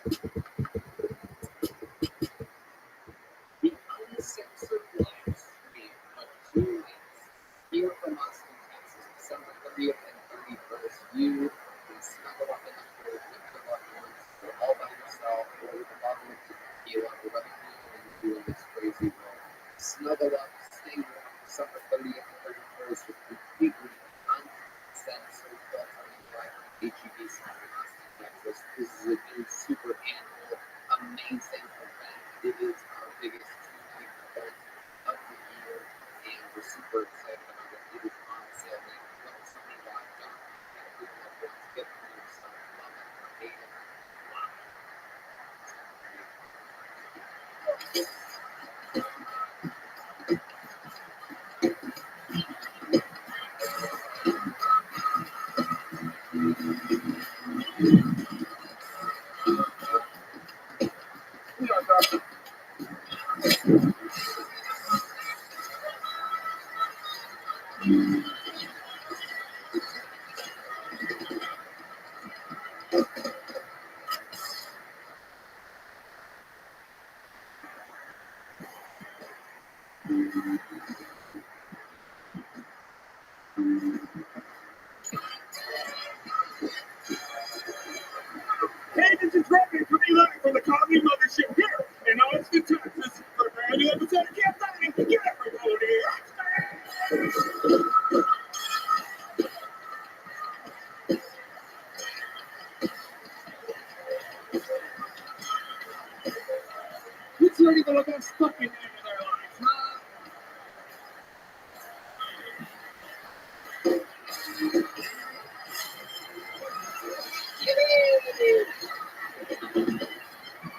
The uncensored live stream of 2 weeks here from Austin, Texas, December 30th and 31st. You can snuggle up in the crib with your loved ones, or all by yourself, or with a bottle of tequila, or whatever you're doing in this crazy world. Snuggle up, stay warm, December 30th and 31st with completely uncensored filtering live from HEB South in Austin, Texas. This is a new super annual, amazing event. It is our biggest 2-night event of the year, and we're super excited about it. It is on sale now. Go to SonyLive.com. Get for your loved ones, get for yourself. Love it or hate it. Wow. Hey, this is Rabbi coming live from the Coffee Mothership here in Austin, Texas. For a brand new episode of Camp Dining, get everybody Who's ready to look at stuff in their lives, huh?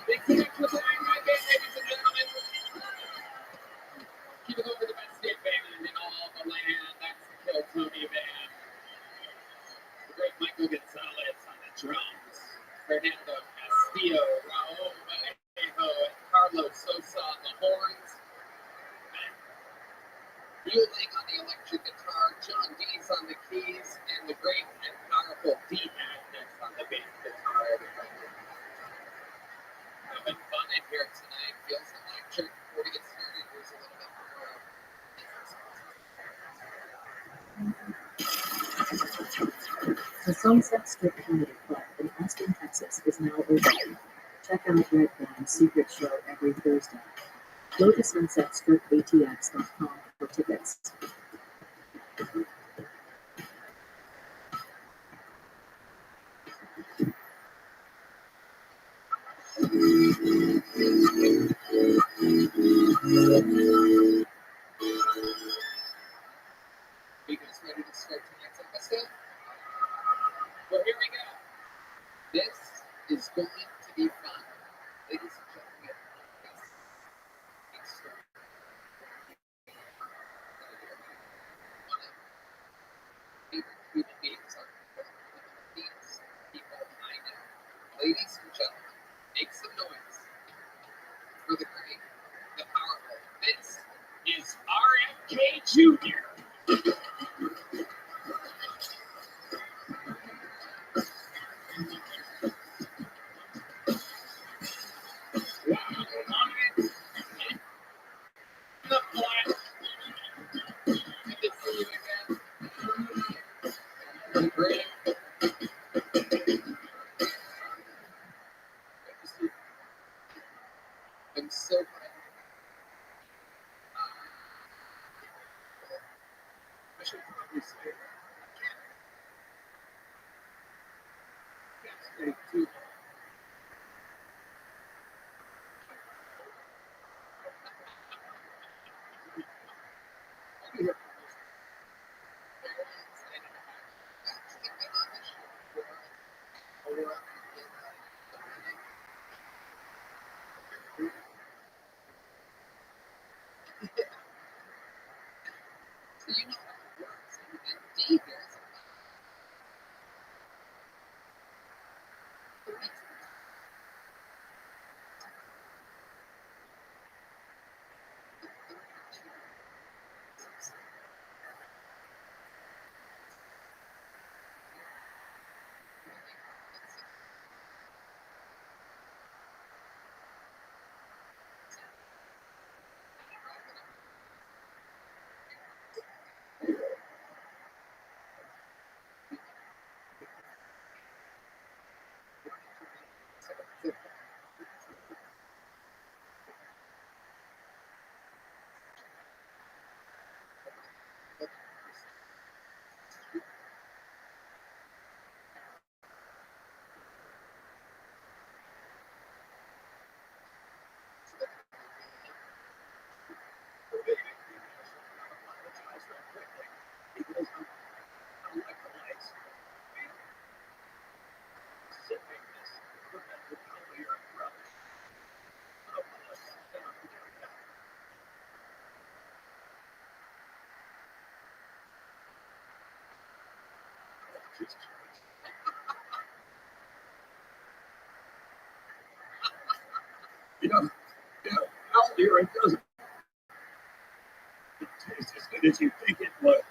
Big connection with the line right there, ladies and gentlemen. Keep it over the best state band in all the land. That's the Kill Tony band. The great Michael Gonzalez on the drums. Fernando Castillo, Raul Vallejo, and Carlos Sosa on the horns. Muling on the electric guitar, John Dees on the keys, and the great and powerful D. Agnes on the bass guitar. Having fun in here tonight. Feels electric. Before we get started, here's a little bit more. The Sunset Strip Comedy Club in Austin, Texas is now open. Check out Red Band's secret show every Thursday. Go to sunsetstripatx.com for tickets. Are you guys ready to start tonight's episode? Well, here we go. This is going to be fun. Ladies and gentlemen, this is starting. One of my favorite human beings on the funniest people I know. Ladies and gentlemen, make some noise for the great, the powerful. This is RFK Jr. I'm so glad. I should probably say can't stay too long. I'll be here for most of it. Very excited to have you. Actually been on this show before. Or so you know how it works. And D here is You know, out here it doesn't taste as good as you think it would.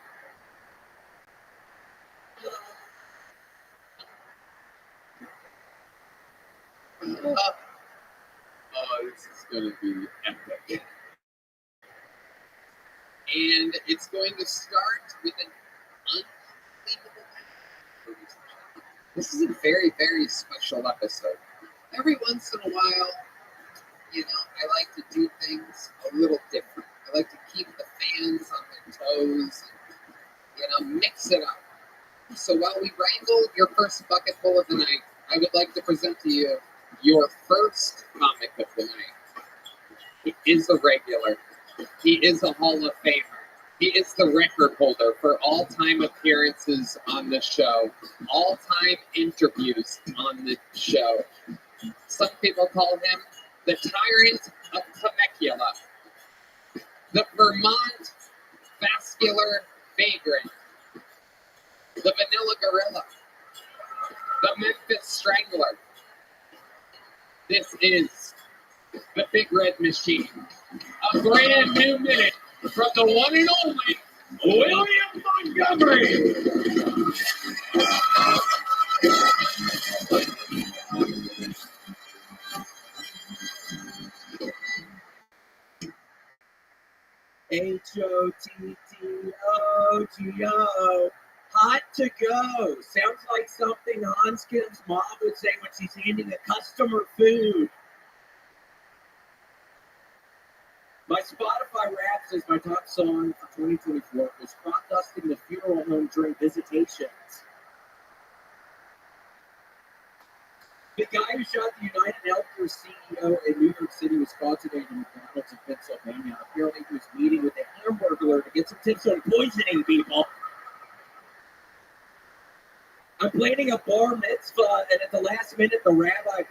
This is going to be epic. And it's going to start with an unbelievable match. This is a very, very special episode. Every once in a while, you know, I like to do things a little different. I like to keep the fans on their toes and, you know, mix it up. So while we wrangle your first bucket full of the night, I would like to present to you your first comic of the night. He is a regular. He is a Hall of Famer. He is the record holder for all-time appearances on the show, all-time interviews on the show. Some people call him the Tyrant of Temecula, the Vermont Vascular Vagrant, the Vanilla Gorilla, the Memphis Strangler. This is the Big Red Machine. A brand new minute from the one and only William Montgomery. HOTTOGO. Hot to go. Sounds like something Hans Kim's mom would say when she's handing a customer food. My Spotify rap says my top song for 2024 was Crop Dusting the Funeral Home during visitations. The guy who shot the United Healthcare CEO in New York City was caught today in McDonald's in Pennsylvania. Apparently he was meeting with a hamburglar to get some tips on poisoning people. I'm planning a bar mitzvah, and at the last minute, the rabbi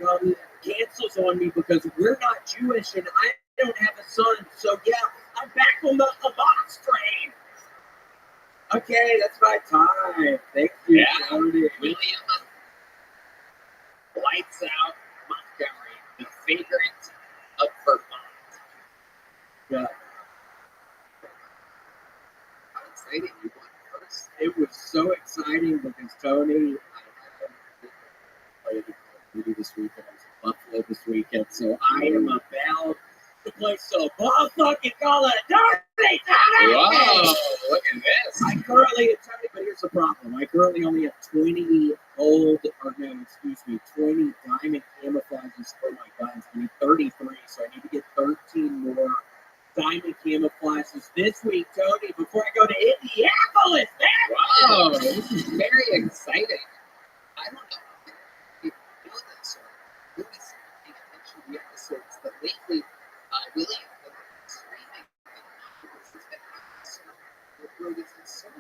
cancels on me because we're not Jewish, and I don't have a son. So, yeah, I'm back on the Hamas train. Okay, that's my time. Thank you. Yeah, William Lights Out Montgomery, the favorite of Vermont. Yeah. How exciting you won first. It was so exciting because Tony, I played Call of Duty this weekend. I was in Buffalo this weekend, so I am about to play some fucking Call of Duty. Whoa, look at this. I currently, but here's the problem. I currently only have 20 20 diamond camouflages for my guns. I need 33, so I need to get 13 more diamond camouflages this week, Tony, before I go to Indianapolis. Wow, this is very exciting. I don't know if you know this or really paying attention to the episodes, but lately, William has been screaming the throat isn't sore.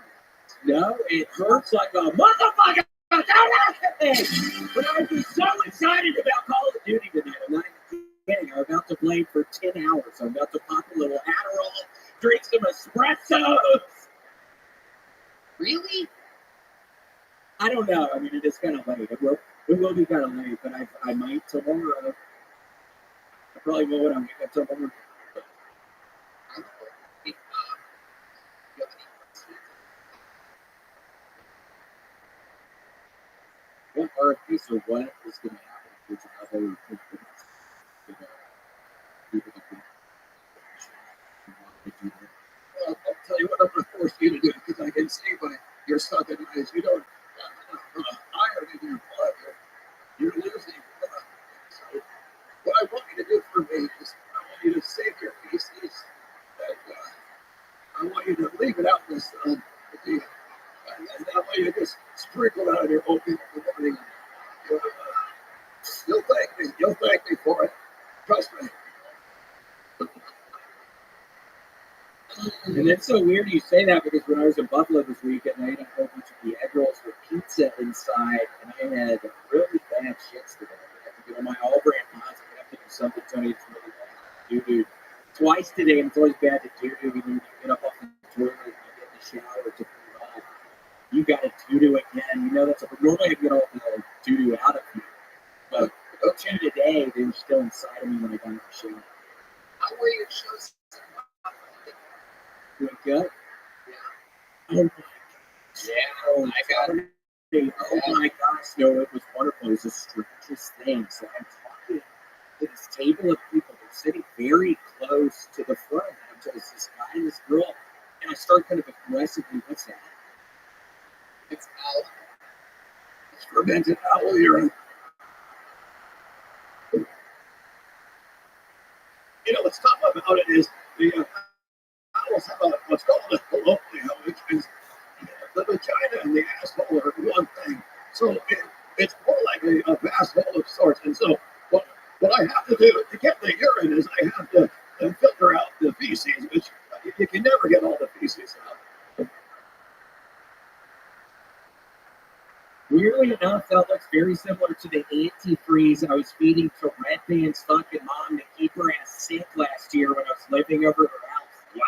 No, it hurts like a motherfucker. But I was so excited about Call of Duty tonight. I'm not even kidding. I'm about to play for 10 hours. I'm about to pop a little Adderall, drink some espressos. Really? I don't know. I mean, it is kind of late. It will be kind of late, but I might tomorrow. I probably will when I wake up tomorrow. What RFP, so what is going to happen? Which other people that can Well, I'll tell you what I'm going to force you to do because I can see by your sunken eyes you don't have enough iron in your blood. You're losing blood. So what I want you to do for me is I want you to save your feces and I want you to leave it out in the sun. And then I want you to just sprinkle out your open in the morning. You'll thank me. You'll thank me for it. Trust me. And it's so weird you say that because when I was in Buffalo this weekend, I ate a whole bunch of the egg rolls with pizza inside, and I had really bad shits today. I have to get on my all-brand pasta. I have to do something, Tony. It's really bad. Doo-doo. Twice today, and it's always bad to doo-doo. When you get up off the toilet and you get in the shower to put it off. You got to doo-doo again. You know that's normally I get all the doo-doo out of me. But two today, they were still inside of me when I got in the show. How were your shows? Doing good? Yeah. Oh my Yeah, I got it. Oh my gosh, no, it was wonderful. It was the strangest thing. So I'm talking to this table of people. They're sitting very close to the front. And I'm just this guy and this girl. And I start kind of aggressively, what's that? It's out. It's fermented owl urine. You know, what's tough about it is the owls have what's called a colloquial, which is the vagina and the asshole are one thing. So it's more like a vast hole of sorts. And so what I have to do to get the urine is I have to filter out the feces, which you can never get all the feces out. Weirdly enough, that looks very similar to the antifreeze I was feeding to Red Band's fucking mom to keep her ass sick last year when I was living over at her house. Wow.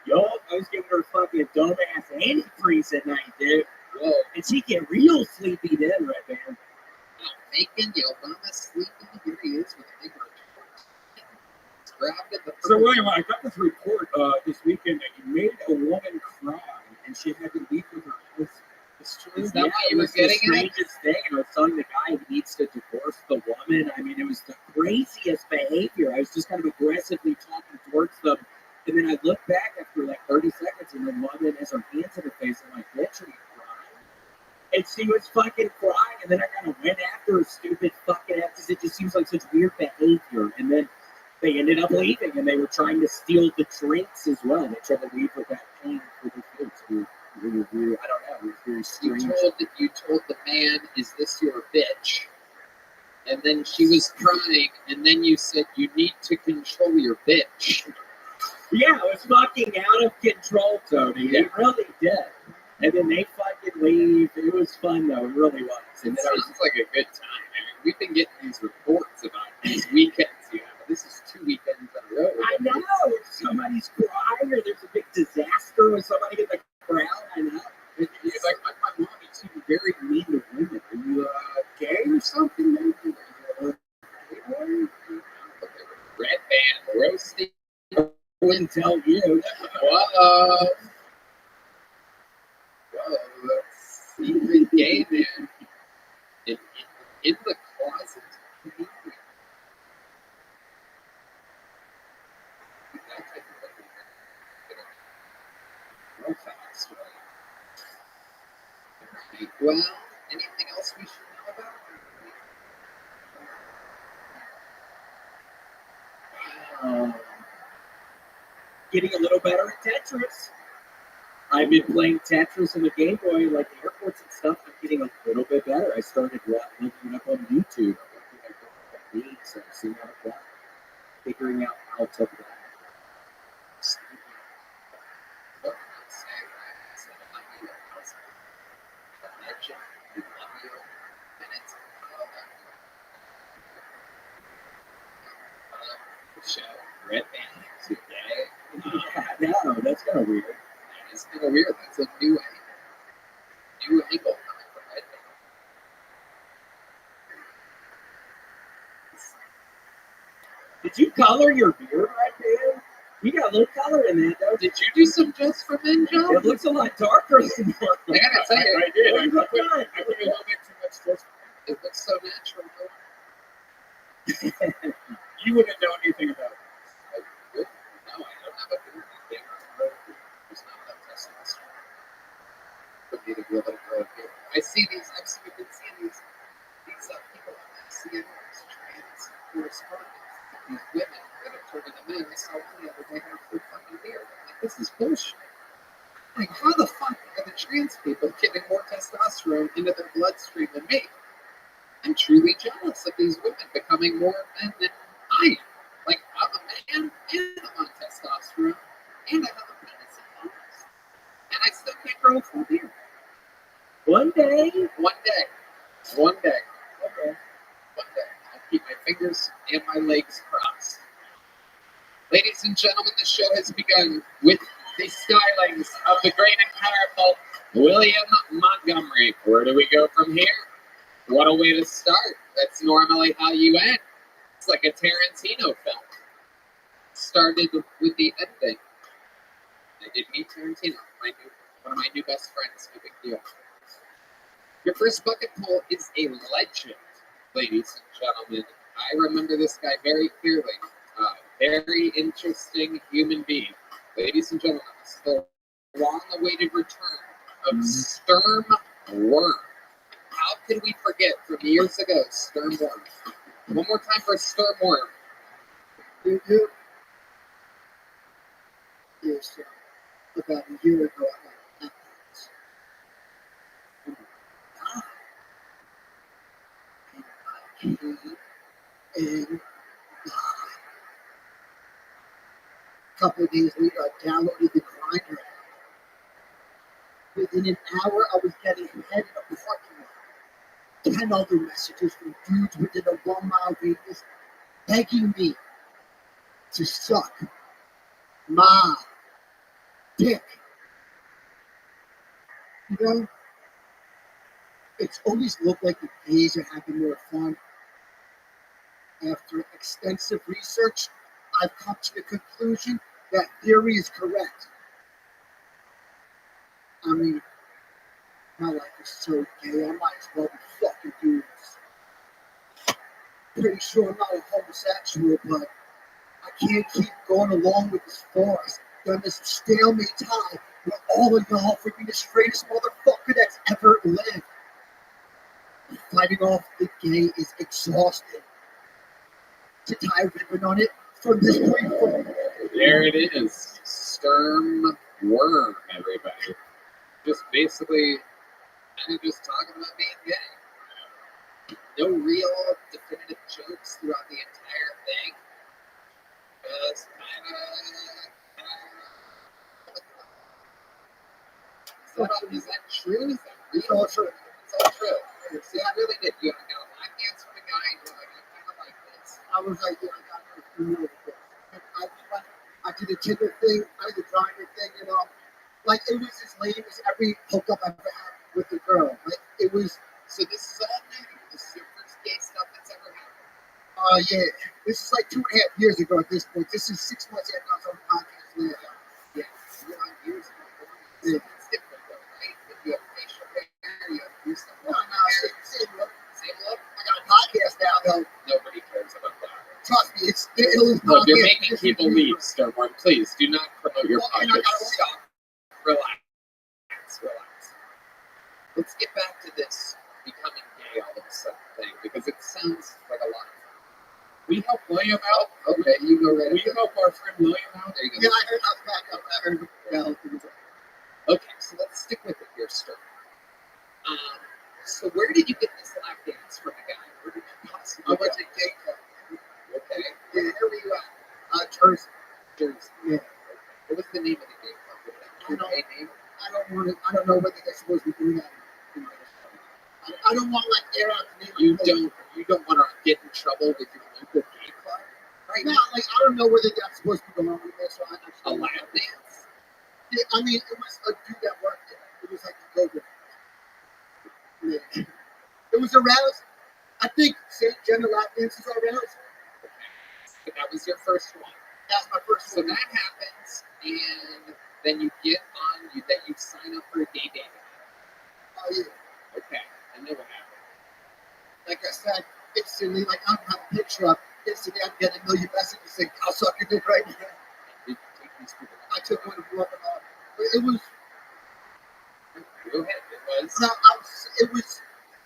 Yo, I was giving her fucking dumbass antifreeze at night, dude. Whoa. And she get real sleepy then, Red Band. Making the Obama sleepy. Here he is with a big report. So anyway, I got this report this weekend that you made a woman cry and she had to leave with her husband. Is that what you were getting at? The strangest thing. And I was telling the guy he needs to divorce the woman. I mean, it was the craziest behavior. I was just kind of aggressively talking towards them. And then I looked back after like 30 seconds and the woman has her hands in her face. I'm like, bitch, are you crying? And she was fucking crying. And then I kind of went after her stupid fucking ass because it just seems like such weird behavior. And then they ended up leaving and they were trying to steal the drinks as well. They tried to leave without paying for the drinks. I don't know. It was very strange. You told the man, "Is this your bitch?" And then she was crying, and then you said, "You need to control your bitch." Yeah, it was fucking out of control, Tony. Yeah. It really did. And then they fucking leave. It was fun, though. It really was. And it sounds like a good time. I mean, we've been getting these reports about these weekends. This is 2 weekends in a row. I know. If somebody's crying or there's a big disaster with somebody in the crowd, I know. It's like my mom used to be very mean to women. Are you gay or something, maybe? Red Band roasting. I wouldn't tell you. Whoa. Let's see the gay man in the closet. Well, anything else we should know about? Getting a little better at Tetris. I've been playing Tetris on the Game Boy, like the airports and stuff. I'm getting a little bit better. I started looking it up on YouTube. So I'm seeing how to play. Figuring out how to play. Show Red Band today. No, that's kind of weird. It's kind of weird. That's a new angle coming from Red Band. Did you color your beard, Red Band? You got a little color in that, though. Did you do some Just for Men, John? It looks a lot darker than yours. I gotta tell you, I did. I put a little bit too much Just for Men. It looks so natural. You wouldn't know anything about it. No, I don't have a beard. There's not enough testosterone for me to be able to grow a beard. I've been seeing these people on CNN, trans correspondents, these women that are turning to men. I saw one the other day have a full fucking beard. I'm like, this is bullshit. Like, how the fuck are the trans people getting more testosterone into their bloodstream than me? I'm truly jealous of these women becoming more men than I am. Like, I'm a man, and I'm on testosterone, and I have a penis and bones. And I still can't grow a full beard. One day. Okay. One day. I'll keep my fingers and my legs crossed. Ladies and gentlemen, the show has begun with the stylings of the great and powerful William Montgomery. Where do we go from here? What a way to start. That's normally how you end. It's like a Tarantino film. Started with the ending. I did meet Tarantino, one of my new best friends. No big deal. Your first bucket pull is a legend, ladies and gentlemen. I remember this guy very clearly. Very interesting human being. Ladies and gentlemen, it's the long-awaited return of Sturm Worm. How can we forget from years ago, Sturm Worm? One more time for Sturm Worm. Yes, about a year ago, I got and a couple of days later, I downloaded the Grinder. Within an hour, I was getting head in a parking lot. 10 other messages from dudes within a 1 mile radius begging me to suck my dick. You know, it's always looked like the gays are having more fun. After extensive research, I've come to the conclusion that theory is correct. I mean, my life is so gay, I might as well be fucking doing this. Pretty sure I'm not a homosexual, but I can't keep going along with this farce. Done this stalemate time with all of y'all for being the straightest motherfucker that's ever lived. Fighting off the gay is exhausting. To tie a ribbon on it from this point forward. There it is. Sturm Worm, everybody. Just basically kind of just talking about being gay. No real definitive jokes throughout the entire thing. Just kind of. Is that true? Is that real? It's all true. It's all true. See, I really did. You got a lap dance from a guy, and you're like, I kind of like this. I was like, yeah, I got no familiar with this. I did a Tinder thing, I did a Grindr thing, you know. Like, it was as lame as every hookup I've ever had with a girl. Like, it was. So this is all new. This is your first gay stuff that's ever happened. Yeah. This is like 2.5 years ago at this point. This is 6 months after I was on the podcast. Yeah. You're on years ago. Yeah. It's different though, right? If you have facial hair, you have your stuff. No, same look. Same look? I got a podcast now, though. Nobody cares about that. Trust me, it's the illest Look, you're podcast. making people leave, Sturmworm. Please do not promote your podcast. Stop. Relax. Let's get back to this becoming gay all of a sudden thing, because it sounds like a lot of fun. We help William out. Okay, you go right ahead. We help our friend William out. There you go. Yeah, I heard. I was back up. I heard. Yeah. Okay, so let's stick with it here, Sturm. So where did you get this lap dance from a guy? Where did you possibly I went to gay club. Okay. Yeah, where were you at? Jersey. Yeah. What was the name of the gay club? I don't know whether they're supposed to be doing that. I don't want to like air out the name. You don't want to get in trouble with your local gay club, right? No, like I don't know whether that's supposed to be going on with this. So a lap dance. Yeah, I mean, it was a dude that worked there. It was like the go-go. Yeah. It was arousing. I think St. Gender lap dances are arousing. But that was your first one. That's my first So one. that happens, and then you get on, you sign up for a gay dating. Oh yeah. Okay, and then what happened? Like I said, instantly, like I don't have a picture up. Instantly, I'm getting a million messages saying, "I'll suck your dick right now." Did you take these people? I took one to work on. It was. Go ahead. No, it was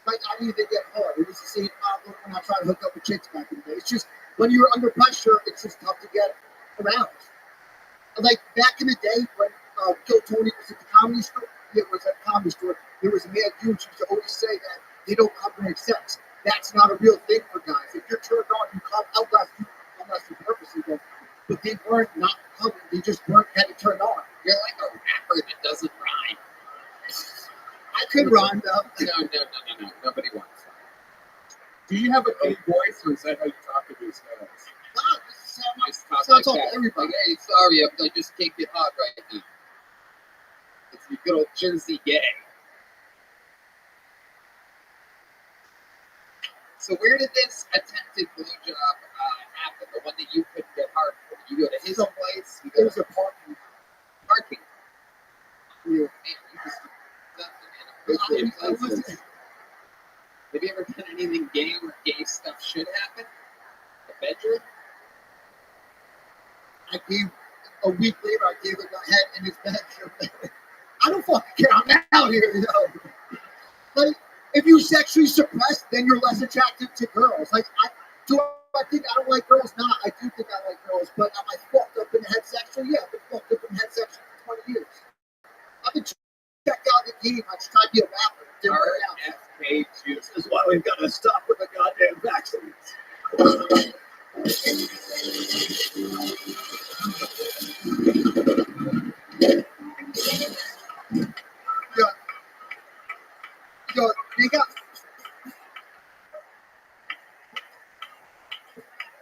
like I didn't even get hard. It was the same problem when I tried to hook up with chicks back in the day. It's just when you're under pressure, it's just tough to get around. Like back in the day when Kill Tony was at the comedy store, there was a male dude who used to always say that they don't comprehend sex. That's not a real thing for guys. If you're turned on, you come unless you purposely go. But they weren't not coming. They just weren't getting turned on. You're like a rapper that doesn't rhyme. I could rhyme though. No. Nobody wants that. Do you have a big voice, or is that how you talk to these guys? No, this Just talk sounds like like that. everybody. Like, hey, sorry, I just can't get hot right now. It's You good old Jersey gay. So where did this attempted blowjob happen? The one that you couldn't get hard for? You go to his place? You It go was to a parking. parking? Yeah. Man, you just nothing in I appropriate wasn't- places. Have you ever done anything gay where gay stuff should happen? The bedroom? I gave a week later. I gave a guy head in his bedroom. I don't fucking care. I'm out here, you know. Like, if you sexually suppressed, then you're less attractive to girls. Like, I think I don't like girls? Nah, I do think I like girls. But am I fucked up in the head sexually? Yeah, I've been fucked up in the head sexually for 20 years. I've been checked out the game. I just tried to be a rapper. It didn't work out. RFK juice. This is why we've got to stop with the goddamn vaccines.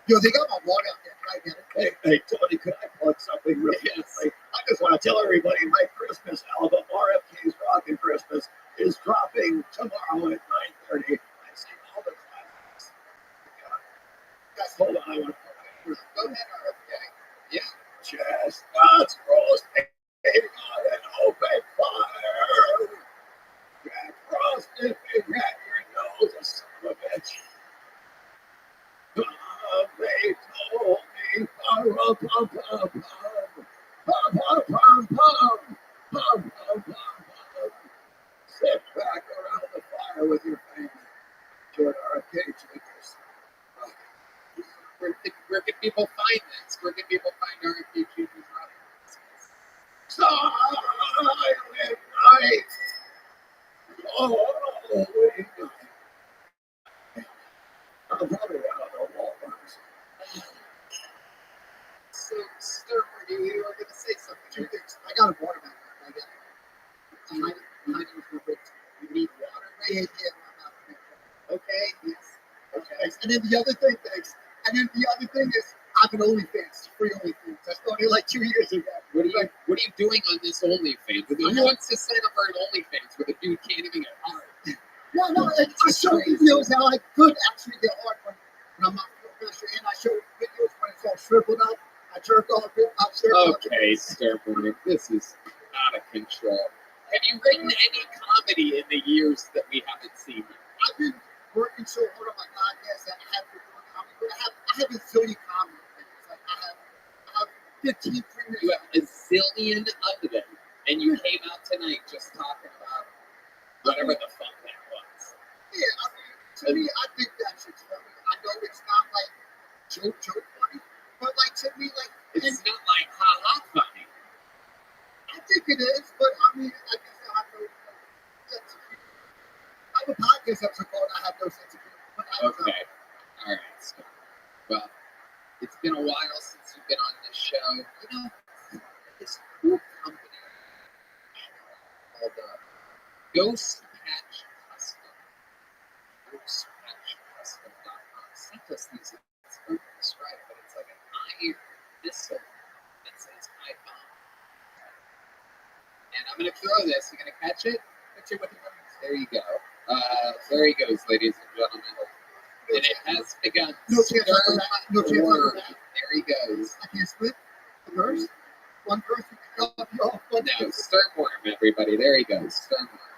Yo, they got my log out there. Right now. Hey, Tony, could I plug something real quickly? I just want to tell everybody my Christmas album, RFK's Rockin' Christmas, is dropping tomorrow at 9:30. I sing all the classics. Guys, hold on, I want to Go ahead, RFK. Yeah. chestnuts roasting on an open fire. Jack Frost nipping at your nose, a son of a bitch. They told me, sit back around the fire with your family. Join RFK Drinkers. Where can people find this? Where can people find RFK Junior's Silent night. Holy night. I'm probably out of Walmart's. So, Sterner, you were going to say something. Two things. I got a water back there. I got it. Behind you for big. You need water, Yeah, right? yeah, I'm out there. Okay. Yes. Okay. And then the other thing, thanks. And then the other thing is, I have an OnlyFans, free OnlyFans. I started like 2 years ago. What are you doing on this OnlyFans? Who wants to sign up for an OnlyFans where the dude can't even get hard? No, like, I show videos how I could actually get hard when I'm not professional, and I show videos when it's all shriveled up. I jerk off it. I jerk off it. Okay, Sterner, this is out of control. Have you written any comedy in the years that we haven't seen you? I've been working so hard on my podcast that I have been doing comedy, but I have a zillion comedy things. Like I have 15 premiums. You have a zillion of them, and you came out tonight just talking about whatever the fuck that was. Yeah, I mean, to me, I think that shit's funny. I know it's not like joke funny, but like to me, like It's not like ha-ha funny. I think it is, but I mean, I guess I have no sense of humor. I have a podcast episode called I Have No Sense of Humor. But I don't know. Okay. All right, Sterner. Well, it's been a while since you've been on this show. You know, this cool company called Ghost Patch Custom. GhostPatchCustom.com sent us these. It's hard to describe, but it's like an iron missile that says iPhone. And I'm going to throw this. You're going to catch it? Catch it with your hands. There you go. There he goes, ladies and gentlemen. And it has begun. No chance I go back. No chance I go back. There he goes. I can't split the verse. One verse we can go off. Now, Sternworm, everybody. There he goes. Sternworm.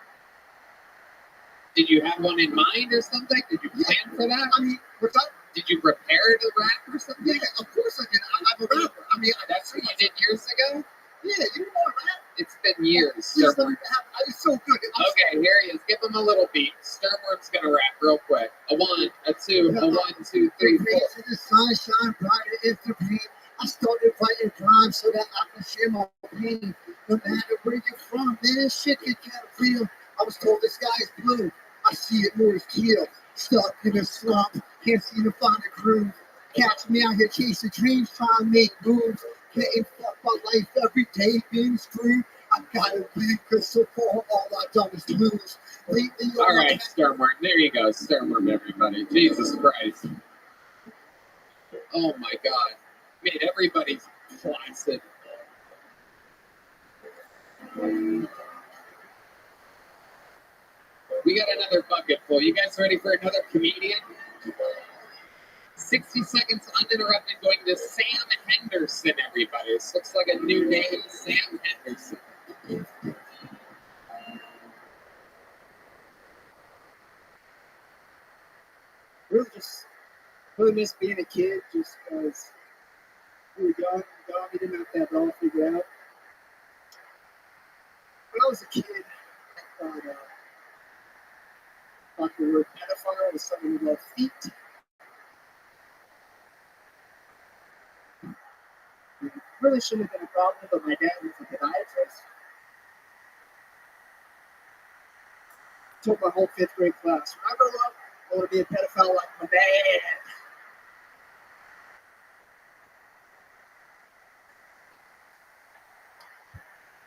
Did you have one in mind or something? Did you plan for that? I mean, what's up? Did you prepare to rap or something? Yeah, of course I did. I'm a rapper. I mean, That's what you did years ago? Yeah, you know what rap? It's been years. Just let Sternworm. me have. It's so good. Okay, here he is. Give him a little beat. Sternworm's gonna rap real quick. A 1, a 2, a 1, 2, 3, 4. To the sunshine, brighter is the pain. I started writing rhymes so that I can share my pain. No matter where you're from, man, shit can get real. I was told the sky is blue. I see it more as teal. Stuck in a slump, can't seem to find a groove. Catch me out here chasing dreams, trying to make moves. Getting fucked by life every day, being screwed. I gotta leave, cause so far all I done is lose. Lately, All right, Sternworm. There you go. Sternworm, everybody. Jesus Christ. Oh my God. Made everybody's placid. We got another bucket full. You guys ready for another comedian? 60 seconds uninterrupted going to Sam Henderson, everybody. This looks like a new name, Sam Henderson. Really miss being a kid just because we were young, we didn't have to have it all figured out. When I was a kid, I thought the word pedophile was something with love feet. It really shouldn't have been a problem, but my dad was a podiatrist. Told my whole 5th grade class, when I grow up, I want to be a pedophile like my dad.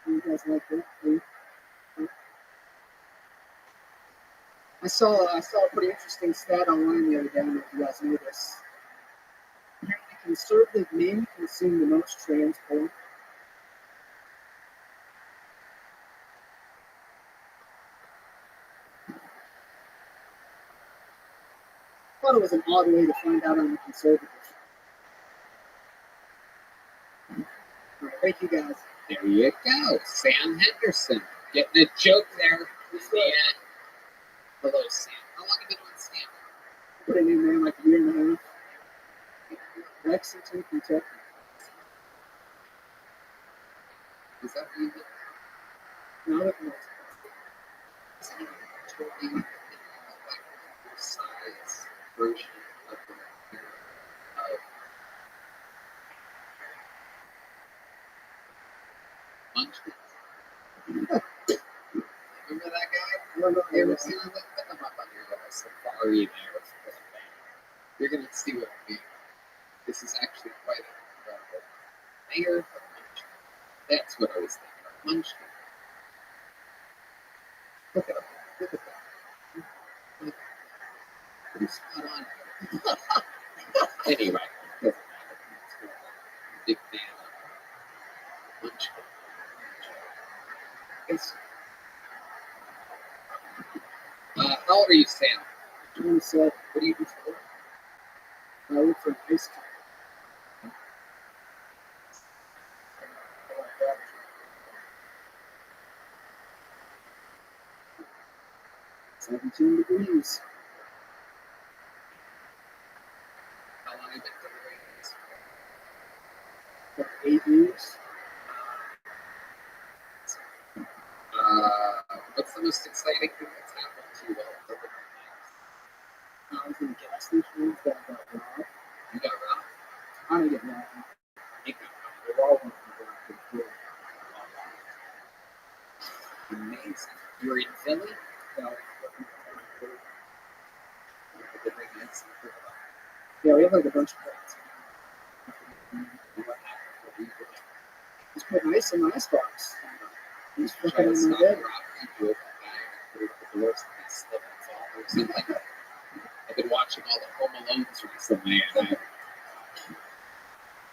You guys like that? I saw a pretty interesting stat online the other day. I don't know if you guys know this. Apparently, conservative men consume the most trans porn. I thought it was an odd way to find out I'm a conservative. All right, thank you guys. There you go, Sam Henderson. Getting a joke there. Yeah. Hello, Sam. How long have you been on Sam? What I knew, man, like a year and a half. Lexington, Kentucky. Is that where you live? No, it was. Is that totally like size version of Munchkin? Remember that guy? You ever seen him? Look him up on your safari there. You're going to see what I mean. This is actually quite incredible. Mayor of Munchkin. That's what I was thinking of. Munchkin. Look at him. Look at that. Look. Pretty spot on. Anyway, doesn't matter. Big fan of Munchkin. Yes. How old are you, Sam? 27. What do you do for work? I work for an ice cream. 17 degrees. How long have you been delivering this? About 8 years. What's the most exciting thing that's happened to you while delivering things? I was in a gas station that got robbed. You got robbed? I didn't get robbed. You got They're all going to be robbed. amazing. You were in Philly? No. Delivering this? Yeah, we have like a bunch of cards. What happened? What were you doing? Just put ice in my icebox. Just Try fucking to on my stop bed. the robbery, you open the bag, put it at the doors, and they slip and fall. It seemed like I've been watching all the Home Alones recently, and I'm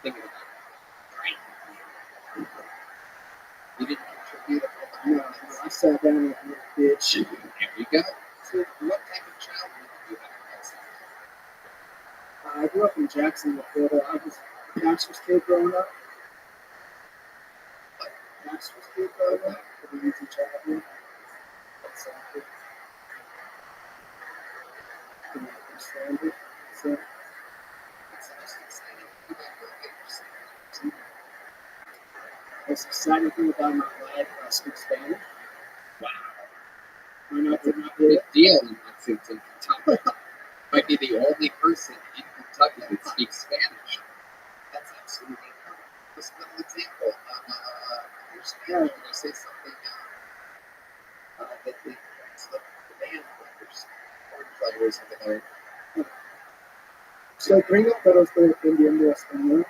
thinking about right. You didn't contribute at all. No, I sat down like a little bitch. There you go. So what type of childhood did you have? I grew up in Jacksonville, Florida. I was a pastor's kid growing up. Pastor's kid growing up. Pretty easy childhood. That's good. Standard. So, What's the most exciting thing about your life? the most exciting thing about my life, I speak Spanish. Wow. I'm not That's a doing that big good. deal in Lexington, Kentucky. Might be the only person in Kentucky that speaks Spanish. That's absolutely incredible. Just a little example. Your Spanish, when you say something that the band players, horn players have been So, gringo, pero estoy aprendiendo español.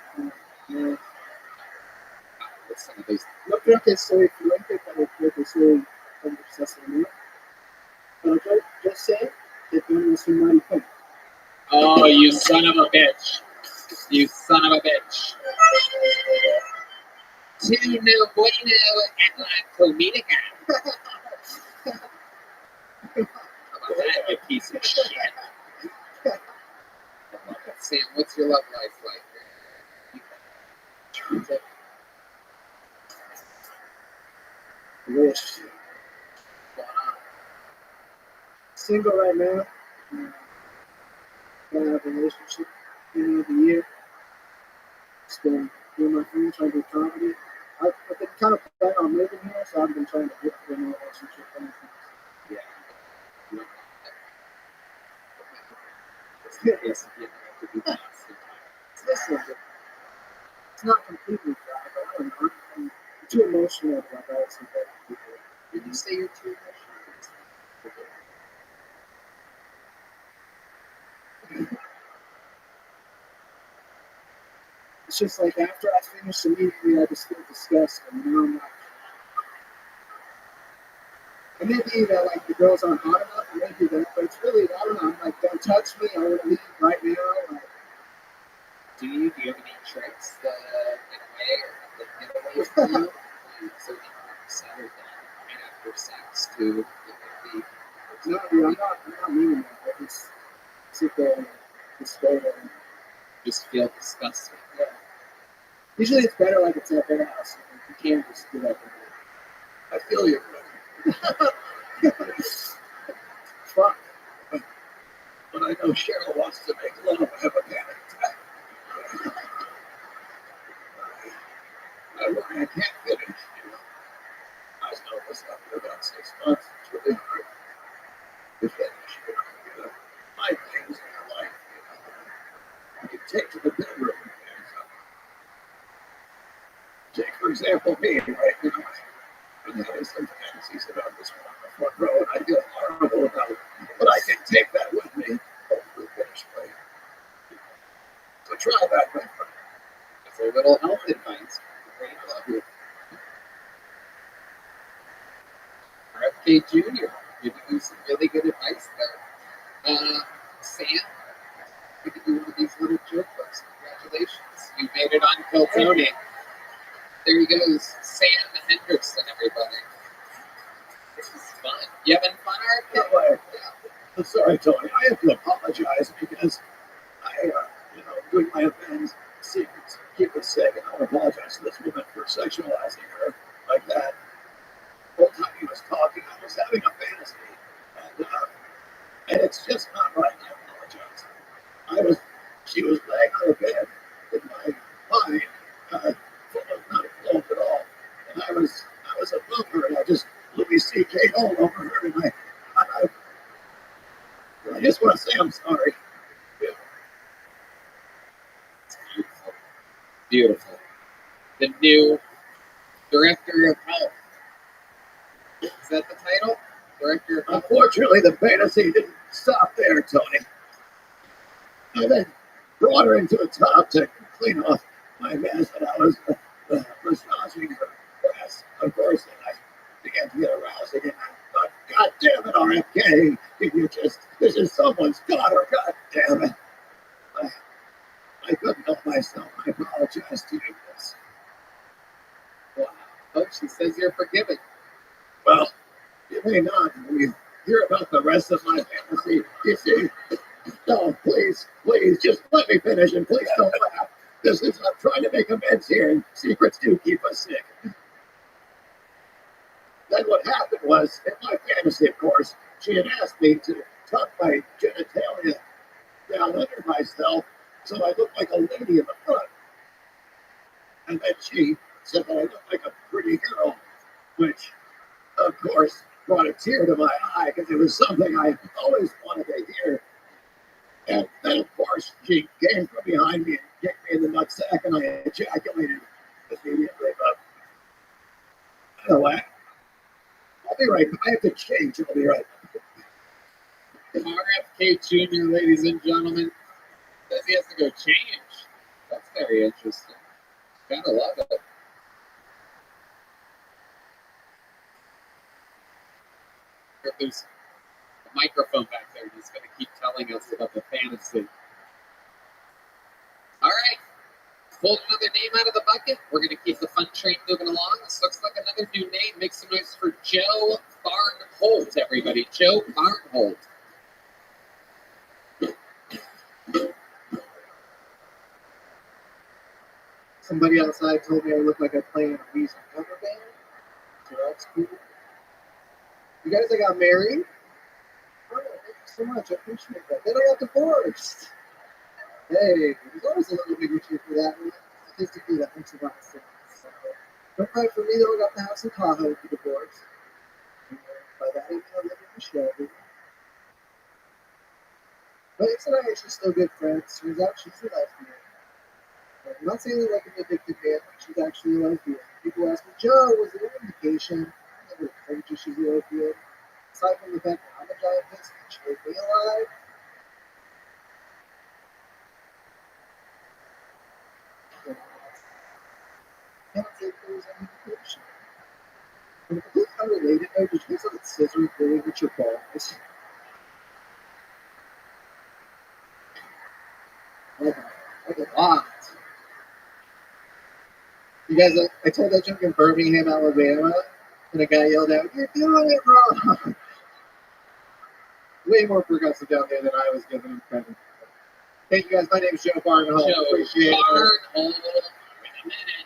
with some of those. No creo que soy fluente, pero creo que soy conversacional. Pero yo sé que tú no eres un maricón. Oh, you son of a bitch. You son of a bitch. To no bueno at la comidica. that, you piece of shit. Sam, what's your love life like? Wish. Single right now. Gonna have a relationship end of the year. Just been doing my thing, trying to do comedy. I've been kind of planning on moving here, so I've been trying to get in a relationship. Yeah. Yes. It's not completely dry, but I don't know. I'm too emotional about that. Did you say you're too emotional? It's just like after I finish immediately, I just feel disgusted. You know, I'm like, and maybe that like the girls aren't hot enough, and maybe that, but it's really, I don't know. I'm like, don't touch me. I want to leave right now. Like, Do you have any tricks that get away or that get away from you? So you settle down right after sex too. no, dude, I'm not meaning that. I just sit there and just stay there. And, Just feel disgusting. yeah. Usually it's better like it's at their house. Like, you can't just do that. I feel you. Fuck. But I know Cheryl wants to make love and have a panic attack. I worry I can't finish, you know. I was nervous after about 6 months. It's really hard to finish, you know. My things in your life, you know. You take to the bedroom and take, for example, me, right? You know, I've been having some fantasies about this one on the front row, and I feel horrible about it. But I can take that with me over the finish line. So try that, my friend. It's a little health advice. Great love you. RFK Jr. giving you some really good advice there. Sam, we could do one of these little joke books. Congratulations. You made it on Kill Tony. There he goes. Sam Hendrickson, everybody. This is fun. You having fun, RFK? No way. Yeah. I'm sorry, Tony. I have to apologize because I, you know, doing my events, secrets, keep it sick, and I want to apologize to this woman for sexualizing her like that. The whole time he was talking, I was having a fantasy, and it's just not right. I apologize. She was laying on the bed in my mind, full of not clothes at all, and I was above her, and I just Louis C.K. all over her, and I just want to say I'm sorry. Yeah. It's beautiful. Beautiful. The new Director of Health. Is that the title? Director of Health. Unfortunately, the fantasy didn't stop there, Tony. I then brought her into a tub to clean off my mess, and I was massaging her breasts, of course, and I began to get aroused again. I thought, God damn it, RFK, this is someone's daughter, God damn it. I couldn't help myself. I apologize to you. Yes. Wow. Oh, she says you're forgiven. Well, you may not when you hear about the rest of my fantasy. You see, no, please, just let me finish, and please don't laugh. I'm trying to make amends here, and secrets do keep us sick. Then what happened was, in my fantasy, of course, she had asked me to tuck my genitalia down under myself so I looked like a lady in the front. And then she said that I looked like a pretty girl, which, of course, brought a tear to my eye because it was something I always wanted to hear. And then, of course, she came from behind me and kicked me in the nutsack, and I ejaculated immediately. But anyway, I'll be right back. I have to change. I'll be right back. RFK Jr., ladies and gentlemen, says he has to go change. That's very interesting. Gotta love it. There's a microphone back there. He's going to keep telling us about the fantasy. All right. Pulled another name out of the bucket. We're going to keep the fun train moving along. This looks like another new name. Make some noise for Joe Barnholt, everybody. Joe Barnholt. Somebody outside told me I look like I play in a music cover band. So that's cool. You guys, I got married. Oh, thank you so much. I appreciate that. Then I got divorced. Hey, there's always a little bigger cheer for that one. Statistically, that makes a lot of sense. So, don't cry for me, though. I got the house in Tahoe with the divorce. And by that, I live in Shelby. My ex and I are actually still good friends. Turns out she's a lesbian. I'm not saying that like an addicted man, but she's actually a lesbian. People ask me, Joe, was it an indication? I never told you she's a lesbian. Aside from the fact that I'm a giant piss and she made me alive. I can't say there was any indication. And if it's unrelated, though, did you guys know that scissors really hurt your balls? Like a lot. You guys, I told that joke in Birmingham, Alabama, and a guy yelled out, "You're doing it wrong!" Way more progressive down there than I was giving him credit. Thank you guys. My name is Joe Barnhole. Joe Appreciate it. Barnhole. Wait a minute.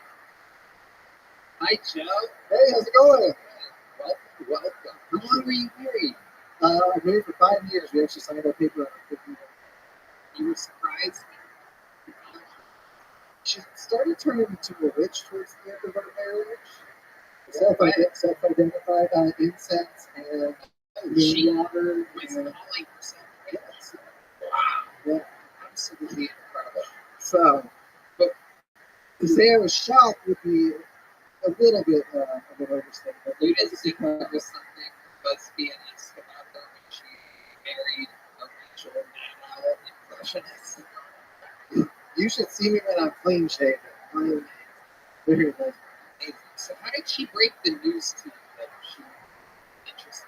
Hi, Joe. Hey, how's it going? Welcome. How long were you married? I'm married for 5 years. We actually signed our paper on 50 years. You were surprised? She started turning into a witch towards the end of our marriage. Self-identified incense and She water. was And, calling herself a witch. yes. Wow. Yeah. Absolutely incredible. So, but to say I was shocked would be a little bit of an overstatement. You didn't think there was something lesbian-esque about her when she married a Rachel Maddow impressionist? You should see me when I'm clean shaven. I'm very lesbian. So how did she break the news to you that she was interested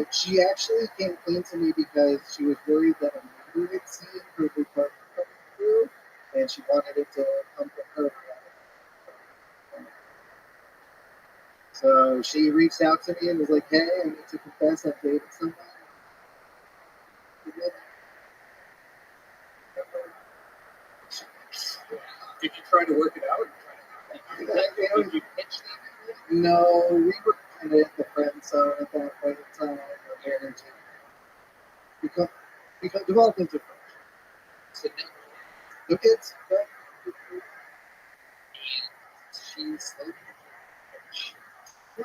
in? She actually came clean to me because she was worried that a neighbor had seen her new partner coming through, and she wanted it to come from her. So she reached out to me and was like, "Hey, I need to confess I've dated somebody." Did you try to work it out? Did you pitch that? No, we were kind of at the friend zone at that point in time. Our marriage had become developed into friendship. So no, No kids. No. and she's so Yeah.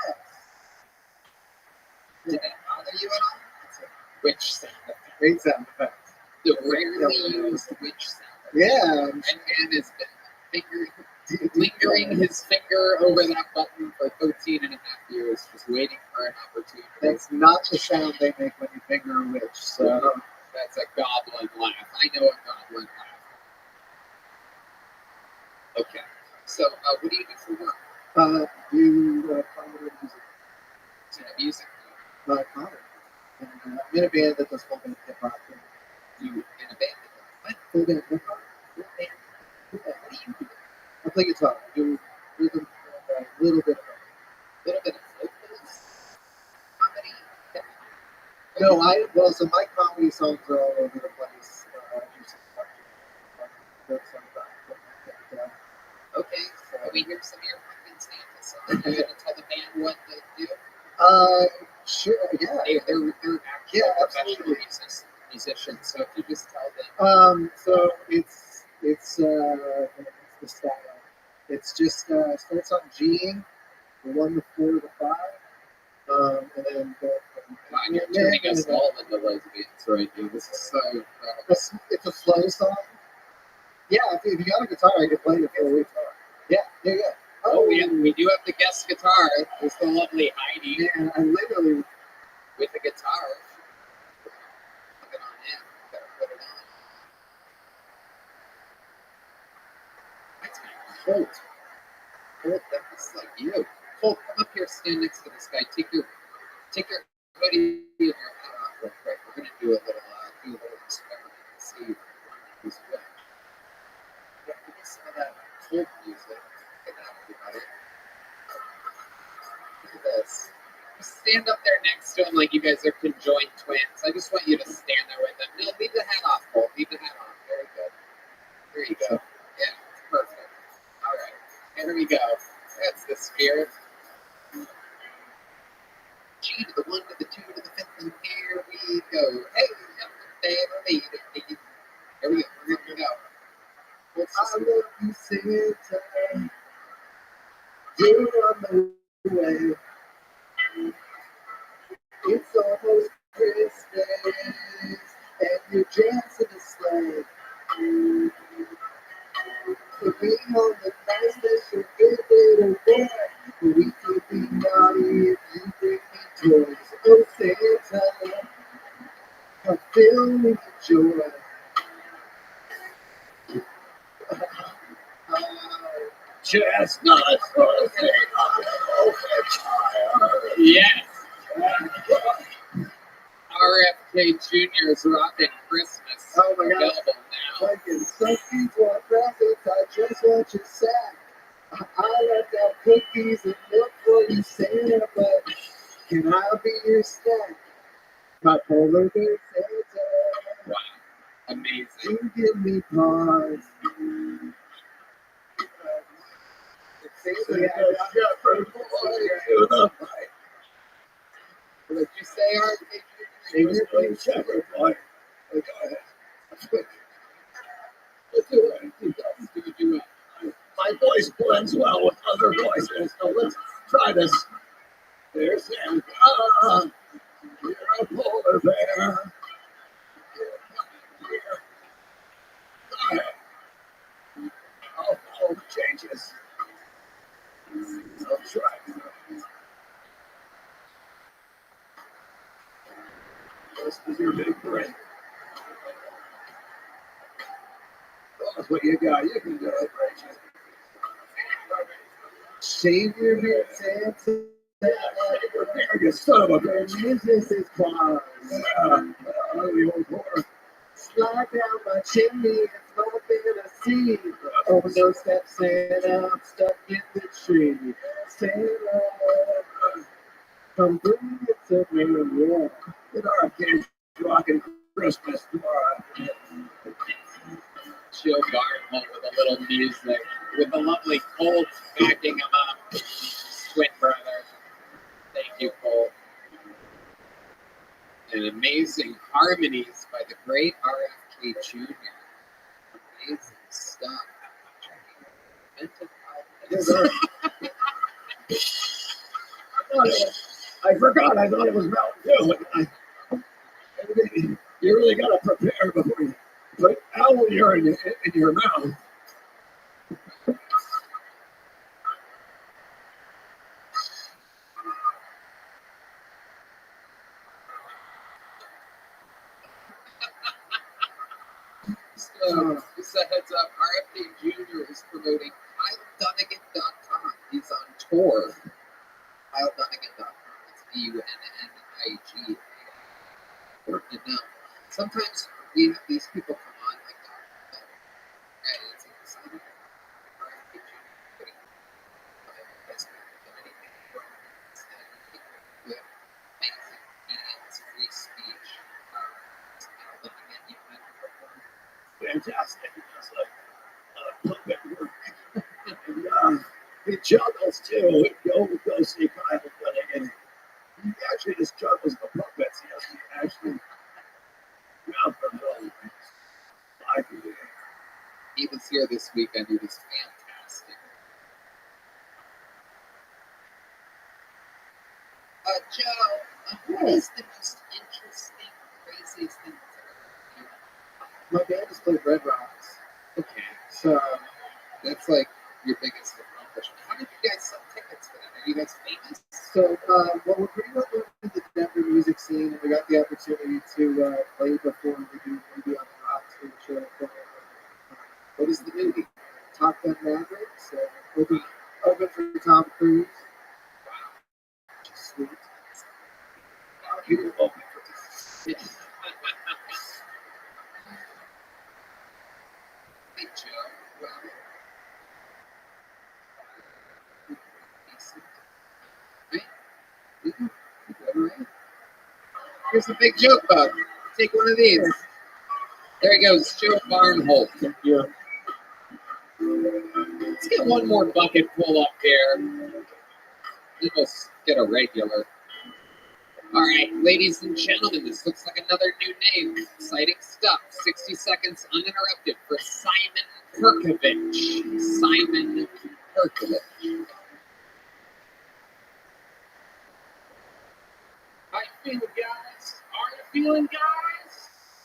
did that bother you at all? Witch sound effect. Great sound effects. The rarely used witch sound effect. Yeah. And man has been lingering his finger over that button for 13 and a half years, just waiting for an opportunity. That's not the sound they make when you finger a witch. So That's a goblin laugh. I know a goblin laugh. Okay. So, what do you do for work? do comedy music. So, music. Comedy. And I'm in a band that does full band hip hop. You in a band? What? Full band hip hop. What band? Yeah. What do you do? I play guitar. Do rhythm and a little bit of A little bit of vocals? Comedy? Hip hop? no, so my comedy songs are all over the place. Okay. So, can we hear some of your fucking sample songs? Are you going to tell the band what to do? Sure, yeah. They're actual Yeah, professional absolutely. musicians. So, if you just tell them. So it's the style. It's just starts on G, the 1, the 4, the 5, and then go from Wow, you're turning us all into lesbians right here. This is so incredible. It's a slow song. Yeah, if you got a guitar, I could play it for a week. Yeah. Oh, we do have the guest guitar. It's the lovely Heidi Yeah, I literally. with the guitar. Put it on him. Gotta put it on. That's Colt. Colt, that's like you. Colt, come up here, stand next to this guy. Take your hoodie and your hat off real quick. We're gonna do a little experiment and see who's what. Yeah, give me some of that Colt music. Look at that, everybody. Look at this. Just stand up there next to him like you guys are conjoined twins. I just want you to stand there with him. No, leave the hat off, Colt. Leave the hat on. Very good. There you go. Yeah, it's perfect. here. G to the 1 to the 2 to the 5th, and here we go. Hey, family. Here we go. We're going to go. I love you, Santa. You're on the way. It's almost Christmas, and you're dancing a sleigh. Put me on the nice special good little boy. We could be naughty if you bring me toys. Oh, Santa, come fill me with joy. Chestnuts roasting on an open fire. Yes. RFK Jr. is rocking Christmas. Oh my God. Available now. Fucking some people want presents, I just want your sack. I left out cookies and milk for you, Santa, but can I be your snack? My polar bear Santa. Wow. Amazing. You give me pause. Sing a shepherd boy to the fight. What did you say, RFK Jr.? Sing a shepherd boy. Go ahead. Let's do it. My voice blends well with other voices, so let's try this. There's Santa. You're a polar bear. Go ahead. I'll follow the changes. I'll try. This is your big break. That's what you got. You can do it, Rachel. Shave your head, Santa. You son of a bitch. Jesus is Claus. The old whore. Slide down my chimney, it's my fantasy. Oh, no step Santa, I'm stuck in the tree. Santa, come bring me to me, yeah. With our kids rocking Christmas tomorrow. Joe Barnwell with a little music, with the lovely Colt backing him up. Twin brother. Thank you, Colt. And amazing harmonies by the great RFK Jr. Amazing stuff. I forgot. I thought it was Mountain Dew. You really got to prepare before you put owl urine in your mouth. So, just a heads up, RFK Jr. is promoting KyleDunnigan.com. He's on tour. KyleDunnigan.com. It's DUNNIG. Important to know. Sometimes we have these people come on like that. Right? It's exciting. RFK Jr. That's anything from with amazing comedians, free speech. KyleDunnigan, you might have performed. Fantastic. It's like puppet work. And he juggles too. Go see Kyle Dunnigan. He actually just juggles the puppets. He doesn't actually mouth them. He was here this weekend. He was fantastic. Joe, what is the most interesting, craziest thing that's ever happened? My band has played Red Rocks. Okay, So, that's like your biggest accomplishment. How did you guys sell tickets for that? Are you guys famous? well, we're pretty well known in the Denver music scene, and we got the opportunity to play before we do maybe on the Rocks for the show. What is the movie? Top Gun Maverick, so open for Tom Cruise. Sweet. People open for this. Hey, Joe. Well, right? Here's the big joke bug. Take one of these. There he goes, Joe Barnholt. Yeah. Let's get one more bucket full up here. Let's get a regular. All right, ladies and gentlemen, this looks like another new name. Exciting stuff. 60 seconds uninterrupted for Simon Perkovich. Simon Perkovich. How you feeling, guys? Are you feeling, guys?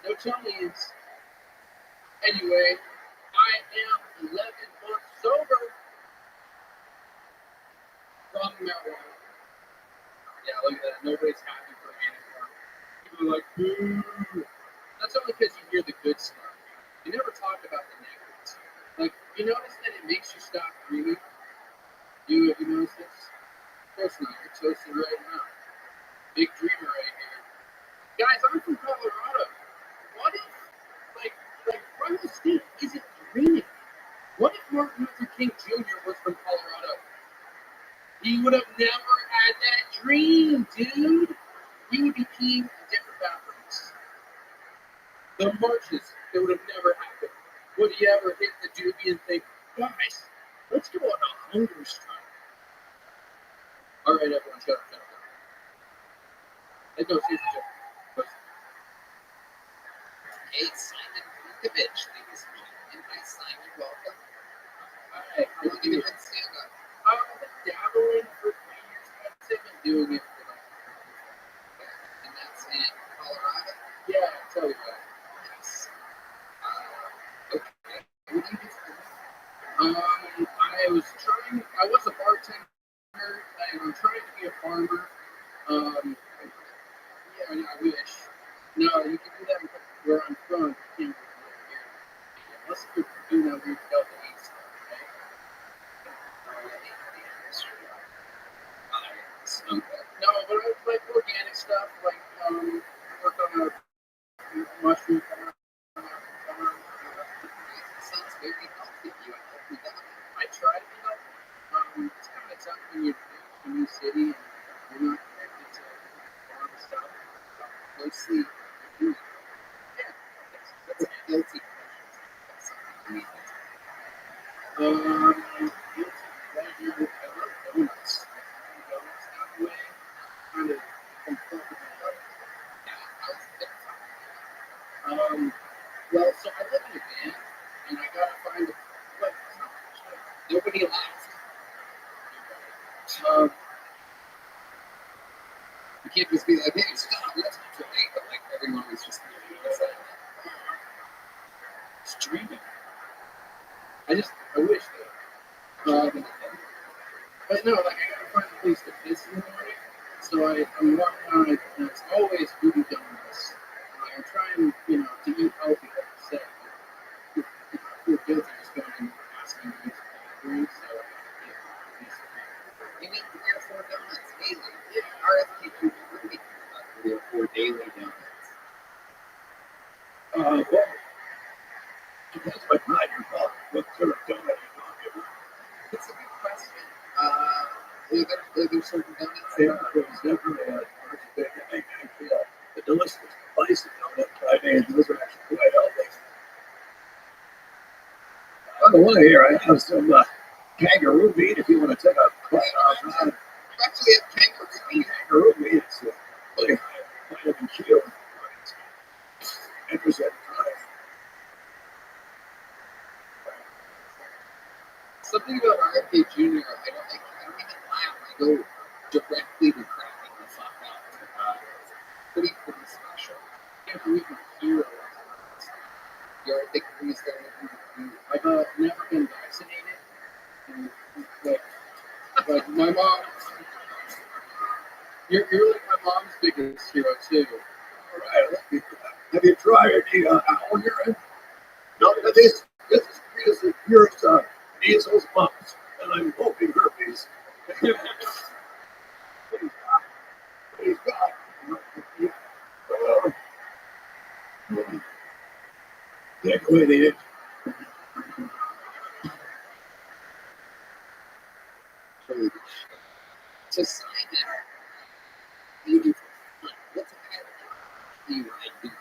No Chinese. Anyway, I am 11 months sober from marijuana. Yeah, look at that. Nobody's happy for me anymore. People are like, boo. That's only because you hear the good stuff. You never talk about the negatives. Like, you notice that it makes you stop dreaming? You notice this? Of course not. You're toasting right now. Big dreamer right here. Guys, I'm from Colorado. What if, like Rothschild State isn't dreaming? What if Martin Luther King Jr. was from Colorado? He would have never had that dream, dude. He would be peeing in different bathrooms. The marches, it would have never happened. Would he ever hit the doobie and think, guys, let's go on a hunger strike? All right, everyone, shut up. No, seriously, shut up. Hey, Simon Perkovich, ladies and gentlemen. Hi, Simon. Welcome. Hi, How long have you been stand-up? I've been dabbling for 3 years. I've been doing it for like, And that's in Colorado? yeah, tell you that. Yes. Okay. What do you do for I was a bartender, and I'm trying to be a farmer. Yeah, I wish. No, you can do that where I'm from. You can't do that here. Unless you're doing that weird Delta East stuff, right? No, but I like organic stuff, like work on a mushroom farm. Sounds very healthy. You a healthy guy. I try to be healthy. It's kind of tough when you're in a new city and you're not connected to farm stuff. Mostly, Yeah, that's a guilty pleasure. That's something you need to guilty pleasure. I love donuts. Donuts that way. Kind of uncomfortable. Well, so I live in a van, and I gotta find a place. Nobody laughed. You can't just be like, hey, stop, let's not today, but like everyone was just Streaming. I wish that. But no, like I gotta find a place to piss in the morning. So I'm walking on it, and it's always Voodoo Donuts. I'm trying, to eat healthy, like you said. But I feel guilty just going and asking to use the bathroom, so you need 3 or 4 donuts daily. Yeah, RFK Jr. would be about 3 or 4 daily donuts. well, depends what kind you're talking. What sort of donut you're talking about. It's a good question. Are there certain donuts? Yeah, there's definitely a delicious spicy donut. I mean, those are actually quite healthy. By the way, here I have some kangaroo meat if you want to take a bite off that. You actually have kangaroo meat. Kangaroo meat is really high vitamin Q. Interesting. Something about RFK Jr. I don't even laugh. I go directly to cracking the fuck up. Pretty special. I can't believe my hero. You're a big police guy. I've never been vaccinated. And, like my mom, you're like my mom's biggest hero too. All right, have you tried any owl urine? No, this is the purest measles, mumps, and I'm hoping herpes. Please God. Take away the itch. So Simon, what do you do for fun? What's a bad do you ride?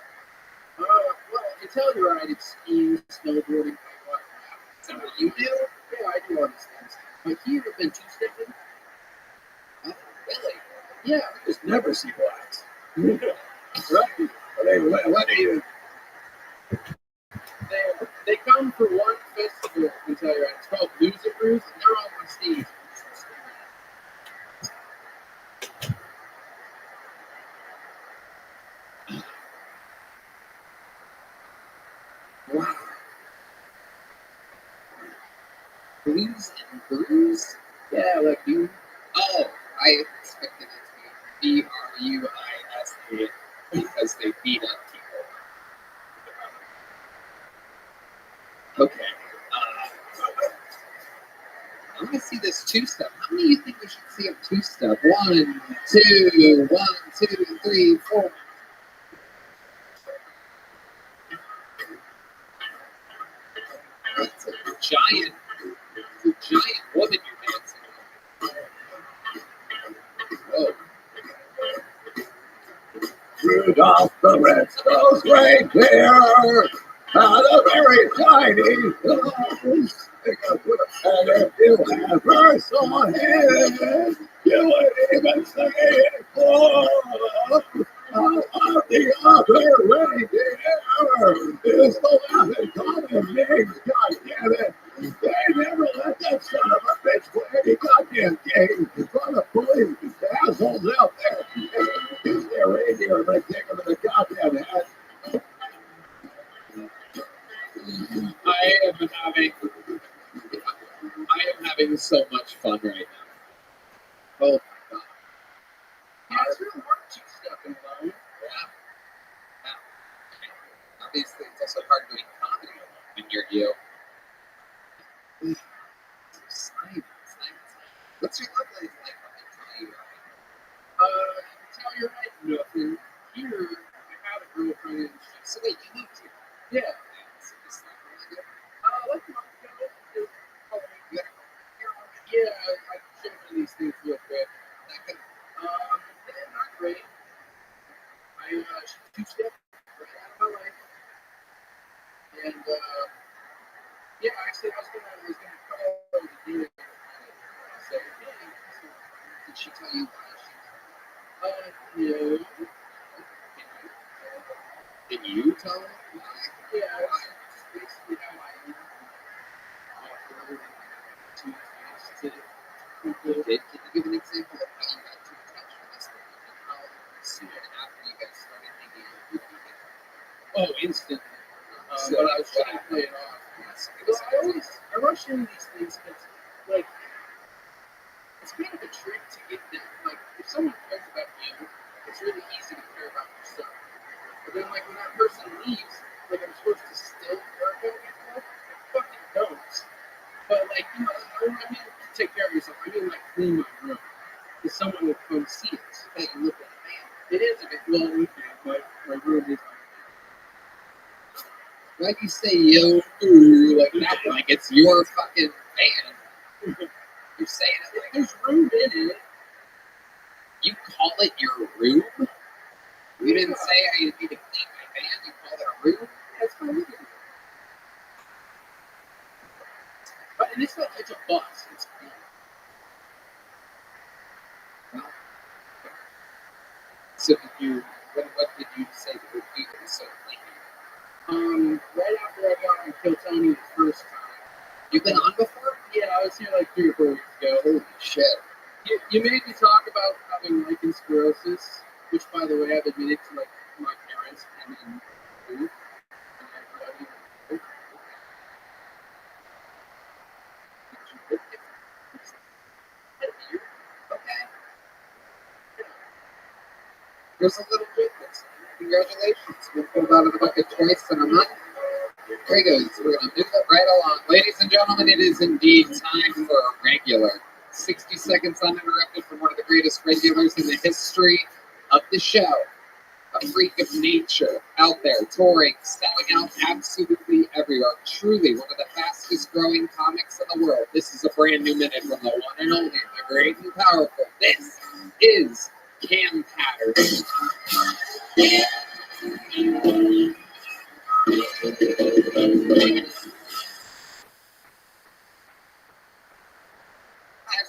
Well, to tell you right, it's skiing, snowboarding, Is that what you do? yeah, I do all these things. Have you ever been two-stepping? I've Really? Yeah, I just never see blacks. Right? What do you? They come for one festival, I can tell you. It's called Loser Cruise, and they're on my stage. Wow. Blues and Brews? Yeah, like you. Oh, I expected it to be BRUISA because they beat up people. Okay. I want to see this two-step. How many do you think we should see of two-step? 1, 2, 1, 2, 3, 4. It's a giant woman you're dancing with. Whoa. Rudolph the Red-Nosed Reindeer had a very shiny nose. And if you ever saw him, you would even say, oh, the other reindeer is the laughing common names, goddammit. They never let that son of a bitch play any goddamn game from the police. The assholes out there. He's their reindeer, and they take him in the goddamn head. I am having so much fun right now. Oh my god. Yeah, it's real hard two-stepping, though. Yeah. Obviously, it's also hard doing comedy when you're you. Simon. What's your love life like when they tell you Tell your right nothing. Here, I had a girlfriend, and so wait, you moved here? yeah, So this is not really good. like a month ago, You gotta go here on it. yeah, I show you these things real quick. That could They're not great. I two-step right out of my life, and yeah, actually, I was gonna call her to do it. Say, hey, did she tell you why no, Did you tell her why? yeah, it's basically how I am. Too attached to people. Can you give an example of how you got too attached to this woman and how soon after you guys started hanging out you became? Oh, instantly. So But I was trying to play it off. Yes, Well, I rush into these things because, like, it's kind of a trick to get them. Like, if someone cares about you, it's really easy to care about yourself. But then, like, when that person leaves, like, I'm supposed to still care about myself? I fucking don't. But, like, you know, I don't mean to take care of yourself. I mean, like, clean my room. Because someone will come see it. hey, you look at a man. It is a bit lonely, but my room is Why'd you say yo ooh like that? Like it's your fucking van. You're saying it like there's room in it. you call it your room? You didn't say I need to clean my van, you call it a room? That's my living room. But and it's a bus. It's clean. So did you what did you say to the people so clean? Right after I got on Kill Tony the first time. You've been on before? Yeah, I was here like 3 or 4 weeks ago. Holy shit. You made me talk about having lichen sclerosis, which, by the way, I've admitted to like my parents and then you. Okay. There's a little bit. Congratulations. We'll put it out of the bucket twice in a month. There he goes. We're going to move it right along. Ladies and gentlemen, it is indeed time for a regular. 60 seconds uninterrupted from one of the greatest regulars in the history of the show. A freak of nature out there, touring, selling out absolutely everywhere. Truly one of the fastest growing comics in the world. This is a brand new minute from the one and only, the great and powerful. This is Cam Patterson.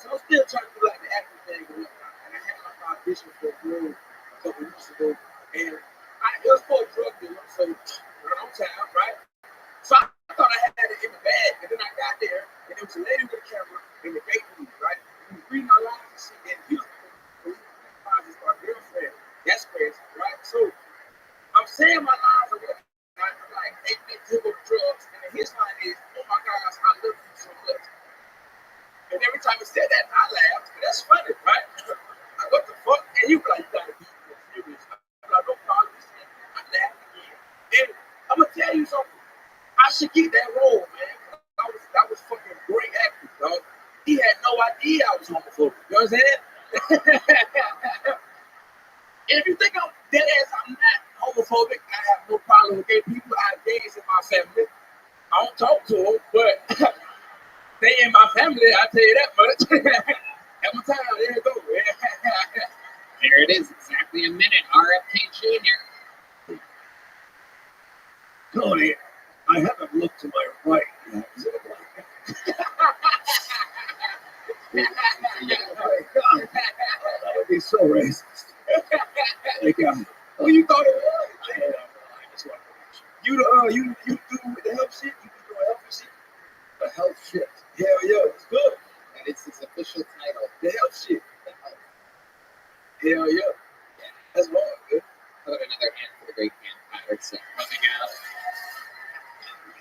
So I'm still trying to do like the acting thing and whatnot. And I had audition for a role a couple weeks ago, and it was for a drug dealer, so right on time, right? So I thought I had it in the bag, and then I got there, and there was a lady with a camera in the gate for me, right? We was reading my lines and shit, and Houston, is my girlfriend. That's crazy, right? So I'm saying my lines are good. I'm like, hey, they took up drugs, and then his line is, oh my gosh, I love you so much. And every time he said that, I laughed. That's funny, right? Like, what the fuck? And you be like, you gotta be serious. I'm like, no problem. I laughed again. And I'm gonna tell you something. I should get that role, man. That was fucking great acting, dog. He had no idea I was homophobic. You know what I'm saying? And if you think I'm dead ass, I'm not homophobic. I have no problem with gay people. I have gays in my family. I don't talk to them, but they in my family, I tell you that much. Every time, there you go. There it is, exactly a minute. RFK Jr. Tony, I haven't looked to my right yet. Is it a black guy? Oh my God. That would be so racist. Like, well, you thought it was? I just want to you do with the health shit? You do the health shit? The health shit. Hell yeah, it's good. And it's his official title. The health shit. Hell yeah. That's wrong, dude. Put another hand for the great man Patterson coming out.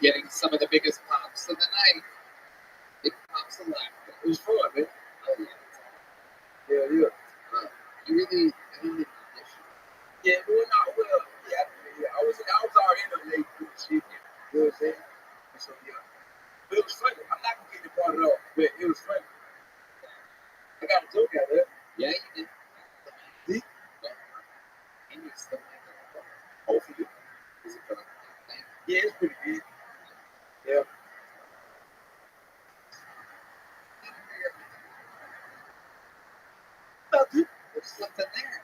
Getting some of the biggest pops of the night. Big pops of laughter. It was fun, man. Oh, yeah. Hell yeah. You really, I don't think Yeah, doing out well. Yeah. I was already in the late group shit. You know what I'm saying? So yeah. But it was funny. I'm not gonna get the part off, but it was funny. I got a joke out there. yeah, you did. See? And you still like it. Hopefully. Is it for the thing? Yeah, it's pretty good. Yeah. Nothing. There's something there.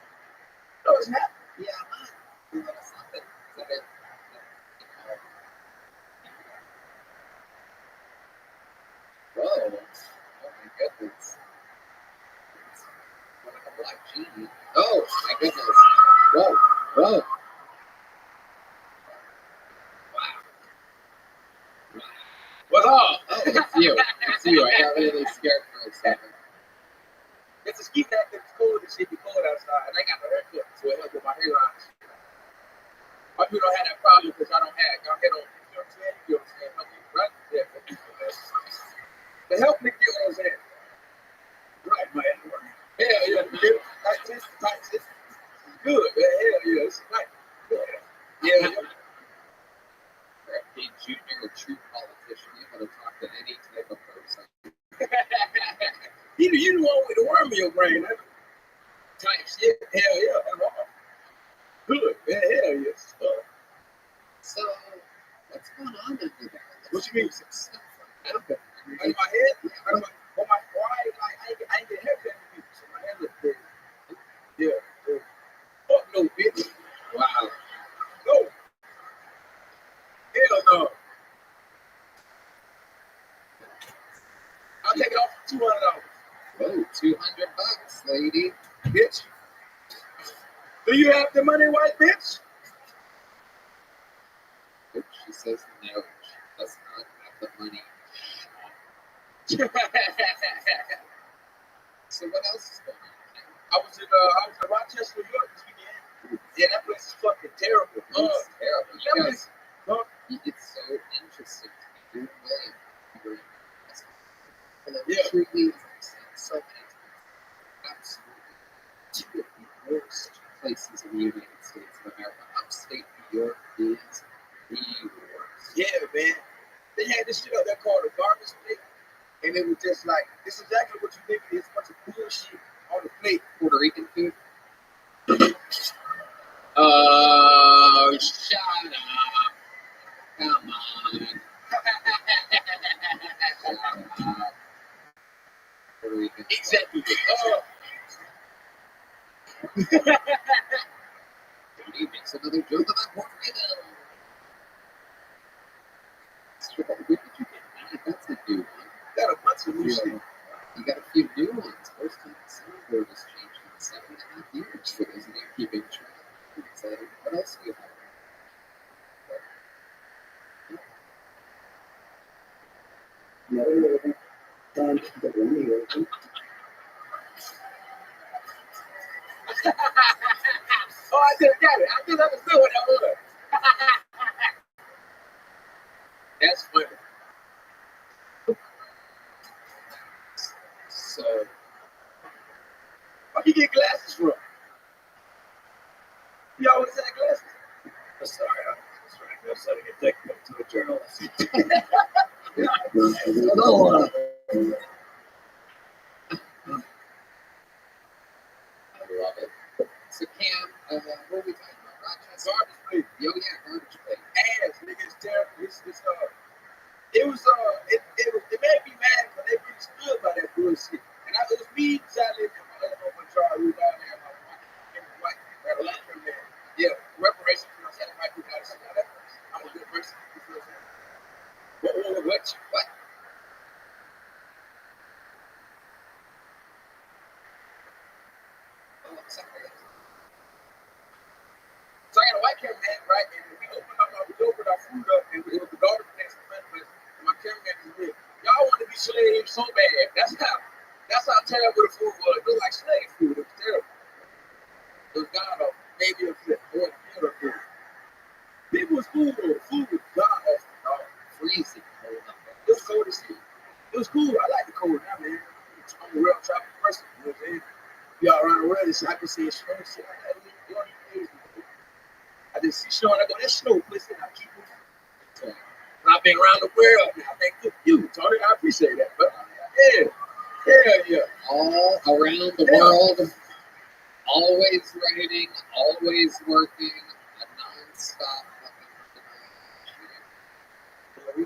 No, it's not. Yeah, I'm not. There's something. Is that it? Whoa. Oh my goodness. It's more like a black genie. Oh my goodness. Whoa. Whoa. Wow. What's up? Oh, it's you. It's you. I got really scared for a second. It's a ski pack that's cold and shit be cold outside, and I got the haircut, so it helped with my hairline. My people don't have that problem because y'all don't have y'all head on. You know what I'm saying? You know what I'm saying? Help me, right? Yeah. To help me get what I'm saying. Right, man. Hell yeah, man. Like this, it's good, man. Hell yeah, it's nice. Yeah. A junior, a true politician, you gotta talk to any type of person. You the one with the worm in your brain, huh? Type shit. Hell yeah, that's wrong. Good, man. Hell yeah. So, what's going on under there? What you mean? Some stuff In like that. my head? Yeah. On my why? I ain't get a haircut for people, so my hair look good. Yeah. Fuck no, bitch. Wow. No. Hell no. I'll take it off for $200. Whoa, $200, lady. Bitch. Do you have the money, white bitch? Nope, she says no. She does not have the money. So what else is going on? I was in Rochester, New York this weekend. Yeah, that place is fucking terrible. It's terrible. You That guys, it's so interesting to me. You're William. Yeah. Truly, so many times. Absolutely. Two of the worst places in the United States of America. Upstate New York is the worst. Yeah, man. They had this shit up there called a garbage plate. And it was just like, this is exactly what you think it is. A bunch of bullshit on the plate. Puerto Rican food. Oh, shut up. Come on. Puerto Rican. Exactly. He makes another joke about Puerto Rico. So, where did you get that? That's a new one. Got a bunch of new shit. You got a few new ones. First time the soundboard has changed in 7.5 years. No, time to get money open. Oh, I just got it. I just understood what that was. That's funny. So, Where you get glasses from? You always had glasses. I'm sorry, that's right. I'm sorry to get technical to a journalist. I love it. So, Cam, what are we talking about? Rochester? Garbage plate. Yo, yeah, garbage plate. Ass, nigga, it's terrible. It made me mad because they really stood by that bullshit. And it was me, Sally, and my other one, Charlie, we down there, my wife, that a lot from there. Yeah, reparations, you know, Sally, white people, got to see how that works. I'm a good person. You feel me? What? Oh, I'm sorry. So I got a white cameraman, right? And we opened our food up, and it was the daughter place, and my cameraman was with. Y'all want to be slaves so bad. That's how terrible the food was. It was like slave food. It was terrible. It was god awful. Maybe a flip or a killer food. People was cool though. Food was god awful, dog. Freezing cold up there. It was cold as shit. It was cool. I like the cold now, man. I'm a real tropical person. You know what I'm saying? Y'all around the world and shit, I can see it snow and shit. I just see snow and I go, that's snow, listen, I keep it. So, I've been around the world. I think good for you, Tony. I appreciate that. But yeah. All around the world, always writing, always working, a non-stop fucking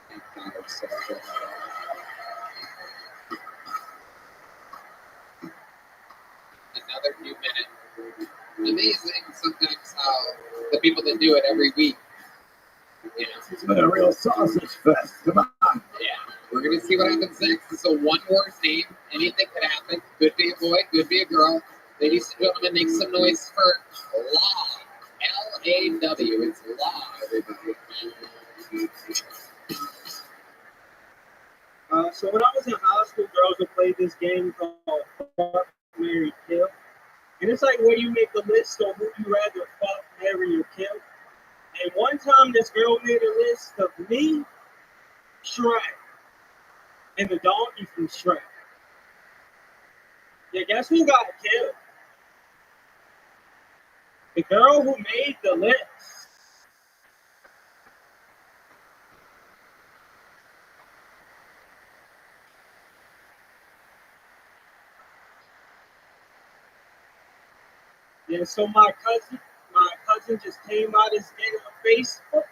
Thank God I'm so good. Another new minute. Amazing sometimes how the people that do it every week. You know, It's been a real sausage fest. Come on. yeah. We're gonna see what happens next. It's a one-word name. Anything could happen. Could be a boy, could be a girl. Ladies and gentlemen, make some noise for Law. L-A-W. It's Law, everybody. So when I was in high school, girls would play this game called Fuck, Marry, Kill. And it's like where you make a list on who you rather fuck, marry, or kill. And one time this girl made a list of me, Shrek, and the donkey from Shrek. Yeah, guess who got killed? The girl who made the list. Yeah, so my cousin just came out his name on Facebook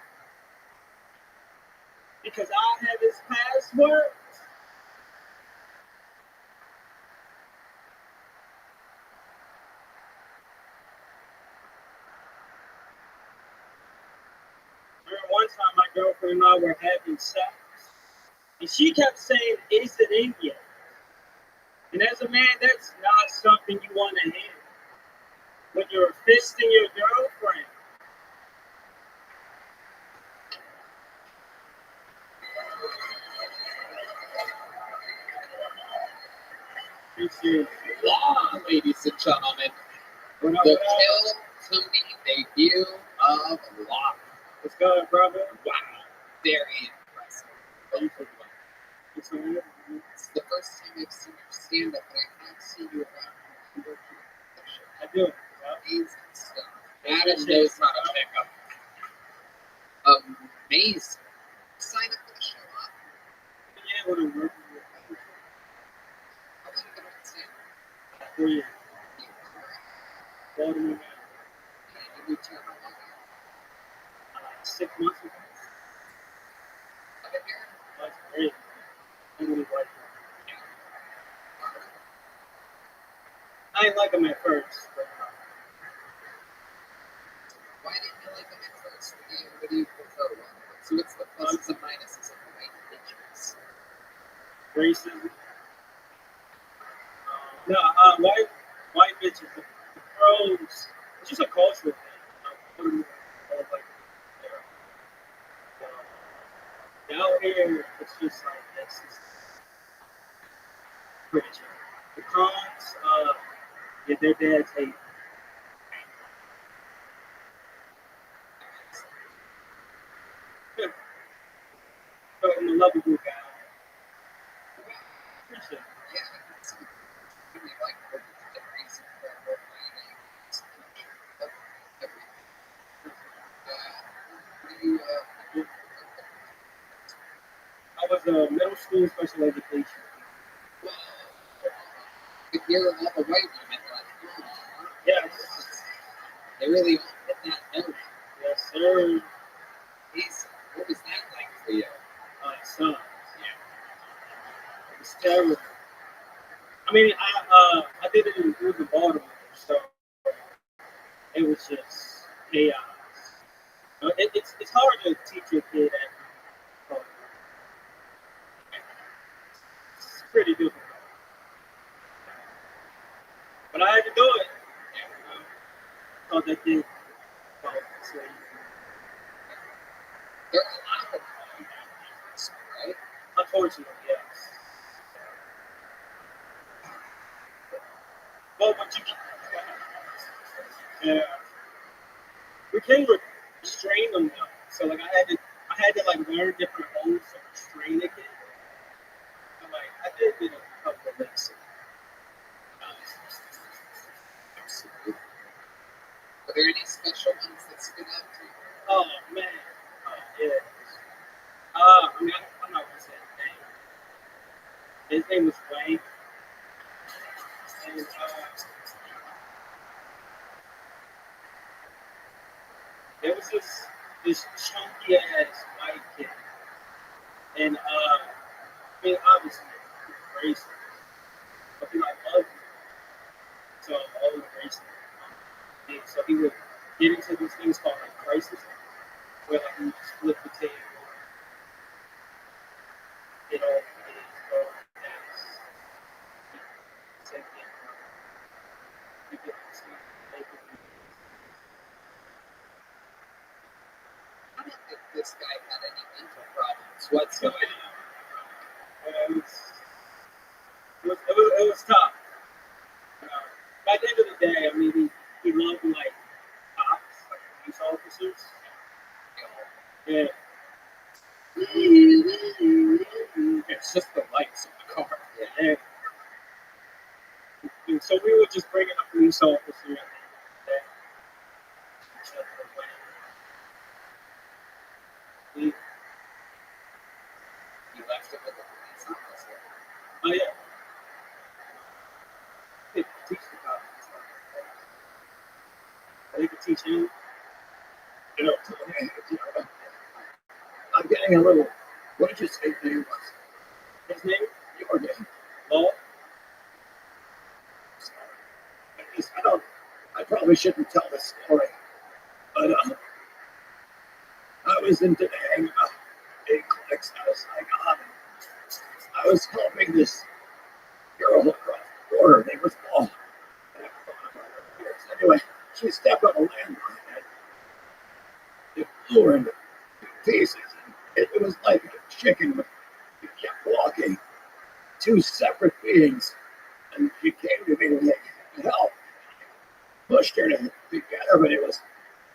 because I have his password. One time my girlfriend and I were having sex, and she kept saying, "Is it in yet?" And as a man, that's not something you want to hear. When you're fisting your girlfriend. Law, ladies and gentlemen. The Kill Tony debut of Law. What's good, brother? Wow. Very impressive. It's the first time I've seen your stand up, but I have seen you around. I do. Amazing stuff. Adam knows how to pick up. Amazing. Sign up for the show, huh? Yeah, what a work. How long have you been on stand? 4 years. Baltimore, And you moved here how long ago? 6 months ago. I've been here. That's great. I really like it. I didn't like him at first. But, Why didn't you like them at first? What do you prefer? So what's the pluses and minuses of white bitches? racism. No, white bitches. The pros. It's just a cultural thing. Out here, it's just like this. It's pretty chill. The cons, yeah, their dads hate. Yeah, so I'm a lovable guy. Appreciate it. Yeah, I can see. Really like working with the reason for our planning, everything. What do you, I was a middle school special education. if you're all the white women, like, Yes, they really all hit that note. yes, sir. Jeez, what was that like for you? Son, yeah, it was terrible. I mean, I did it in Baltimore, so it was just chaos. It's hard to teach a kid at home. It's pretty difficult. But I had to do it. Thought that kid felt slavery. There are a lot of them calling that, right? Unfortunately, yes. Well, but you yeah. We can't restrain them though. So like I had to like learn different holes to restrain a kid. I'm like I did get a couple of lessons. Absolutely. Are there any special ones that stood out to you? Oh man. Yeah. I mean I'm not gonna say his name. His name was Wayne. And there was this chunky ass white kid. And I mean obviously he was racist. But he like loved me. So all the racist. And so he would get into these things called like crisis, where like he would just flip the table, get all the kids, go dance, same thing. You get to see I don't think this guy had any mental problems whatsoever. it was tough. By the end of the day, I mean, he loved like cops, like police officers. Yeah. It's just the lights in the car. Yeah. And so we would just bring in a police officer at the end of the day. You left it with the police officer. Oh yeah. They could teach the cops and stuff. They could teach him. You know, I'm getting a little. What did you say his name was? his name, Your name. Law. At least I probably shouldn't tell this story, but I was in today about 8 clicks. I was like, I was helping this girl across the border. Name was Paul. Anyway, she stepped on a landmine and it flew her into pieces. And it was like a chicken. It kept walking. 2 separate beings. And she came to me to help. Pushed her together, but it was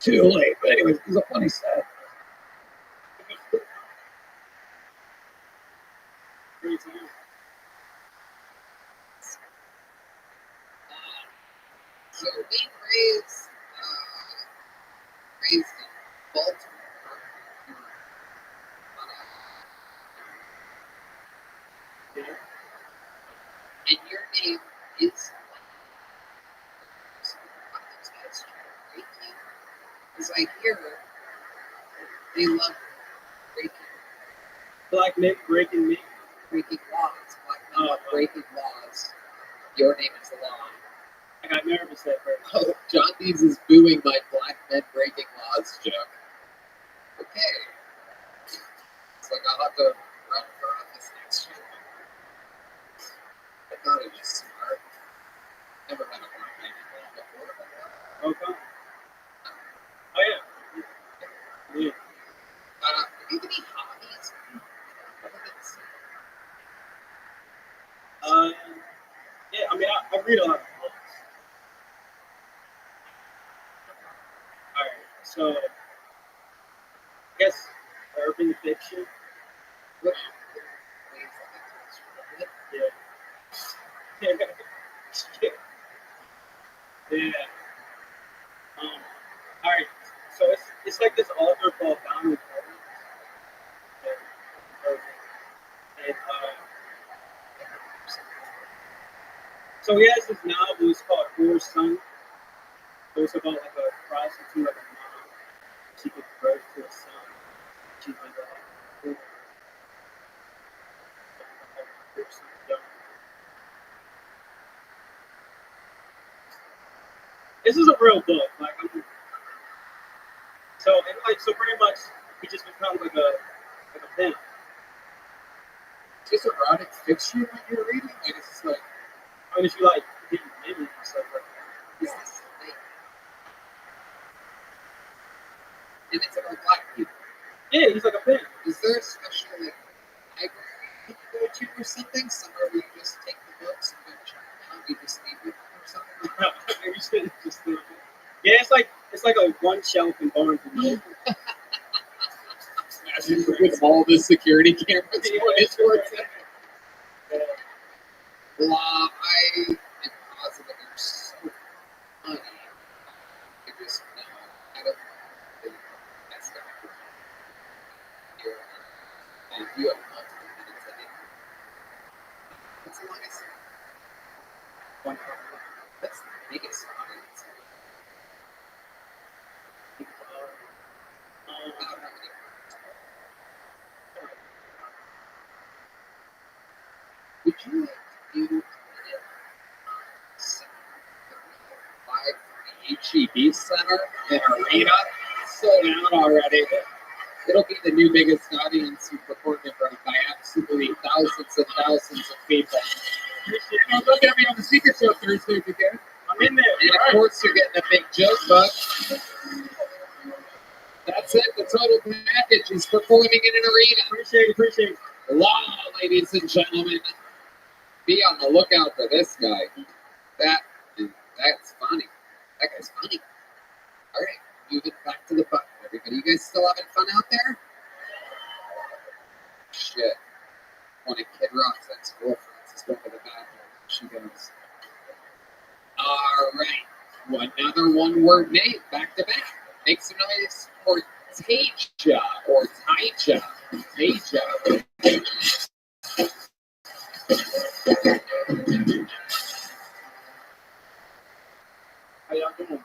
too late. But anyways, it was a funny set. So we raised in Baltimore. And your name is those guys breaking. Because I hear they love breaking Black men breaking me. laws. Black men love breaking laws. Your name is the law. I got nervous at first. Oh, John Dees is booing my black men breaking laws joke. Okay. It's like I'll have to run for office next year. I thought it was smart. Never met a black man before. Okay. Oh yeah. Yeah. Do you have any hobbies? read a lot of books. All right, so I guess urban fiction. What? Yeah. Yeah. All right. So it's like this author called Donald Collins. And so he has this novel. It's called Poor Son. So it's about like a prostitute, like a mom. She gives birth to a son. She's like a this is a real book. Like so pretty much he just becomes like a pimp. Is this erotic fiction that you're reading? Like, is this like, I mean, if you like getting women and stuff like that. is this like, and it's about black people? Yeah, he's like a pimp. Is there a special like library you can go to or something? Somewhere where you just take the books and go check them out? You just leave it or something? Maybe you should just yeah, it's like a one shelf in Barnes and Noble. With all the security cameras pointed towards it. I am positive you're so funny. I just know I don't think that's not here. And you have multiple minutes in it. What's the longest? 1 hour. That's the biggest audience. Would you like to do HEB Center in Arena? Sold out already. It'll be the new biggest audience you've performed in front of by absolutely thousands and thousands of people. Look at me on the Secret Show Thursday if you can. I'm in there. And of course, you're getting a big joke book. That's it, the total package. He's performing in an arena. Appreciate it. Wow, ladies and gentlemen. Be on the lookout for this guy. That's funny. That guy's funny. All right, moving back to the button. Everybody, you guys still having fun out there? Shit. One of Kid Rock's ex-girlfriends is going to the bathroom. She goes, all right, another one-word name, back to back. Make some noise for Taja or Taija. Taja. How y'all doing?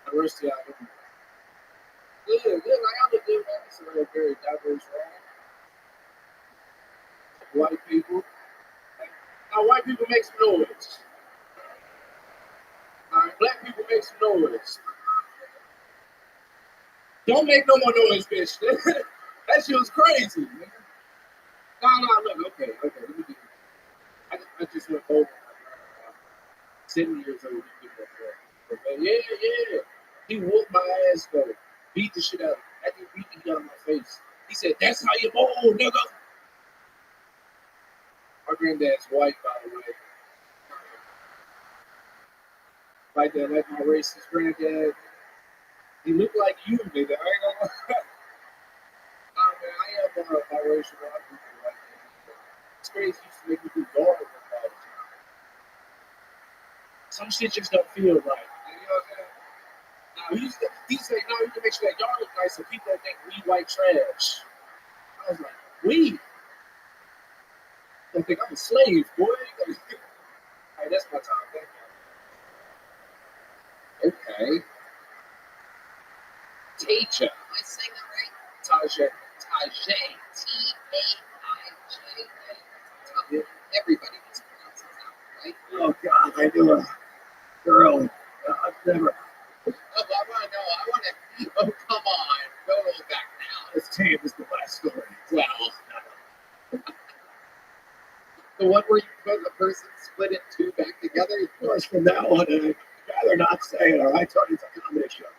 How the rest of y'all doing? Good. Like I'm a good man. It's a real very diverse role. White people. Now, white people make some noise. All right, black people make some noise. Don't make no more noise, bitch. That shit was crazy, man. No, look, okay. Let me do it. I just went over. 7 years old. Yeah. He whooped my ass, though. Beat the shit out of me. That dude beat the shit out of my face. He said, that's how you bowl, nigga. My granddad's white, by the way. Like that, like my racist granddad. He looked like you, nigga. I ain't gonna lie. Nah, man, I am biracial. It's crazy. Used to make me do yard work all the time. Some shit just don't feel right. You know what I'm saying? Now, he said, no, you can make sure that yard look nice so people don't think we white trash. I was like, we? Don't think I'm a slave, boy. All right, that's my time. Thank you. Okay. Taja. Am I saying that right? Taja. Taja. T-A-I-J-A. Everybody mispronounces that, right? Oh, God, I knew a girl. I've never. Oh, I want to know. Oh, come on. Go back now. This tame is the last story. Well, the one where you put a person split in two back together? Of course, from now on, I'd rather not say it, or I told you it's a comedy show.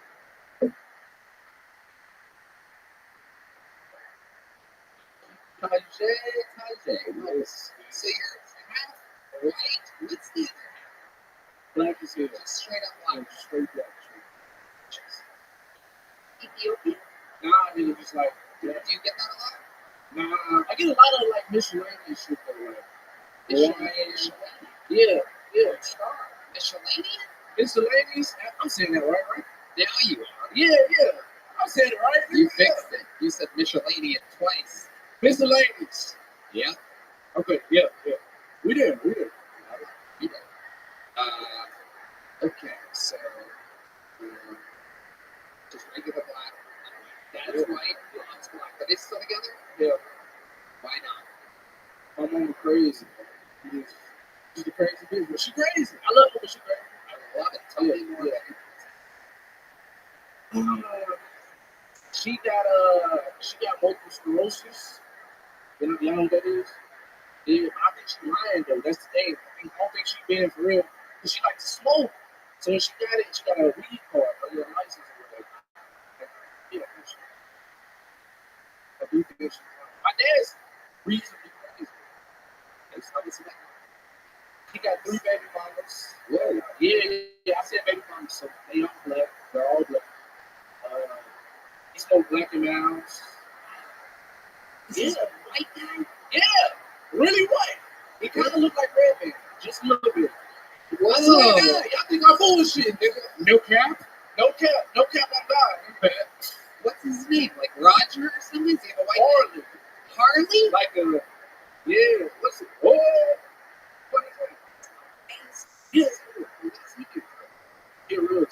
Tajay. Nice. So you're half white. What's the other half? Black is here. Just straight up black. Straight black. Ethiopian? Nah, nigga, just like, yeah. Do you get that a lot? Nah, I get a lot of like miscellaneous shit though, like Miscellaneous. yeah, Miscellaneous? miscellaneous. I'm saying that right? Now you are. Yeah, I'm saying it right. You fixed it. You said miscellaneous twice. Miscellaneous. Yeah. Okay, yeah. We did. You did. Okay, so just regular black. That's white. Blonde's black. Are they still together? Yeah. Why not? My mama crazy. She's a crazy bitch, but she crazy. I love her, but she crazy. I love it. Tell me more. She got multiple sclerosis. You know what that is? Yeah, I think she's lying though. That's the thing. I don't think she's being for real. Cause she likes to smoke. So when she got it, she got a weed card or your license or whatever. Yeah, I do think she's lying. My dad's reasonably crazy. He got 3 baby mamas. Whoa. Yeah. I said baby mamas, so they all black. They're all black. He smoked black and mouse. Is a white guy? Yeah, really white. He kind of looked like Rabbi, just a little bit. Whoa. I swear to God, y'all think I'm full of shit, nigga. No cap on God. What's his name? Like Roger or something? Is he a white Harley. Harley? Like yeah, what's it? Oh, what is that? Yes, What's he do? yeah, real.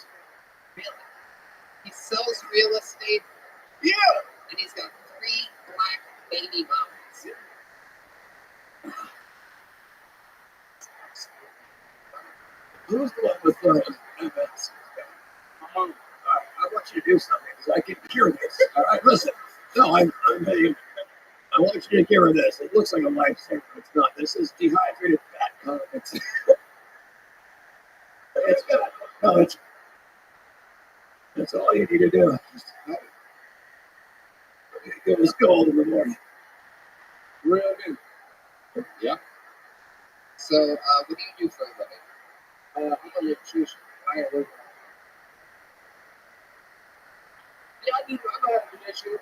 Really? He sells real estate Yeah. and he's got 3 black baby mamas. Who's the one with MS? I want you to do something because I can cure this. All right, listen. No, I want you to cure this. It looks like a lifesaver. It's not. This is dehydrated fat condiments. It's good. No, that's all you need to do. Just give us gold in the morning. Real good. Yeah. So, what do you do for a living? I'm an electrician. I ain't working. Yeah, I know how to do that shit.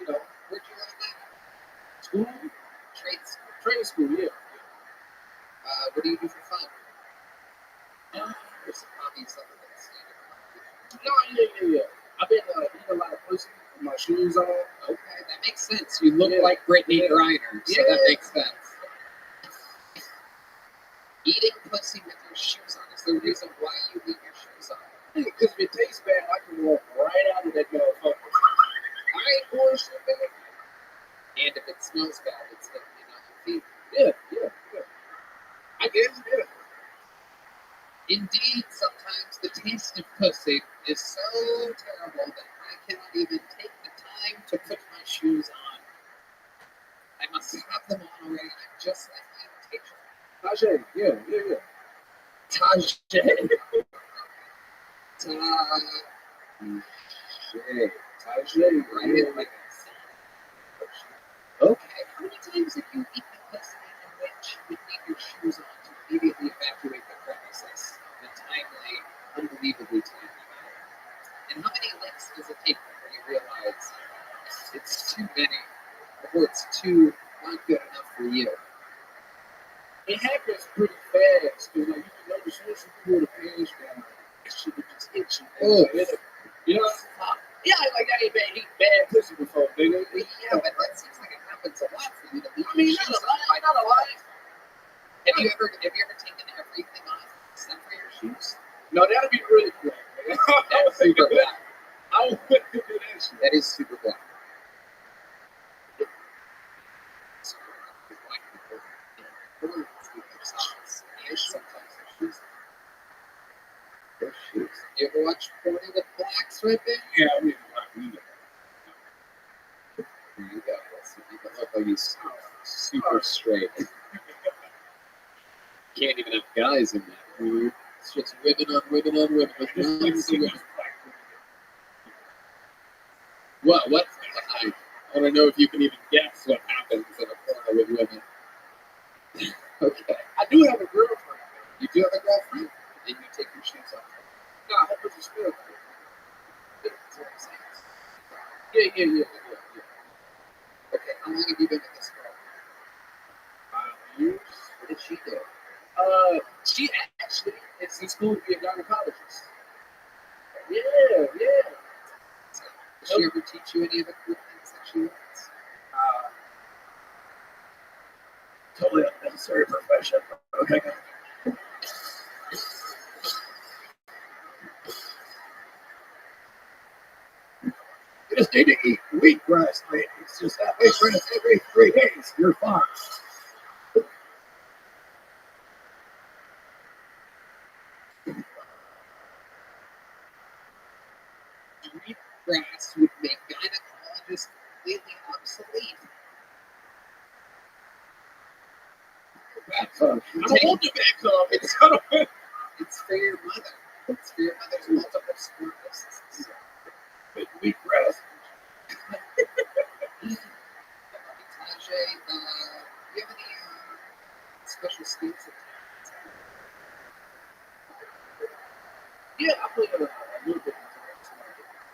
You know, Where'd you learn that? school, Trade school. trade school, yeah. What do you do for fun? There's some hobbies other than standing around. No, yeah. I've been eating a lot of pussy with my shoes on. Okay, that makes sense. You look Yeah. like Brittany Yeah. Griner, so Yeah. that makes sense. Eating pussy with your shoes on is the reason why you leave your shoes on. Because if it tastes bad, I can walk right out of that motherfucker. I ain't bullshit, nigga. And if it smells bad, it's definitely not your feet. Yeah. I guess, yeah. Indeed, sometimes the taste of pussy is so terrible that I cannot even take the time to put my shoes on. I must have them on already. I'm just like the invitation. Tajay, yeah. Tajay. Tajay, Right? Like, okay, how many times have you eaten pussy in which you leave your shoes on to immediately evacuate the premises in a timely, unbelievably timely manner? And how many licks does it take before you realize it's too many, or it's too not good enough for you? It happens pretty fast, because like, you can know as soon as you pull the pants down, that shit would just hit you. Oh. You know? Yeah, like I ain't been eating bad pussy before, nigga. Yeah, but that seems like it happens a lot for you to leave I mean, your not shoes a lot. on. Have you ever taken everything off except for your shoes? No, that'd be really cool. That's super black. I don't want to do that shit. That is super black. Black people in Orleans leave their socks and sometimes their shoes. Their shoes. You ever watch porn with blacks right there? Yeah, I mean, There you go. Let's see if you can look like he's super straight. Can't even have guys in that. It's just women on women on women with moms and women. What? What's behind? I don't know if you can even guess what happens in a porno with women. Okay. I do have a girlfriend. You do have a girlfriend? Then you take your shoes off. No, I hope it's good. That's what I'm saying. Yeah. Okay, how long have you been with this girl? 5 years. What did she do? She actually is in school to be a gynecologist. Yeah. Did she ever teach you any of the cool things that she wants? Totally unnecessary profession. Okay. You just need to eat wheatgrass, mate. It's just that wheatgrass every 3 days. You're fine. Wheatgrass would make gynecologists completely obsolete. I don't want tobacco. It's for your mother. It's for your mother's multiple sclerosis. Wheatgrass. Tajay, do you have any special skills? Yeah, I play a little bit.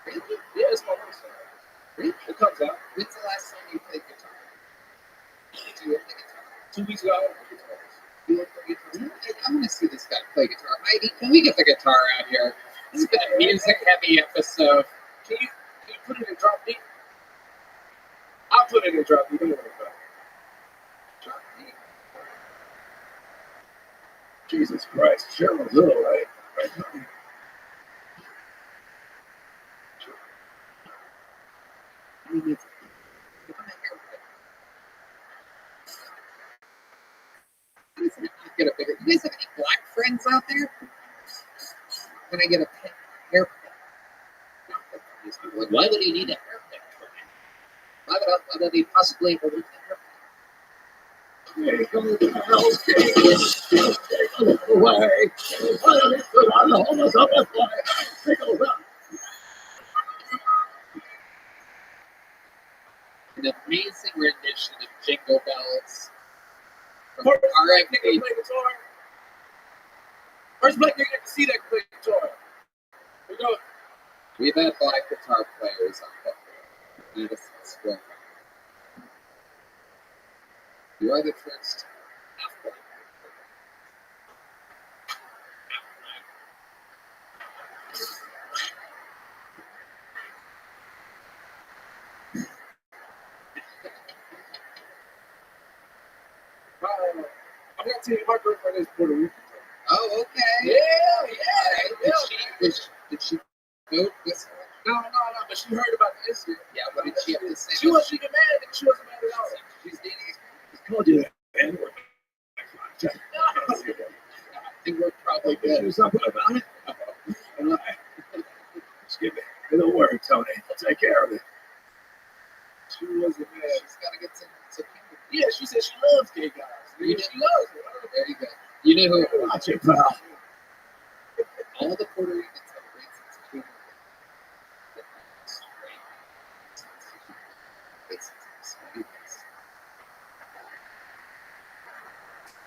Really? Yeah, it's my first time. Really? It comes out. When's the last time you played guitar? Did you play guitar? 2 weeks ago, I played guitar. You like play guitar? I want to see this guy play guitar. Heidi, can we get the guitar out here? This has been a music-heavy episode. Can you put it in drop D? I'll put it in drop D. Don't worry about it. Drop D. Jesus Christ. Cheryl's little, right? I mean, it's on a haircut. How does it not get a bigger? You guys have any black friends out there? Can I get a haircut? Like, why would he need a haircut? Why would he possibly hold a haircut? Take a little away. Hold us up this way. Take a look. An amazing rendition of Jingle Bells from First R.I.P. black nigga to play guitar. First black nigga to see that play guitar. We go. We've had black guitar players on Madison Square. You are the first half-black. I'm not telling you, my girlfriend is Puerto Rican. Oh, okay. Yeah. Did she vote this one? No, but she heard about the incident. Yeah, what did she have to say? She wasn't even mad, and she wasn't mad at all. She's dating. Told you that. N-word. I think we're probably Do good. something about it. Just give me a little word, Tony. I'll take care of it. She wasn't mad. She's got to get some people. Yeah, she said she loves gay guys. You know- She loves it. There you go. You know who it was? Watch it, pal. All the Puerto Ricans have a great sense of humor. Great sense of humor.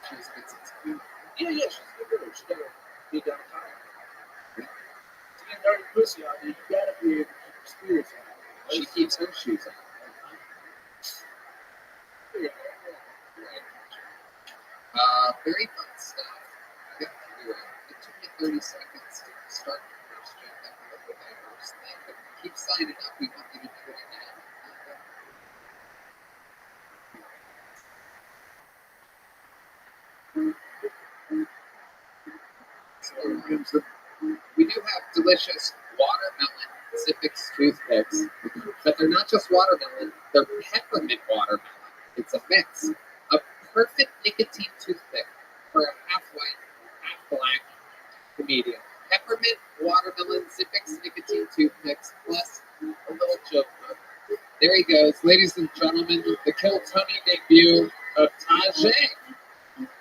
She has a good sense of humor. Yeah, she's a good girl. She gotta be down time. To get dirty pussy out there, you gotta be able to keep your spirits out. She keeps her shoes on. Very fun stuff. It took me 30 seconds to start the first joke. I forgot the very first thing, but keep signing up. We want you to do it again. So, we do have delicious watermelon Zippix toothpicks, but they're not just watermelon, they're peppermint watermelon. It's a mix. A perfect nicotine toothpick for a half-white, half-black comedian. Peppermint watermelon Zippix nicotine toothpicks plus a little joke book. There he goes. Ladies and gentlemen, the Kill Tony debut of Tajay.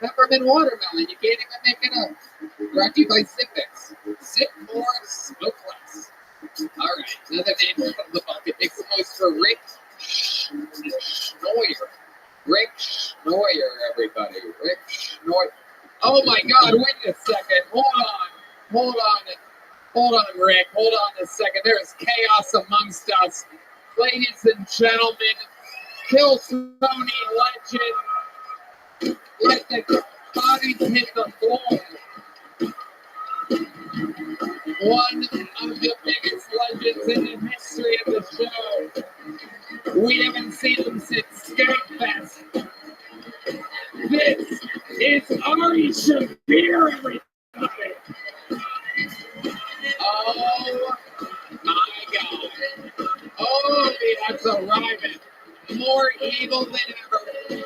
Peppermint watermelon. You can't even make it up. Brought to you by Zippix. Zip more, smoke less. All right, another name from the bucket. Make some noise for Rick Schnoyer. Rick Schnoyer, everybody. Rick Schnoyer. Oh my God, wait a second. Hold on, Rick. Hold on a second. There is chaos amongst us. Ladies and gentlemen, Kill Tony Legend. Let the bodies hit the floor. One of the biggest legends in the history of the show. We haven't seen him since Skate Fest. This is Ari Shaffir, everybody. Oh my God. Oh, that's arriving. More evil than ever.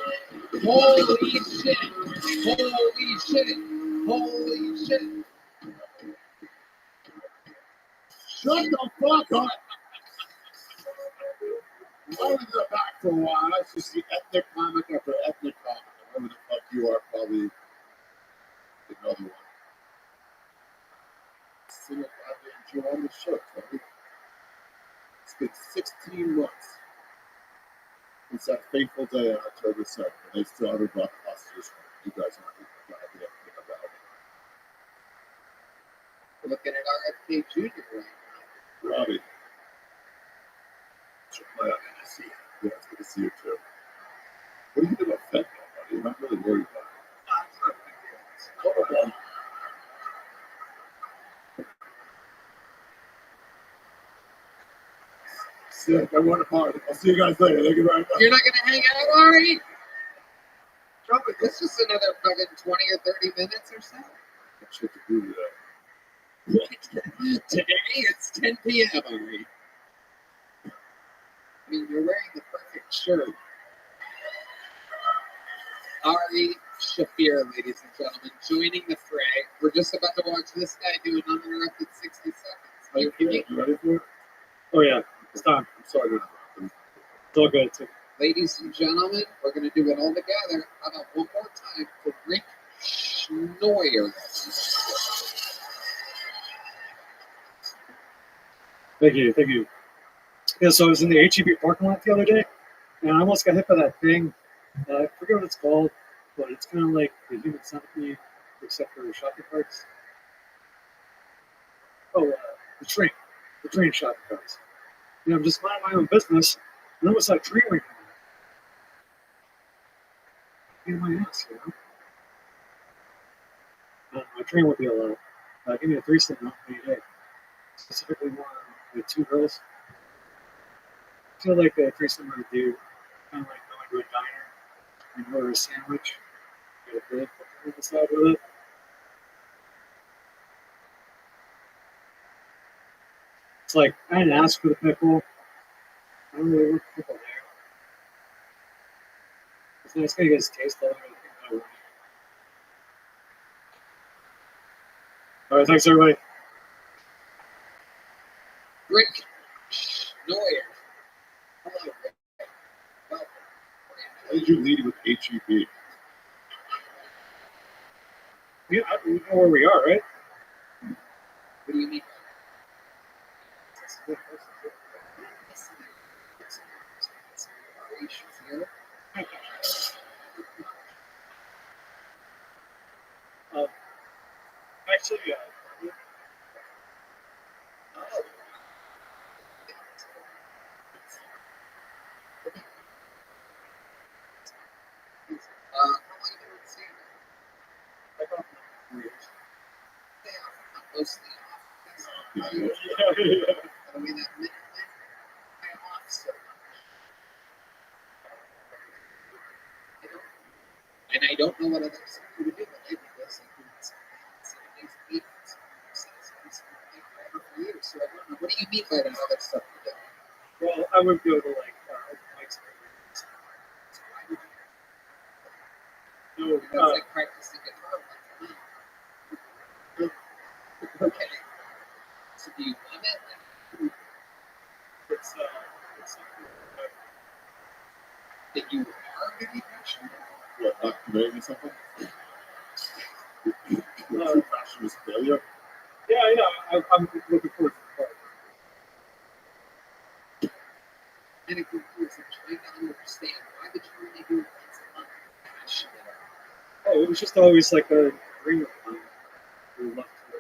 Holy shit. Holy shit. Holy shit. Shut the fuck up! I was back for a while. It's just the ethnic comic after ethnic comic. Whoever the fuck you are, probably another one. Single goddamn Joe on the show, Tony. It's been 16 months since that fateful day on October 2nd, when they still haven't brought hostages home. You guys aren't even goddamn thing about it. We're looking at RFK Jr. right now. Robbie. I'm glad to see you. Yeah, it's good to see you too. What do you think about fentanyl, buddy? I'm not really worried about it. Oh, sick. I want to party. I'll see you guys later. Thank you very much. You're not going to hang out, Ari? Probably this is another fucking 20 or 30 minutes or so. Got shit to do today. What? Today it's 10 p.m., Ari. I mean, you're wearing the perfect shirt. Ari Shaffir, ladies and gentlemen, joining the fray. We're just about to watch this guy do an uninterrupted 60 seconds. You ready for it? Oh yeah, it's time. I'm sorry to interrupt. It's all good. Too. Ladies and gentlemen, we're going to do it all together. How about one more time for Rick Schnoyer? Thank you. Yeah, so I was in the HEB parking lot the other day, and I almost got hit by that thing. I forget what it's called, but it's kind of like the human centipede, except for shopping carts. Oh, the train shopping carts. You know, I'm just minding my own business, and almost that tree ring. In my ass, you know. My train would be a lot. Give me a threesome any day. Specifically, one with two girls. I feel like a threesome would do kind of like going to a diner and order a sandwich, get a bit on the side with it. It's like I didn't ask for the pickle. I don't really want the pickle there. It's nice to get his taste of it. All right, thanks everybody. Rick Schnoyer. Hello, Rick. Welcome. How did you lead with HEB? Yeah, we know where we are, right? What do you mean? Ari Shaffir? Actually, Oh. How long have you been seeing it? Yeah, I'm mostly off. I mean, that minute I'm off so much. And I don't know what other stuff to do, but I think that's like doing some things to eat. For you, so I don't know. What do you mean by that other stuff to do? well, I would go to like open mics. No, That's like practicing guitar. Okay. So do you love it? it's That you are really passionate? What, not committing to something? Your passion is failure? yeah, I'm looking forward to the part. And it concludes in trying to understand why would you only do it once a month? Passionate. Oh, it was just always like a agree with you. We love to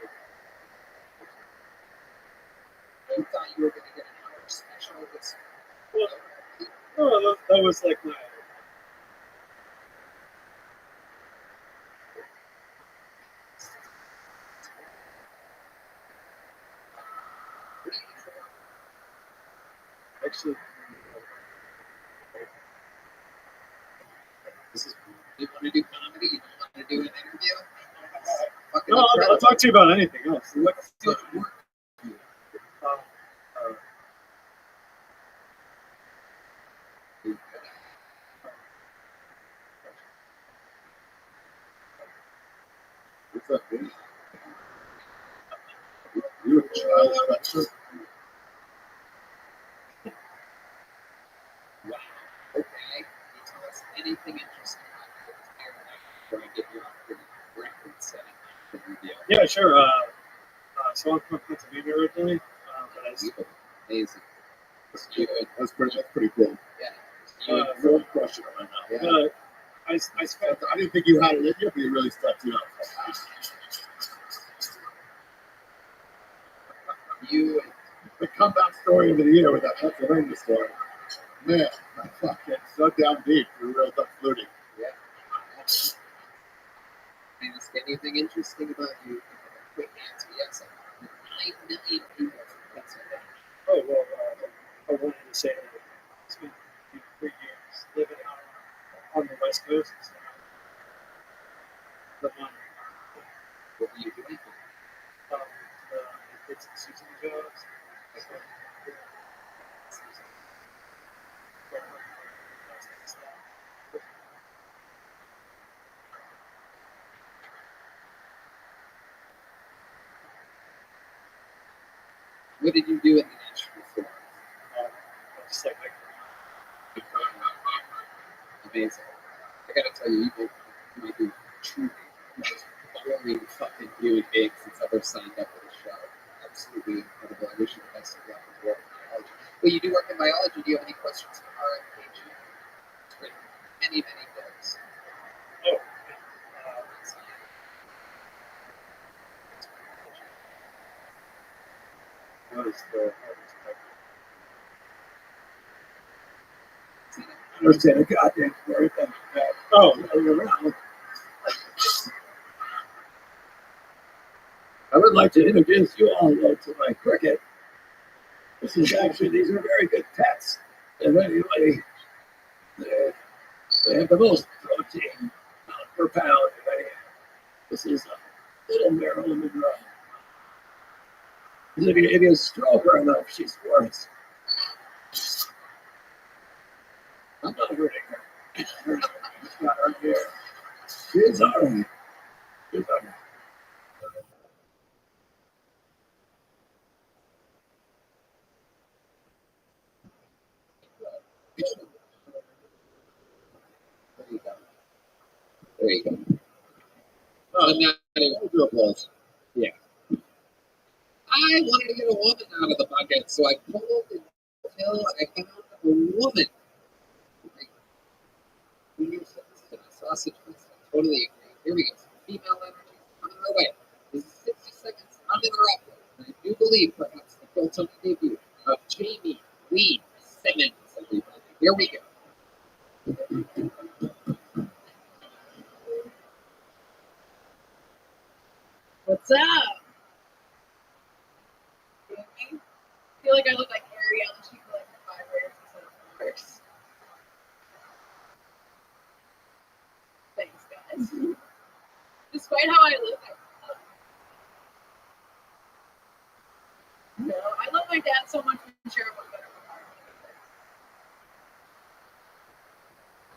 You thought you were going to get an hour special this well, that was like my actually. You want to do comedy? You don't want to do an interview? Fucking No, I'll incredible. talk to you about anything else. What's your work? What's up, dude? You a child lecturer? Wow. Okay. Can you tell us anything interesting about your entire life before I give you a pretty record-setting interview? Yeah, sure. So I'm from Pennsylvania originally, but I Amazing. You, That's pretty cool. you, No one question it right now. yeah. I spent I didn't think you had it in you, but you really stepped it up. You, The comeback story of the year with that Pennsylvania story. Man, that's fucking so down deep. You're real tough fluting. yeah. Can I ask anything interesting about you? Quick answer, yes. 9 million people from Pennsylvania. oh well, I wanted to say that I spent 3 years living on the West Coast. So, but What were you doing? it's season jobs. So, What did you do in the National Forest? just like Amazing. I gotta tell you, you might be truly the most boring fucking human being since ever signed up for the show. Absolutely incredible. I wish you the best of luck with your work in biology. Well, you do work in biology. Do you have any questions for RFKG? Great. Many things. oh, what is the I understand a goddamn story. oh Around. I would like to introduce you all to my cricket. These are very good pets. And anyway, they have the most protein per pound of any. This is a little Marilyn Monroe. If you stroke her enough, she's worse. I'm not hurting her. She's got her here. She's all right. She's all right. There you go. There you go. Oh, But now, anyway, we'll do applause. I wanted to get a woman out of the bucket, so I pulled until I found a woman. Who knew this is a sausage fest? I totally agree. Here we go. Some female energy coming our way. This is 60 seconds uninterrupted. And I do believe perhaps the full Tony debut of Jamie Lee Simmons. Everybody. Here we go. What's up? You know me? I feel like I look like Ariel and she for like 5 years instead of 4 years. Thanks, guys. Despite how I look, no, I love my dad so much we share a book better with our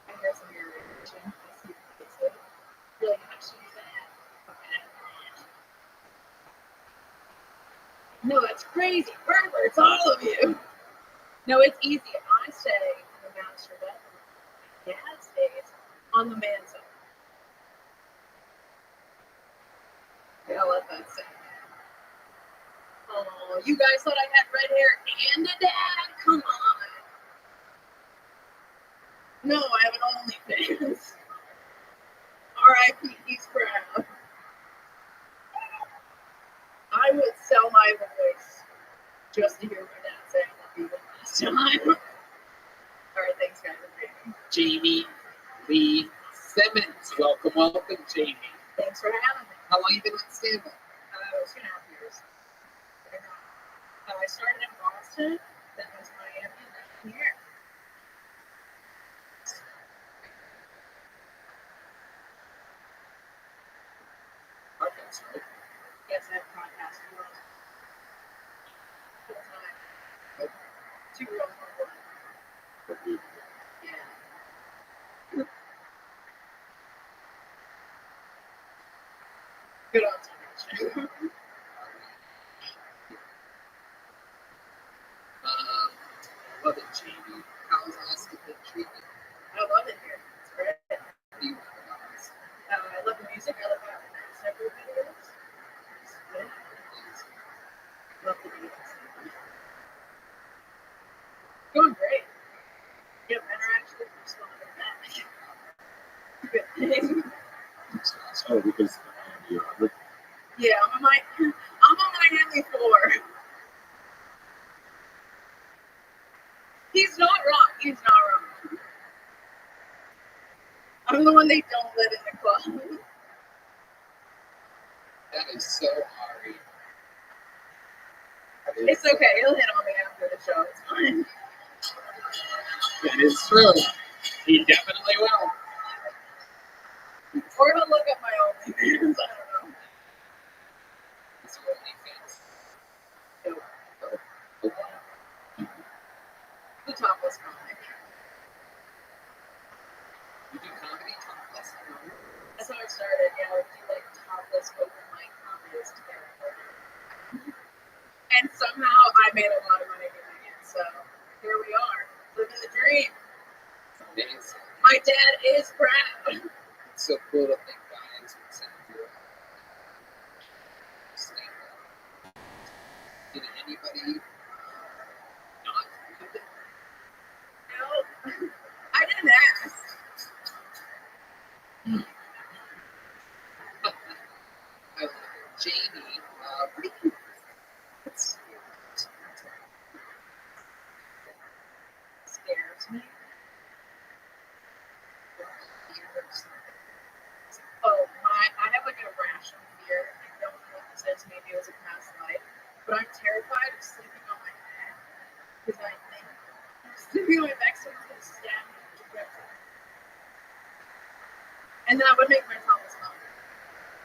I hear some irritation. I see it's really much to that. Okay. No, that's crazy. Perverts, all of you. No, it's easy. I stay in the master bedroom. My dad stays on the man's side. Yeah, I'll let that sink. Oh, you guys thought I had red hair and a dad? Come on. No, I have an OnlyFans. R.I.P. He's proud. just to hear my dad say I love you one last time. All right, thanks, guys. Jamie Lee Simmons. Welcome, welcome, Jamie. Thanks for having me. How long you been on stand-up? 2.5 years. I started in Boston, then went to Miami, and then here. Podcast, right? Yes, I have a podcast. Full time. 2 girls, 1 boy. Yeah. Good observation. Love it, Jamie. How's Austin been treating you? I love it here. It's great. What do you love about Austin? I love the music. I love how it's several videos. It's good. Love the videos. Going great. Yeah, men are actually responding back. Good thing. Oh, because you're on Yeah, I'm on Miami 4. He's not wrong. He's not wrong. I'm the one they don't let in the club. That is so hard. It's okay. He'll hit on me after the show. It's fine. That is true. He definitely will. Or he'll look at my OnlyFans. I don't know. It's really fancy. Nope. The topless comic. You do comedy topless? That's how I started. Yeah, I would do like topless open mic comedies together. And somehow I made a lot of money doing it. So here we are, living the dream. It's amazing. My dad is proud. It's so cool to think guys would send you stand-up. Did anybody not do that? No, I didn't ask. I love it. Jamie, what do you Scares me. Oh, I have like a irrational fear. I don't know what this is. Maybe it was a past life. But I'm terrified of sleeping on my bed. Because I think sleeping on my back, someone's going to stab me directly. And that would make my pelvis hot.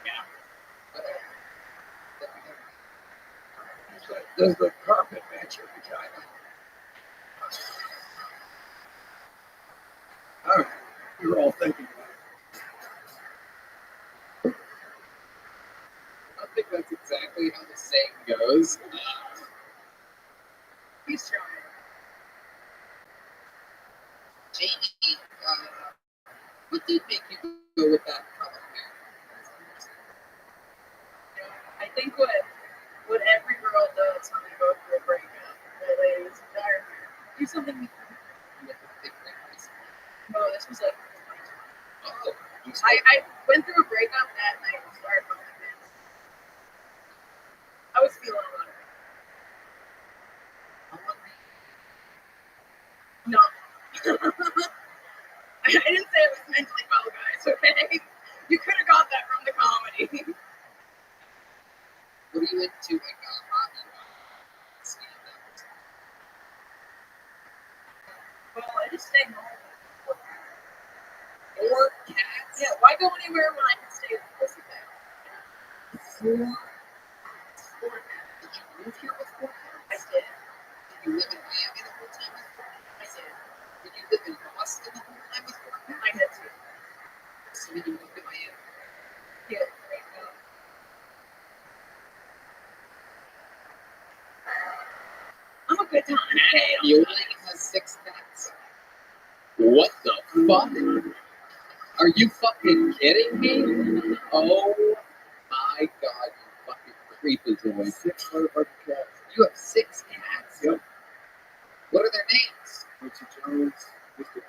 Yeah. Does the carpet match your vagina? All right, we were all thinking about it. I don't think that's exactly how the saying goes. He's trying. Jamie, what did make you go with that color hair? I think what every girl does when they go through a breakup, really, is do something with them. No, this was like. Oh, I went through a breakup that night and started going this. I was feeling a lot of it. No. I didn't say it was mentally well, guys, okay? You could have got that from the comedy. what are you into, like hockey? Stand-up? Well, I just stay home. Or cats? Yeah, why go anywhere when I can stay at the pussy bed? Four cats. Did you move here with 4 I cats? did. Did you live in Miami the whole time with 4 cats? I did. Did you live in Boston the whole time with 4 cats? I did too. So then you moved to Miami. Yeah, great job. I'm a good time. You only has 6 cats. What the fuck? Are you fucking kidding me? Oh my god, you fucking creepazoid. 6 motherfucking cats. You have 6 cats? Yep. What are their names? Richie Jones, Mr.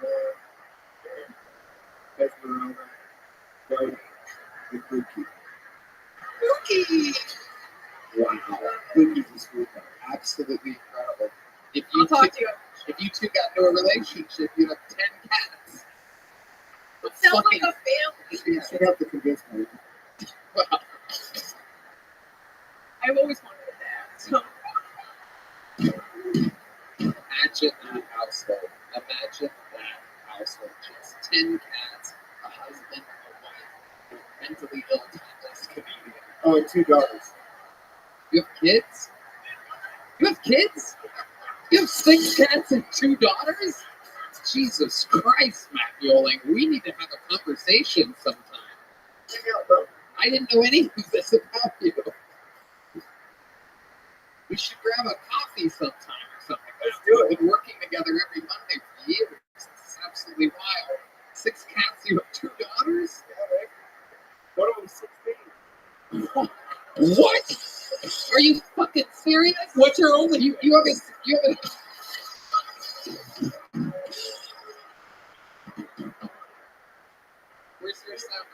Bear, Esmeralda, White, and Pookie. Pookie! Wow. Pookie's a sweetheart. absolutely incredible. If you I'll talk two, to you. if you two got into a relationship, you'd have 10 cats. It sounds like Fucking- a family. You should have to convince me. Wow. I've always wanted a dad. So Imagine that household. Imagine that household. Just 10 cats, a husband, a wife, a mentally ill timeless comedian. Oh, and 2 daughters. You have kids? You have kids? You have 6 cats and 2 daughters? Jesus Christ, Matt Yoling. We need to have a conversation sometime. I didn't know any of this about you. We should grab a coffee sometime or something. Let's do it. We've been working together every Monday for years. This is absolutely wild. 6 cats, you have 2 daughters? One of them 16. What? Are you fucking serious? What's your only? You have a. Where's your sound?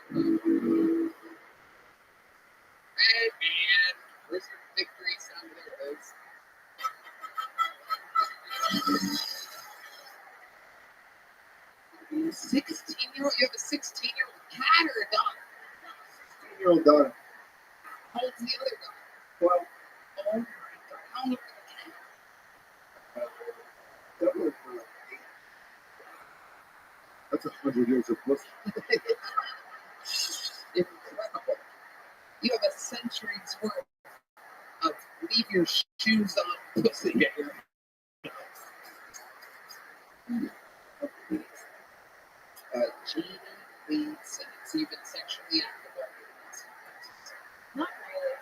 Hey man, where's your victory sound? There it is. You have a 16-year-old. You have a 16-year-old cat or a dog? 16-year-old daughter. How old's the other dog? Well, Oh my god, how old is the cat? definitely for 8. That's 100 years of pussy. Incredible. You have a century's worth of leave your shoes on pussy at your Jeannie Lee Simmons. So you've been sexually active all your life. not really.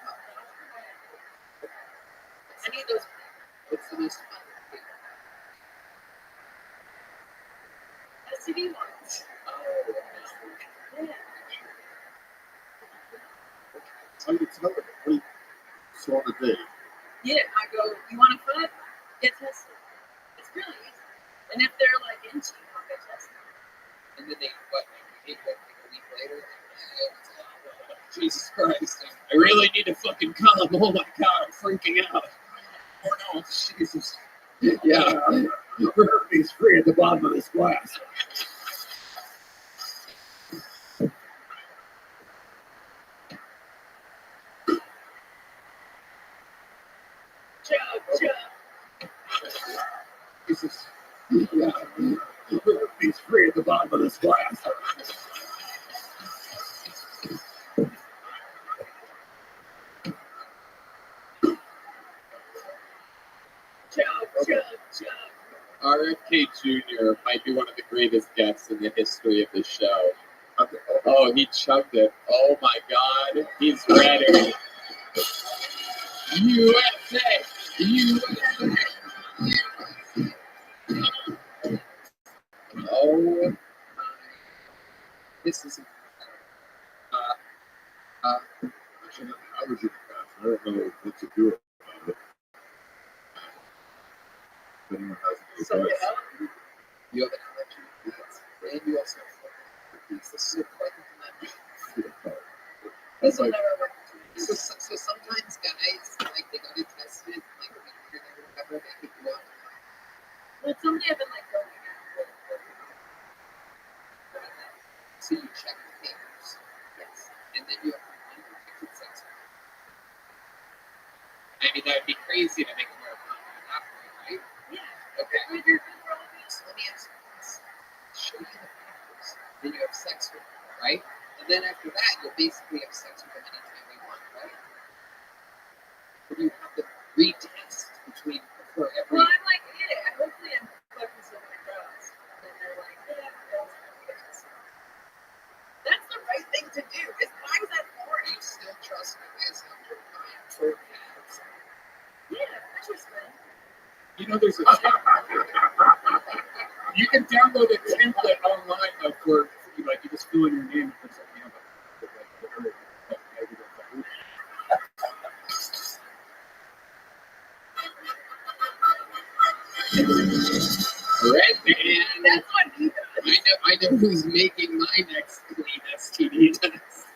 I need those. What's the most fun thing? STD ones. Yeah. How you tell her? What do you saw the day? Yeah, I go, you want to fight? Get tested. It's really easy. And if they're like into you, I'll get tested. And then they what? Like a week later. Jesus Christ! I really need to fucking come. Oh my god! I'm freaking out. Oh no! Jesus. Yeah. Herpes free at the bottom of this glass. Chug. Jesus. Yeah. Herpes free at the bottom of this glass. Chug. RFK Jr. might be one of the greatest guests in the history of the show. Oh, he chugged it. Oh my God, he's ready. USA! USA! Oh my. This is. Actually, I was in the past. I don't know what to do about it. If anyone has any So, advice. You have an allergy to peanuts, and you also have peanuts. This is quite a this will never work. So sometimes guys, like, they go to test it, like, a week or whatever, they hit you up. But somebody I've been like going at. So you check the papers. Yes. And then you have unprotected sex. I mean, that would be crazy to make a more common at that point, right? Yeah. Okay. But you're good for all of these. So let me ask you this. Show you the papers. Then you have sex with them, right? And then after that, you'll basically have sex with them anytime you want, right? Or do you have to retest between for every? Well, I'm like, yeah, hopefully I'm fucking some of the girls. And they're like, yeah, yes. That's the right thing to do. Why is that Or hard? you still trust guys after time for cats? Yeah, interesting. You know, there's a you can download a template online for like you just fill in your name and there's like, Red man. That's what he does. I know who's making my next clean STD test.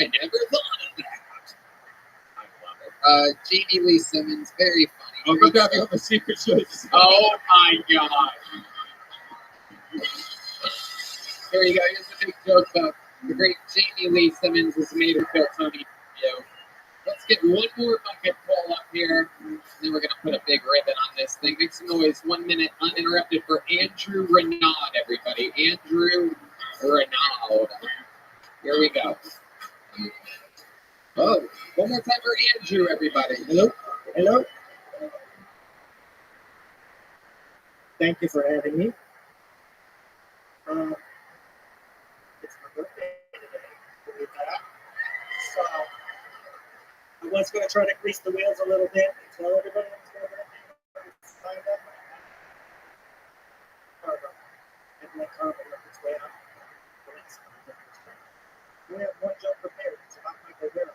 I never thought of that. I love it. Jamie Lee Simmons, very funny. I'll go back on the secret show. Oh my god. There you go. Here's the big joke about the great Jamie Lee Simmons has made her kill Tony. Let's get one more bucket full up here. And then we're going to put a big ribbon on this thing. Make some noise. 1 minute uninterrupted for Andrew Renaud, everybody. Andrew Renaud. Here we go. Oh, one more time for Andrew, everybody. Hello? Hello? Thank you for having me. It's my birthday today. Believe that. So, I was going to try to grease the wheels a little bit and tell everybody I was going to signed up. And let Carmen work its way out. We have one joke prepared. It's about Michael Vera.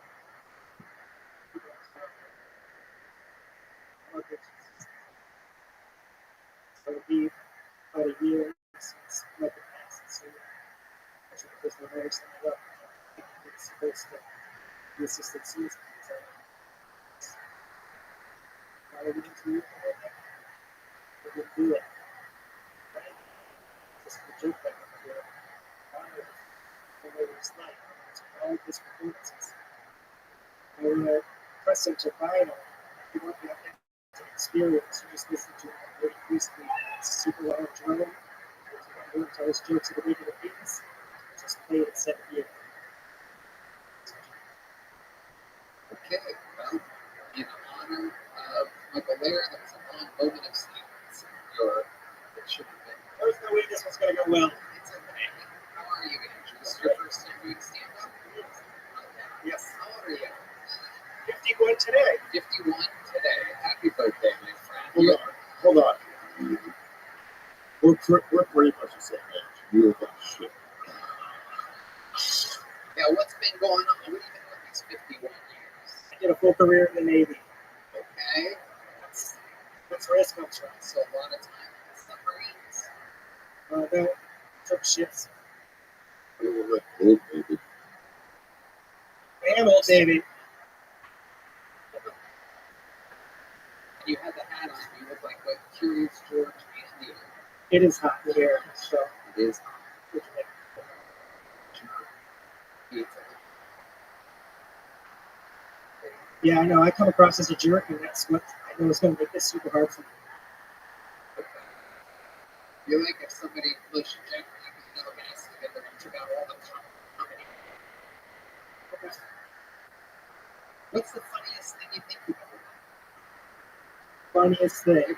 So it'll be about a year since Michael passed. So I should just remember something up. It's supposed to be assisted season. So I would do it. We would do it. Right? Just a joke that I'm doing. It's like all these performances. I want to press into vinyl. You want to have that experience. You just listen to it really recently. It's super loud drum. I want to tell us jokes at a regular cadence. Just play it 7 years. Okay, well, in honor of Michael Lair, that was a long moment of silence. It should have been. There's no way this one's going to go well. It's okay. How are you, Andrew? This is your first time doing stand-up? Yes. How old are you? 51 today. 51 today. Happy birthday, my friend. Hold on. We're pretty much the same age. You're about shit. Yeah, what's been going on? What have you been doing these 51 years? I did a full career in the Navy. Okay. That's where this comes from. So a lot of time in submarines. That took ships. You're like old, baby. I am old, baby. You had the hat on. You look like a Curious George Andy. It is hot here, so. It is. Yeah, I know. I come across as a jerk, and that's what I know is going to make this super hard for me. You're like if somebody pushed Jeff Mask together and took out all the comedy. Okay. What's the funniest thing you think you've ever done? Funniest thing.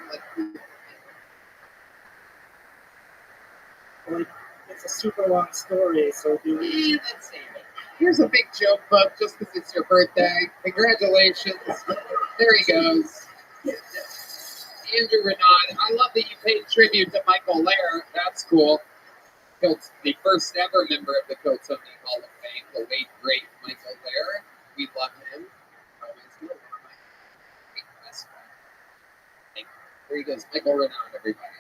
Like, it's a super long story, so do we. Let's save it. Here's a big joke book just because it's your birthday. Congratulations. There he goes. Andrew Renaud. I love that you paid tribute to Michael Lair. That's cool. The first ever member of the Coatoni Hall of Fame, the late, great Michael Lair. We love him. Always will. One of my best friends. There he goes. Michael Renaud, everybody.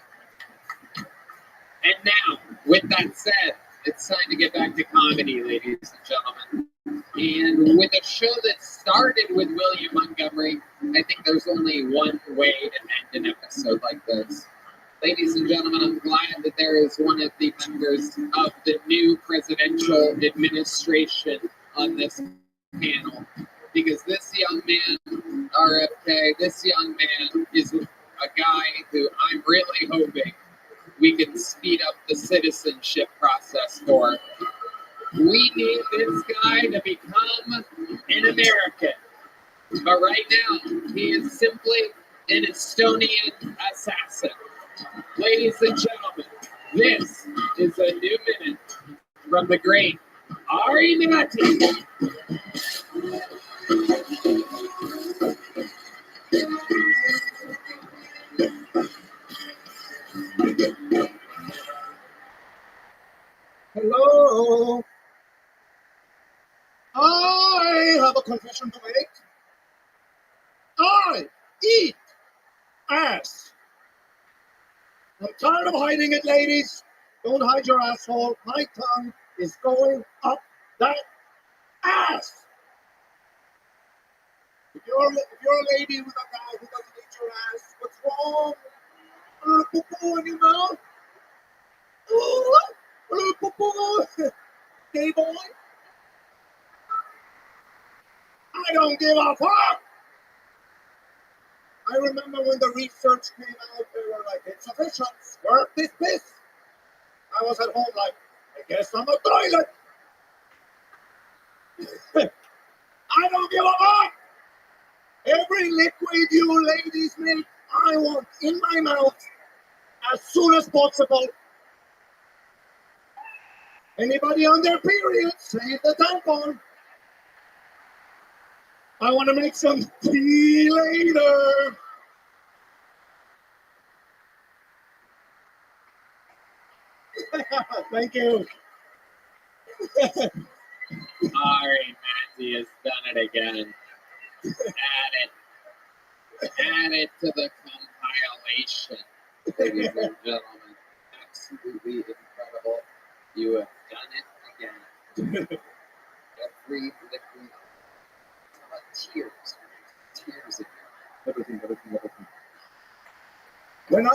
And now, with that said, it's time to get back to comedy, ladies and gentlemen. And with a show that started with William Montgomery, I think there's only one way to end an episode like this. Ladies and gentlemen, I'm glad that there is one of the members of the new presidential administration on this panel. Because this young man, RFK, this young man is a guy who I'm really hoping we can speed up the citizenship process for. We need this guy to become an American. But right now, he is simply an Estonian assassin. Ladies and gentlemen, this is a new minute from the great Ari Nati. Hello. I have a confession to make. I eat ass. I'm tired of hiding it, ladies. Don't hide your asshole. My tongue is going up that Ass! If you're a lady with a guy who doesn't eat your ass, what's wrong? A little poo-poo in your mouth? Ooh, a little poo-poo. Gay boy? I don't give a fuck! I remember when the research came out, they were like, it's official, squirt this piss. I was at home like, I guess I'm a toilet. I don't give a fuck! Every liquid you ladies make, I want in my mouth as soon as possible. Anybody on their period, save the tampon. I want to make some tea later. Thank you. All right, Matty has done it again. Add it to the compilation, ladies and gentlemen. Absolutely incredible. You have done it again. Every liquid. How about tears? Tears again. Everything. When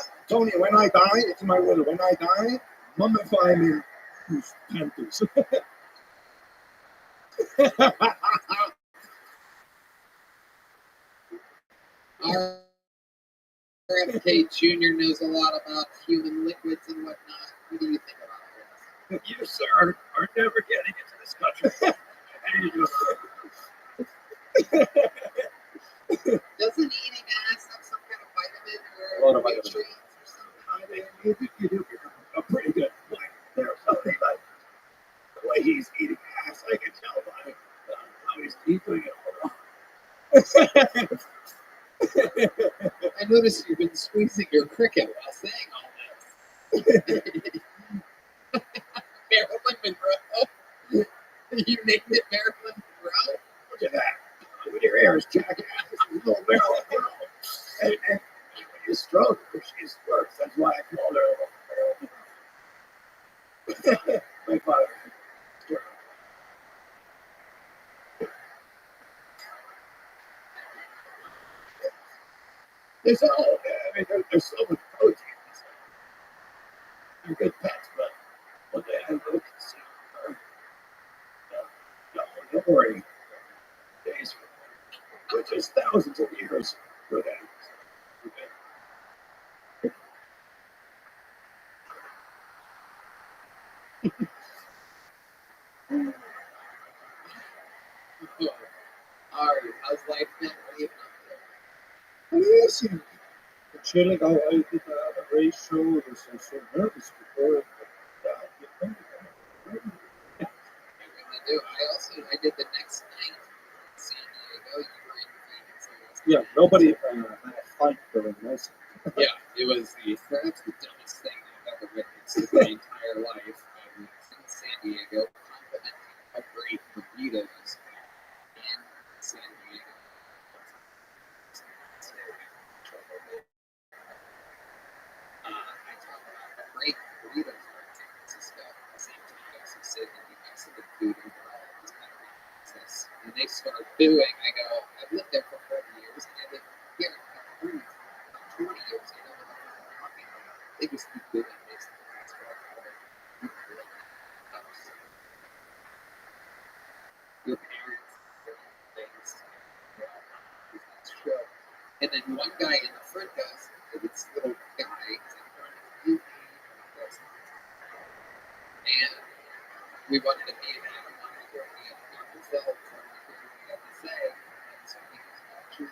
I die, it's my will. When I die, mummify me in panties. RFK Jr. knows a lot about human liquids and whatnot. What do you think about this? You, sir, are never getting into this country. Doesn't eating ass have some kind of vitamin or nutrients or something? You do a pretty good point there. Something like the way he's eating ass, I can tell by how he's doing it all wrong. I noticed you've been squeezing your cricket while saying all this. Marilyn Monroe? You named it Marilyn Monroe? Look at that. Look at your ears, jackass. Little Marilyn Monroe. And when you stroke her, she's worse. That's why I called her Marilyn Monroe. My father. There's so much protein. They're good pets, but one day I will consume her. No, don't worry. Days, which is thousands of years for them. Ari, how's life been? What are you Listen, chilling. I did a race show. I was so nervous before. I really do. I did the next night in San Diego. You were in Phoenix. Yeah, nobody had a fight during this. Yeah, it was perhaps the dumbest thing I've ever witnessed in my entire life. I was in San Diego complimenting how great burritos in San Diego. I talk about how great burritos are in San Francisco. At the same time, I also say that the Mexican food overall is kind of this. When they start booing, I go, I've lived there for 40 years, and I live here in California for 20 years. I know what I'm talking about. They just keep booing basically. That's what I call it. Your parents doing things. Show. And then one guy in the front goes, this little guy, and we wanted to meet him, and I wanted to hear what he had to say, and so he was actually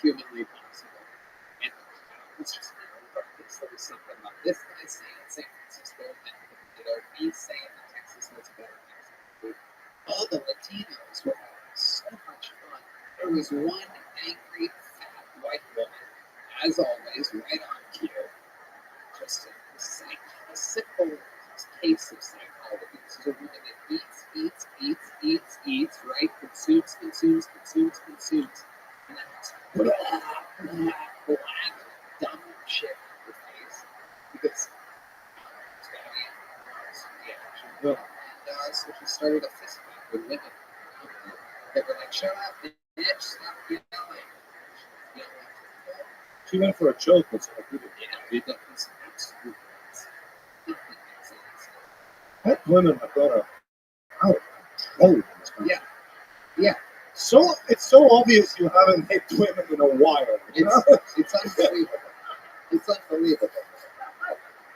humanly possible. And it's just there was something about this guy saying San Francisco, and me saying that Texas was better. All the Latinos were having so much fun. There was one angry, fat white woman, as always, right on cue. Just a simple case of psychology. This is a woman that eats, right? Consumes, and then just dumb shit in her face. Because She went for a choke, but I did it. Yeah, that makes absolute sense. That makes sense. That women have got a out of control in this country. Yeah. Yeah. So it's so obvious you haven't hit women in a while. It's unbelievable. It's unbelievable.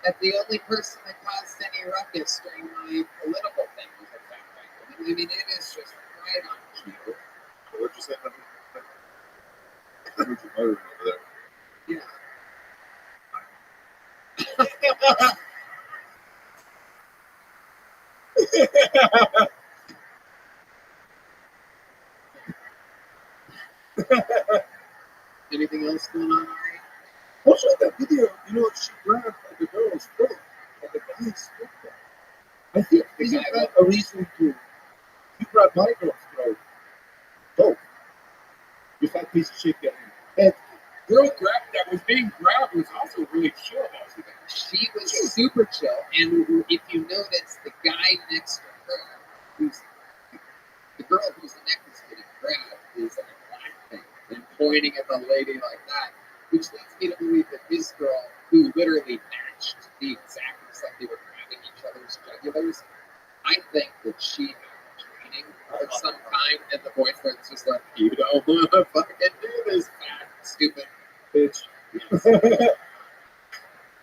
That the only person that caused any ruckus during my political thing was a fat white woman. I mean, it is just right on cue. What'd you say? I heard you muttering over there. Yeah. Anything else going on, Ari? Also, that video, she grabbed the girl's foot, and the guy's foot. I think isn't that a reason to you grab my girl's throat? Oh, you fat piece of shit getting head. Girl that was being grabbed was also really chill. She was super chill, and if you notice, the guy next to her, who's the girl whose neck is getting grabbed, is in a black thing and pointing at the lady like that, which leads me to believe that this girl, who literally matched the exact, it's like they were grabbing each other's jugulars, I think that she had training of some kind, and the boyfriend's just like, you don't want to fucking do this, fat, stupid bitch.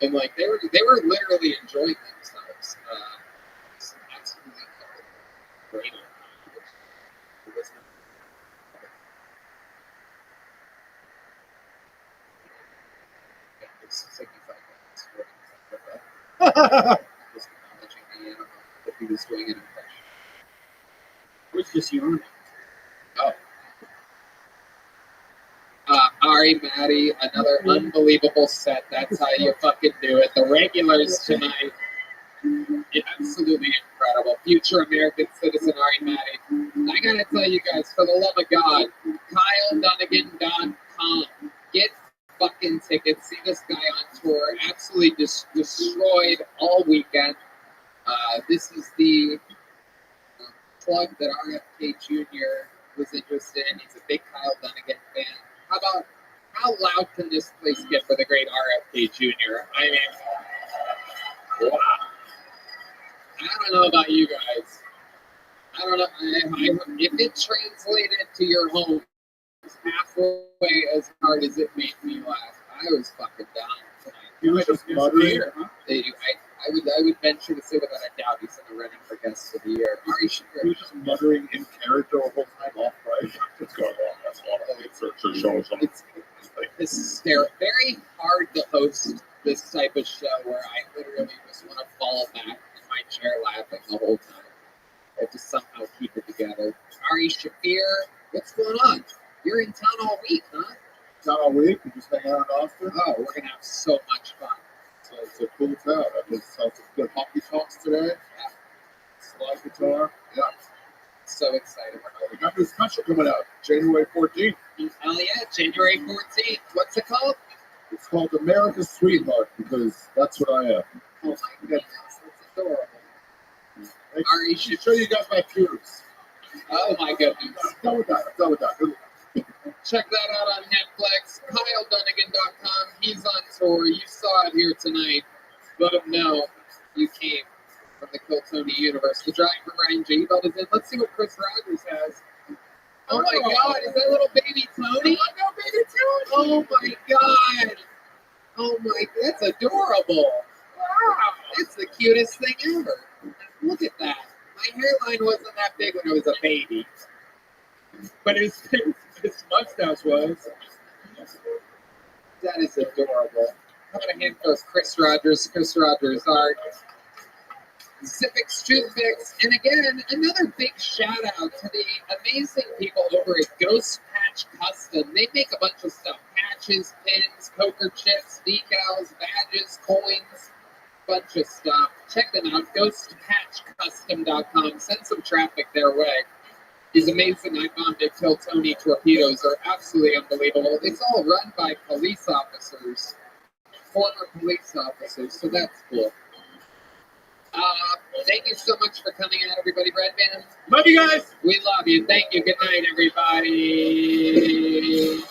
And like they were literally enjoying themselves. Absolutely great. It's 65 minutes. Just acknowledging the animal that he was doing an impression. What's just yawning? Oh. Ari, Maddie, another unbelievable set. That's how you fucking do it. The regulars tonight, absolutely incredible. Future American citizen Ari Maddie. I gotta tell you guys, for the love of God, KyleDunnigan.com. Get fucking tickets. See this guy on tour. Absolutely destroyed all weekend. This is the plug that RFK Jr. was interested in. He's a big Kyle Dunnigan fan. How loud can this place get for the great RFK Jr.? I mean, wow. I don't know about you guys. I don't know. If it translated to your home halfway as hard as it made me laugh, I was fucking down tonight. You were just muttering. I would venture to say without a doubt he's in the running for guest of the year. Ari Shaffir. He was just muttering in character the whole time off, right? What's going on? That's all. It's a show or something. It's hysterical. Very hard to host this type of show where I literally just want to fall back in my chair laughing the whole time. I have to somehow keep it together. Ari Shaffir, what's going on? You're in town all week, huh? Not all week. We just hang out in Austin. Oh, we're going to have so much fun. So it's a cool town. I just had some good hockey talks today. Yeah. Slide guitar. Yeah. So excited. We got this special coming out January 14th. Hell yeah, January 14th. What's it called? It's called America's Sweetheart because that's what I am. Oh my goodness, that's adorable. Ari, I should show you guys my pubes. Oh my goodness. I'm done with that. Good. Check that out on Netflix. KyleDunnigan.com. He's on tour. You saw it here tonight. Let him know you came from the Kill Tony universe. The Giant from Ryan J. Belt is in. Let's see what Chris Rogers has. Oh my God! Is that little baby Tony? Oh my God! Oh my! That's adorable. Wow! That's the cutest thing ever. Look at that. My hairline wasn't that big when I was a baby, but his mustache was. That is adorable. I'm gonna hand those Chris Rogers art. Zippix Toothpicks, and again, another big shout out to the amazing people over at Ghost Patch Custom. They make a bunch of stuff: patches, pins, poker chips, decals, badges, coins, bunch of stuff. Check them out, ghostpatchcustom.com. Send some traffic their way. These amazing iconic Kill Tony torpedoes are absolutely unbelievable. It's all run by police officers, former police officers, so that's cool. Thank you so much for coming out, everybody. Red Band. Love you guys. We love you. Thank you. Good night, everybody.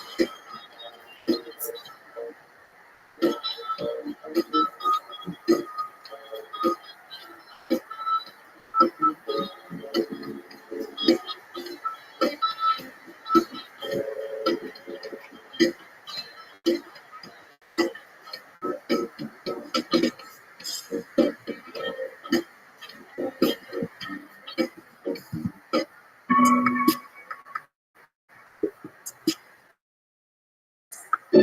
The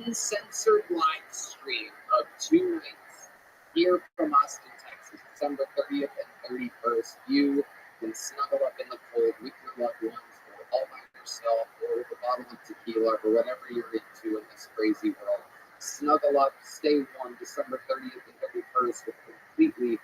uncensored live stream of 2 nights here from Austin, Texas, December 30th and 31st. You can snuggle up in the cold with your loved ones, or all by yourself, or with a bottle of tequila, or whatever you're into in this crazy world. Snuggle up, stay warm, December 30th and 31st, with completely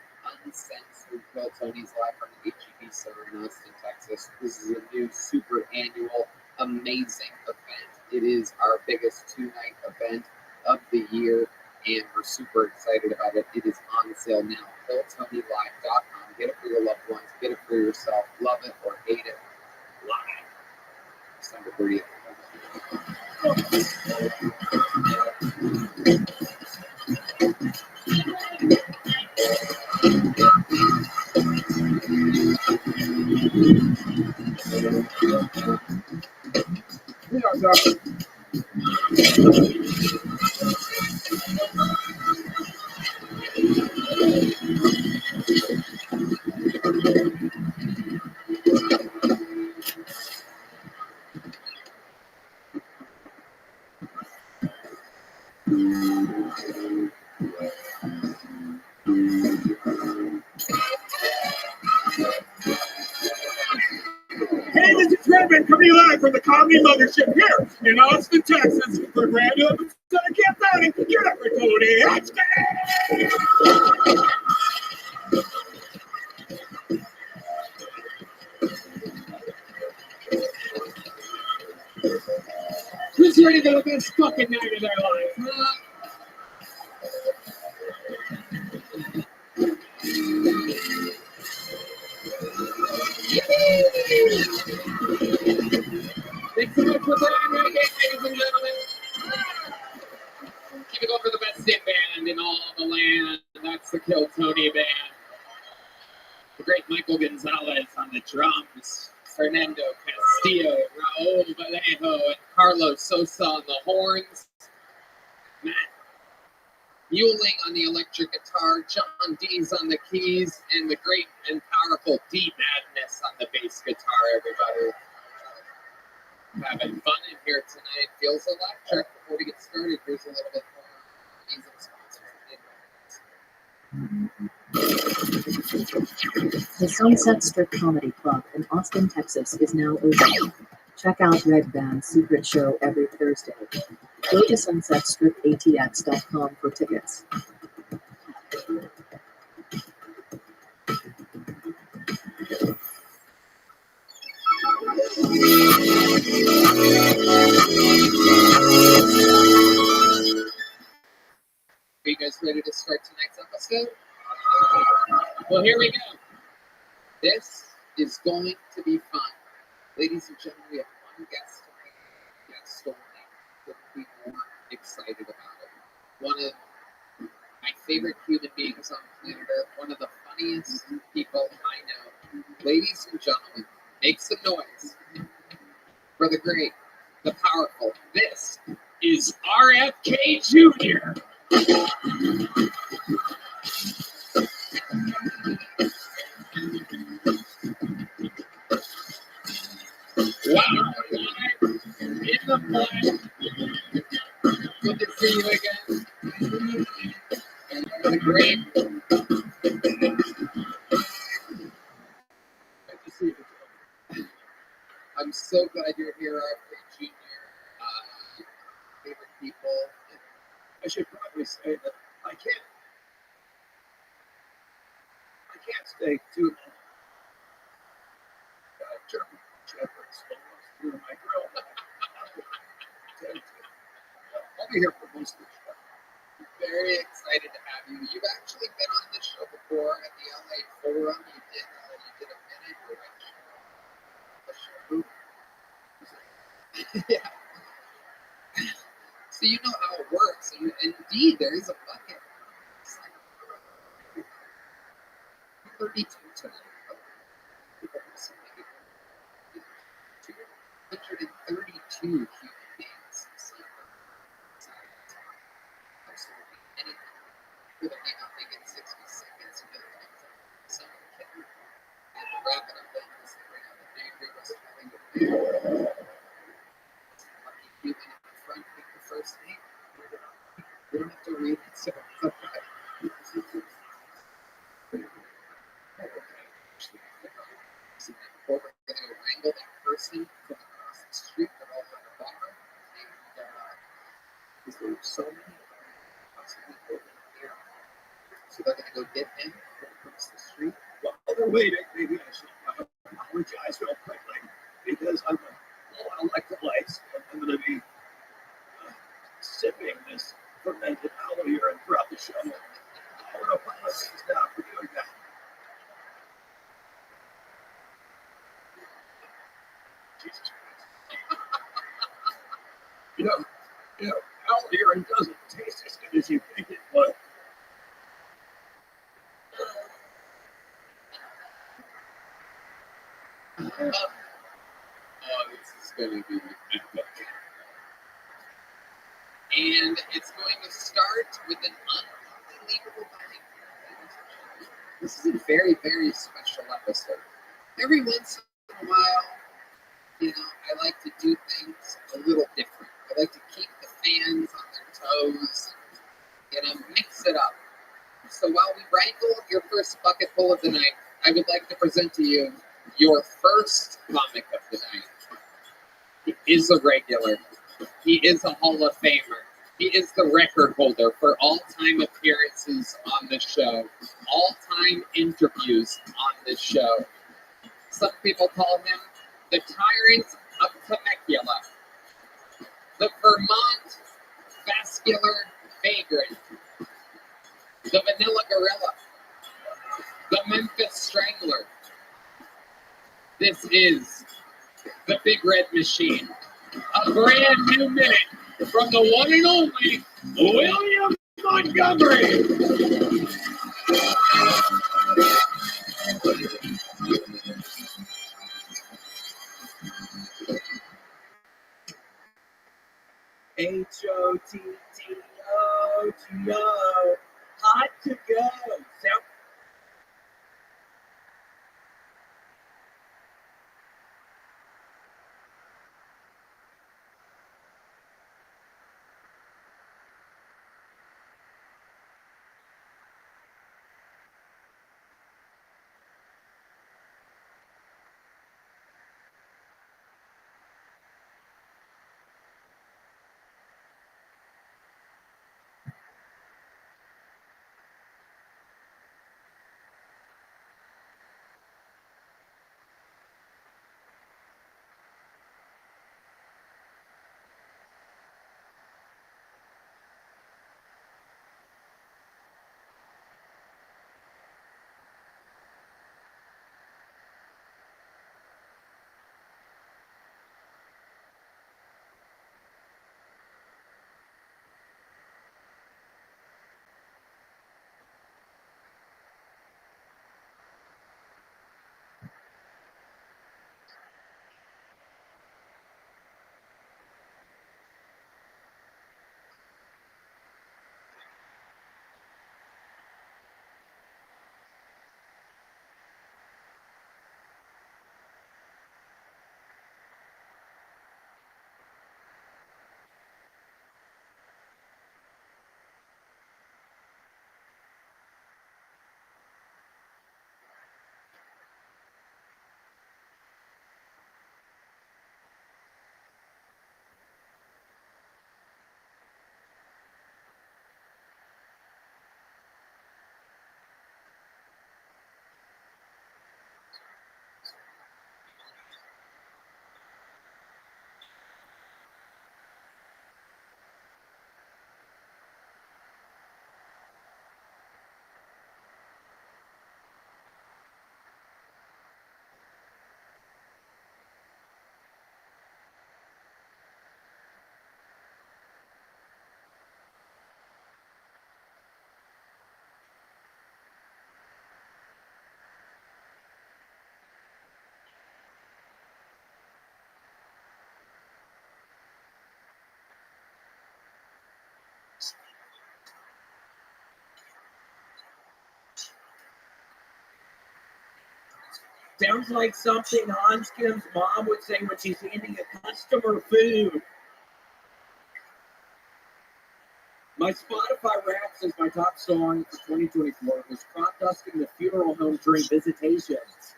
uncensored Bill Tony's live from the HEB Center in Austin, Texas. This is a new super annual amazing event. It is our biggest 2-night event of the year, and we're super excited about it. It is on sale now. BillTonyLive.com. Get it for your loved ones. Get it for yourself. Love it or hate it. Live. December 30th. Hey, this is Rabbi coming live from the Comedy Mothership here in Austin, Texas for grand opening. Get ready, get up for Tony. Let's go! Who's ready for the best fucking night of their life? Huh? Thanks so much for playing right here, ladies and gentlemen. Keep it going for the best hit band in all the land. That's the Kill Tony Band. The great Michael Gonzalez on the drums. Fernando Castillo, Raul Vallejo, and Carlos Sosa on the horns. Matt Muling on the electric guitar, John Dees on the keys, and the great and powerful D Madness on the bass guitar, everybody. Having fun in here tonight. Feels electric. Before we get started, here's a little bit more amazing sponsors. The Sunset Strip Comedy Club in Austin, Texas is now open. Check out Red Band's secret show every Thursday. Go to sunsetstripatx.com for tickets. Are you guys ready to start tonight's episode? Well, here we go. This is going to be fun. Ladies and gentlemen, we have one guest tonight. Guest only. Couldn't be more excited about it. One of my favorite human beings on planet Earth. One of the funniest people I know. Ladies and gentlemen, make some noise for the great, the powerful. This is RFK Jr. Wow, live in the flesh. Good to see you again. The great. Good to see you. I'm so glad you're here, RFK Jr. Favorite people. I should probably say that I can't stay too long. German shepherds almost through my grill. I'll be here for most of the show. Very excited to have you. You've actually been on this show before at the LA Forum. You did a minute with the show. Yeah. So you know how it works. And indeed, there is a bucket. It's like 32 tonight. 232 human beings. Absolutely anything. Whether they not make it 60 seconds, you know, someone can wrap it up then because right now the big was having a lucky human in the front pick the first name. We don't have to read it, so before we're going to wrangle that person from across the street, they're all at the bar, and because there were so many possibly over here, so they're going to go get him from across the street. While they're waiting, maybe I should apologize real quickly because I'm low on electrolytes. I'm going to be sipping this fermented aloe urine throughout the show. I want to apologize now for doing that. Jesus Christ. you know, aloe urine doesn't taste as good as you think it would. Oh, this is going to be epic. And it's going to start with an unbelievable bang. This is a very, very special episode. Every once in a while, you know, I like to do things a little different. I like to keep the fans on their toes, you know, mix it up. So while we wrangle your first bucket full of the night, I would like to present to you your first comic of the night. He is a regular. He is a Hall of Famer. He is the record holder for all-time appearances on the show, all-time interviews on this show. Some people call him the Tyrant of Temecula, the Vermont Vascular Vagrant, the Vanilla Gorilla, the Memphis Strangler. This is the Big Red Machine. A brand new minute from the one and only William Montgomery. H-O-T-T-O-G-O. Hot to go. So Sounds like something Hans Kim's mom would say when she's handing a customer food. My Spotify Wrapped says my top song for 2024 was Crop Dusting the Funeral Home during visitations.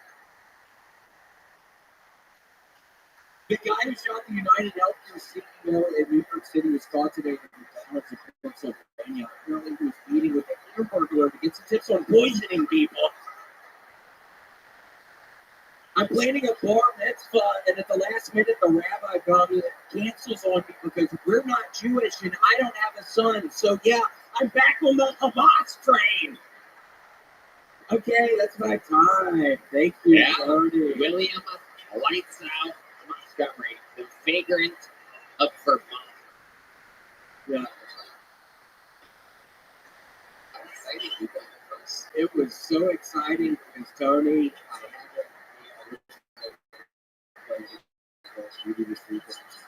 The guy who shot the United Healthcare CEO in New York City was caught today in McDonald's in Pennsylvania. Apparently he was meeting with a hamburger to get some tips on poisoning people. I'm planning a bar mitzvah, and at the last minute, the rabbi cancels on me because we're not Jewish and I don't have a son. So, yeah, I'm back on the Hamas train. Okay, that's my time. Thank you, Yeah. Tony. William Lights Out Montgomery, the vagrant of Vermont. Yeah, I'm excited to go first. it was so exciting because Tony,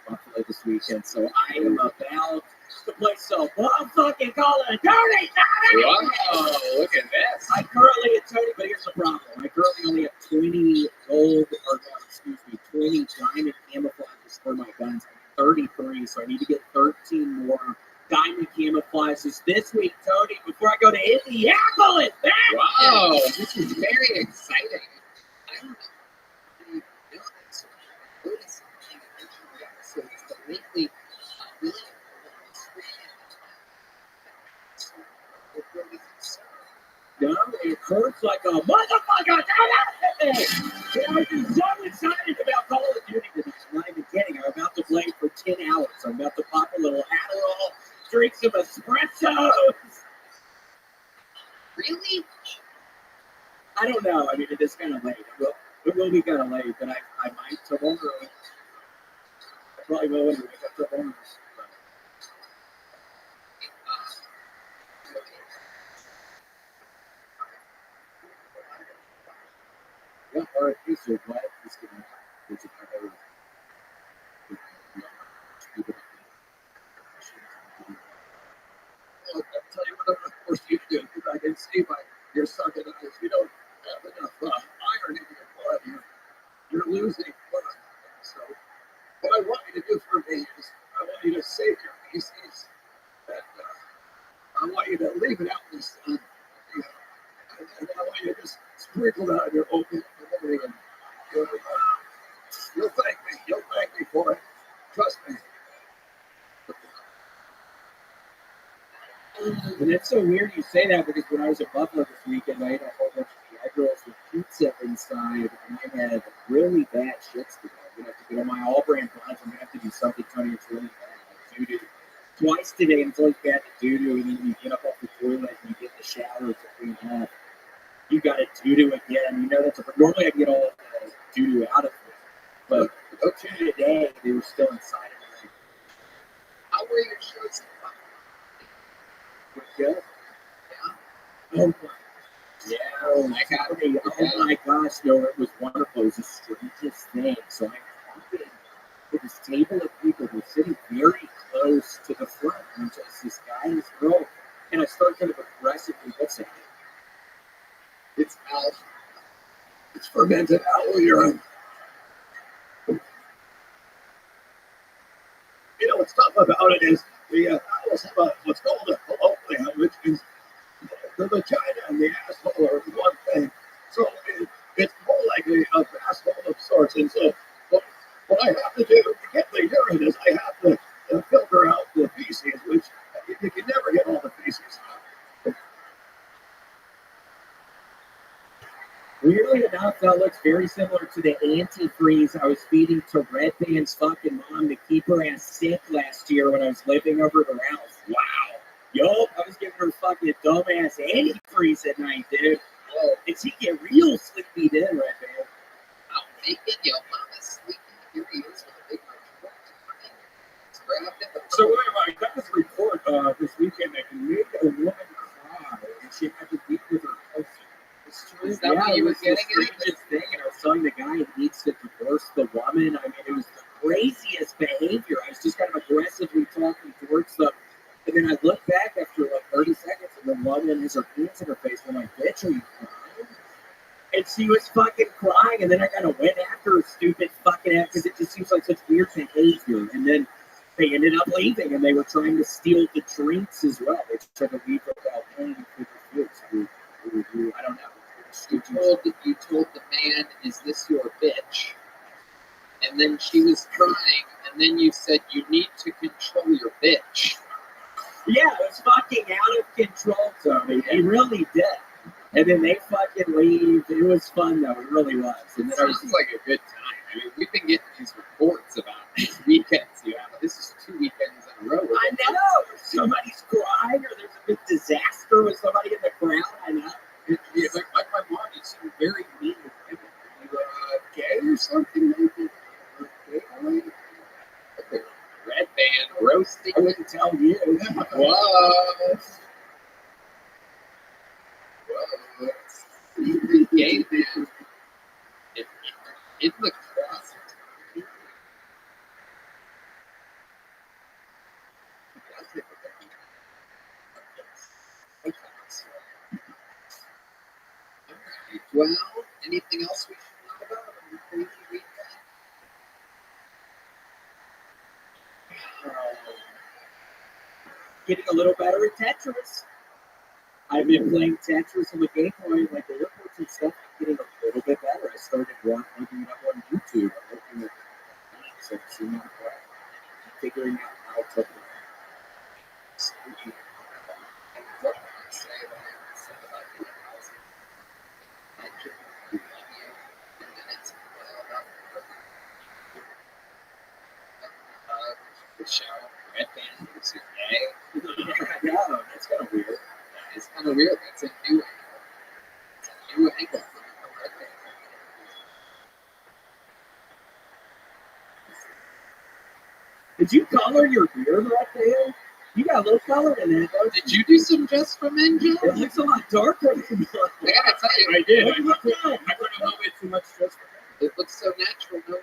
Buffalo this weekend, so I am about to play some motherfucking Call of Duty. Wow, look at this. I currently at Tony, but here's the problem. I currently only have 20 gold, or no, excuse me, 20 diamond camouflages for my guns. I'm 33, so I need to get 13 more diamond camouflages this week, Tony, before I go to Indianapolis. Wow, this is very exciting. I don't know if you know this or noticed something in the episodes, but lately, William was it really concerned. No, it hurts like a motherfucker. I'm just so excited about Call of Duty today. I'm not even kidding. I'm about to play for 10 hours. I'm about to pop a little Adderall, drink some espressos. Really? I don't know. I mean, it is kind of late. It will be kind of late, but I might tomorrow. I probably will when I wake up tomorrow. Yeah, all right. So what is going to happen? Look, I'll tell you what I'm going to force you to do, because I can see by your sunken eyes you don't have enough iron in your blood. You're losing blood. So what I want you to do for me is I want you to save your feces, and I want you to leave it out in the sun. And I want you to just sprinkle it on your open and you'll thank me. You'll thank me for it. Trust me. And it's so weird you say that because when I was at Buffalo this weekend, I ate a whole bunch of egg rolls with pizza inside, and I had really bad shits today. I'm going to have to get on my all-brand buns. I'm going to have to do something, Tony. It's really bad. Like doo-doo. Twice today, and it's always bad to doo-doo, and then you get up off the toilet and you get in the shower to clean up. You got to doo-doo again. You know, normally I can get all the doo-doo out of it. But today, they were still inside of me. How were your shirts? Good. Yeah. Oh my gosh, no, it was wonderful. It was the strangest thing. So I'm talking to this table of people who are sitting very close to the front, and just this guy and this girl, and I start kind of aggressively, what's that? It's owl. It's fermented owl urine. You know what's tough about it is the owls have what's called a colloquium, which is the vagina and the asshole are one thing. So it's more likely a asshole of sorts. And so what I have to do to get the urine is I have to filter out the feces, which you can never get all the feces out. Weirdly enough, that looks very similar to the antifreeze I was feeding to Red Band's fucking mom to keep her ass sick last year when I was living over at her house. Wow. Yo, I was giving her fucking dumbass antifreeze at night, dude. Oh, and she get real sleepy then, Red Band. I'm making your mama sleepy. Here he is with a big report. So wait, I got this report this weekend that made a woman cry, and she had to meet with her husband. Is that what you were getting at? Thing, and I was telling the guy he needs to divorce the woman. I mean, it was the craziest behavior. I was just kind of aggressively talking towards them. And then I looked back after like 30 seconds, and the woman has her hands in her face. I'm like, bitch, are you crying? And she was fucking crying, and then I kind of went after her stupid fucking ass because it just seems like such weird behavior. And then they ended up leaving, and they were trying to steal the drinks as well. They tried to leave without paying for the food. So I don't know. You told the man, "Is this your bitch?" And then she was crying, and then you said, "You need to control your bitch." Yeah, it was fucking out of control, Tony. They really did. And then they fucking leave. It was fun, though. It really was. And then Sounds like a good time. I mean, we've been getting these reports about these weekends you have. This is 2 weekends in a row. I know. Somebody's crying, or there's a big disaster with somebody in the crowd. I know. It's like my mom, you seem very mean with women. Are you gay or something, maybe? Okay. Red band roasting. I wouldn't tell you. Whoa. The gay man in the closet. Well, anything else we should know about on the crazy weekend? Getting a little better at Tetris. I've been playing Tetris on the Game Boy, like the airports and stuff. Getting a little bit better. I started looking it up on YouTube. I'm looking at so seeing how to play. Figuring out how to play. The show, Red Band, is your gay? Yeah, I know. That's kind of weird. That is kind of weird. That's a new angle. It's a new angle for the Red Band. Did you color your beard right there? You got a little color in it, don't you? Did you do some Just for Men, Joe? It looks a lot darker than mine. I gotta tell you, I did. Look at that. I put a little bit too much Just for Men. it looks so natural. No,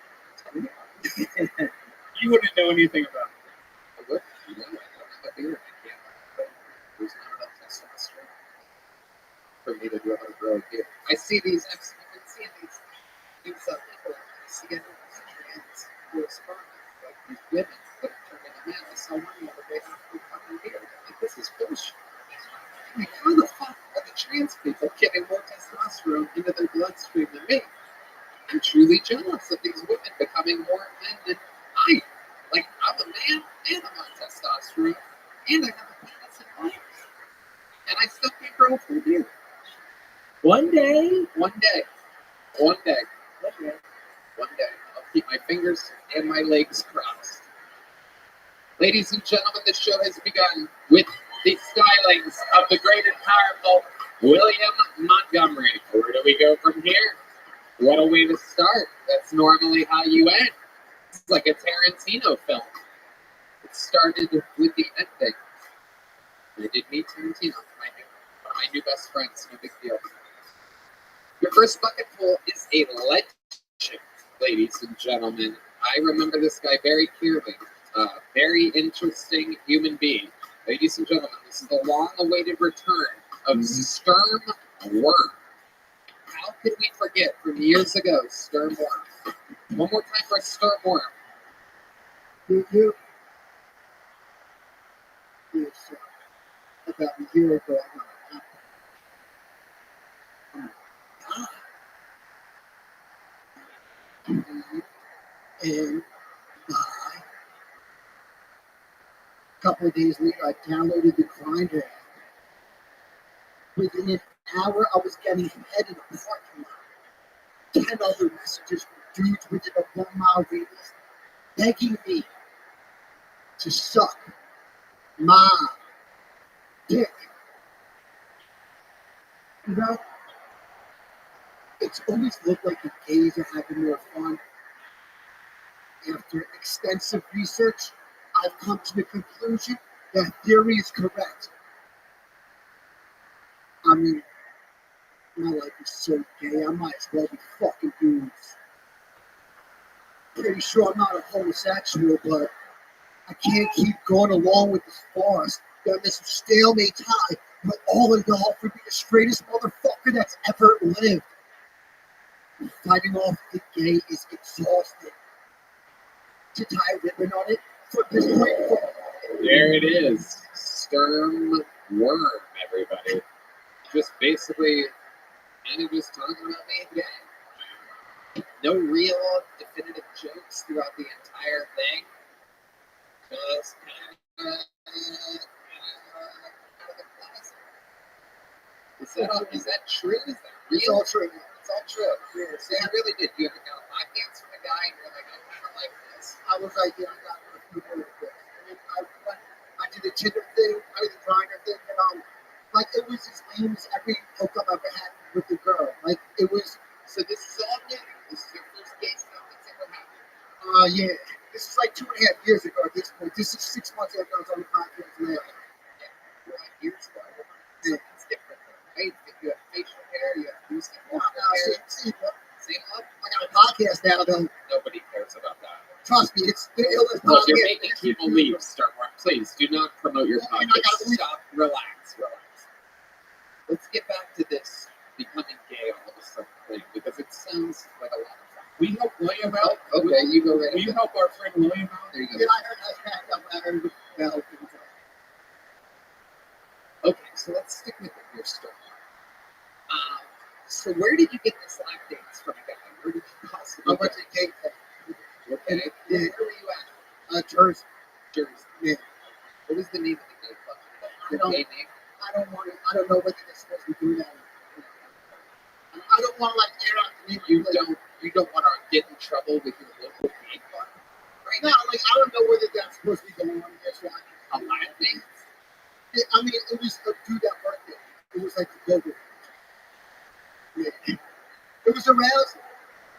You wouldn't know anything about it. I would. You know, I don't have a beard. I can't. There's not enough testosterone for me to be able to grow a beard. I see these. I've been seeing these people. I see trans correspondents, like these women that are turning them in. I saw one the other day after fucking beard. I'm like, this is bullshit. I'm like, how the fuck are the trans people getting more testosterone into their bloodstream than me? I'm truly jealous of these women becoming more men than I am. Like, I'm a man and I'm on testosterone, and I have a penis and legs. And I still can't grow a full beard. One day. One day. I'll keep my fingers and my legs crossed. Ladies and gentlemen, the show has begun with the stylings of the great and powerful William Montgomery. Where do we go from here? What a way to start. That's normally how you end. It's like a Tarantino film. It started with the ending. They did meet Tarantino, my new best friends, no big deal. Your first bucket full is a legend, ladies and gentlemen. I remember this guy very clearly. Very interesting human being. Ladies and gentlemen, this is the long-awaited return of Sturm Worm. How could we forget from years ago, Sturm Worm? One more time for Sturm Worm. You yes, about a year ago, and a couple of days later, I downloaded the Grindr app. Within an hour, I was getting head in a parking lot. 10 other messages from dudes within a 1 mile radius begging me to suck my dick. You know, it's always looked like the gays are having more fun. After extensive research, I've come to the conclusion that theory is correct. I mean, my life is so gay, I might as well be fucking dudes. Pretty sure I'm not a homosexual, but I can't keep going along with this farce. Got this stalemate tie, but all in all for being the straightest motherfucker that's ever lived. Fighting off the gay is exhausting. To tie a ribbon on it for this point forward. There it is. Sturm worm, everybody. Just basically, and it was talking about being gay. No real definitive jokes throughout the entire thing. Just kind of the classic. Is that true? Is that real? It's all true. It's all true. Yeah. So you really did. You got a podcast from a guy, and you're like, I kind of like this. I was like, yeah, I got a few more of this. And then I did the Tinder thing, I did the Grindr thing, and like it was as lame as every hookup I've ever had with the girl. Like it was. So this is all new. This is your first gay stuff that's ever happened. Yeah. This is like 2.5 years ago at this point. This is 6 months after I was on the podcast now. You're like years ago. It's different. Right? You have facial hair. You have loose hair. See, Same up. I got a podcast now, though. Nobody cares about that. Trust me, it's the illest Look, podcast. you're making people leave. Start work. Please do not promote your podcast. Stop. Relax. Let's get back to this becoming gay all of a sudden thing because it sounds like a lot of fun. We help William out. Okay, you go right. We help our friend William out. There you go. Yeah, I heard the bell. Okay, so let's stick with your story. So where did you get this lap dance from a guy? Where did you possibly? I went to Cape Town. Okay. Yeah. Where were you at? Jersey. Jersey. Yeah. What was the name of the gay club? You know, Gay name? I don't know whether they're supposed to do that. I don't want to like air out the name. You don't want to get in trouble with your local gay club? Right now, like I don't know whether that's supposed to be going on. That's why. A lap dance? Yeah, I mean, it was a dude that worked there. It was like the go-go. Yeah. It was arousing.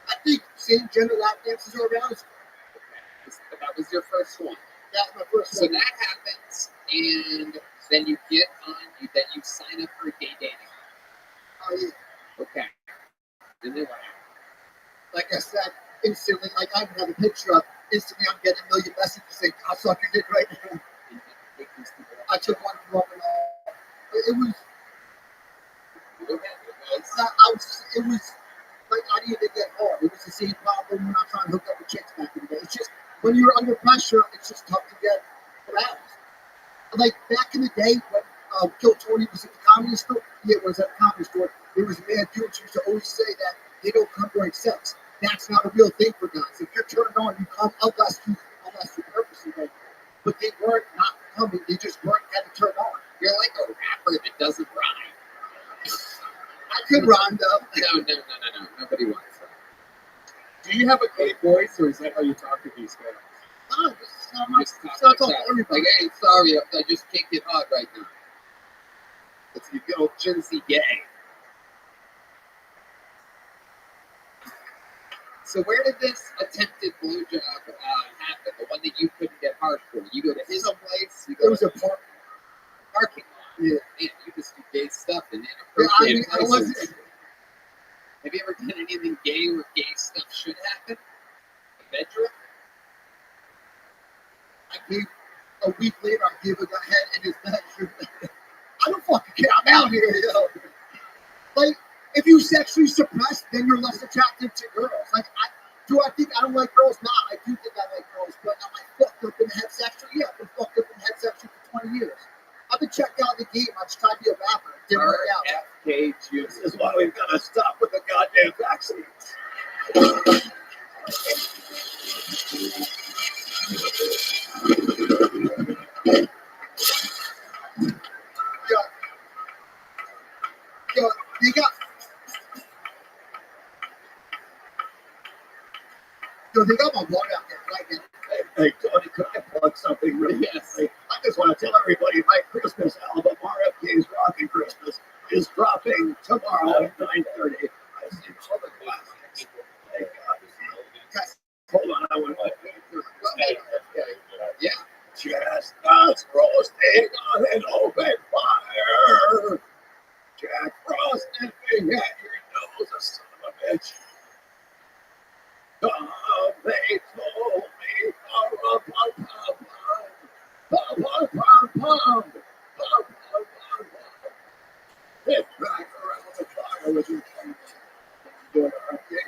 I think same gender lap dances are arousing. Okay. That was your first one. That's my first So one. that happens, and then you get on. Then you sign up for a gay dating. Oh yeah. Okay. And then what happens? Like I said, instantly, like I even have a picture of. Instantly, I'm getting a million messages saying, "I'll suck your dick right now." I took one from up and all. It was. It was like I needed to get hard. It was the same problem when I was trying to hook up with chicks back in the day. It's just when you're under pressure, it's just tough to get aroused. Like back in the day when Kill Tony was at the comedy store, it was at the comedy store. There was a man dudes used to always say that they don't come during sex. That's not a real thing for guys. If you're turned on, you come unless you purposely go. But they weren't not coming. They just weren't getting turned on. You're like a rapper that doesn't rhyme. I could rhyme though. No. Nobody wants that. Do you have a gay voice, or is that how you talk to these guys? No, this is not You my. just talk So I like talk that. to everybody. Like, hey, sorry, I just can't get hard right now. It's the good old Jersey gay. So where did this attempted blowjob happen? The one that you couldn't get hard for? You go to his place? You go It was a park. parking lot. Yeah. Man, you just do gay stuff in Yeah, I inappropriate mean, I places. wasn't. Have you ever done anything gay where gay stuff should happen? A bedroom? I gave a week later. I gave a guy head in his bedroom. I don't fucking care. I'm out here, yo. Like, if you sexually suppressed, then you're less attractive to girls. Like, I think I don't like girls? Nah, I do think I like girls, but am I fucked up in the head sexually? Yeah, I've been fucked up in the head sexually for 20 years. I've been checked out of the game. I just tried to be a rapper. It didn't work out. RFK This is why we've got to stop with the goddamn vaccines. Yo, they got. Yo, they got my blood out there right now. Hey, Tony, could I plug something really quickly? I just want to tell everybody my Christmas album, RFK's Rockin' Christmas, is dropping tomorrow at 9:30. I see all the classics. Thank God. Hold on, I want to. Yeah. Chestnuts roasting on an open fire. Jack Frost nipping at your nose, a son of a bitch. They told me, hit back around the fire with your tongue. Doing our gay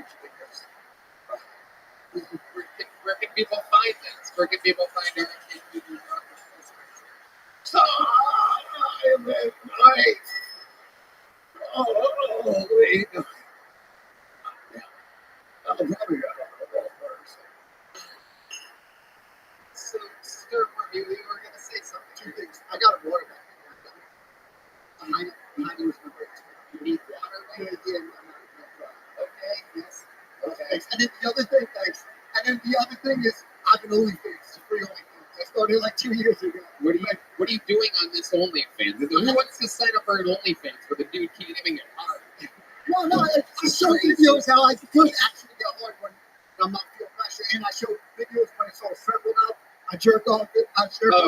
night. Oh, wait. I'm probably got on the wrong person. So, Sir Marty, we were going to say something. Two things. I got a water back. Behind you was number 2. You need water back? Yeah, no. Okay, yes. Okay. Thanks. And then the other thing, thanks. And then the other thing is, I've been OnlyFans, free OnlyFans. I started like 2 years ago. What are you doing on this OnlyFans? Who wants to sign up for an OnlyFans where the dude keep giving it hard? No, I show videos how I could actually get hard when I'm not feeling pressure, and I show videos when it's all circled out. I jerk off it.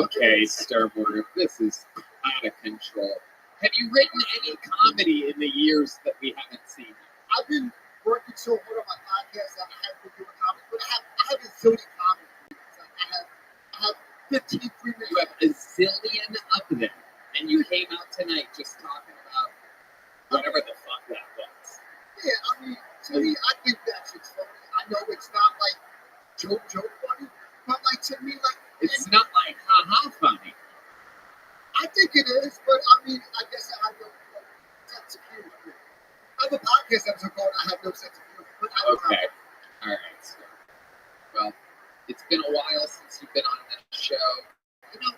Okay, Starboard, this is out of control. Have you written any comedy in the years that we haven't seen? I've been working so hard on my podcast that I haven't been doing comedy, but I have a zillion comedy. I have 15 minutes. You have a zillion of them, and you came out tonight just talking about whatever the fuck that was. Yeah, I mean, to me, I think that shit's funny. I know it's not like joke funny, but like to me, like it's not like haha funny. I think it is, but I mean, I guess I have no sense of humor. I have a podcast episode called "I Have No Sense of Humor." But Okay, all right. So, well, it's been a while since you've been on this show. You know,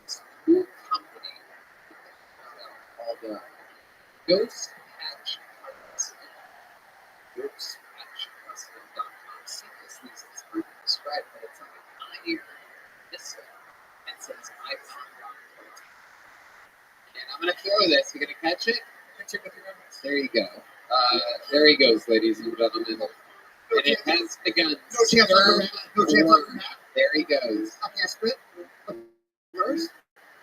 this cool company called Ghost Patch Custom. GhostPatchCustom.com. See this needs to be described, but it's like an iron missile that says iPhone rock. And I'm gonna throw this. You gonna catch it? There you go. There he goes, ladies and gentlemen. And it has begun. No chance on that. There he goes. I can't spit. Verse?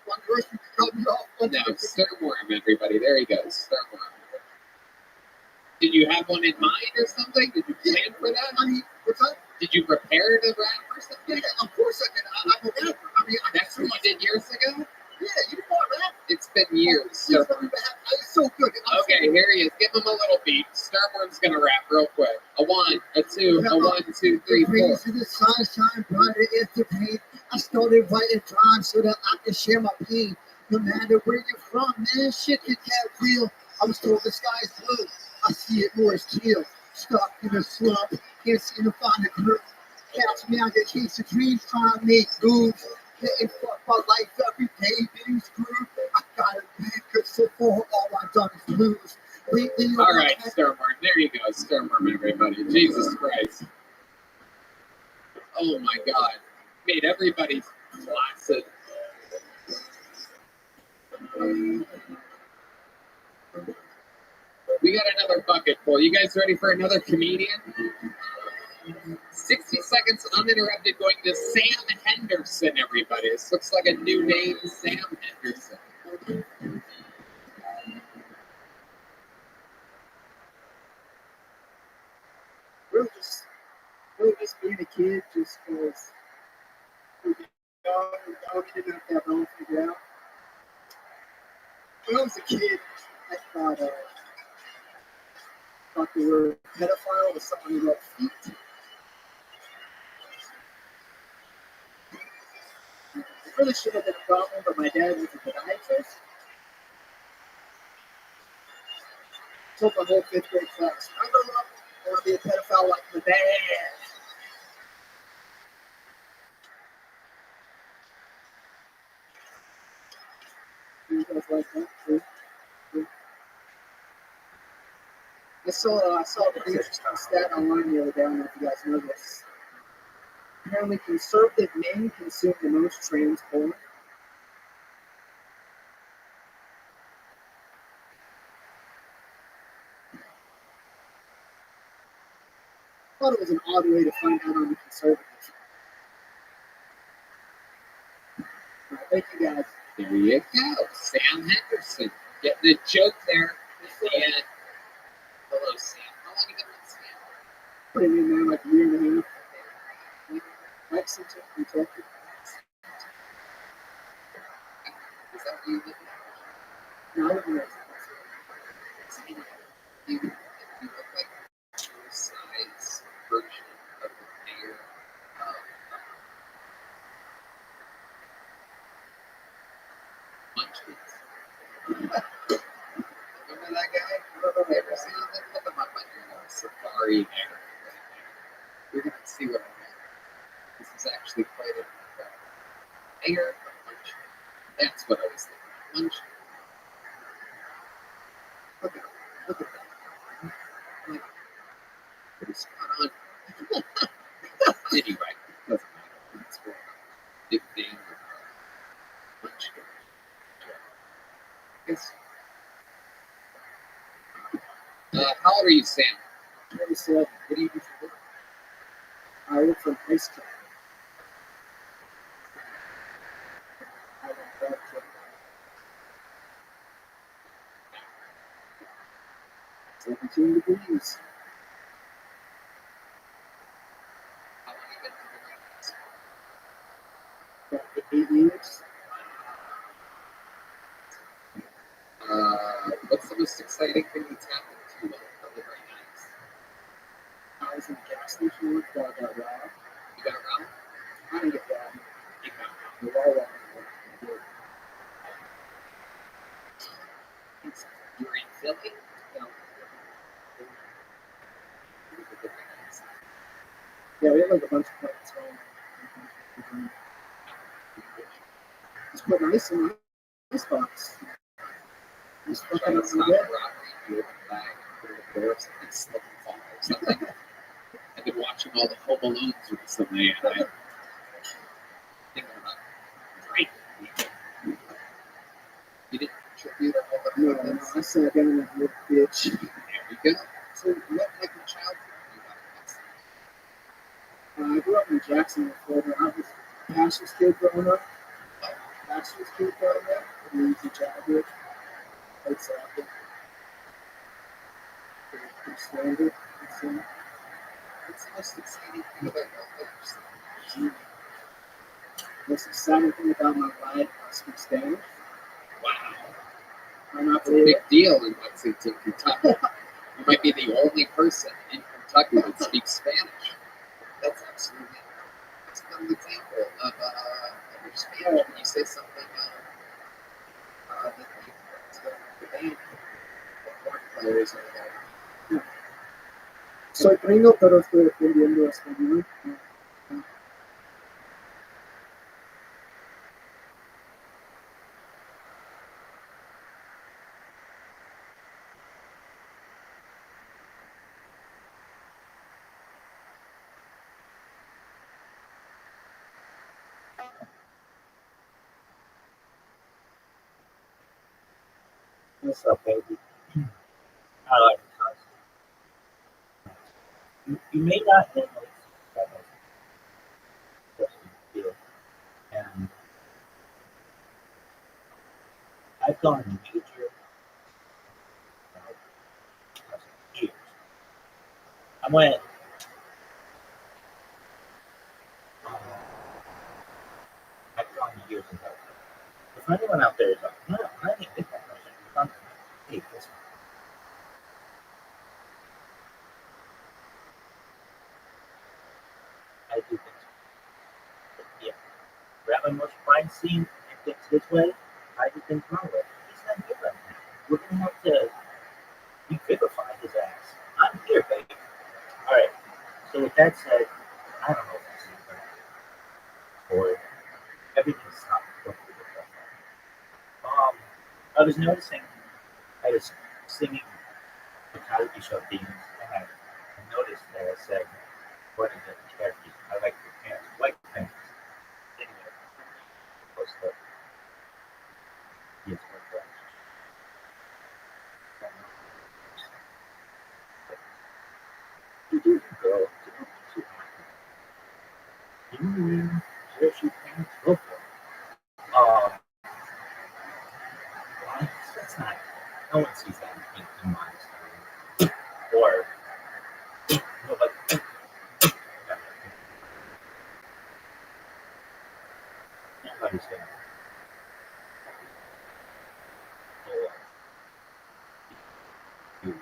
One verse, you can cut me off. Now, Sturmworm, everybody. There he goes. Sturmworm. Did you have one in mind or something? Did you plan for that? I mean, what's that? Did you prepare to rap or something? Yeah, of course I did. I'm a rapper. I mean, That's what you did years ago? Yeah, you want rap? It's been years. It's So. so good. Okay, here he is. Give him a little beat. Starworm's gonna rap real quick. A 1, a 2, a 1, 2, 3, 4. Rays of the sunshine, brighter is the pain. I started writing rhymes so that I can share my pain. No matter where you're from, man, shit you can't feel. I was told the sky's blue. I see it more as teal. Stuck in a slump, can't seem to find a group. Catch me, I get chase of dreams, trying to make moves. Getting fucked by life every day, being screwed. I gotta be, cause so far all I've done is lose. Lately, All right, Starworm. There you go, Starworm, everybody. Jesus Christ. Oh my God. Made everybody flaccid. We got another bucket full. You guys ready for another comedian? 60 seconds uninterrupted going to Sam Henderson, everybody. This looks like a new name, Sam Henderson. Really just being a kid, just because we didn't have to have it all figured out. When I was a kid, I thought the word pedophile was someone who loved feet. It really should have been a problem, but my dad was a podiatrist. Told my whole 5th grade class, I grow up, I want to be a pedophile like my dad. You guys like that? True. I saw a pretty interesting stat online the other day. I don't know if you guys know this. Apparently, conservative men consume the most trans porn. I thought it was an odd way to find out on the conservatives. All right, thank you guys. There you go. Sam Henderson. Getting the joke there at the end. Hello, Sam. How long have you been with Sam? Put it in there like a year and a half. Lexington, Kentucky. Is that where you live? No, I live in Lexington. You look like a true-size version of the mayor of Munchkins. Remember that guy? Have you ever seen him? Look him up on Safari. You're going to see what I mean. This is actually quite a hair of lunch. That's what I was thinking. Lunch. Look at him. Look at that. Like, pretty spot on. Anyway, doesn't matter. That's what big thing. Lunch. Yes. How old are you, Sam? 27. What do you do for work? I work for an ice truck. I run that truck. It's 17 degrees. How long have you been About doing this? 8 years. What's the most exciting thing that's happened to you while delivering ice? I was in the gas station work while I got robbed. You got around? I didn't get robbed. You got around. The wall robbed me. You were in Philly? No. Yeah, we have like a bunch of plants around. Just put ice in my icebox. Just Try fucking to up stop my the bed. robbery, you open the bag, put it in the door, something slip and fall or something. I've been watching all the Home Alones recently, and I'm thinking about great. You didn't contribute all the No, I sat down and looked, bitch. There you go. So, what like your childhood you got? I grew up in Jacksonville, Florida. I was a pastor's kid growing up. Easy childhood. Played soccer. Pretty standard. What's the most exciting thing about your life? Most exciting thing about my life, I speak Spanish. Wow. I'm not It's a big deal in Lexington, Kentucky. You might be the only person in Kentucky that speaks Spanish. That's absolutely that's an example of your Spanish when you say something that the band or players over there. Soy gringo, pero estoy aprendiendo español. What's up, baby? I like it. You may not know this, but you do. And I've gone major years. I went. I've gone years ago. If anyone out there is like, no, I didn't get that person. Hey, listen. I do things. Yeah. Rabbi Moshe Feinstein thinks this way. I do things my way. He's not here right now. We're gonna have to revivify his ass. I'm here, baby. All right. So with that said, I don't know if this is or everything stopped. I was noticing I was singing the Cosby Show themes, and I noticed that I said one of the characters, I like your pants, white pants. Anyway, post up. Yes, my friend. Girl, where she pants go for? Why? That's not. No one sees that in my story. Or, but nobody's gonna. You.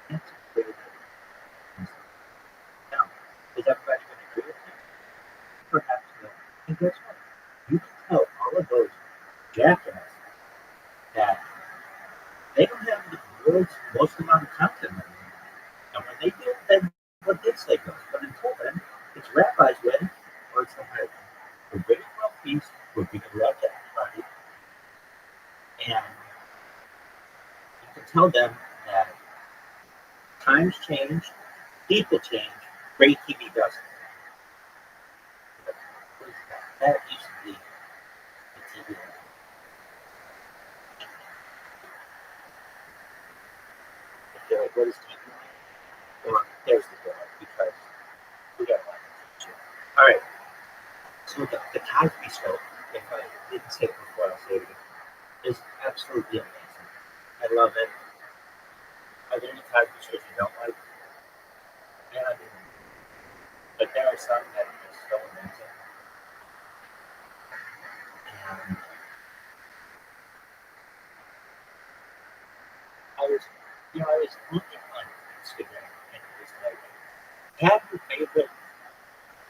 That's pretty good. Now, is everybody going to agree with me? Perhaps not. And guess what? You can tell all of those jackasses words, most of them aren't counting. And when they do, then what they say goes. But until then, it's Rabbi's wedding, or it's the highway. We're bringing about peace, we're bringing love to everybody, and you can tell them that times change, people change, great TV doesn't. That used to be the TV. If you're like, what is TV? Well, there's the door, because we got a lot to teach you. All right, so the Cosby Show, if I didn't say it before, I'll say it again, is absolutely amazing. I love it. Are there any Cosby shows you don't like? Yeah, I do. But there are some that are just so amazing. And I was looking on Instagram and it was like, have your favorite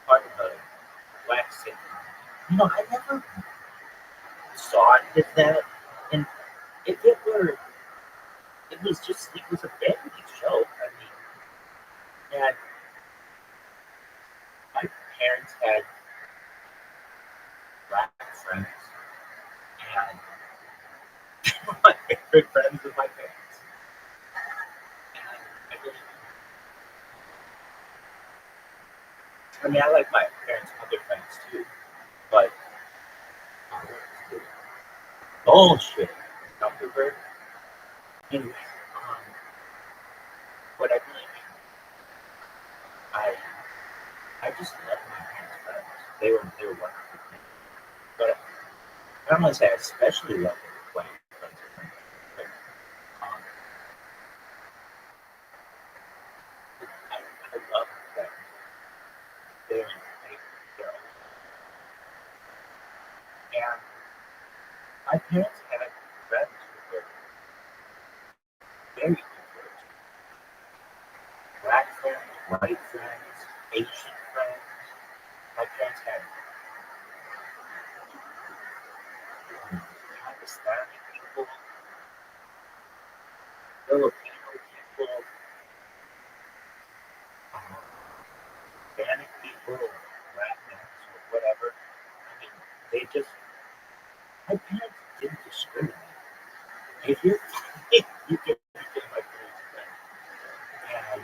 part of a black sitcom. I never saw it as that. And if it was a family show. I mean, and my parents had black friends, and my favorite friends of my parents. I mean, I like my parents' other friends too, but bullshit. Zuckerberg. Anyway, what I really mean, I just love my parents' friends. They were wonderful people. But I don't want to say I especially love them when friends are friends. But, I love them. They're and my parents had friends who were very diverse. Black friends, white friends, Asian friends. My parents had Pakistani people, Filipino people, Hispanic people, Latinx, or whatever. I mean, my parents didn't discriminate. If you're you can become my parents' friend. And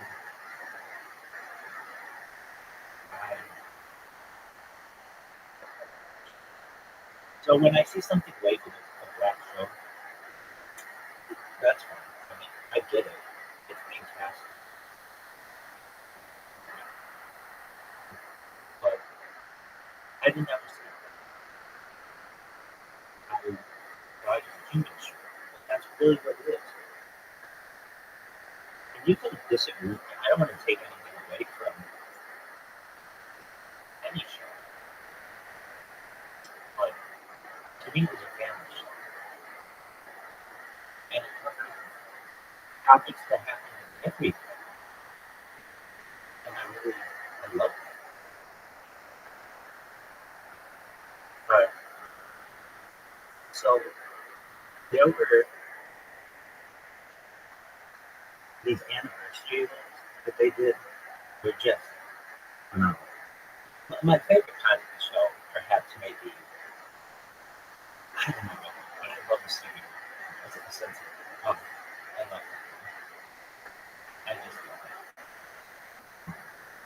so when I see something labeled as a black show, that's fine. I mean, I get it. It's being cast. But I didn't ever see it. I thought it was a human show. That's really what it is. And you can disagree with me. I don't want to take anything away from any show. But to me, it was a family show. And it covered topics that happen in every family. And I love it. But so there were these anniversary events that they did were just phenomenal. My favorite kind of the show, perhaps maybe, I don't know, but I love the singing. It's a sense of, I love it. I just love it.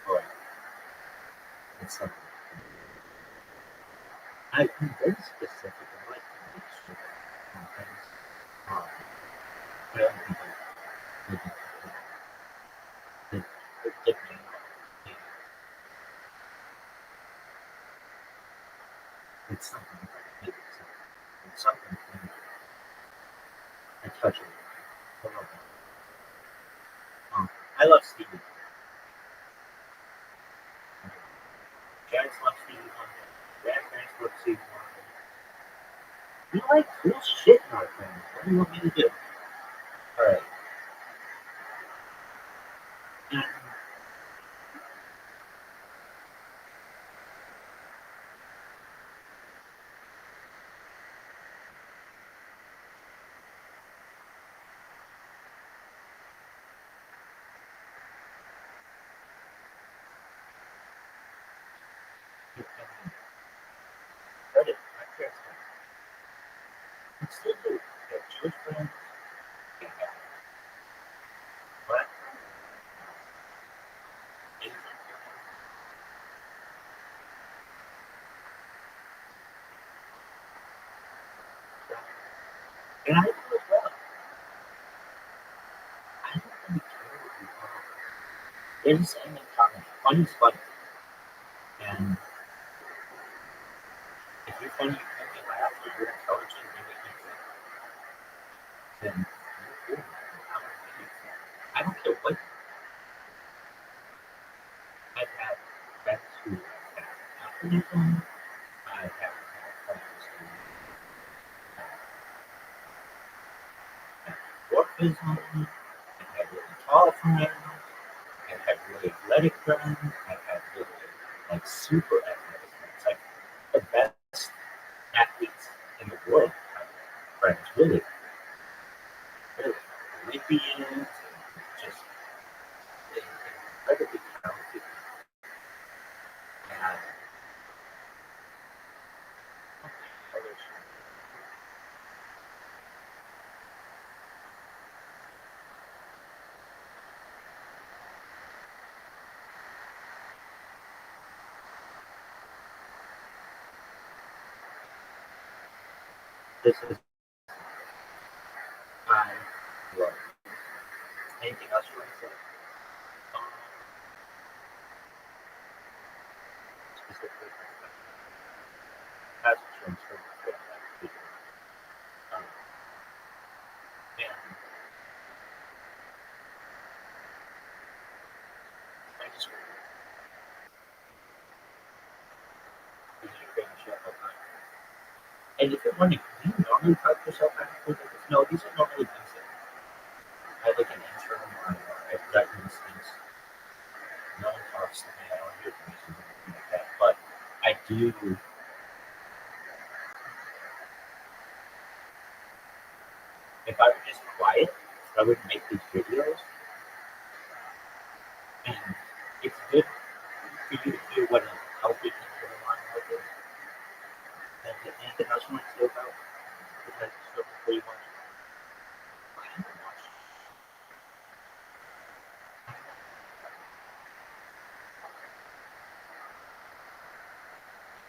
Boy, it's something. I'm very specific. I like to make sure that things are very it's something. It's something. I touch it. I love it. I love Stevie. Parents love Stevie Wonder. Grandparents love Stevie Wonder. We like cool shit in our family. What do you want me to do? Alright. And It's still good. They have Jewish friends. They have black friends. Asian friends. And I do as well. I don't really care what you are. They're the same in common. Funny's funny. And if you're funny, you make me laugh, or you're intelligent, you make me think, then you're cool. I'm a video fan. I don't care what. I've had friends who have alcoholism. I have had friends who have dwarfism. I've had really tall friends. I've had really athletic friends. I've had really like super athletic friends. Like the best athletes in the world have friends, really, really Olympians and just incredibly talented. And others. This is I love. Anything else you want to say? Um, Specifically, has insurance for people. Um, and I just really finish up on that. And if you're wondering, do you normally park yourself after this? No, these are normally things that I look at internal or I've gotten these things. No one talks to me, I don't hear commissions or anything like that. But I do. If I were just quiet, I wouldn't make these videos. And it's good for you to hear what a healthy internal monologue is. And anything else you want to say about the type of stuff before you watch? I haven't watched.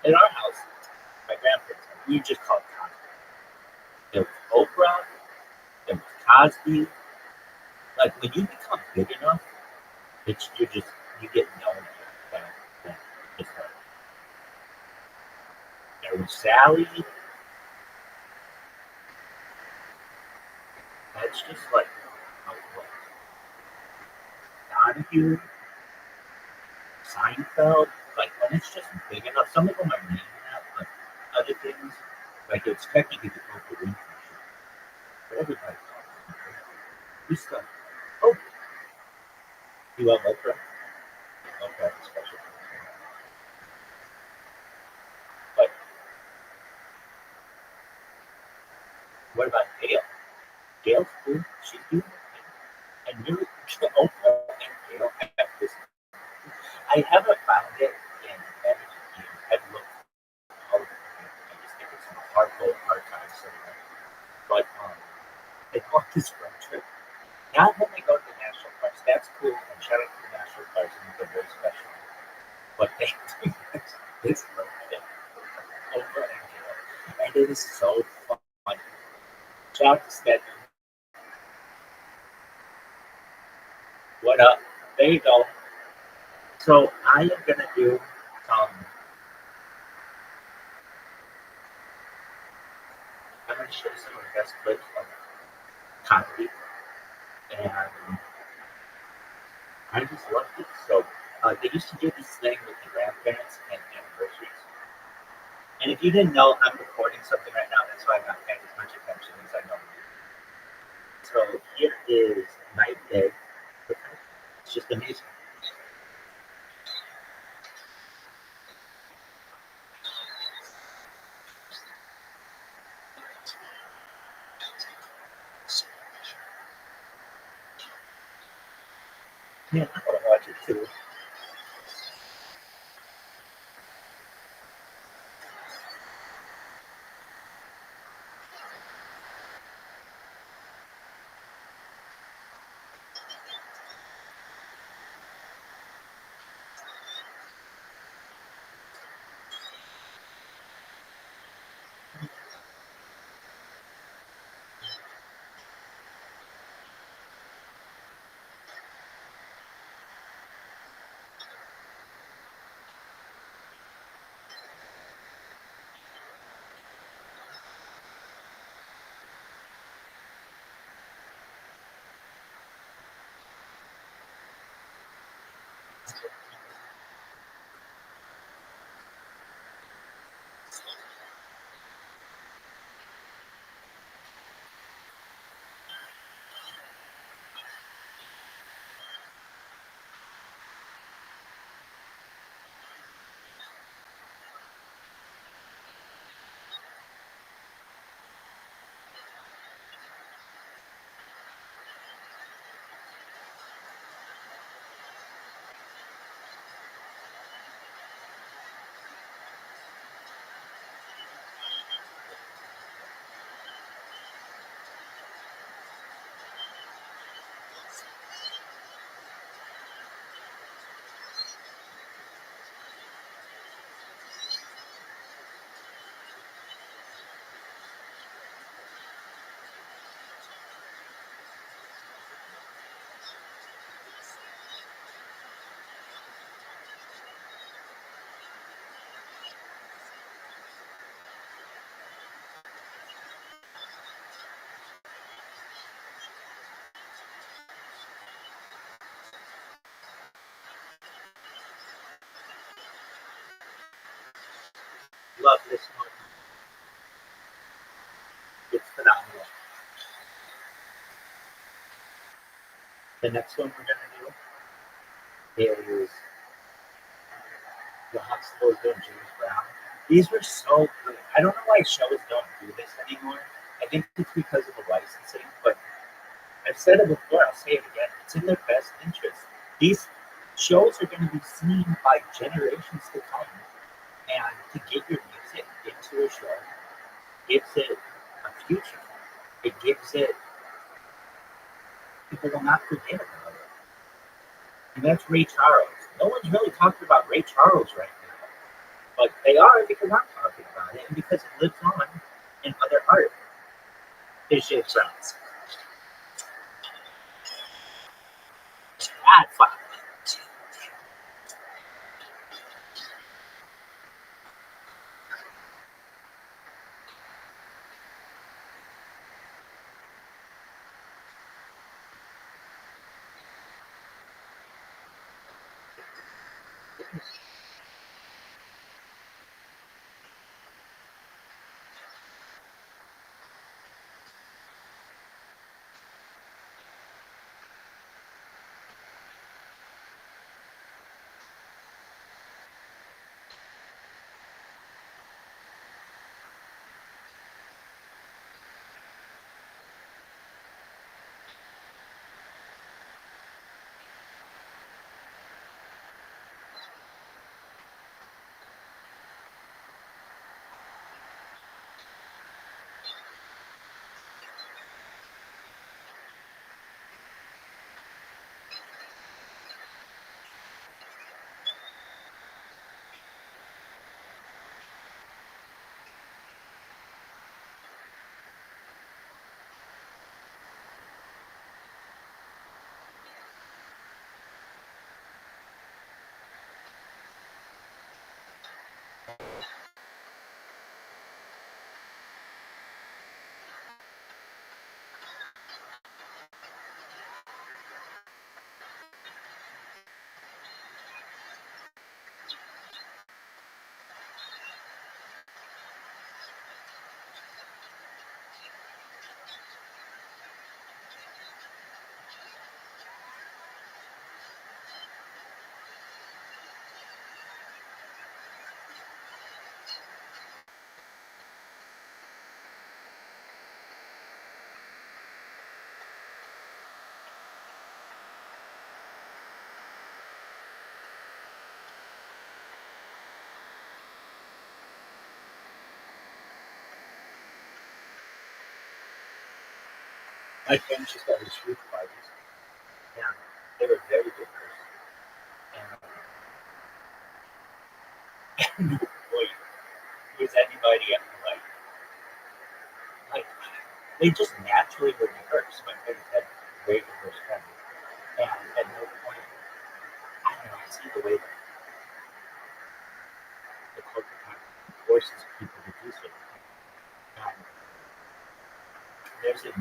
In our house, my grandparents, we just call it Cosby. There was Oprah, there was Cosby. Like when you become big enough, it's you get known that it's like there was Sally. That's just like how it was. Donahue, Seinfeld. Like when it's just big enough, some of them are named that, but other things like it's technically the Oprah Winfrey Show, but everybody calls it Oprah. We stuff. Oh, you love Oprah? Okay, special. But what about Gail? Gail's cool. She's doing it. And really, Oprah and Gail have this. I haven't found it in many years. I've looked all over the place. I just think it's a hard time somewhere. But they go on this road trip. Not when they go to the national parks. That's cool. And shout out to the national parks. And they're very special. But they do this road trip. Oprah and Gail. And it is so fun. Shout out to Stedman. What up? There you go. So I am gonna do I'm gonna show some of the best clips of comedy, and I just loved it. So they used to do this thing with the grandparents and anniversaries. And if you didn't know, I'm recording something right now. That's why I'm not paying as much attention as I normally do. So here is Night and Day. It's just amazing. Yeah, I want to watch it too. Love this one. It's phenomenal. The next one we're gonna do is the Huxtables and James Brown. These were so good. I don't know why shows don't do this anymore. I think it's because of the licensing, but I've said it before, I'll say it again. It's in their best interest. These shows are going to be seen by generations to come. And to get your music into a show gives it a future. It gives it, people will not forget about it. And that's Ray Charles. No one's really talking about Ray Charles right now. But they are because I'm talking about it and because it lives on in other art. Here's James Brown. God, fuck. My friends just got his street parties, and they were very good person. And boy, was anybody like they just naturally were diverse. My friends had very diverse friends, and at no point, I don't know, I see the way that the corporate kind of forces people to do certain things. And there's a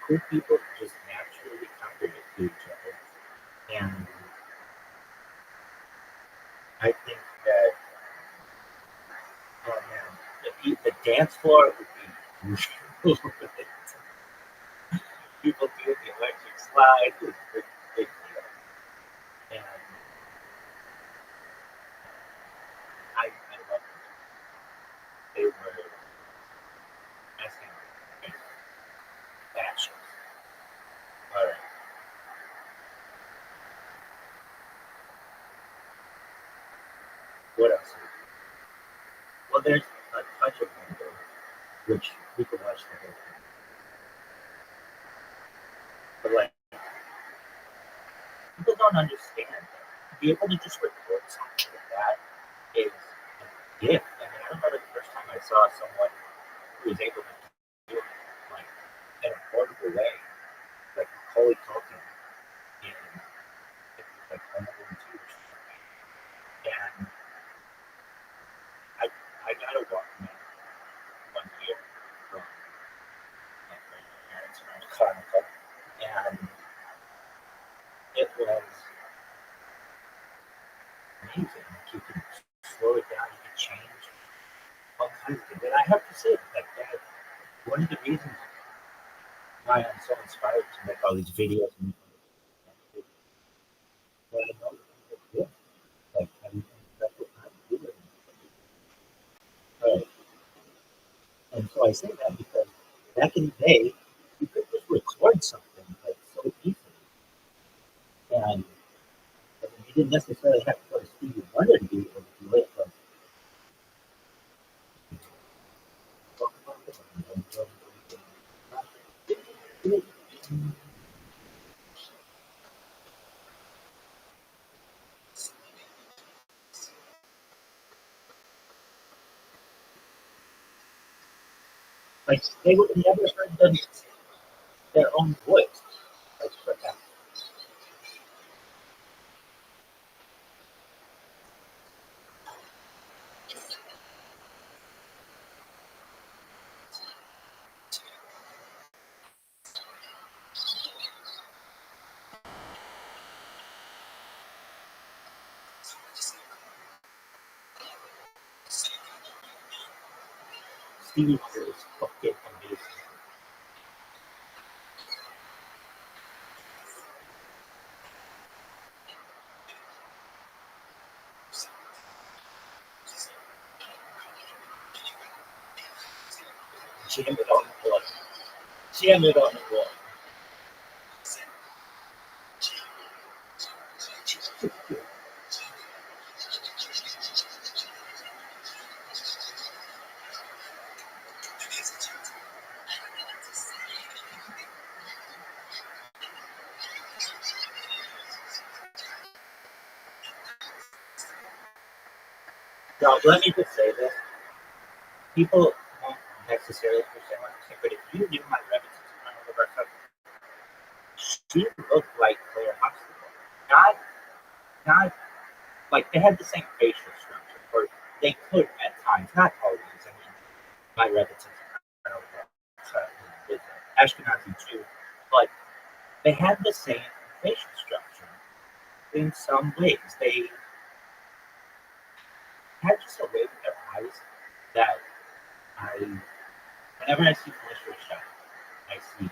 cool people who just naturally congregate to each other, and I think that, oh man, the dance floor would be people doing the electric slide was a big deal. And I love them. They were asking fashion. All right. What else? Well, there's a touch of window, which we could watch the whole thing. But like, people don't understand that to be able to just record something like that is a gift. I mean, I remember the first time I saw someone who was able to do it like in a portable way, like Macaulay Culkin in like Home Alone 2 or something. And I got a Walkman one year from my parents around Carnival, and it was amazing. Like you could slow it down, you could change I have to say that one of the reasons why I'm so inspired to make all these videos and what I know that people do. Like, I mean, that's what I'm doing. Right. And so I say that because back in the day, you could just record something like so easily. And you didn't necessarily have to go to Stevie Wonder to be able to do it, but like they would never heard their own voice. Like, for example, Stevie Wonder is fucking amazing. Jam it on the floor. Jam it on the floor. Now, let me just say this. People won't necessarily understand what I'm saying, but if you knew my Revenant's on the record, she looked like Claire Huxtable. Not like they had the same facial structure, or they could at times, not always. I mean, my Revenant's with Ashkenazi too, but they had the same facial structure in some ways. They had just a way with their eyes that whenever I see Felicia Rashad, I see.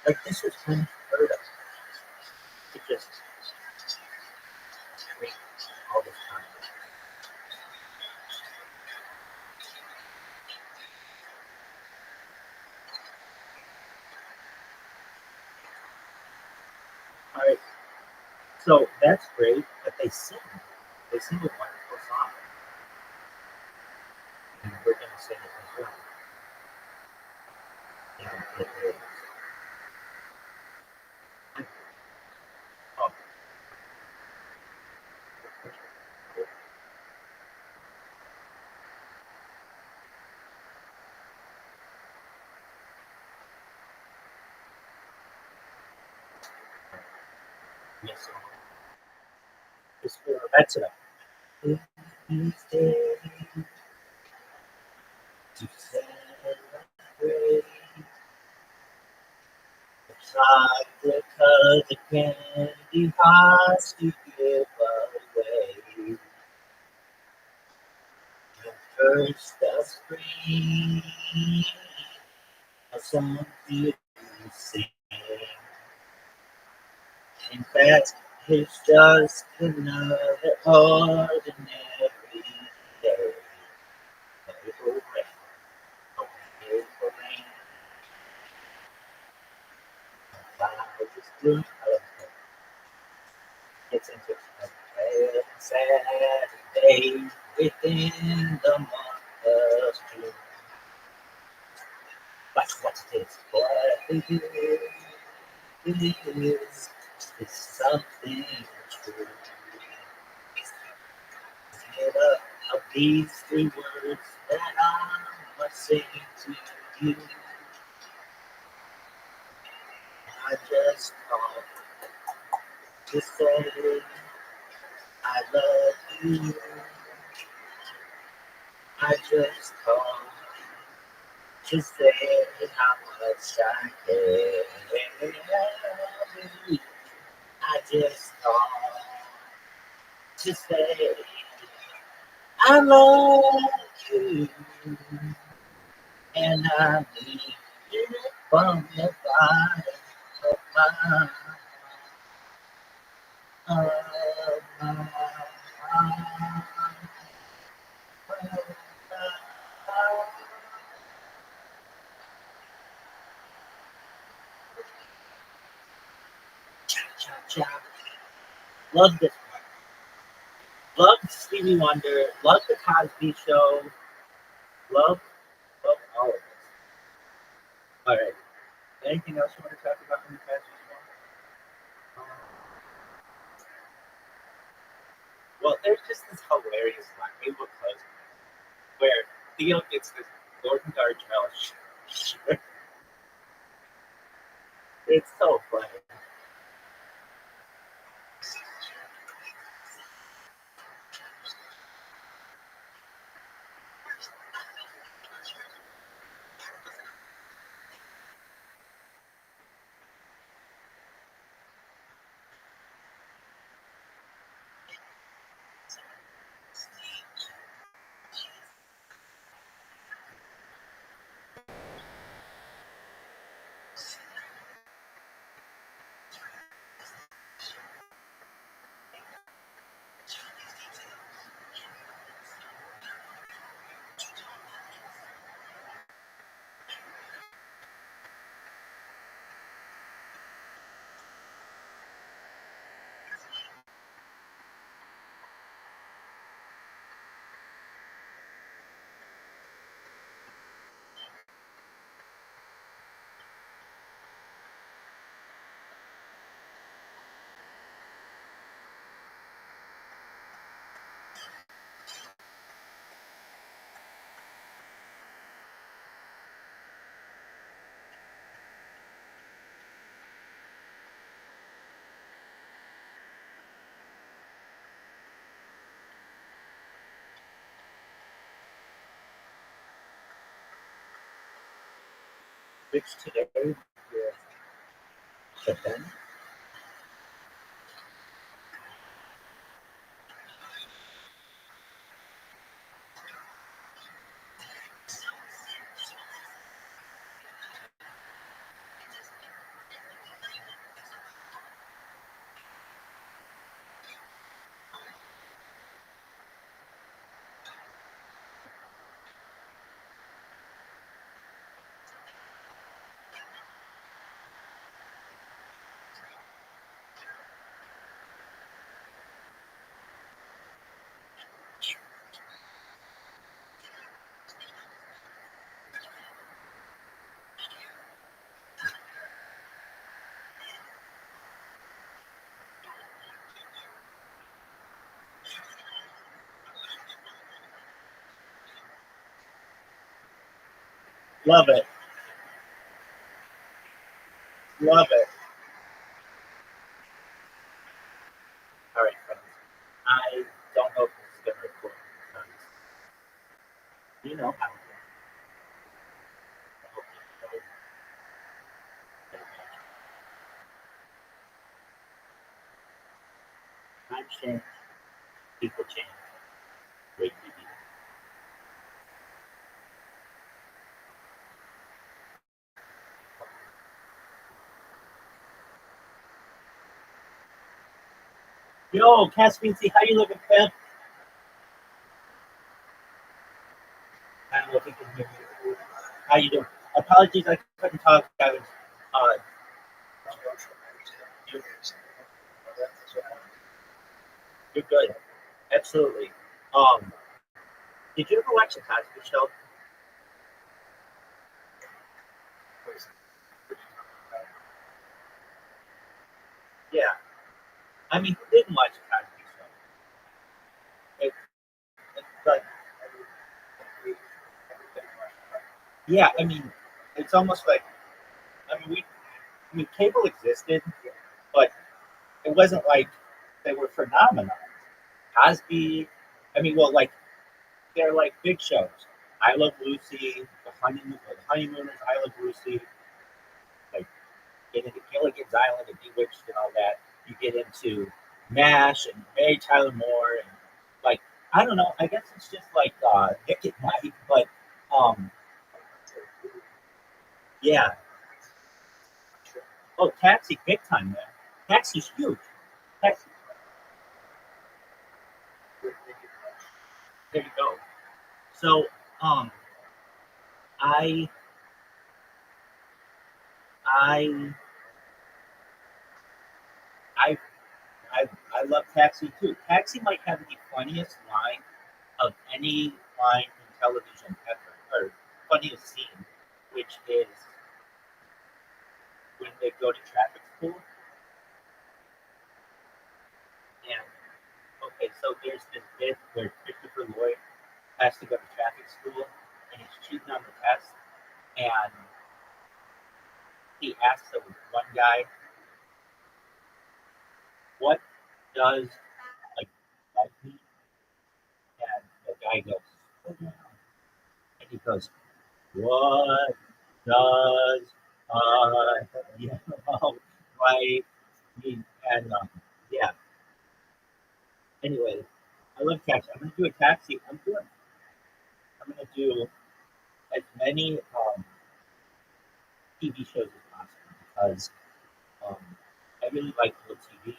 Like, this was unheard of. To just drink all this time. All right, so that's great, but they sing. They sing a wonderful song, and we're going to sing it as well. And it is. Oh. Yes, that's enough. To celebrate. It's hard because it can be hard to give away. The first of spring, a song to sing. In fact, it's just another ordinary day. April rain, April rain. just doing gets into Saturday within the month of June. But what's this? What it is something true. Get up of these 3 words that I must say to you. I just called to say I love you. I just called to say how much I care. I just called to say I love you, and I mean it from the bottom of my Cha-cha-cha. Love this one. Love Stevie Wonder. Love the Cosby Show. Love all of this. All right. Anything else you want to talk about in the past week? Well, there's just this hilarious line. Maybe we'll close it, where Theo gets this Gordon Gartrell shirt. It's so funny. Which today, but then love it. Love it. All right, friends. I don't know if this is going to record because you know how it is. I hope you know that times change, people change. Great TV. Yo, Caspian, how you looking, Pep? I don't know if you can hear me. How you doing? Apologies, I couldn't talk. I was You're good. Absolutely. Did you ever watch the Cosby Show? Yeah. I mean, who didn't watch the Cosby Show? But yeah, I mean, it's almost like I mean, cable existed, but it wasn't like they were phenomenal. Cosby, I mean, well, like they're like big shows. I Love Lucy, the Honeymooners, I Love Lucy, like get into Gilligan's Island and Bewitched and all that. You get into MASH and Mary Tyler Moore and like I don't know. I guess it's just like Nick at Night, but um, yeah. Oh, Taxi, big time, man. Taxi's huge. Taxi, there you go. So, um, I, I, I, I love Taxi too. Taxi might have the funniest line of any line in television ever, or funniest scene, which is when they go to traffic school. And okay, so there's this bit where Christopher Lloyd has to go to traffic school, and he's cheating on the test, and he asks the one guy, "What does like like me?" And the guy goes, "Oh, yeah." And he goes, "What does you know like me?" And yeah. Anyway, I love taxi. I'm gonna do a taxi. I'm gonna do as many TV shows as possible because um, I really like old TV.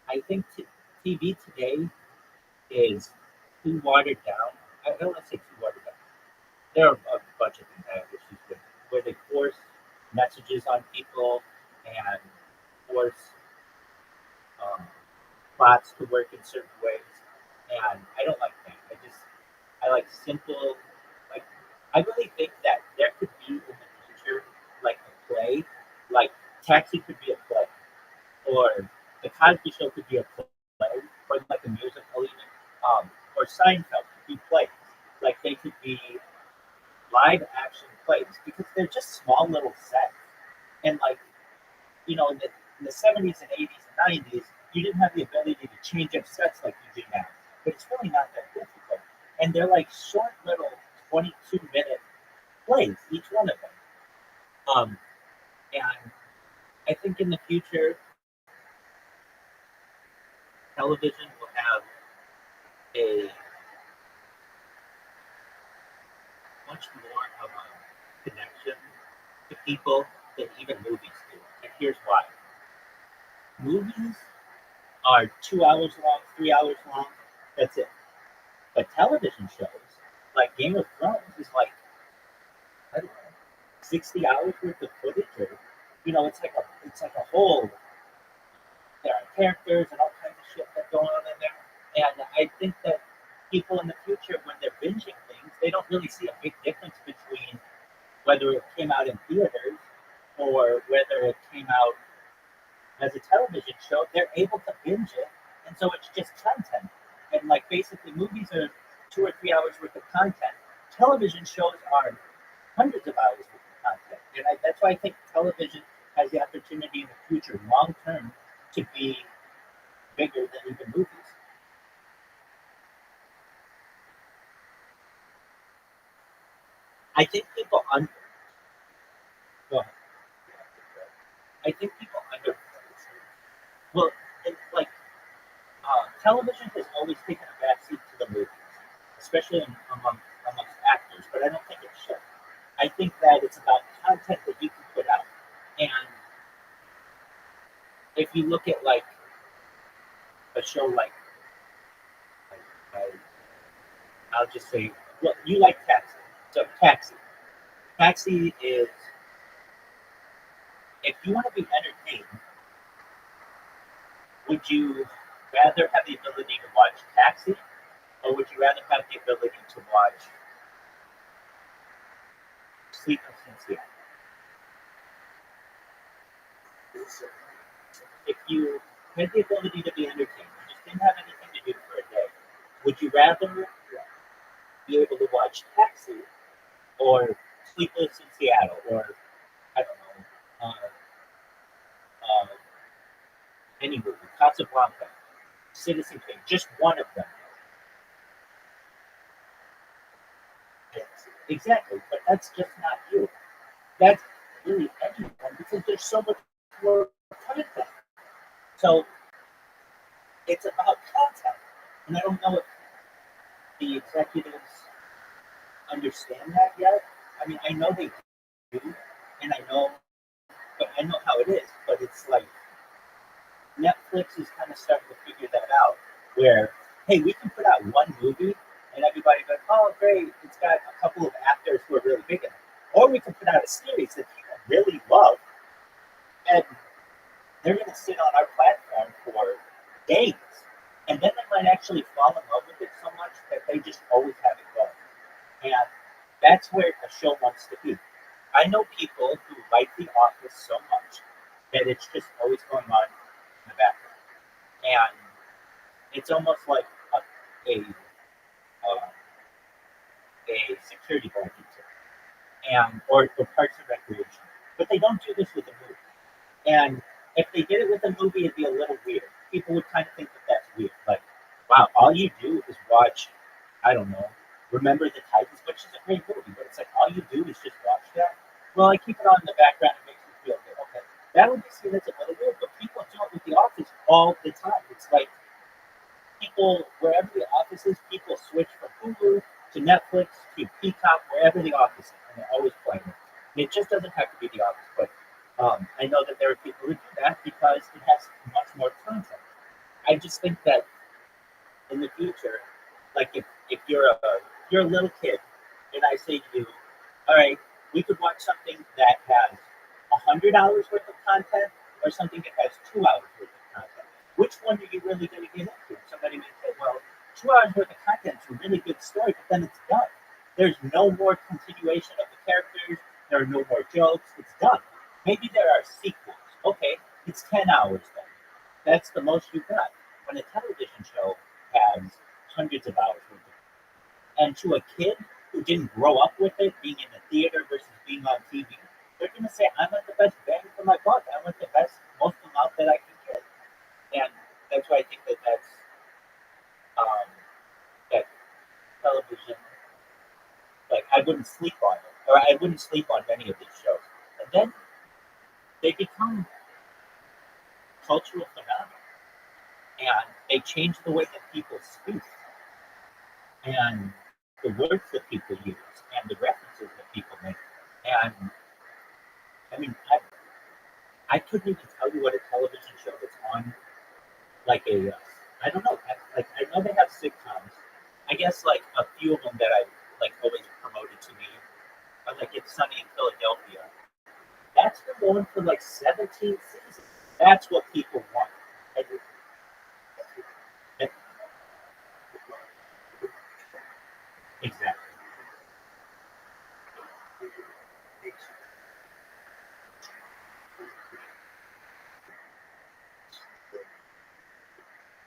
I think TV today is too watered down. I don't want to say too watered down. There are a bunch of things I have issues with, where they force messages on people and force um, plots to work in certain ways, and I don't like that. I like simple. Like I really think that there could be in the future like a play, like Taxi could be a play, or the Cosby Show could be a play, or like a musical even, or Seinfeld could be plays. Like they could be live action plays because they're just small little sets. And like in the 70s and 80s and 90s, you didn't have the ability to change up sets like you do now. But it's really not that difficult. And they're like short little 22-minute plays, each one of them. And I think in the future, television will have a much more of a connection to people than even movies do. And here's why. Movies are 2 hours long, 3 hours long. That's it. But television shows, like Game of Thrones, is like I don't know, 60 hours worth of footage, or it's like a whole. There are characters and all kinds of shit that go on in there, and I think that people in the future, when they're binging things, they don't really see a big difference between whether it came out in theaters or whether it came out as a television show. They're able to binge it, and so it's just content. And like basically, movies are 2 or 3 hours worth of content. Television shows are hundreds of hours worth of content, and that's why I think television has the opportunity in the future, long term, to be bigger than even movies. I think people under. Go ahead. I think people under. Well, it's like television has always taken a backseat to the movies, especially amongst actors. But I don't think it should. I think that it's about content that you can put out, and if you look at like a show like I'll just say, well, you like Taxi. So Taxi is if you want to be entertained, would you rather have the ability to watch Taxi, or would you rather have the ability to watch Sleepless in Seattle? If you had the ability to be entertained, you just didn't have anything to do for a day, would you rather be able to watch Taxi or Sleepless in Seattle, or I don't know, any movie, Casablanca, Citizen Kane, just one of them? Yes, exactly, but that's just not you. That's really anyone because there's so much more content. So it's about content, and I don't know if the executives understand that yet. I mean, I know they do, and I know how it is. But it's like Netflix is kind of starting to figure that out, where hey, we can put out one movie, and everybody goes, "Oh, great! It's got a couple of actors who are really big in it," or we can put out a series that people really love, and they're going to sit on our platform for days, and then they might actually fall in love with it so much that they just always have it going. And that's where a show wants to be. I know people who like The Office so much that it's just always going on in the background, and it's almost like uh, a security blanket, and or Parks and Recreation. But they don't do this with a movie. And if they did it with a movie, it'd be a little weird. People would kind of think that that's weird. Like, wow, all you do is watch, I don't know, Remember the Titans, which is a great movie, but it's like all you do is just watch that. Well, I keep it on in the background and makes me feel good. Okay, that would be seen as a little weird, but people do it with The Office all the time. It's like people, wherever The Office is, people switch from Hulu to Netflix to Peacock, wherever The Office is, and they're always playing it. And it just doesn't have to be The Office, but I know that there are people who do that because it has much more content. I just think that in the future, like if you're a little kid and I say to you, all right, we could watch something that has 100 hours worth of content or something that has 2 hours worth of content. Which one are you really going to get into? Somebody may say, well, 2 hours worth of content is a really good story, but then it's done. There's no more continuation of the characters. There are no more jokes. It's done. Maybe there are sequels. Okay, it's 10 hours then. That's the most you've got. When a television show has hundreds of hours worth of it. And to a kid who didn't grow up with it, being in the theater versus being on TV, they're going to say, I want the best bang for my buck. I want the best, most amount that I can get. And that's why I think that television, like I wouldn't sleep on it, or I wouldn't sleep on many of these shows. And then they become cultural phenomena, and they change the way that people speak, and the words that people use, and the references that people make. And I mean, I couldn't even tell you what a television show that's on, like I don't know, I know they have sitcoms. I guess like a few of them that I like always promoted to me, are like It's Sunny in Philadelphia. That's been going for like 17 seasons. That's what people want. And, and, exactly.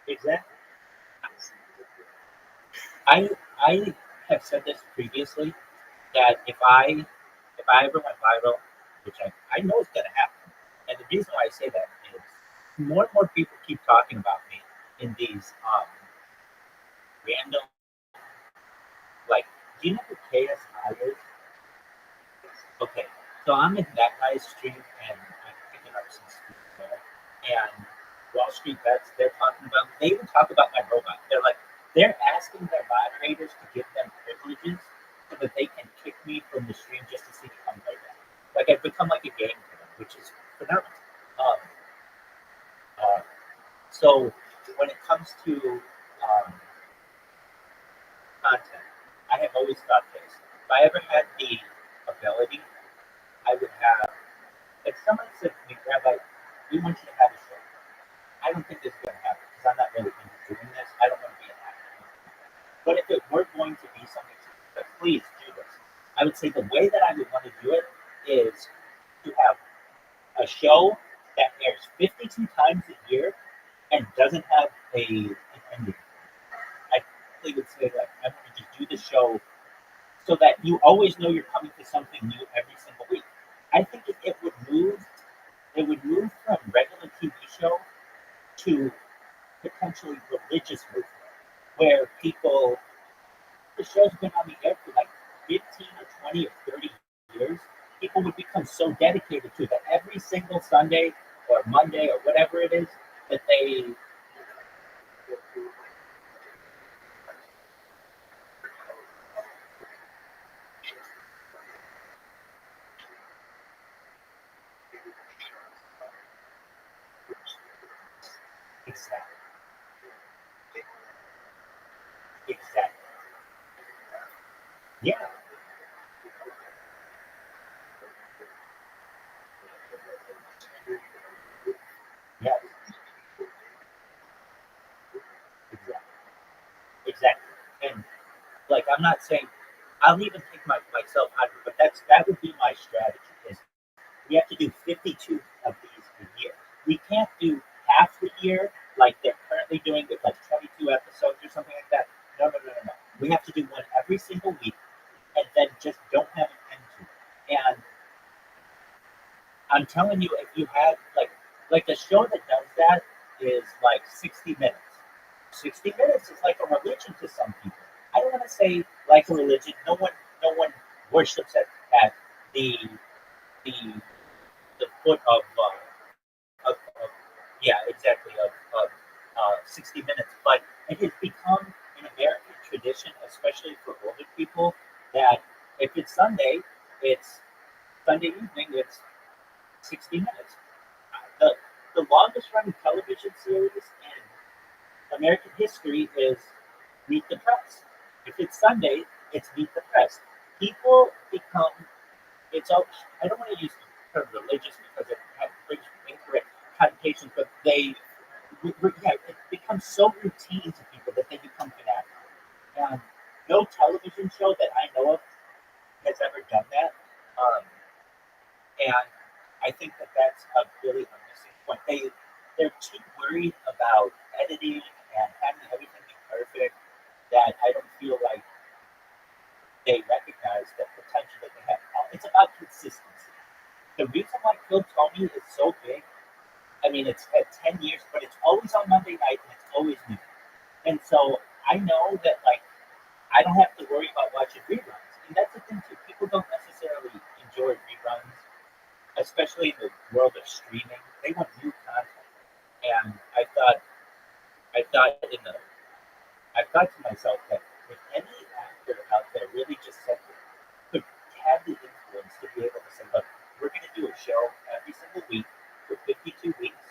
Exactly. I have said this previously that if I ever went viral, which I know is going to happen, and the reason why I say that is more and more people keep talking about me in these random, like, do you know who KSI is? Okay, so I'm in that guy's stream and I'm picking up some stuff there. And Wall Street Bets, they're talking about, they even talk about my robot. They're asking their moderators to give them privileges so that they can kick me from the stream just to see me come right back. Like I've become like a game to them, which is phenomenal. Um, so when it comes to content, I have always thought this. If I ever had the ability, I would have, if someone said to me, Rabbi, we want you to have a show. I don't think this is going to happen because I'm not really into doing this. I don't want to be an actor. But if it were going to be something, but please do this. I would say the way that I would want to do it is to have a show that airs 52 times a year and doesn't have an ending. I probably would say that I want to just do the show so that you always know you're coming to something new every single week. I think it would move. It would move from regular TV show to potentially religious movement, where people, the show's been on the air for like 15 or 20 or 30 years. People would become so dedicated to that every single Sunday or Monday or whatever it is that they. Exactly. Exactly. Yeah. Yeah. Exactly. Exactly. And like I'm not saying I'll even take myself out of it, but that would be my strategy. Is we have to do 52 of these a year. We can't do half the year like they're currently doing with like 22 episodes or something like that. No, no, no, no, no. We have to do one every single week and then just don't have an end to it. And I'm telling you, if you had like a show that does that is like 60 minutes. 60 minutes is like a religion to some people. I don't want to say like a religion. No one worships at the the the foot of yeah, exactly, of 60 minutes. But it has become an American tradition, especially for older people, that if it's Sunday, it's Sunday evening, it's 60 minutes. The, the longest running television series in American history is Meet the Press. If it's Sunday, it's Meet the Press. People become, it's all, I don't want to use the term religious because it brings incorrect connotations, but yeah, it becomes so routine to people that they become fanatical. And no television show that I know of has ever done that. And I think that that's a really a missing point. They're too worried about editing and having everything be perfect that I don't feel like they recognize the potential that they have. It's about consistency. The reason why Kill Tony is so big, I mean, it's had 10 years, but it's always on Monday night and it's always new. And so I know that, like, I don't have to worry about watching reruns. And that's the thing, too. People don't necessarily enjoy reruns, especially in the world of streaming. They want new content. And I thought to myself that if any actor out there really just said could have the influence to be able to say, look, we're going to do a show every single week for 52 weeks,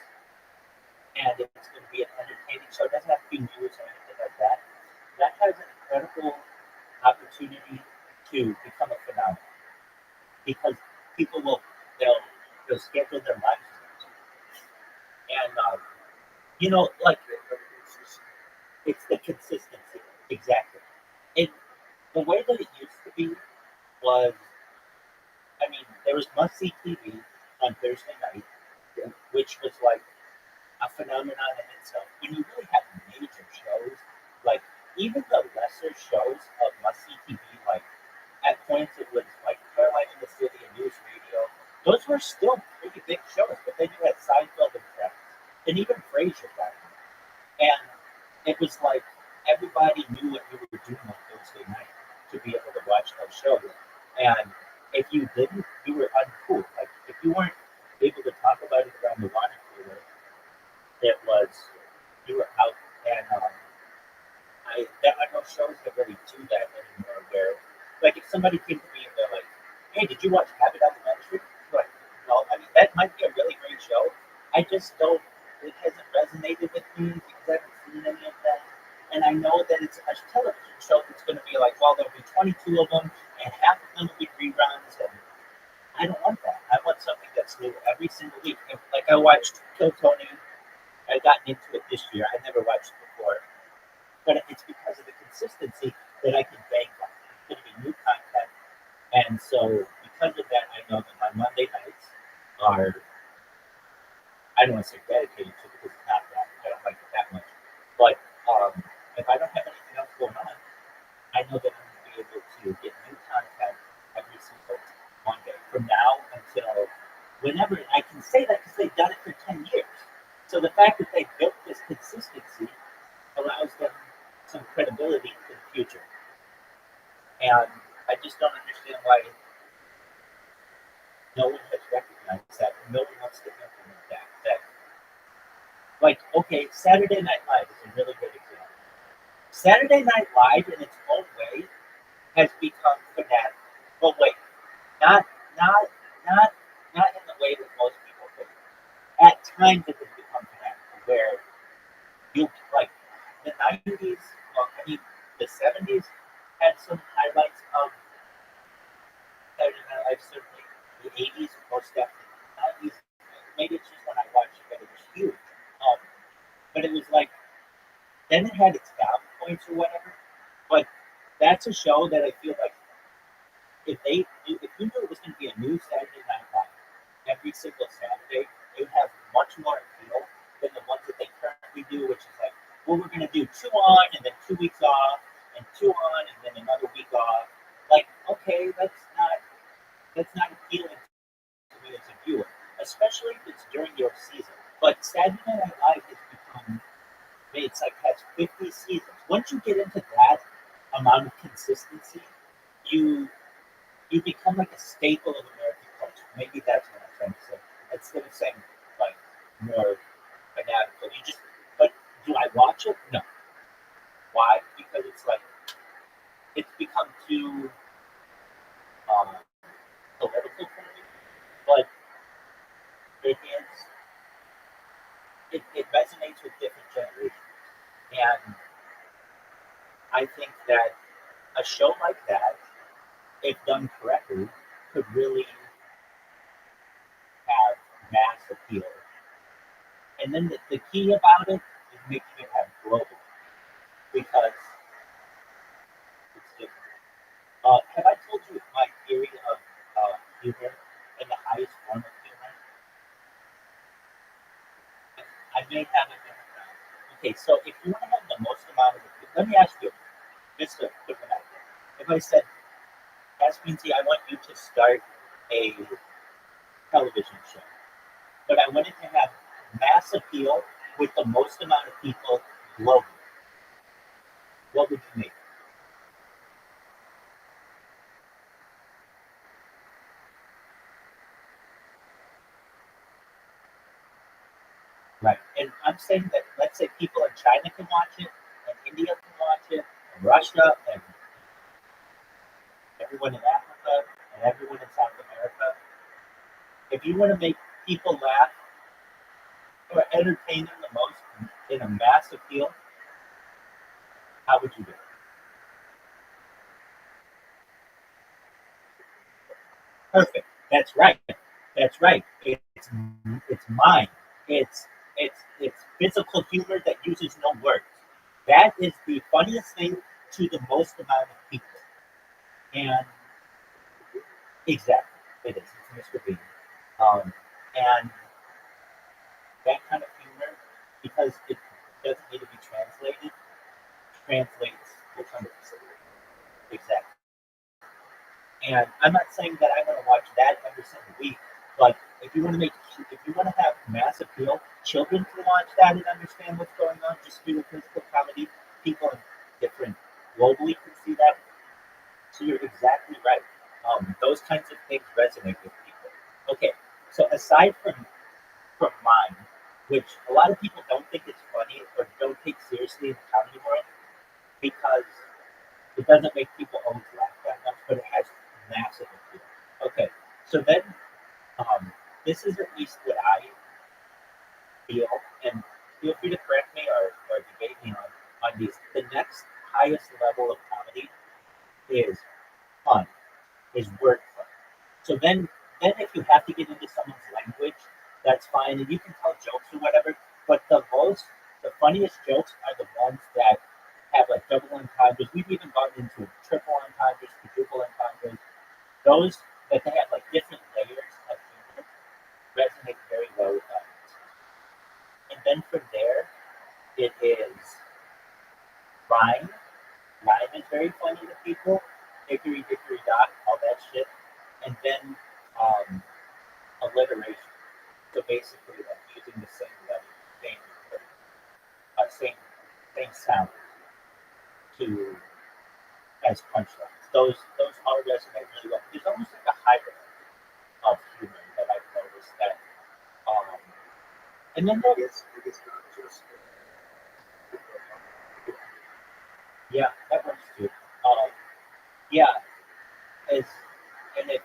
and it's going to be an entertaining show. It doesn't have to be news or anything like that. That has an incredible opportunity to become a phenomenon because people they'll schedule their lives around it. And like it's the consistency exactly. And the way that it used to be was, I mean, there was must see TV on Thursday night, which was like a phenomenon in itself. When you really have major shows, like even the lesser shows of must see TV, like at points it was like Caroline in the City and News Radio, those were still pretty big shows. But then you had Seinfeld and Friends, and even Frasier got in. And it was like everybody knew what you were doing on Thursday night to be able to watch those shows. And if you didn't, you were uncool. Like if you weren't able to talk about it around the water cooler, it was you were out. And there are no shows that really do that anymore. Where like if somebody came to me and they're like, "Hey, did you watch Habit Elementary?" I'm like, no, I mean that might be a really great show. I just don't. It hasn't resonated with me because I haven't seen any of that. And I know that it's a television show that's going to be like, well, there'll be 22 of them, and half of them will be reruns. And I don't want that. I want something that's new every single week. And, like I watched Kill Tony I've gotten into it this year. I never watched it before, but it's because of the consistency that I can bank on. It's going to be new content, and so because of that, I know that my Monday nights are, I don't want to say dedicated to, because it's not that. I don't like it that much. But if I don't have anything else going on, I know that I'm going to be able to get new content every single Monday from now until whenever. I can say that because they've done it for 10 years. So the fact that they built this consistency allows them some credibility in the future. And I just don't understand why no one has recognized that. No one wants to implement that. Like, okay, Saturday Night Live is a really good example. Saturday Night Live, in its own way, has become fanatic. Well, wait, not in the way that most people think. At times, it has become fanatical, where you like the '90s. Well, I mean, the '70s had some highlights of Saturday Night Live. Certainly, the '80s, most definitely. '90s, maybe it's just when I watched it, but it was huge. But it was like, then it had its down points or whatever. But that's a show that I feel like if you knew it was going to be a new Saturday Night Live every single Saturday, it would have much more appeal than the ones that they currently do, which is like, well, we're going to do 2 on and then 2 weeks off, and 2 on and then another week off. Like, okay, that's not appealing to me as a viewer, especially if it's during your season. But Saturday Night Live has become, it's like has 50 seasons. Once you get into that amount of consistency, you become like a staple of American culture. Maybe that's what I'm trying to say. Instead of saying like more fanatical, but do I watch it? No. Why? Because it's like it's become too political for me. But it resonates with different generations, and I think that a show like that, if done correctly, could really have mass appeal. And then the key about it is making it have global, because it's different. Have I told you my theory of humor and the highest form of humor? I may have it in it now. Okay, so if you want to have the most amount of, let me ask you just a quick idea. If I said, Minty, I want you to start a television show, but I want it to have mass appeal with the most amount of people globally, what would you make? Right. And I'm saying that, let's say people in China can watch it, and India can watch it, and Russia, and everyone in Africa, and everyone in South America. If you want to make people laugh or entertain them the most in a mass appeal, how would you do it? Perfect. That's right. That's right. It's mine. It's physical humor that uses no words. That is the funniest thing to the most amount of people. And exactly, it is. It's Mr. Bean. And that kind of humor, because it doesn't need to be translated, translates the 100%. Exactly. And I'm not saying that I want to watch that every single week, but if you want to have mass appeal, children can watch that and understand what's going on. Just do a physical comedy. People in different globally can see that. So you're exactly right. Those kinds of things resonate with people. Okay, so aside from mine, which a lot of people don't think it's funny or don't take seriously in the comedy world, because it doesn't make people always laugh that much, but it has massive appeal. Okay, so then this is at least what I feel, and feel free to correct me or debate me on these. The next highest level of comedy is fun, is wordplay. So then if you have to get into someone's language, that's fine, and you can tell jokes or whatever. But the funniest jokes are the ones that have like double entendres. We've even gotten into triple entendres, quadruple entendres. Those that they have like different layers of humor resonate very well with audiences. And then from there, it is rhyme. Rhyme is very funny to people. Hickory dickory dock, all that shit. And then alliteration. So basically, like using the same letter, same sound to as punchlines. Those all resonate really well. There's almost like a hierarchy of humor that I've noticed that. And then there's not just yeah, that works too. Yeah, it's and if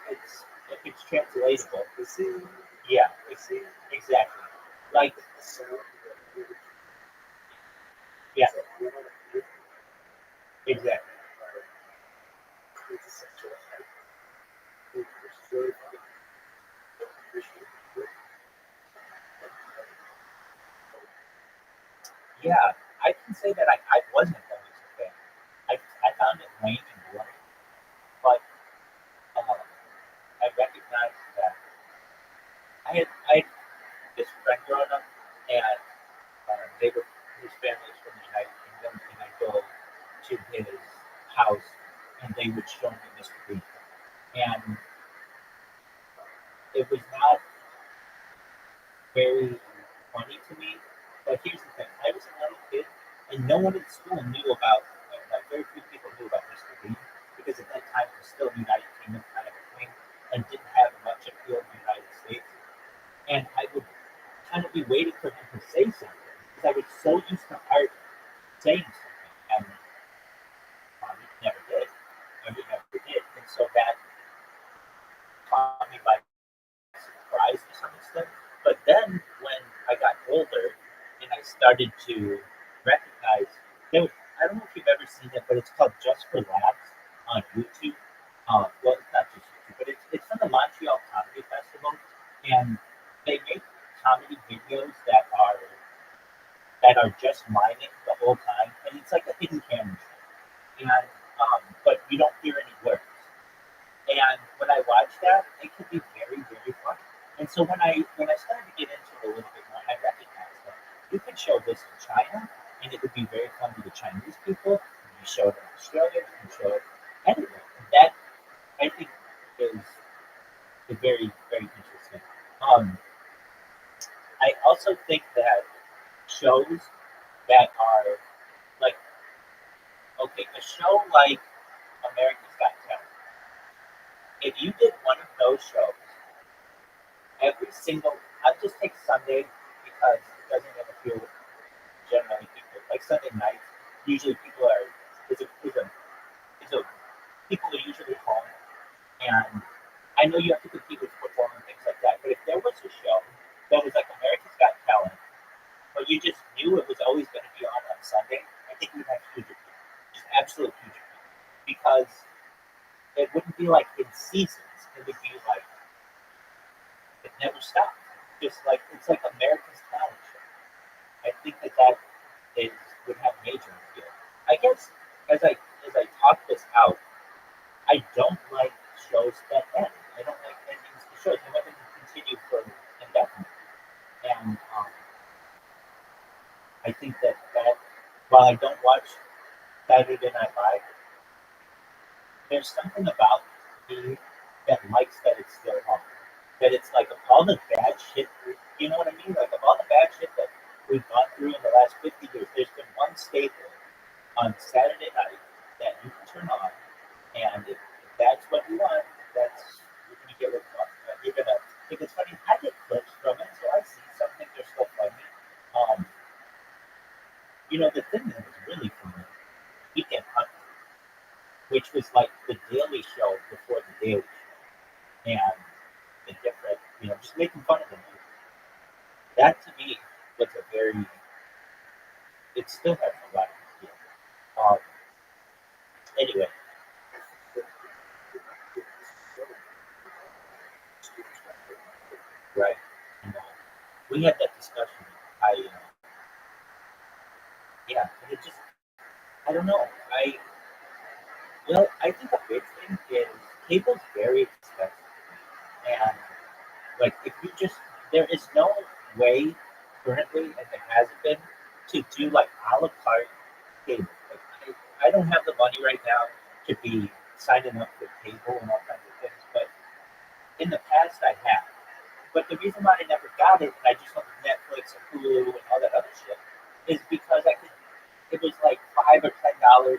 it's translatable, the scene, yeah, exactly. Like yeah, exactly. it's essential. Which is really funny. Yeah, I can say that I wasn't always a fan. I found it lame and boring, but I recognized that I had this friend growing up, and they were his family's from the United Kingdom, and I go to his house, and they would show me Mr. Bean, and it was not very funny to me. But here's the thing: I was a little kid, and no one at school knew about. Like very few people knew about Mr. Bean because at that time it was still United Kingdom kind of a thing, and didn't have much appeal in the United States. And I would kind of be waiting for him to say something because I was so used to Art saying something, and he never did, or he never did, and so that caught me by surprise to some extent. But then when I got older and I started to recognize I don't know if you've ever seen it, but it's called Just for Laughs on YouTube. Well, it's not just YouTube, but it's from the Montreal Comedy Festival, and they make comedy videos that are just miming the whole time, and it's like a hidden camera show. And but you don't hear any words. And when I watch that, it can be very, very fun. And so when I started to get into it a little bit more, I recognized that you could show this in China, and it would be very fun to the Chinese people. You show it in Australia, you can show it anywhere. And that I think is very, very interesting. I also think that shows that are like okay, a show like America's Got Talent. If you did one of those shows every single, I'll just take Sunday because it doesn't interfere with generally people. Like Sunday nights, usually people are is a people are usually home, and I know you have to compete with football and things like that. But if there was a show that was like America's Got Talent, but you just knew it was always going to be on Sunday, I think we'd have huge appeal, just absolute huge appeal, because it wouldn't be like in seasons. It would be like it never stops. Just like it's like America's talent show. I think that is would have major appeal. I guess as I talk this out, I don't like shows that end. I don't like endings to shows. I want them to continue for indefinitely. And I think that while I don't watch Saturday Night Live, there's something about me that likes that it's still on. That it's like of all the bad shit, you know what I mean? Like of all the bad shit that we've gone through in the last 50 years, there's been one staple on Saturday night that you can turn on, and if that's what you want, that's you're gonna get what you want. You're gonna think it's funny. I get clips from it, so I see some things are still funny. The thing that was really funny, Weekend Hunt, which was like the Daily Show before the Daily Show, and the different, just making fun of them. That to me was a very, it still has a lot of appeal. Anyway, right. And, we had that discussion. yeah, it just, I don't know. Well, I think a big thing is cable's very expensive. And like, if you just, there is no way currently, and there hasn't been, to do like a la carte cable. Like, I don't have the money right now to be signing up for cable and all kinds of things, but in the past I have. But the reason why I never got it, and I just went with Netflix and Hulu and all that other shit, is because I could. It was like $5 or $10 or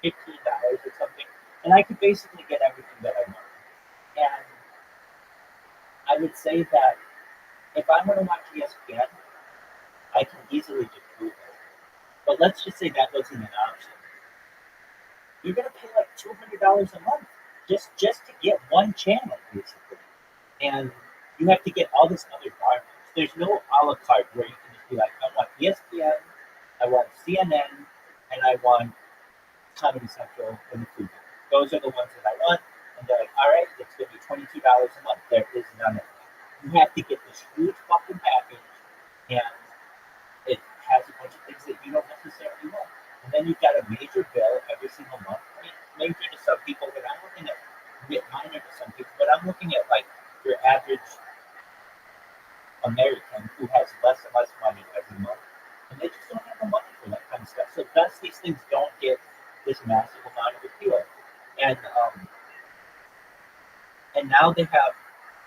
$15 or something, and I could basically get everything that I wanted. And I would say that if I want to watch ESPN, I can easily just Google it. But let's just say that wasn't an option. You're gonna pay like $200 a month just to get one channel, basically. And you have to get all this other garbage. There's no a la carte where you can just be like, I want ESPN, I want CNN, and I want Comedy Central and the food. Those are the ones that I want. And they're like, all right, it's going to be $22 a month. There is none of that. You have to get this huge fucking package, and it has a bunch of things that you don't necessarily want. And then you've got a major bill every single month. I mean, major to some people, but I'm looking at minor to some people, but I'm looking at like your average American who has less and less money every month, and they just don't have the money for that kind of stuff. So thus, these things don't get this massive amount of appeal, and now they have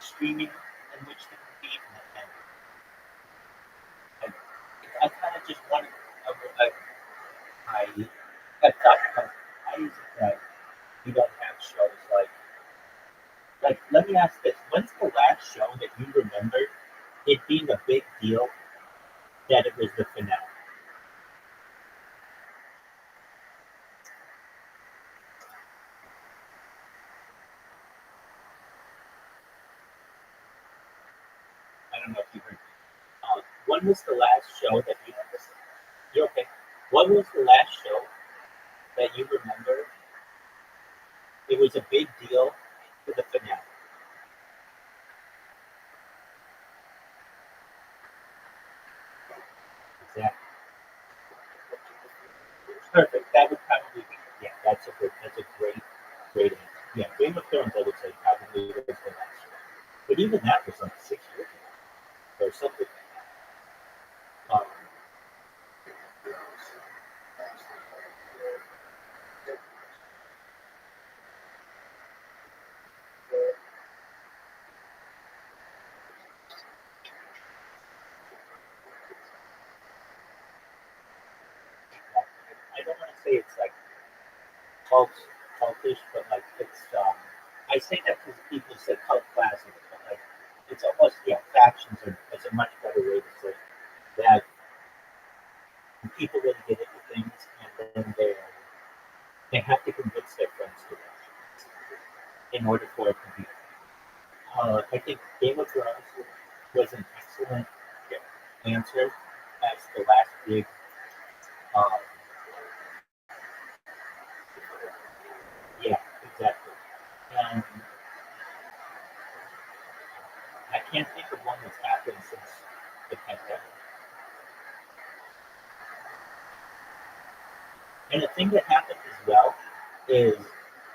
streaming in which to compete, and I kind of just wanted. I have thought, why is it that you don't have shows like? Let me ask this: when's the last show that you remember it being a big deal that it was the finale? I don't know if you heard. When was the last show that you okay? What was the last show that you remember? It was a big deal for the finale. Exactly. Perfect. That would probably be, yeah. That's a great answer. Yeah, Game of Thrones, I would say probably was the last show, but even that was like 6 years ago or something. I don't want to say it's like cult, cultish, but like it's. I say that because people say cult classic, but like it's almost factions are. It's a much better way to say that people really get into things and then they have to convince their friends to watch it in order for it to be. I think Game of Thrones was an excellent answer as the last big. Um, yeah, exactly. And I can't think of one that's happened since the pandemic. And the thing that happens as well is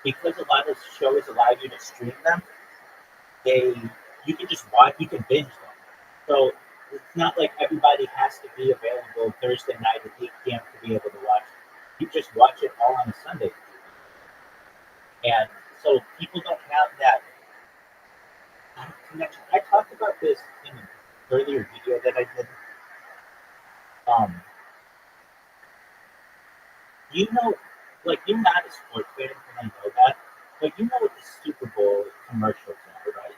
because a lot of shows allow you to stream them, they you can just watch, you can binge them. So it's not like everybody has to be available Thursday night at 8 p.m. to be able to watch it. You just watch it all on a Sunday. And so people don't have that connection. I talked about this in an earlier video that I did. Um, you know, like you're not a sports fan, and I know that, but you know what the Super Bowl commercials are, right?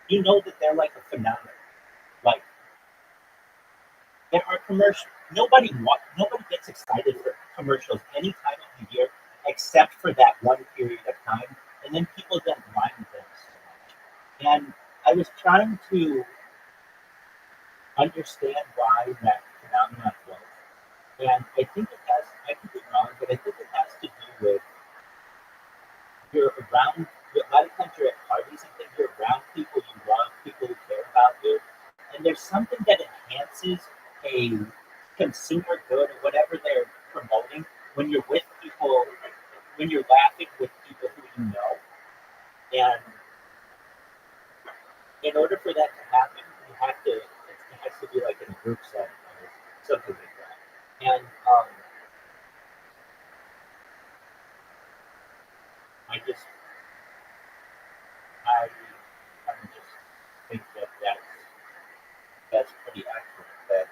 You know that they're like a phenomenon. Like there are commercials. Nobody gets excited for commercials any time of the year except for that one period of time, and then people don't mind them so much. And I was trying to understand why that phenomenon was, and I think it has. I could be wrong, but I think it has to do with you're around. A lot of times you're at parties and things. You're around people you love, people who care about you, and there's something that enhances a consumer good or whatever they're promoting, when you're with people, when you're laughing with people who you know, and in order for that to happen, it has to be like in a group setting or something like that. And I just, I kind of just think that that's pretty accurate. That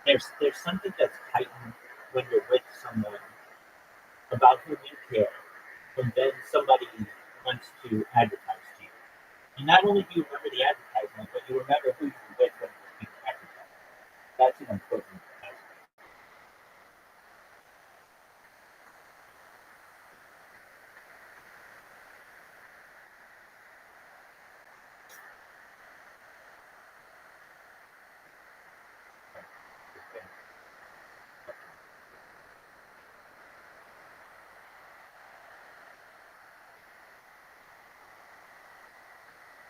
there's something that's heightened when you're with someone about whom you care, and then somebody wants to advertise to you. And not only do you remember the advertisement, but you remember who you're with when it's being advertised. That's an important aspect.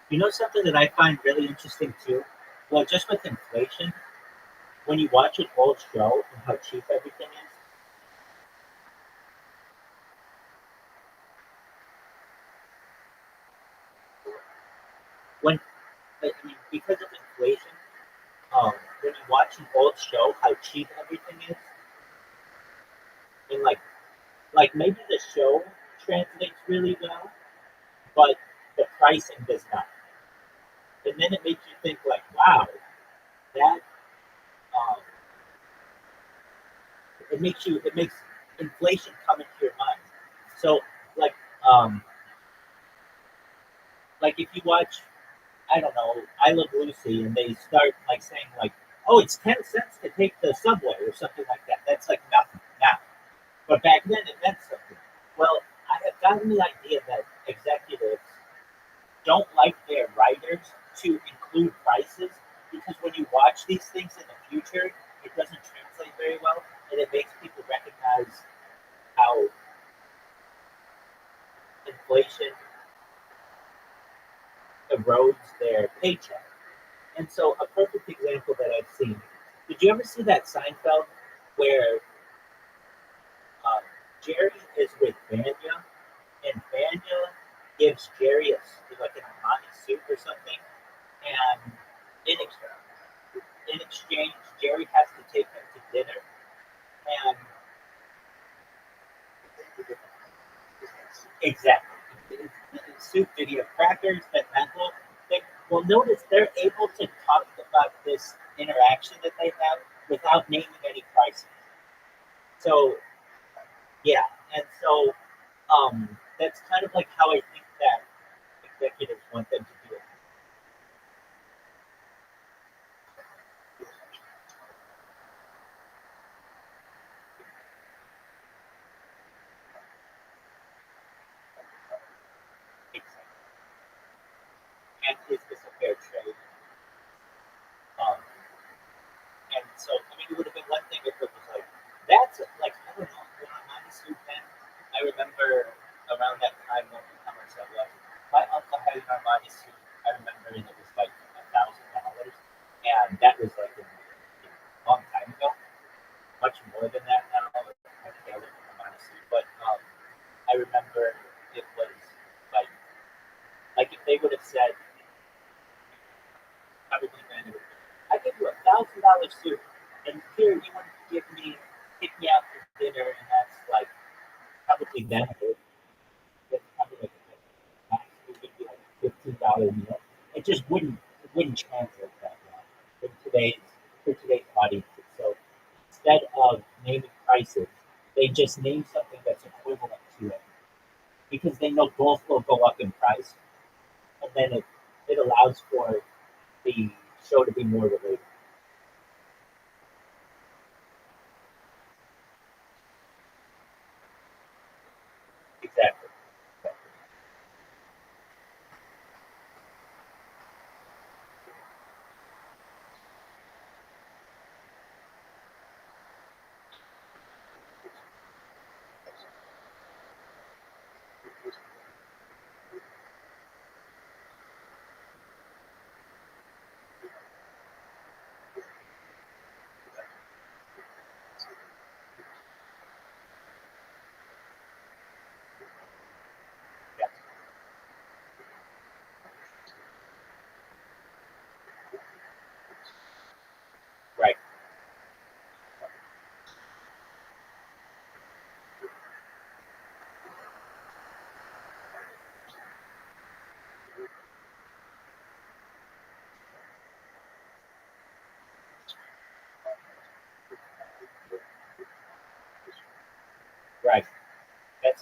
You know something that I find really interesting too? Well, just with inflation, when you watch an old show and how cheap everything is, when I mean, because of inflation, when you watch an old show, how cheap everything is, and like maybe the show translates really well, but the pricing does not. And then it makes you think like, wow, that um, it makes inflation come into your mind. So like um, like if you watch, I don't know, I Love Lucy, and they start like saying like, oh, it's 10 cents to take the subway or something like that. That's like nothing now. But back then it meant something. Well, I have gotten the idea that executives don't like their writers to include prices because when you watch these things in the future, it doesn't translate very well, and it makes people recognize how inflation erodes their paycheck. And so, a perfect example that I've seen. Did you ever see that Seinfeld where Jerry is with Vanya, and Vanya gives Jerry like an Armani suit or something, and in exchange, Jerry has to take him to dinner, and exactly, soup did he have crackers that mental thing? Well, notice they're able to talk about this interaction that they have without naming any prices. So yeah, and so that's kind of like how I think that executives want them to do it. Exactly. And is this a fair trade? Um, and so, I mean, it would have been one thing if it was like, that's like, I don't know, when I'm on the soup then, I remember around that time when e-commerce had left, my uncle had an Armani suit. I remember and it was like $1,000. And that was like a long time ago, much more than that now. I can't live in Armani suit. But I remember it was like if they would have said, probably then it would be, I give you $1,000 suit, and here you want to pick me out for dinner, and that's like probably then that's probably like max it would be like $15 meal. It wouldn't translate that well for today's audiences. So instead of naming prices, they just name something that's equivalent to it because they know both will go up in price, and then it allows for the show to be more related. Exactly.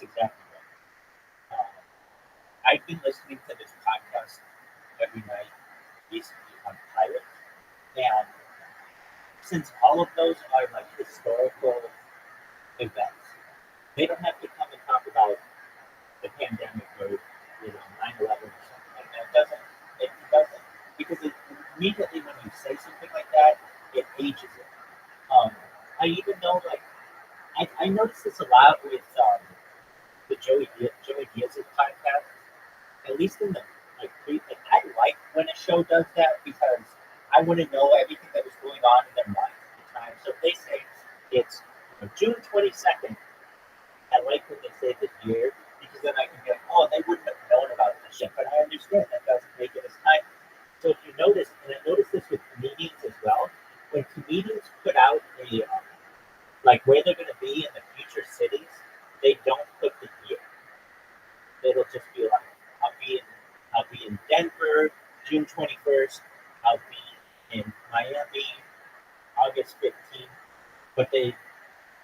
That's exactly right. I've been listening to this podcast every night recently on pirates, and since all of those are like historical events, they don't have to come and talk about the pandemic or 9/11 or something like that. It doesn't because immediately when you say something like that, it ages it. I even know like I noticed this a lot with the Joey Diaz's podcast. At least in the like I like when a show does that because I want to know everything that was going on in their lives at the time. So if they say it's June 22nd, I like when they say the year because then I can be like, oh, they wouldn't have known about this shit. But I understand that doesn't make it as time. So if you notice, and I noticed this with comedians as well, when comedians put out a like where they're going to be in the future cities, they don't put the year. It'll just be like I'll be in Denver, June 21st. I'll be in Miami, August 15th. But they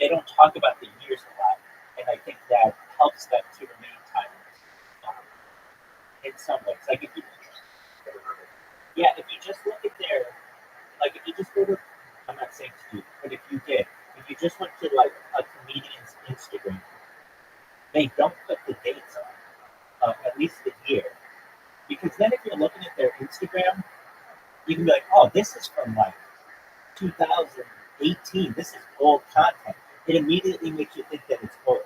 don't talk about the years a lot, and I think that helps them to remain timeless in some ways. Like if you just look at if you just go to, I'm not saying to you, but if you just went to like a comedian's Instagram, they don't put the dates on, at least the year, because then if you're looking at their Instagram, you can be like, oh, this is from like 2018. This is old content. It immediately makes you think that it's old.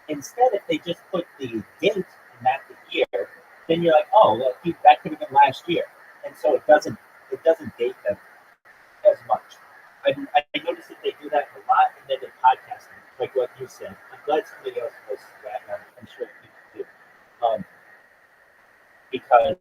Instead, if they just put the date and not the year, then you're like, oh, well, that could have been last year, and so it doesn't date them as much. I noticed that they do that a lot, and then they podcast them, like what you said. I'm glad somebody else knows that. I'm sure people do, because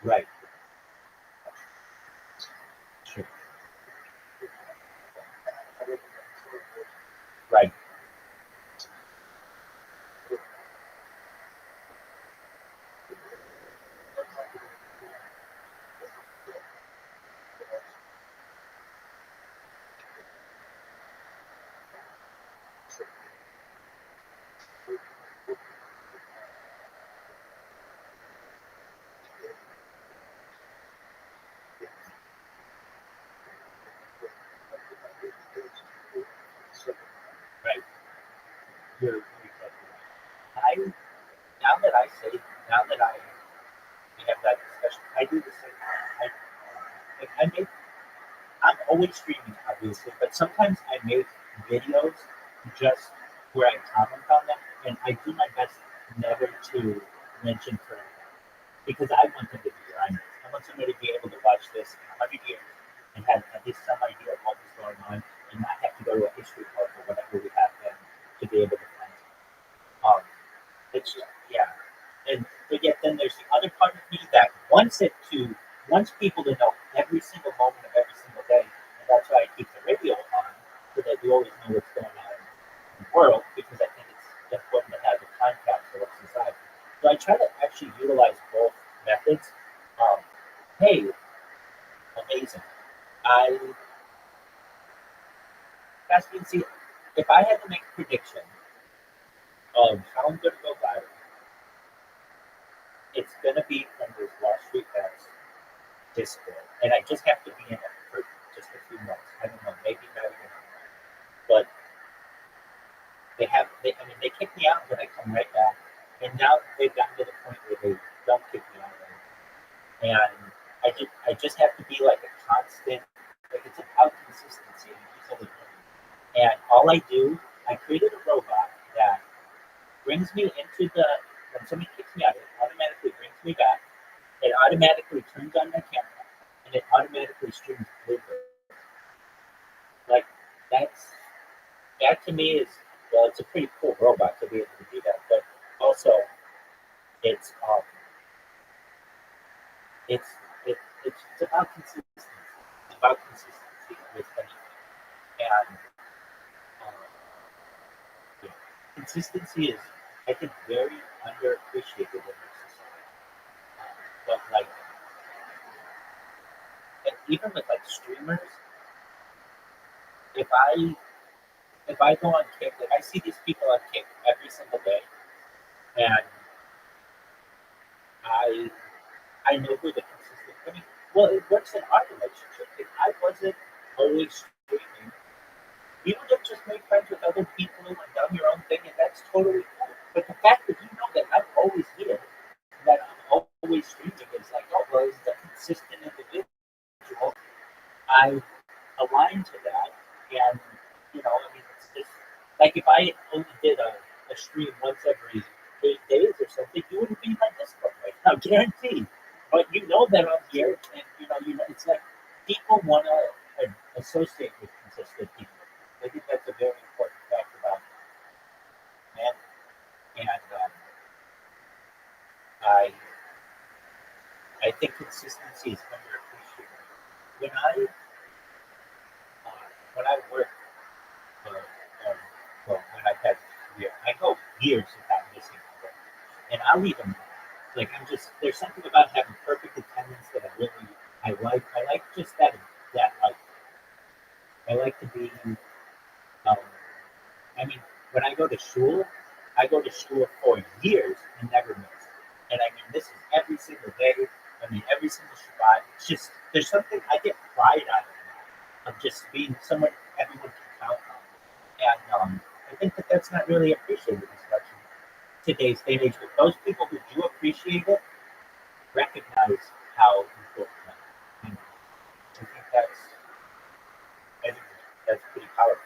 right, sure, right, right. You're exactly right. Now that I we have that discussion, I do the same thing. I make I'm always streaming, obviously, but sometimes I make videos just where I comment on them, and I do my best never to mention current events because I want them to be timeless. I want somebody to be able to watch this in 100 years and have at least some idea of what was going on and not have to go to a history book or whatever we have them to be able to find it. It's just, yeah. And but yet then there's the other part of me that wants people to know every single moment of every single day, and that's why I keep the radio on so that we always know what's going on in the world because I think it's important to have the time capsule of society. So I try to actually utilize both methods. Um, hey, amazing. I Caspian, see if I had to make a prediction of how I'm gonna go viral, it's gonna be from this Wall Street Bets Discord, and I just have to be in it for just a few months. I don't know, maybe not even. But I mean, they kick me out, but I come right back, and now they've gotten to the point where they don't kick me out anymore. And I just have to be like a constant, like it's about consistency. And all I do, I created a robot that brings me into when somebody kicks me out, it automatically brings me back. It automatically turns on my camera, and it automatically streams Blueberry. Like that to me is well, it's a pretty cool robot to be able to do that. But also, it's um, it's it's about consistency. It's about consistency with anything. And yeah, consistency is, I think, very underappreciated in our society. But like, even with like streamers, if I go on Kick, like I see these people on Kick every single day, and I know who the consistent. I mean, well, it works in our relationship. If I wasn't always streaming, you would have just made friends with other people and done your own thing, and that's totally cool. But the fact that you know that I'm always here, that I'm always streaming, is like, oh, well, it's a consistent individual. I align to that, and I mean, it's just like if I only did a stream once every 8 days or something, you wouldn't be in my Discord right now, guaranteed. But you know that I'm here, and it's like people want to associate with consistent people. I think that's a very important fact about men, and I think consistency is underappreciated. When I work, well, when I've had career, I go years without missing work, and I'll even like there's something about having perfect attendance that I like. I like just that I like to be. I mean, when I go to shul for years and never miss. And I mean, this is every single day. I mean, every single Shabbat. It's just there's something I get pride out of that, of just being someone everyone can count on. And I think that's not really appreciated as much in today's day and age. But those people who do appreciate it recognize how important that is. And I think that's pretty powerful.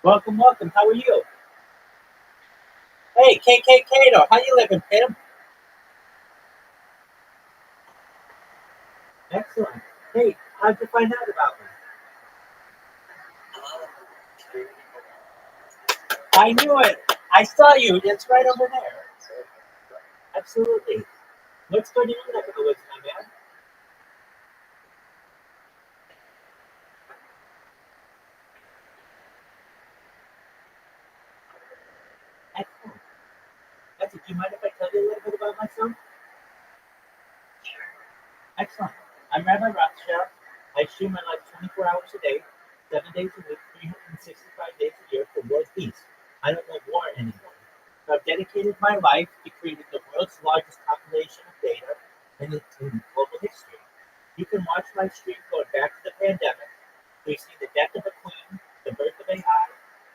Welcome, welcome. How are you? Hey, KK Kato, how you living, Pim? Excellent. Hey, how'd you find out about me? I knew it. I saw you. It's right over there. Absolutely. What's going on neck of the woods, my man? Excellent. Do you mind if I tell you a little bit about myself? Excellent. I'm Rabbi Rothschild. I stream my life 24 hours a day, 7 days a week, 365 days a year for world peace. I don't want war anymore. So I've dedicated my life to creating the world's largest compilation of data in global history. You can watch my stream going back to the pandemic. We see the death of a queen, the birth of AI,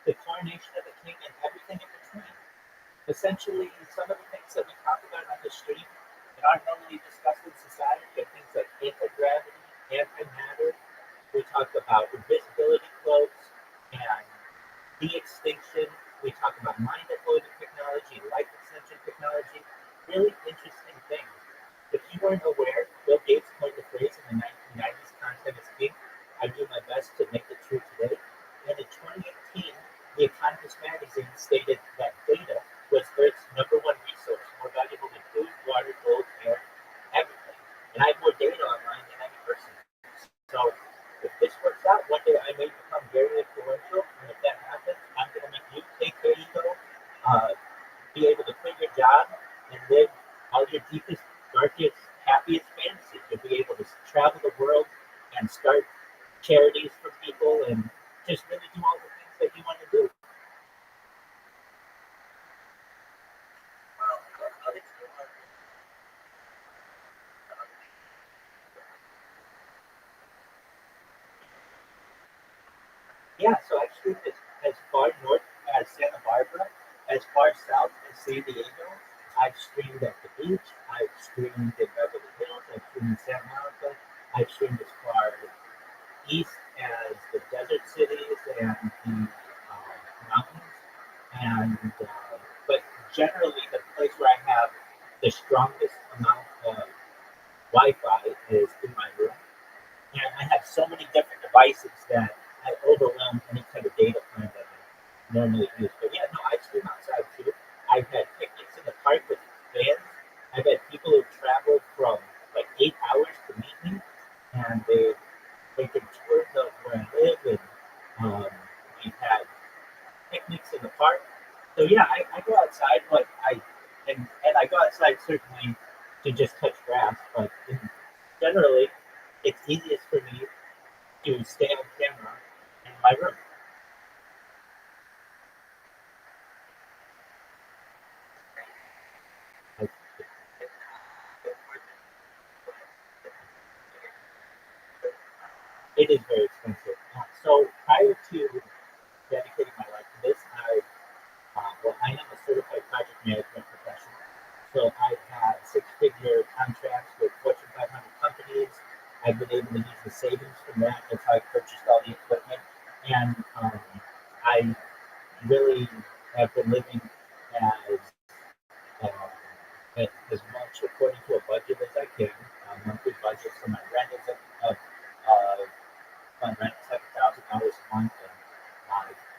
the coronation of a king, and everything in between. Essentially, some of the things that we talk about on the stream that aren't normally discussed in society are things like anti-gravity, antimatter. We talk about invisibility cloaks and de-extinction. We talk online than any person. So if this works out, one day I may become very influential, and if that happens, I'm going to make you take your ego, be able to quit your job, and live all your deepest, darkest, happiest fantasies. You'll be able to travel the world and start charities for people and just really do all the things that you want to do. Yeah, so I've streamed as far north as Santa Barbara, as far south as San Diego. I've streamed at the beach. I've streamed in Beverly Hills. I've streamed in Santa Monica. I've streamed as far east as the desert cities and the mountains. And but generally, the place where I have the strongest amount of Wi-Fi is in my room. And I have so many different devices that I overwhelm any kind of data plan that I normally use. But yeah, no, I stream outside too. I've had picnics in the park with fans. I've had people who traveled from like 8 hours to meet me, and they've taken tours of where I live, and we've had picnics in the park. So yeah, I go outside, but and I go outside certainly to just touch grass, but generally it's easiest for me to stay on camera in my room. It is very expensive. So prior to dedicating my life to this, I am a certified project management professional. So I've had six-figure contracts with Fortune 500 companies. I've been able to use the savings from that. That's how I purchased all the equipment. And I really have been living as as much according to a budget as I can. Monthly budget for my rent is my rent is like $1,000 a month, and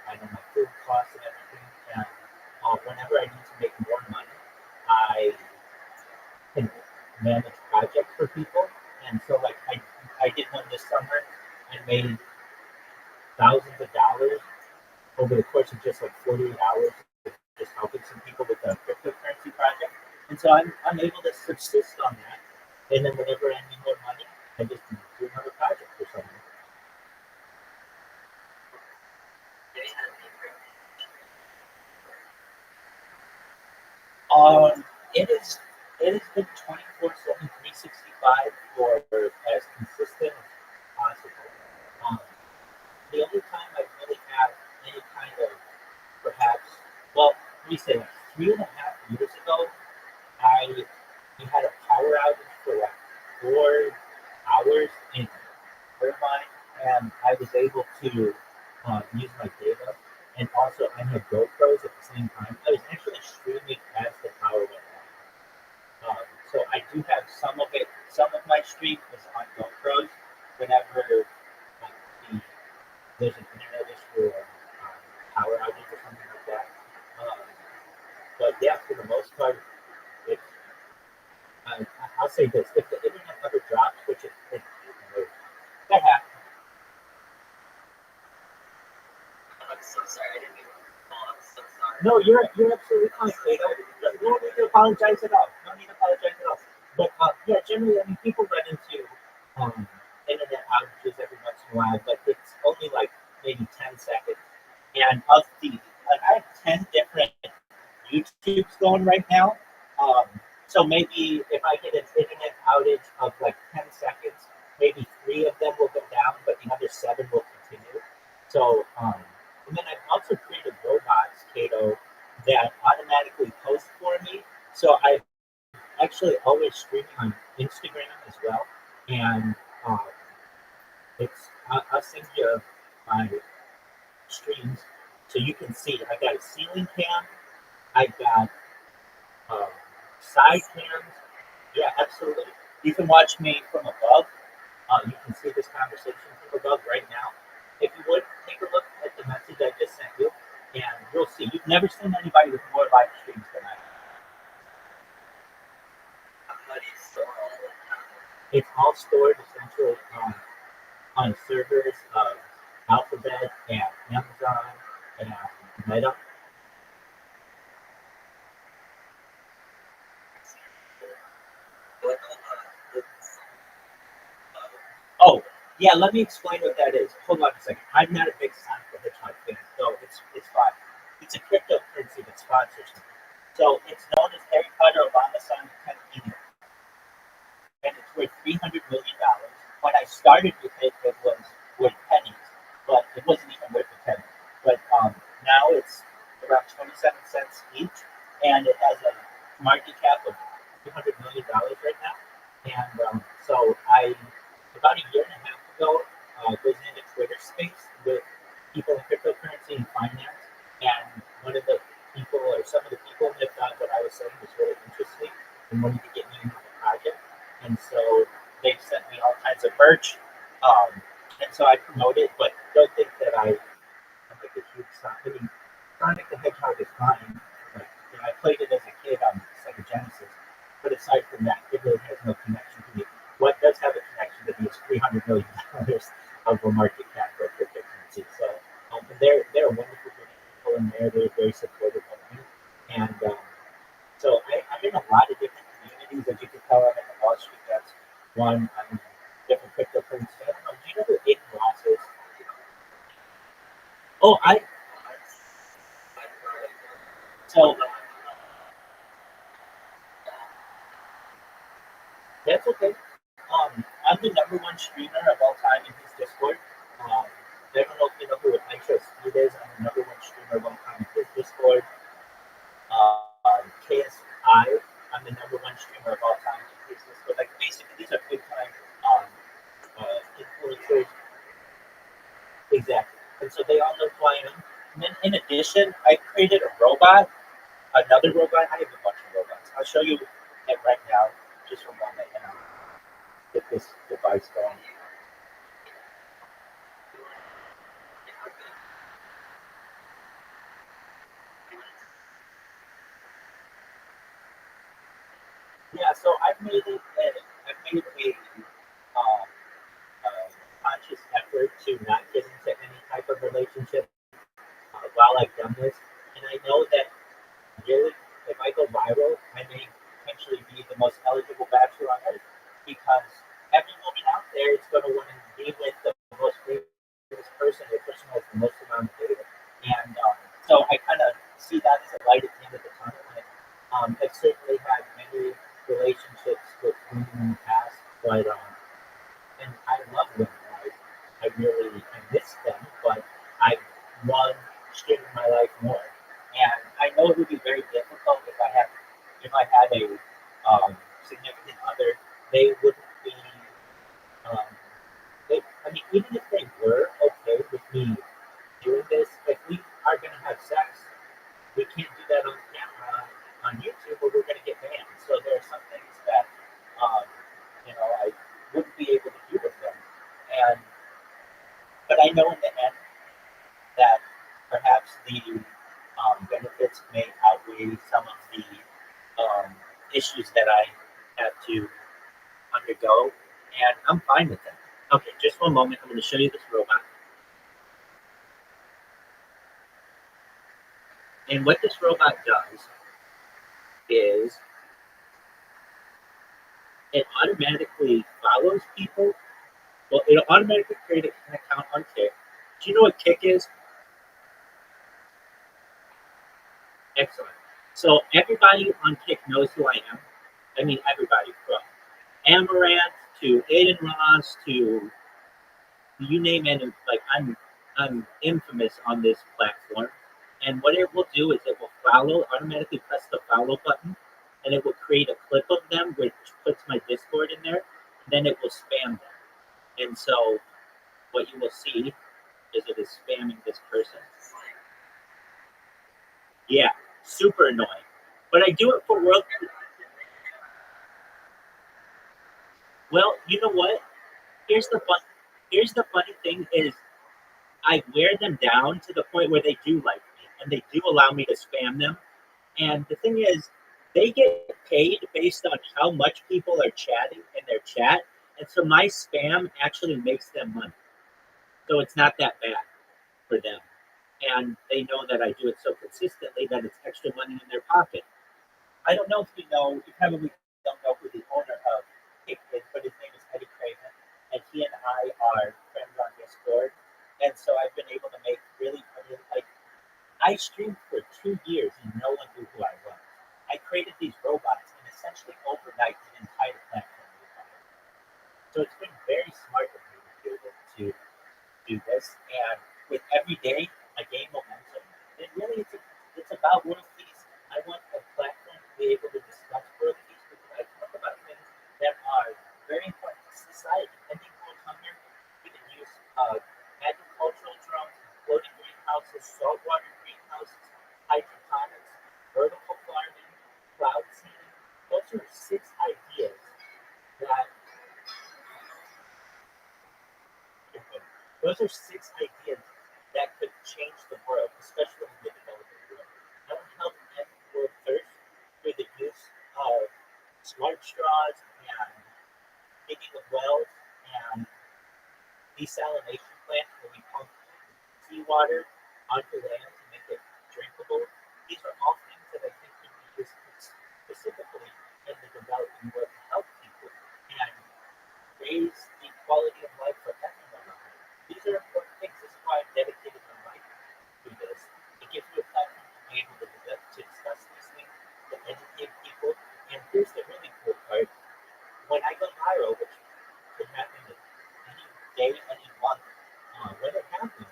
I know my food costs and everything. And whenever I need to make more money, I can manage projects for people. And so, like I did one this summer and made thousands of dollars over the course of just like 48 hours, just helping some people with a cryptocurrency project. And so I'm able to subsist on that. And then whenever I need more money, I just do another project or something. It has been 24/7, 365 for as consistent as possible. Um, the only time I really have any kind of perhaps, well, let me say that 3.5 years ago, we had a power outage for like 4 hours in Irvine, and I was able to use my data, and also I had GoPros at the same time. I was actually streaming as the power went on. So I do have some of it. Some of my stream is on GoPros whenever there's an internet issue or power outage or something like that. But yeah, for the most part, it's I'll say this: if the internet ever drops, which that happens. I'm so sorry. I didn't mean to call. I'm so sorry. No, you're absolutely fine. No need to apologize at all. No need to apologize at all. But yeah, generally, I mean, people run into internet outages every once in a while, but it's only like maybe 10 seconds. And of like I have 10 different YouTubes going right now. So maybe if I get an internet outage of like 10 seconds, maybe 3 of them will go down, but the other 7 will continue. So, and then I've also created robots, Kato, that automatically post for me. So I actually always streaming on Instagram as well. And I'll send you my streams so you can see. I got a ceiling cam. I got side cams. Yeah, absolutely. You can watch me from above. You can see this conversation from above right now. If you would, take a look at the message I just sent you, and you'll see. You've never seen anybody with more live streams than I have. It's all stored essentially on servers of Alphabet and Amazon and Meta. Oh, yeah, let me explain what that is. Hold on a second. I'm not a big Sonic the Hedgehog fan, so it's fine. It's a cryptocurrency that sponsors me. So it's known as Harry Potter Obama Sonic 10 Ether, and it's worth $300 million. When I started with it, it was worth pennies, but it wasn't even worth a penny. But now it's around 27 cents each, and it has a market cap of $300 million right now. And so I, about a year and a half ago, was in a Twitter space with people in cryptocurrency and finance, and one of the people, or some of the people, that thought what I was saying was really interesting and wanted to get me into the project. And so they've sent me all kinds of merch, and so I promote it, but don't think that I'm like a huge Sonic. I mean, Sonic the Hedgehog is fine. Like, I played it as a kid on Sega Genesis, but aside from that, it really has no connection to me. What does have a connection to me is $300 million of a market cap for cryptocurrency. So they're wonderful people in there. They're very supportive of me, and so I'm in a lot of different communities. As you can tell, I'm in the Wall Street. That's one. I'm in different cryptocurrencies. I don't know. Do you know who Aiden Ross is? Oh, so that's okay. I'm the number one streamer of all time in his Discord. Um, I don't know if you know who Nitro Speed is. I'm the number one streamer of all time in his Discord. KSI, I'm the number one streamer of all time in his Discord. Like, basically, these are big time influencers. Exactly. And so they all know who I am. And then in addition, I created a robot, another robot. I have a bunch of robots. I'll show you it right now, just for a moment, and I'll get this device going. Yeah, so I've made a uh, conscious effort to not get into any type of relationship while I've done this, and I know that really, if I go viral, I may potentially be the most eligible bachelor on earth, because every woman out there is going to want to be with the most famous person, the person who has the most amount of data, and so I kind of see that as a light at the end of the tunnel. And I've certainly had many relationships with women in the past, but and I love women. I miss them, but I love streaming my life more. And I know it would be very difficult if I had a significant other. They wouldn't be. Um, I mean, even if they were okay with me doing this, if we are going to have sex, we can't do that on camera on YouTube, or we're going to get banned. So there are some things that um, I wouldn't be able to do with them. But I know in the end that perhaps the benefits may outweigh some of the issues that I have to undergo, and I'm fine with that. Okay, just one moment. I'm going to show you this robot. And what this robot does is it automatically follows people. Well, it'll automatically create an account on Kick. Do you know what Kick is? Excellent. So everybody on Kick knows who I am. I mean, everybody, from Amaranth to Aiden Ross to you name it. Like, I'm infamous on this platform. And what it will do is it will automatically press the follow button, and it will create a clip of them, which puts my Discord in there. And then it will spam them. And so what you will see is it is spamming this person. Yeah, super annoying. But I do it for world. Well, you know what? Here's the funny thing is I wear them down to the point where they do like me, and they do allow me to spam them. And the thing is, they get paid based on how much people are chatting in their chat. And so my spam actually makes them money. So it's not that bad for them. And they know that I do it so consistently that it's extra money in their pocket. I don't know if you know, you probably don't know who the owner of Kick is, but his name is Eddie Craven. And he and I are friends on Discord. And so I've been able to make really, I streamed for 2 years and no one knew who I was. I created these robots and essentially overnight the entire platform. So it's been very smart of me to be able to do this. And with every day, I gain momentum. And really, it's about world peace. I want a platform to be able to discuss world peace because I talk about things that are very important to society. Ending world hunger, we can use agricultural drones, floating greenhouses, saltwater greenhouses, hydroponics, vertical farming, cloud seeding. Those are 6 ideas that Those are 6 ideas that could change the world, especially in the developing world. I would help end world thirst through the use of smart straws and digging of wells and desalination plants where we pump seawater onto land to make it drinkable. These are all things that I think can be used specifically in the developing world to help people and raise the quality of life for everyone. These are important things. This is why I've dedicated my life to this. It gives me a platform to be able to discuss these things, to educate people. And here's the really cool part. When I go viral, which could happen any day, any month, when it happens,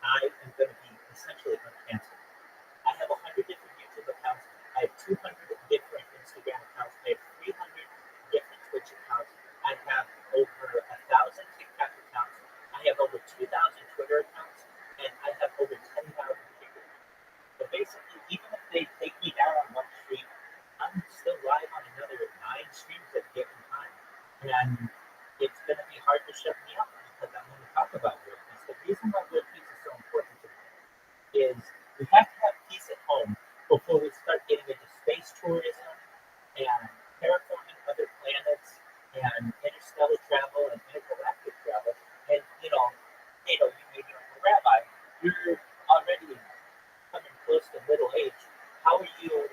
I am going to be essentially uncanceled. I have 100 different YouTube accounts. I have 200 different Instagram accounts. I have 300 different Twitch accounts. I have over 1,000 TikTok accounts. I have over 2,000 Twitter accounts. And I have over 10,000 people. So basically, even if they take me down on one stream, I'm still live on another 9 streams at a given time. And it's going to be hard to shut me up because I'm going to talk about world peace. The reason why world peace is so important to me is we have to have peace at home before we start getting into space tourism and terraforming other planets and interstellar travel and intergalactic travel. And you may be like a rabbi, you're already coming close to middle age. How are you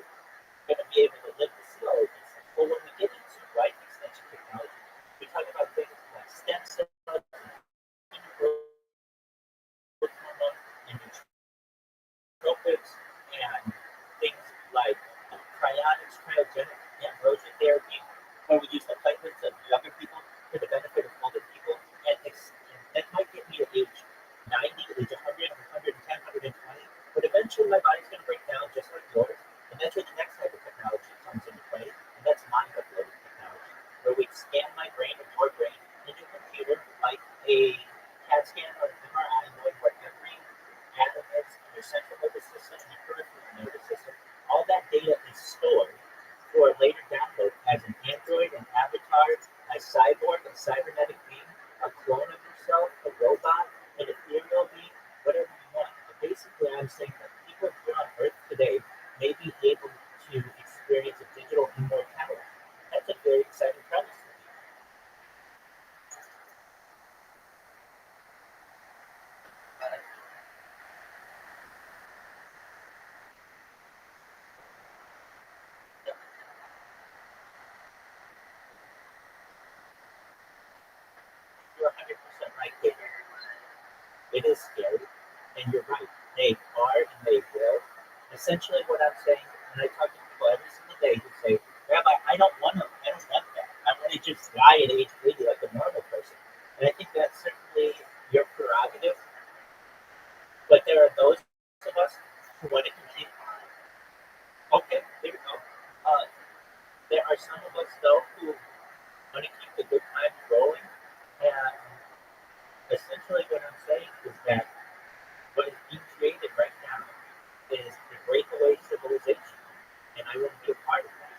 going to be able to live to see all of these things? Well, when we get into life extension technology, we talk about things like stem cells, and nootropics, and things like cryonics, cryogenic ambrosia therapy, where we use the platelets of younger people for the benefit of older people. And that might get me to age 90, age 100, 110, 120. But eventually my body's going to break down just like yours. And that's where the next type of technology comes into play. And that's mind uploading technology, where we scan my brain and your brain into a computer like a CAT scan or an MRI, knowing where every atom is in your central nervous system and your peripheral nervous system. All that data is stored for later download as an android, an avatar, a cyborg, a cybernetic being, a clone of yourself, a robot, an ethereal being, whatever you want. But basically, I'm saying that people here on Earth today may be able to experience a digital immortality. That's a very exciting premise. You're 100% right, David. It is scary, and you're right. They are and they will. Essentially, what I'm saying, and I talk to people every single day who say, Rabbi, I don't want that. I want to just die at age 80 like a normal person. And I think that's certainly your prerogative. But there are those of us who want to continue. Okay, there we go. There are some of us, though, who want to keep the good times rolling. And essentially, what I'm saying is that what is being created right now is the breakaway civilization, and I want to be a part of that.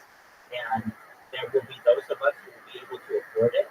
And there will be those of us who will be able to afford it,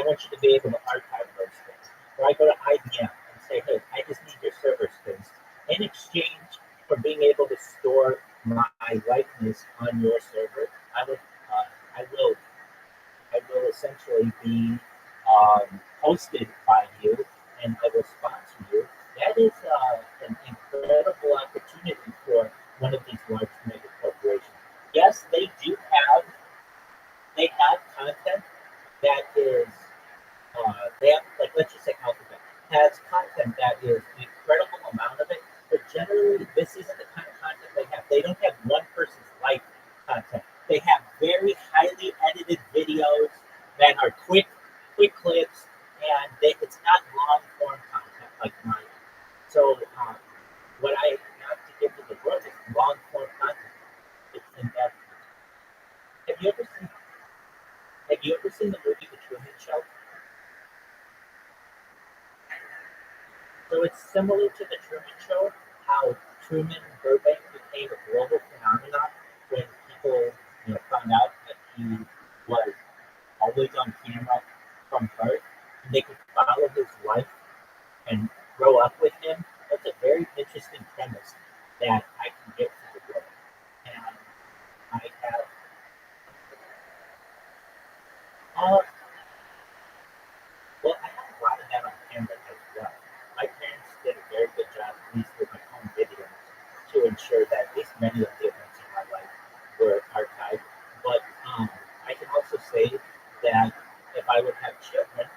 want you to be able to archive those things. Or I go to IBM and say, hey, I just need your server space. In exchange for being able to store my likeness on your server, I will essentially be hosted by you, and I will sponsor you. That is an incredible opportunity for one of these large mega corporations. Yes, they have content that is they have, like, let's just say Alphabet has content that is an incredible amount of it, but generally this isn't the kind of content they have. They don't have one person's life content. They have very highly edited videos that are quick clips, and it's not long form content like mine. So what I have to give to the world is long form content. It's in that. Have you ever seen the movie The Truman Show? So it's similar to The Truman Show, how Truman Burbank became a global phenomenon when people found out that he was always on camera from birth, and they could follow his life and grow up with him. That's a very interesting premise that I can give to the world. And I have I have a lot of that on camera as well. My parents did a very good job, at least with my home videos, to ensure that at least many of the events in my life were archived. But I can also say that if I would have children,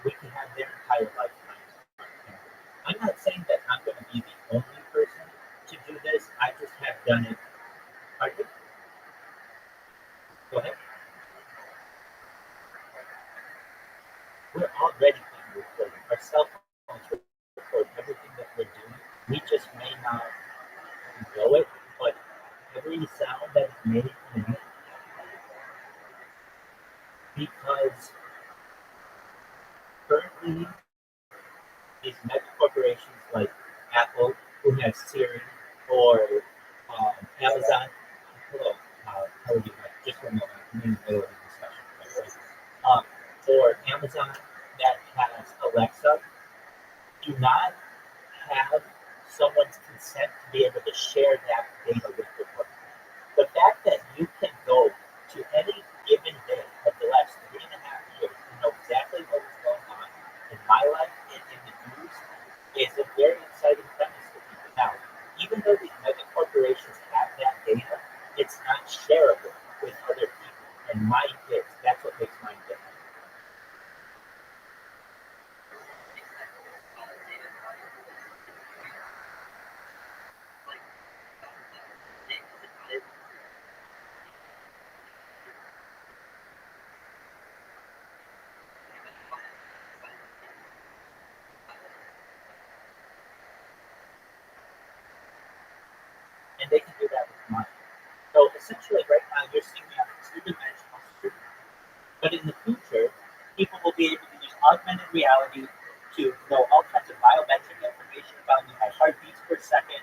we can have their entire lifetimes on camera. I'm not saying that I'm going to be the only person to do this. I just have done it. Pardon? Go ahead. We're already being recorded. Our cell phones record everything that we're doing. We just may not know it, but every sound that is made in it, because currently these mega corporations like Apple, who has Siri, or Amazon, hello, how are you? Just one moment, I'm in the middle of the discussion. Or Amazon that has Alexa, do not have someone's consent to be able to share that data with the world. The fact that you can go to any given day of the last 3.5 years and know exactly what is going on in my life and in the news is a very exciting premise to people. Now, even though these mega corporations have that data, it's not shareable with other people. And mine is. That's what makes mine different. And they can do that with mine. So essentially, right now, you're seeing me on a two-dimensional screen. But in the future, people will be able to use augmented reality to know all kinds of biometric information about me, my heartbeats per second.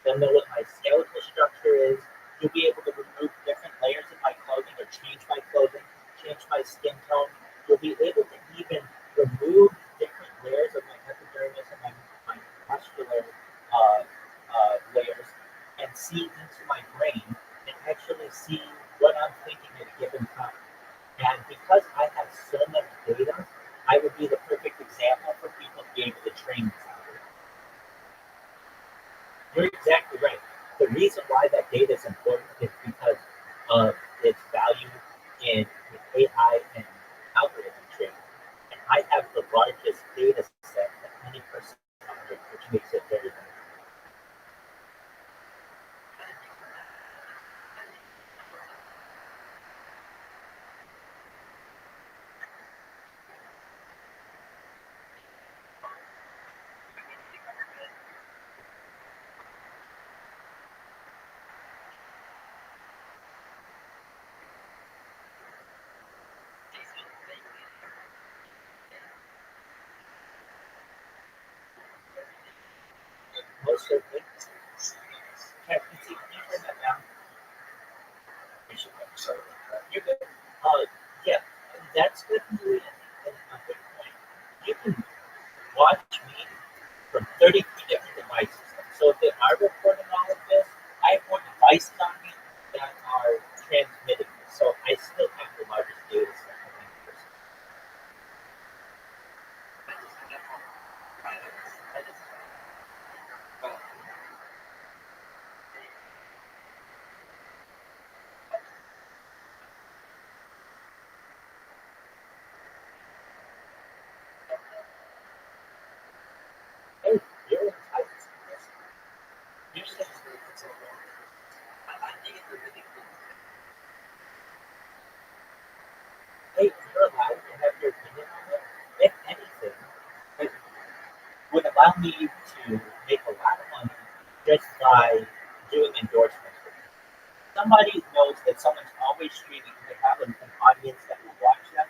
They'll know what my skeletal structure is. You'll be able to remove different layers of my clothing or change my clothing, change my skin tone. You'll be able to even remove different layers of my epidermis and my muscular layers and see into my brain and actually see what I'm thinking at a given time. And because I have so much data, I would be the perfect example for people to be able to train this out. You're exactly right. The reason why that data is important is because of its value in AI and algorithm training. And I have the largest data set of any person on Earth, which makes it very valuable. Most certainly. Captain, can you turn that down? You're good. Yeah, that's definitely an allow me to make a lot of money just by doing endorsements. Somebody knows that someone's always streaming and they have an audience that will watch them,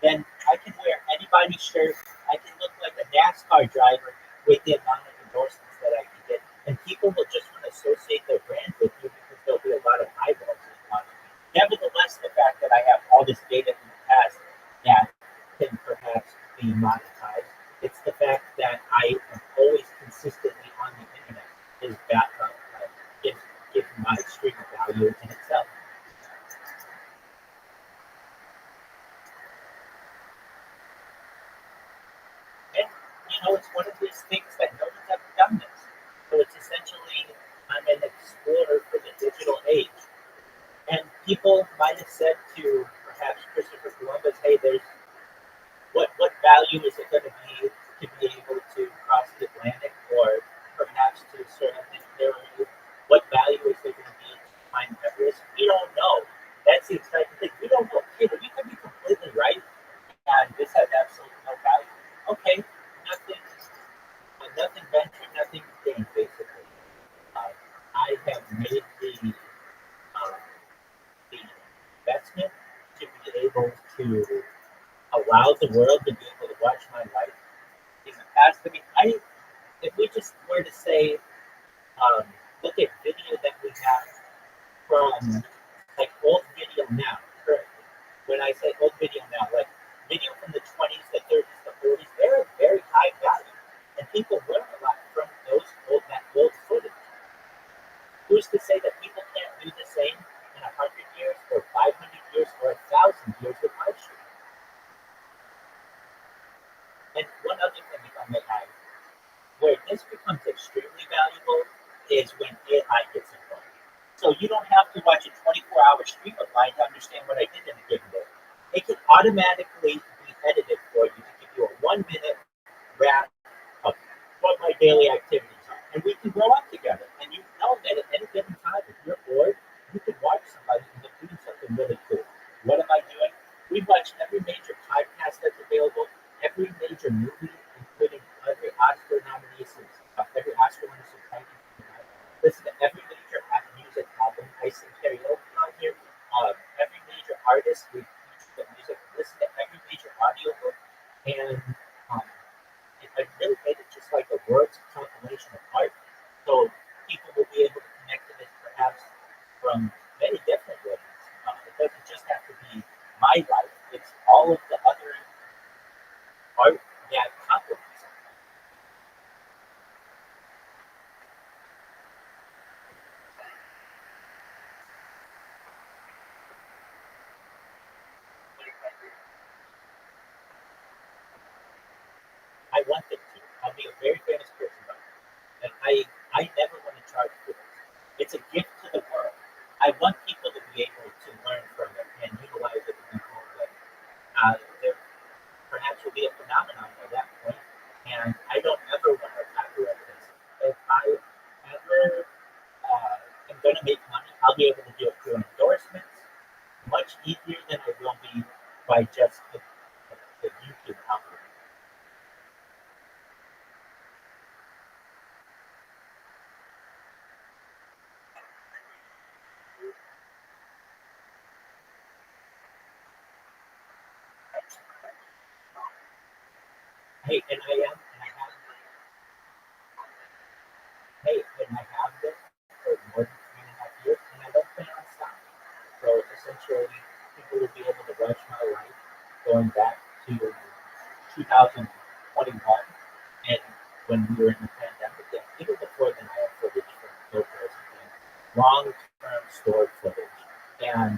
then I can wear anybody's shirt. I can look like a NASCAR driver with the amount of endorsements that I can get. And people will just want to associate their brand with you because there'll be a lot of eyeballs watching you. Nevertheless, the fact that I have all this data in the past that can perhaps be monetized, it's the fact that I am always consistently on the internet is back up. Gives my stream of value in itself. And it's one of these things that no one's ever done this. So it's essentially I'm an explorer for the digital age. And people might have said to perhaps Christopher Columbus, hey, there's what value is it going to be able to cross the Atlantic or perhaps to circumnavigate? What value is there going to be to climb Everest? We don't know. That's the exciting thing. We don't know. Hey, we could be completely right, and this has absolutely no value. Okay, nothing ventured, nothing gained, basically. I have made the investment to be able to allow the world to be able to watch my life in the past. I mean, if we just were to say, look at video that we have from like old video now, currently. When I say old video now, like video from the 20s, the 30s, the 40s, they're very high value. And people learn a lot from that old footage. Who's to say that people can't do the same in 100 years or 500 years or 1,000 years with live streaming? And one other thing, if I may add, where this becomes extremely valuable is when AI gets involved. So you don't have to watch a 24-hour stream of mine to understand what I did in a given day. It can automatically be edited for you to give you a 1-minute wrap of what my daily activities are. And we can grow up together. And you know that at any given time, if you're bored, you can watch somebody and they're doing something really cool. What am I doing? We watch every major podcast that's available, every major movie, including every Oscar nominee since every Oscar winner since 1959. Listen to every major music album. I sing karaoke on here. Every major artist, we feature the music. Listen to every major audiobook. And I really made it just like a world's compilation of art. So people will be able to connect to this perhaps from many different ways. It doesn't just have to be my life. It's all of the other art that complements it. I want them to. I'll be a very famous person about it. And I never want to charge for this. It's a gift to the world. I want people to be able to learn from it and utilize it in their own way. There perhaps will be a phenomenon by that point, and I don't ever want to copyright this. If I ever am going to make money, I'll be able to do it through endorsements much easier than I will be by just the YouTube algorithm. Hey, and I have this for more than 3.5 years, and I don't plan on stopping. So essentially, people will be able to watch my life going back to 2021, and when we were in the pandemic, and even before then, I had footage from GoPros and things, long-term stored footage, and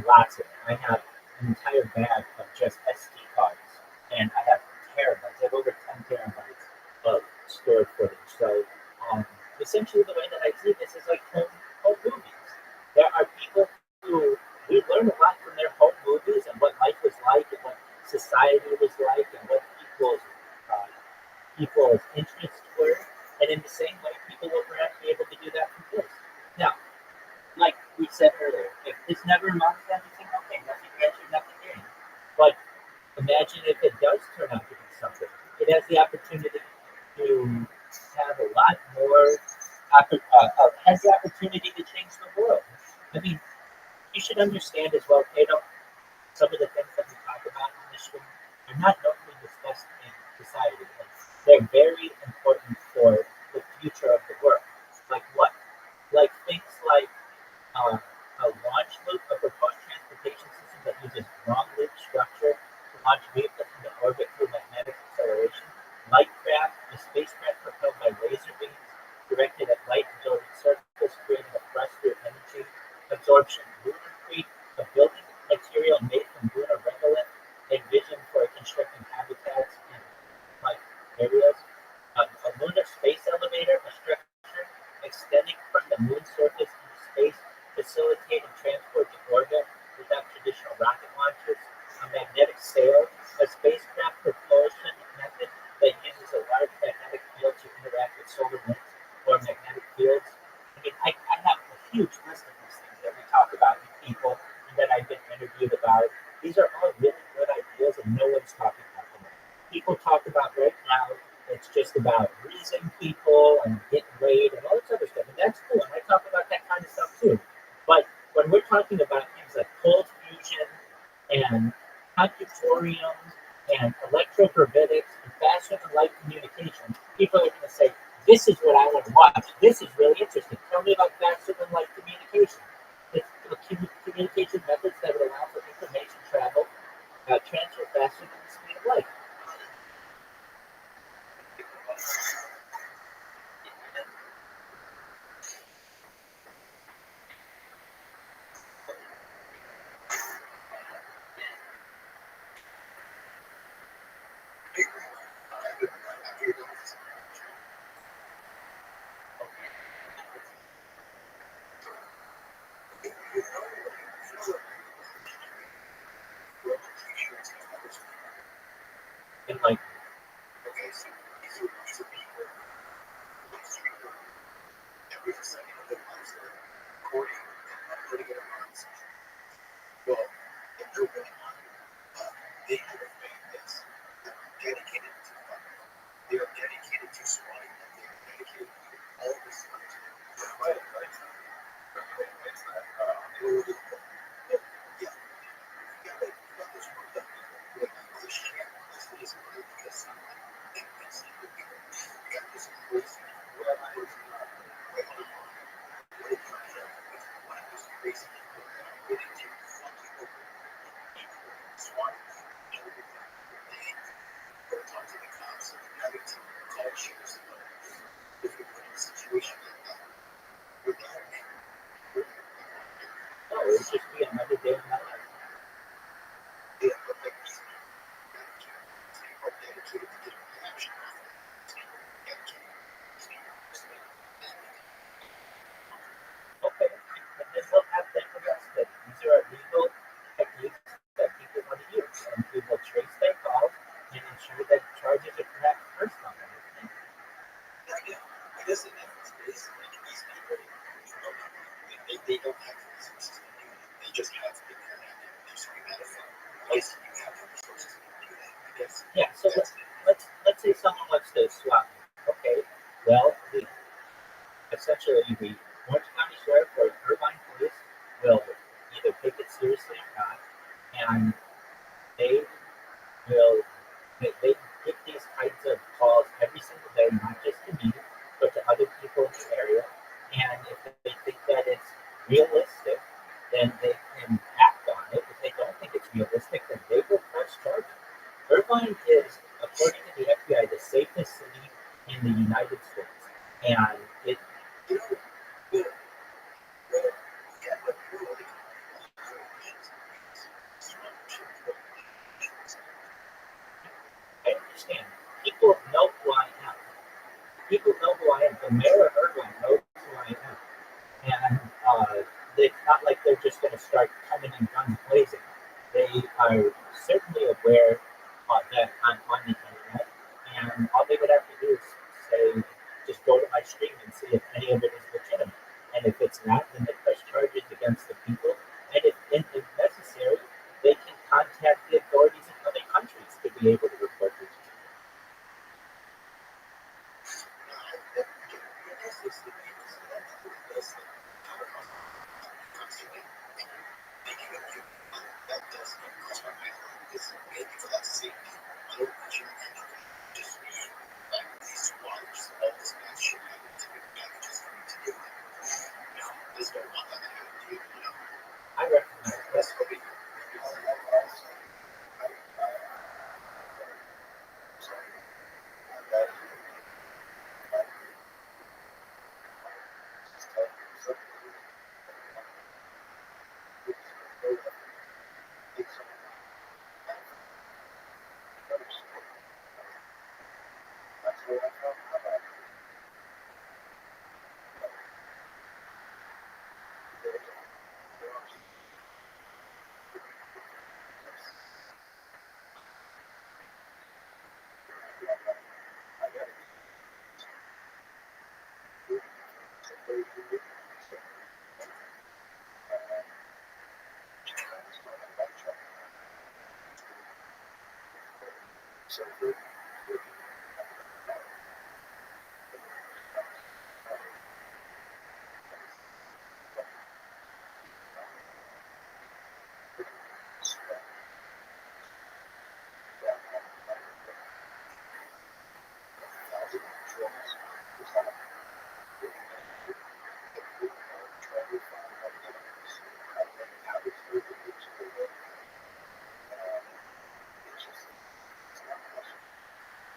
lots of it. I have an entire bag of just SD cards, and I have terabytes. I have over 10 terabytes of stored footage. So essentially, the way that I see this is like home movies. There are people who we learn a lot from their home movies and what life was like and what society was like and what people's interests were. And in the same way, people will perhaps be able to do that from this. Now, like we said earlier, if this never amounts to anything, okay, nothing ventured, nothing gained. But imagine if it does turn out to be something. It has the opportunity to have a lot more, has the opportunity to change the world. I mean, you should understand as well, Cato, some of the things that we talk about in this room are not normally discussed in society. And they're very important for the future of the world. Like what? Like things like a launch loop, a proposed transportation system that uses wrong loop structure to launch vehicles into orbit through magnetic acceleration. Light craft, a spacecraft propelled by laser beams directed at light absorbing surface, creating a thrust through energy absorption. Lunar Creek, a building material made from lunar regolith, envisioned for constructing habitats in like areas. A lunar space elevator, a structure extending from the moon surface into space, facilitating transport to orbit without traditional rocket launches. A magnetic sail, a spacecraft propulsion method that uses a large magnetic field to interact with solar winds or magnetic fields. I mean, I have a huge list of these things that we talk about with people and that I've been interviewed about. These are all really good ideas, and no one's talking about them. People talk about right now, it's just about raising people and getting laid and all this other stuff. And that's cool. And I talk about that kind of stuff too. But when we're talking about things like cold fusion and computatoriums and electrogravitics and faster than light communication, people are going to say, this is what I want to watch. This is really interesting. Tell me about faster than light communication. It's communication methods that would allow for information travel, transfer faster than the speed of light. And like, Okay, so these are people every second of their lives are recording and uploading it online. Well, if they're really on, they have a fan base that are dedicated to fun. They are dedicated to swatting. They are dedicated to all this stuff. Right. Yeah. Yeah, like, this one that like this channel, this is because it's got this crazy oh, it would just be another day in my life. Okay, and then we'll have them arrested. These are illegal techniques that people want to use, and we will trace their calls and ensure that charges are perhaps first on them. I guess the difference is like these people, they don't have the resources to do that. They just have the internet and just be that effect. Yes, you have the resources to do that. I guess. Yeah, so let's say someone wants to swap. Okay, well, essentially the Orange County Sheriff or Irvine Police will either take it seriously or not, and they will they get these kinds of calls every single day, not just to me, but to other people in the area. And if they think that it's realistic, then they can act on it. If they don't think it's realistic, then they will press charges. Irvine is, according to the FBI, the safest city in the United States. And it I understand. People know who I am. People know who I am. The mayor of Irvine knows who I am. And it's not like they're just going to start coming in guns blazing. They are certainly aware that I'm on the internet, and all they would have to do is say, just go to my stream and see if any of it is legitimate. And if it's not, then they press charges against the people. And if necessary, they can contact the authorities in other countries to be able to report these.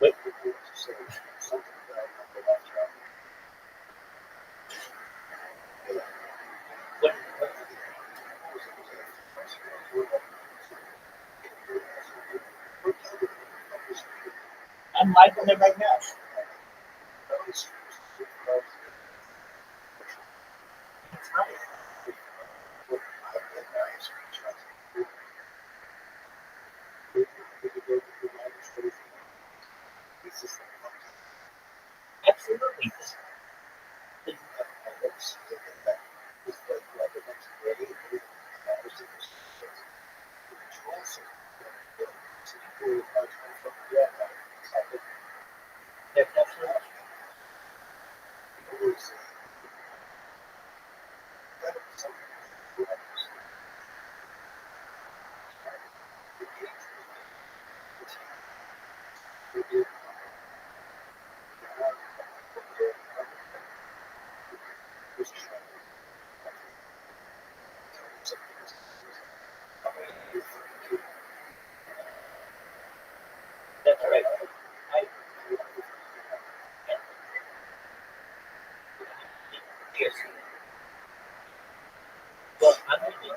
Wait, what? I'm liking it right now. It's nice. Absolutely. That's absolutely. That's right. I, yes. Well, I'm reading.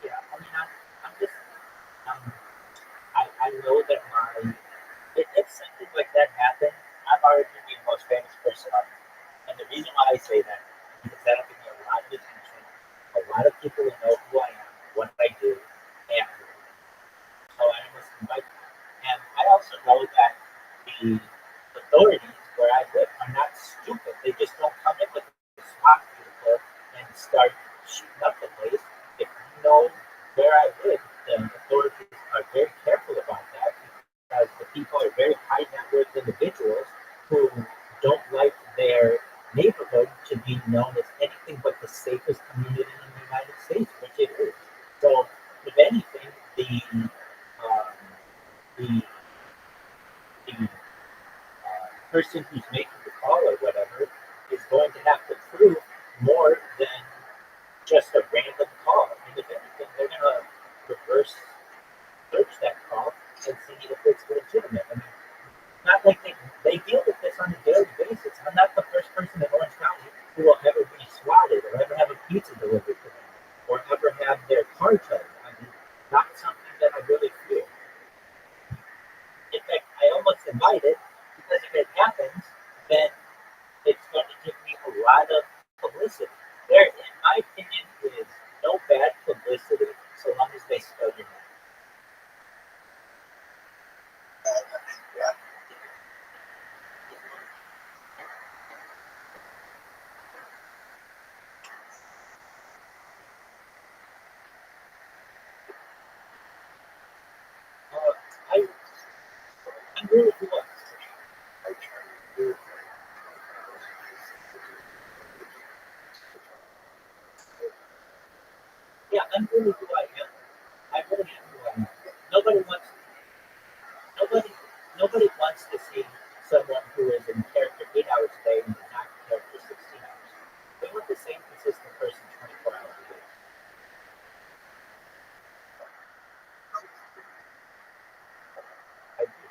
Yeah, I mean, I'm just, um, I know that if something like that happened, I'm already the most famous person on it. And the reason why I say that is because that'll give me a lot of attention. A lot of people will know who I am, what I do, and so I must invite them. And I also know that the authorities where I live are not stupid. They just don't come in with a SWAT vehicle and start shooting up the place. If you know where I live, the authorities are very careful about that because the people are very high net worth individuals who don't like their neighborhood to be known as anything but the safest community in the United States, which it is. So, if anything, the person who's making the call or whatever is going to have to prove more than just a random call. And if anything, they're going to reverse search that call and see if it's legitimate. I mean, not like they deal with this on a daily basis. I'm not the first person in Orange County who will ever be swatted or ever have a pizza delivered to them or ever have their car towed. I mean, not something that I really feel. In fact, I almost invite it because if it happens, then it's going to give me a lot of publicity. There, in my opinion, is no bad publicity so long as they spell your name. I agree with you. Yeah, I'm really who I am. I really am who I am. Nobody wants nobody nobody wants to see someone who is in character 8 hours a day and is not in character 16 hours. They want the same consistent person 24 hours a day. I do.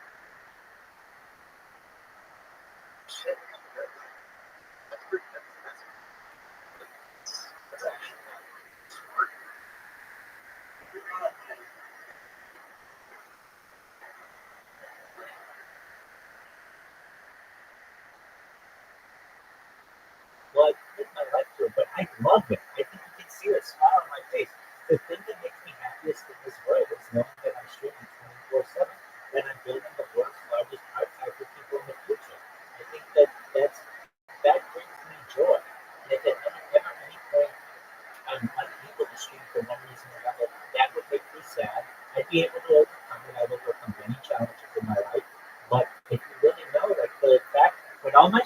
Well, I live my life to it, but I love it. I think you can see the smile on my face. The thing that makes me happiest in this world is knowing that I'm streaming 24/7, that I'm building the world's largest archive for people in the future. I think that that brings me joy. And if at any point I'm unable to stream for one reason or another, that would make me sad. I'd be able to overcome it. I would overcome many challenges in my life. But if you really know, like the fact when all my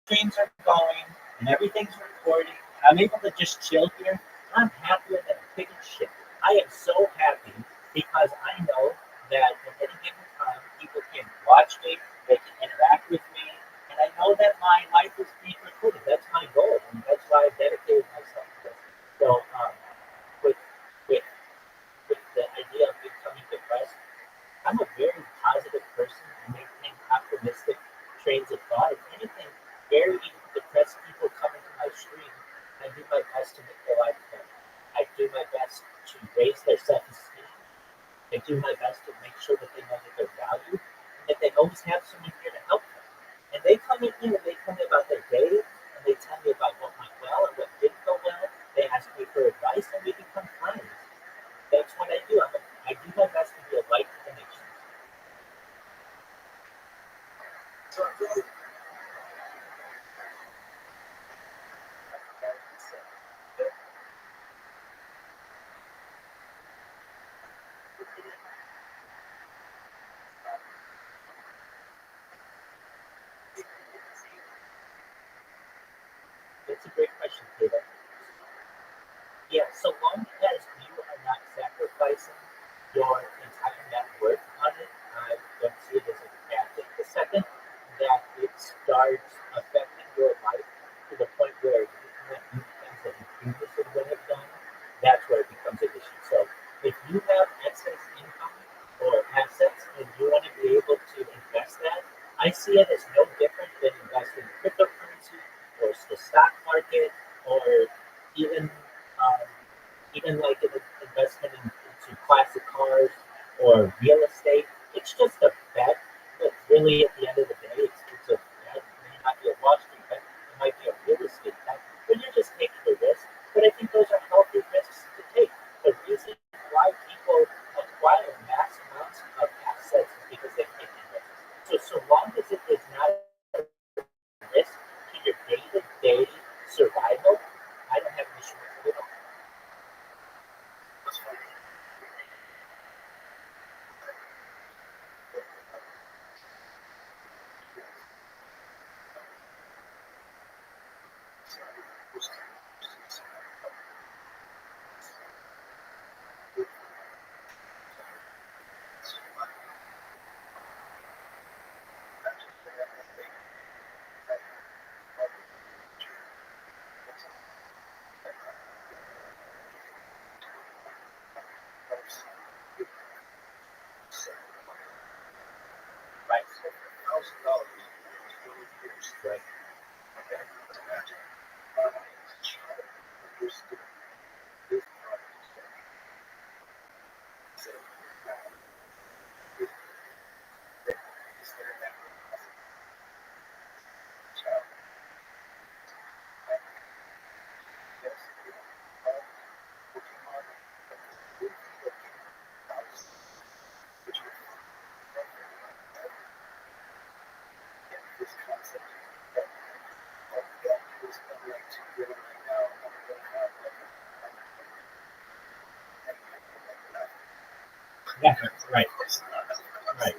streams are going and everything's recording, I'm able to just chill here. I'm happier than a pig in shit. I am so happy because I know that at any given time, people can watch me, they can interact with me, and I know that my life is being recorded. That's my goal, and that's why I've dedicated myself to this. So, with, with, with the idea of becoming depressed, I'm a very positive person. I maintain optimistic trains of thought. If anything, very depressed people come into my stream. I do my best to make their life better. I do my best to raise their self-esteem. I do my best to make sure that they know that they're valued and that they always have someone here to help them. And they come in here and they tell me about their day and they tell me about what went well and what didn't go well. They ask me for advice and we become friends. That's what I do. I do my best to be a light to the nation. That's a great question, Peter. Yeah, so long as you are not sacrificing your entire net worth on it, I don't see it as a bad thing. The second that it starts affecting your life to the point where you can't do things that you previously would have done, that's where it becomes an issue. So if you have excess income or assets and you want to be able to invest that, I see it as no different than investing in cryptocurrency or the stock market or even um, even like an investment into classic cars or real estate. It's just a bet, but really at the end of the day, it's a bet. It may not be a Wall Street bet, it might be a real estate bet, but you're just taking the risk. But I think those are healthy risks to take. The reason why people acquire mass amounts of assets is because they're taking risks. So long as it is not a risk to your day-to-day survival, I don't have an issue with it at all. Right. Right. Yeah, right. Right.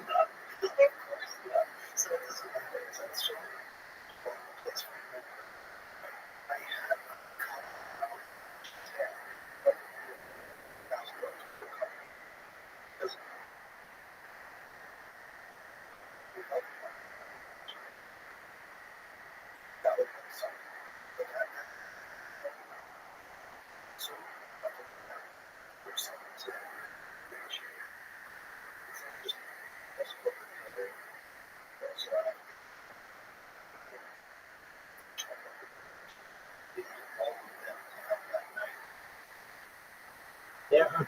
There are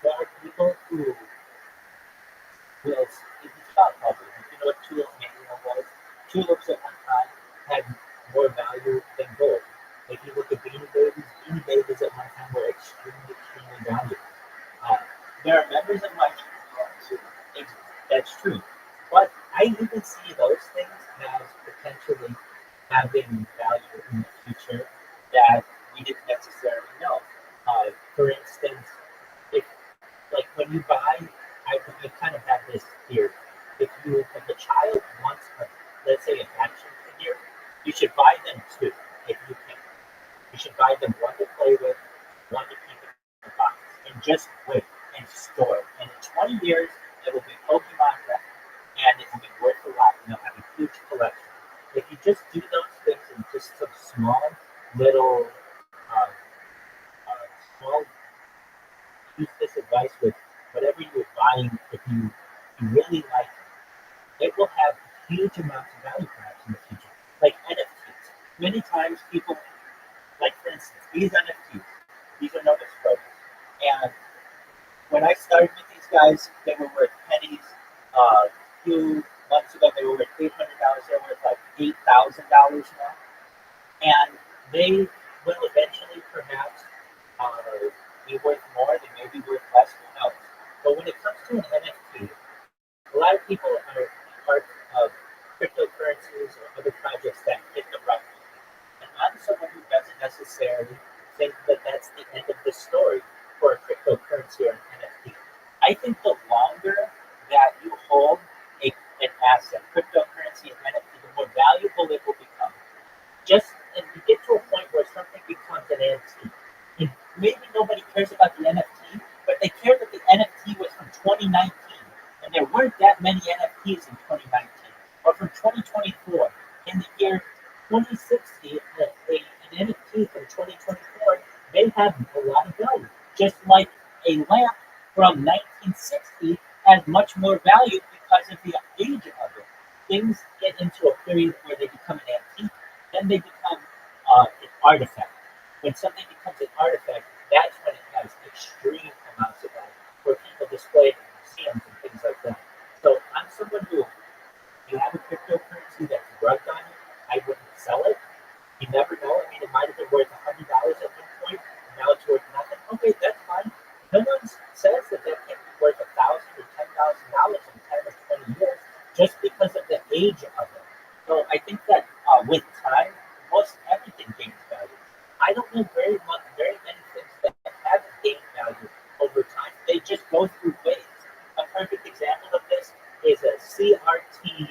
there are people who will, if it's about public, you know what tulips manual was? Tulips at one time had more value than gold. If you look at beanie babies at one time were extremely, extremely valuable. Uh, there are members of my that's true. But I even see those things actually having value in the future that we didn't necessarily know. For instance, if like when you buy, I kind of have this theory. If a child wants let's say an action figure, you should buy them two if you can. You should buy them one to play with, one to keep in the box, and just wait and store it. And in 20 years, it will be Pokemon Red, and it will be worth a lot. And they'll have a huge collection. If you just do those things in just some small little, uh, small, use this advice with whatever you're buying. If you really like it will have huge amounts of value perhaps in the future. Like NFTs. Many times people, like for instance, these NFTs, these are known as photos. And when I started with these guys, they were worth pennies. A few months ago, they were worth $800. They're worth like $8,000 now. And they will eventually perhaps be worth more. They may be worth less. Who knows? But when it comes to an NFT, a lot of people are part of cryptocurrencies or other projects that hit the right. And I'm someone who doesn't necessarily think that that's the end of the story for a cryptocurrency or an NFT. I think the longer that you hold an asset, cryptocurrency and NFT, the more valuable it will become. And you get to a point where something becomes an NFT. And maybe nobody cares about the NFT, but they care that the NFT was from 2019. And there weren't that many NFTs in 2019, or from 2024. In the year 2060, an NFT from 2024, they have a lot of value. Just like a lamp from 1960 has much more value because of the age of it. Things get into a period where they become an antique, then they become an artifact. When something becomes an artifact, that's when it has extreme amounts of value, where people display it in museums and things like that. So I'm someone who, if you have a cryptocurrency that's rugged on you, I wouldn't sell it. You never know. I mean, it might have been worth $100 at one point, and now it's worth nothing. Okay, that's fine. No one says that can't be worth $1,000 or $10,000 in 10 or 20 years just because of the age of it. So I think that with time, most everything gains value. I don't know very many things that haven't gained value over time. They just go through waves. A perfect example of this is a CRT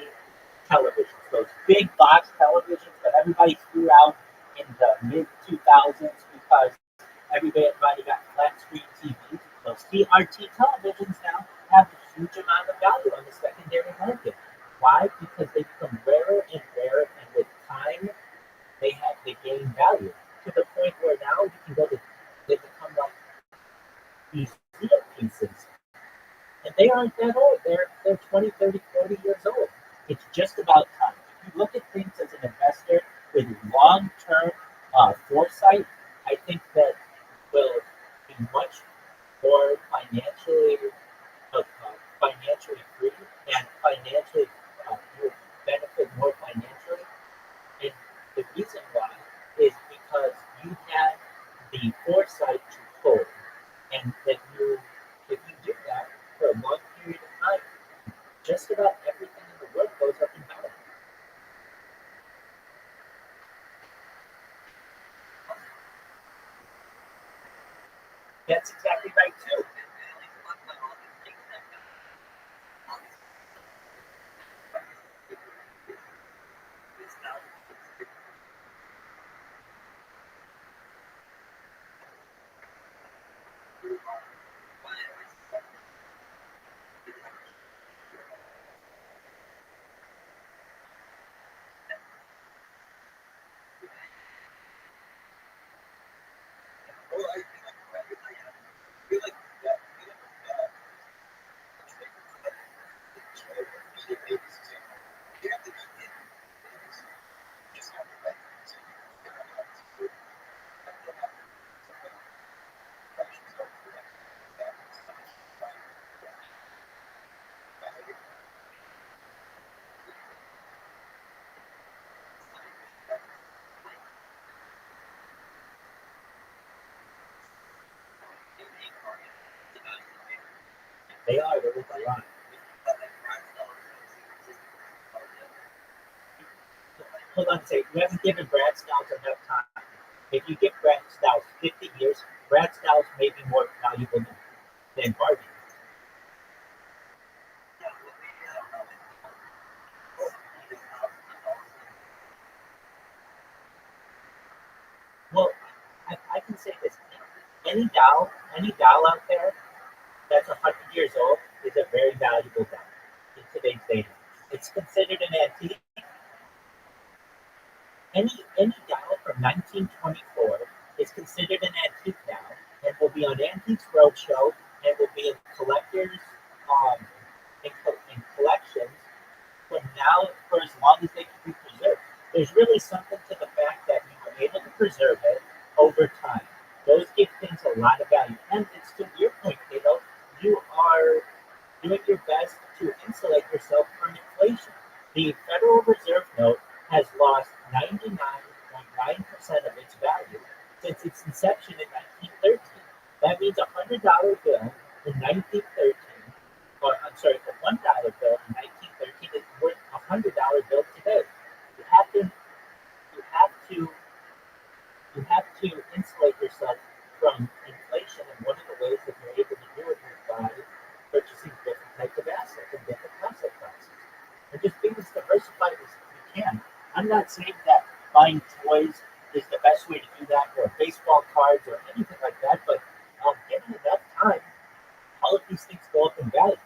television, those big box televisions that everybody threw out in the mid 2000s because everybody got flat screen TVs. Those CRT televisions now have a huge amount of value on the secondary market. Why? Because they become rarer and rarer, and with time, they gain value to the point where now you can they become like museum pieces. And they aren't that old. They're 20, 30, 40 years old. It's just about time. If you look at things as an investor with long-term foresight, I think that will be much more financially free and financially will benefit more financially. And the reason why is because you had the foresight to hold, and that if you do that for a long period of time, just about everything in the world goes up in value. That's exactly right too. They're worth a lot. hold on a second. You haven't given Brad Stiles enough time. If you give Brad Stiles 50 years, Brad Stiles may be more valuable than Barbie. Well, I can say this. Any doll out there that's 100 years old is a very valuable doll in today's day and age. It's considered an antique. Any doll from 1924 is considered an antique now and will be on Antiques Roadshow and will be in collectors um, in collections from now for as long as they can be preserved. There's really something to the fact that you were able to preserve it over time. Those give things a lot of value. And it's to your point, Cato, you are doing your best to insulate yourself from inflation. The Federal Reserve note has lost 99.9% of its value since its inception in 1913. That means a $100 bill in 1913, or I'm sorry, a $1 bill in 1913 is worth a $100 bill today. You have to, you have to, you have to insulate yourself from inflation, and one of the ways that you're able to do it is by purchasing different types of assets and different asset classes, and just being as diversified as you can. I'm not saying that buying toys is the best way to do that, or baseball cards, or anything like that, but given enough time, all of these things go up in value.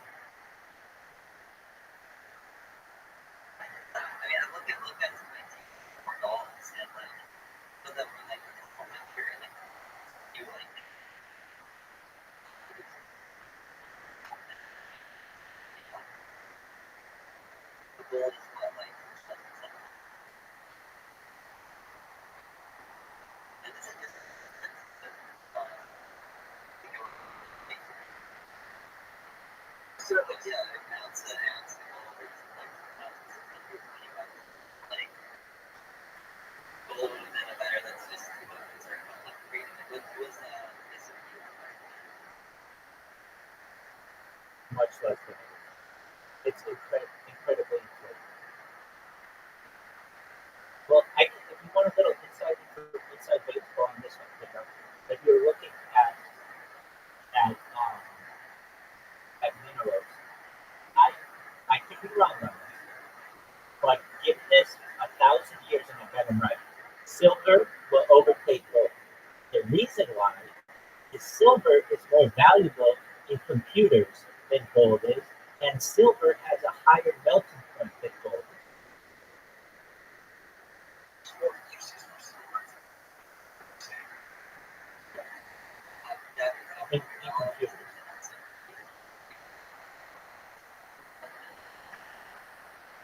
Much less than it. It's incredibly important. Well, if you want a little inside baseball on this one, if you're looking at minerals, I could be wrong on this, but give this 1,000 years and I'll get them right. Silver will overtake gold. The reason why is silver is more valuable in computers than gold is, and silver has a higher melting point than gold. In computers.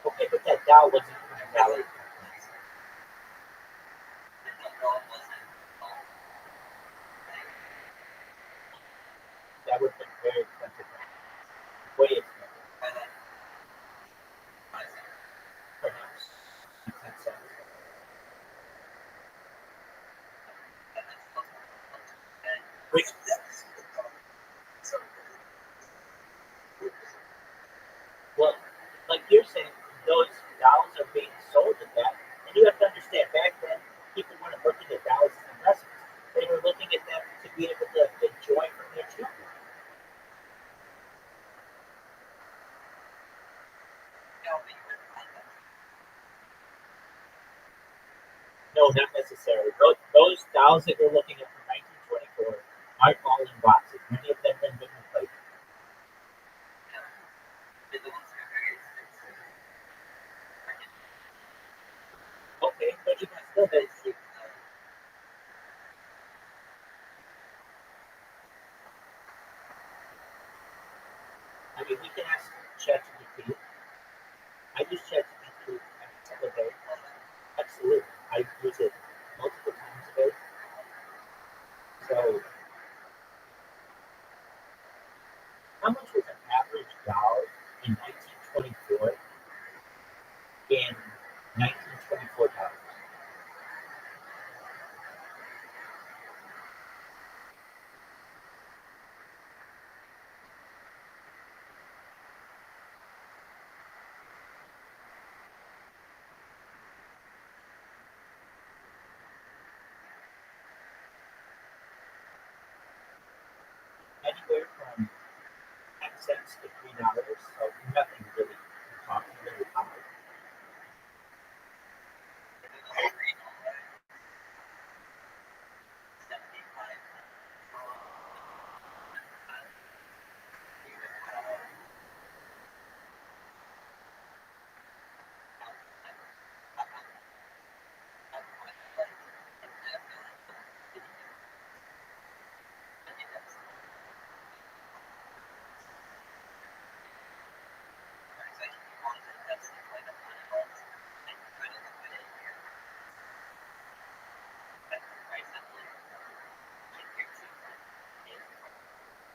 Okay, but that Dow wasn't valid. That would have been very expensive. Way expensive. Perhaps 10 cents. Which, well, like you're saying, those dollars are being sold at that. And you have to understand, back then, people weren't looking at dollars as investments. They were looking at them to be able to enjoy from their children. No, not necessarily. Those dollars that you're looking at from 1924 aren't all in boxes. Many of them have been replaced. Okay, but you can still do. I mean, we can ask ChatGPT. I use ChatGPT every single day. Absolutely. I use it multiple times a day. So cents to $3, so nothing really really high.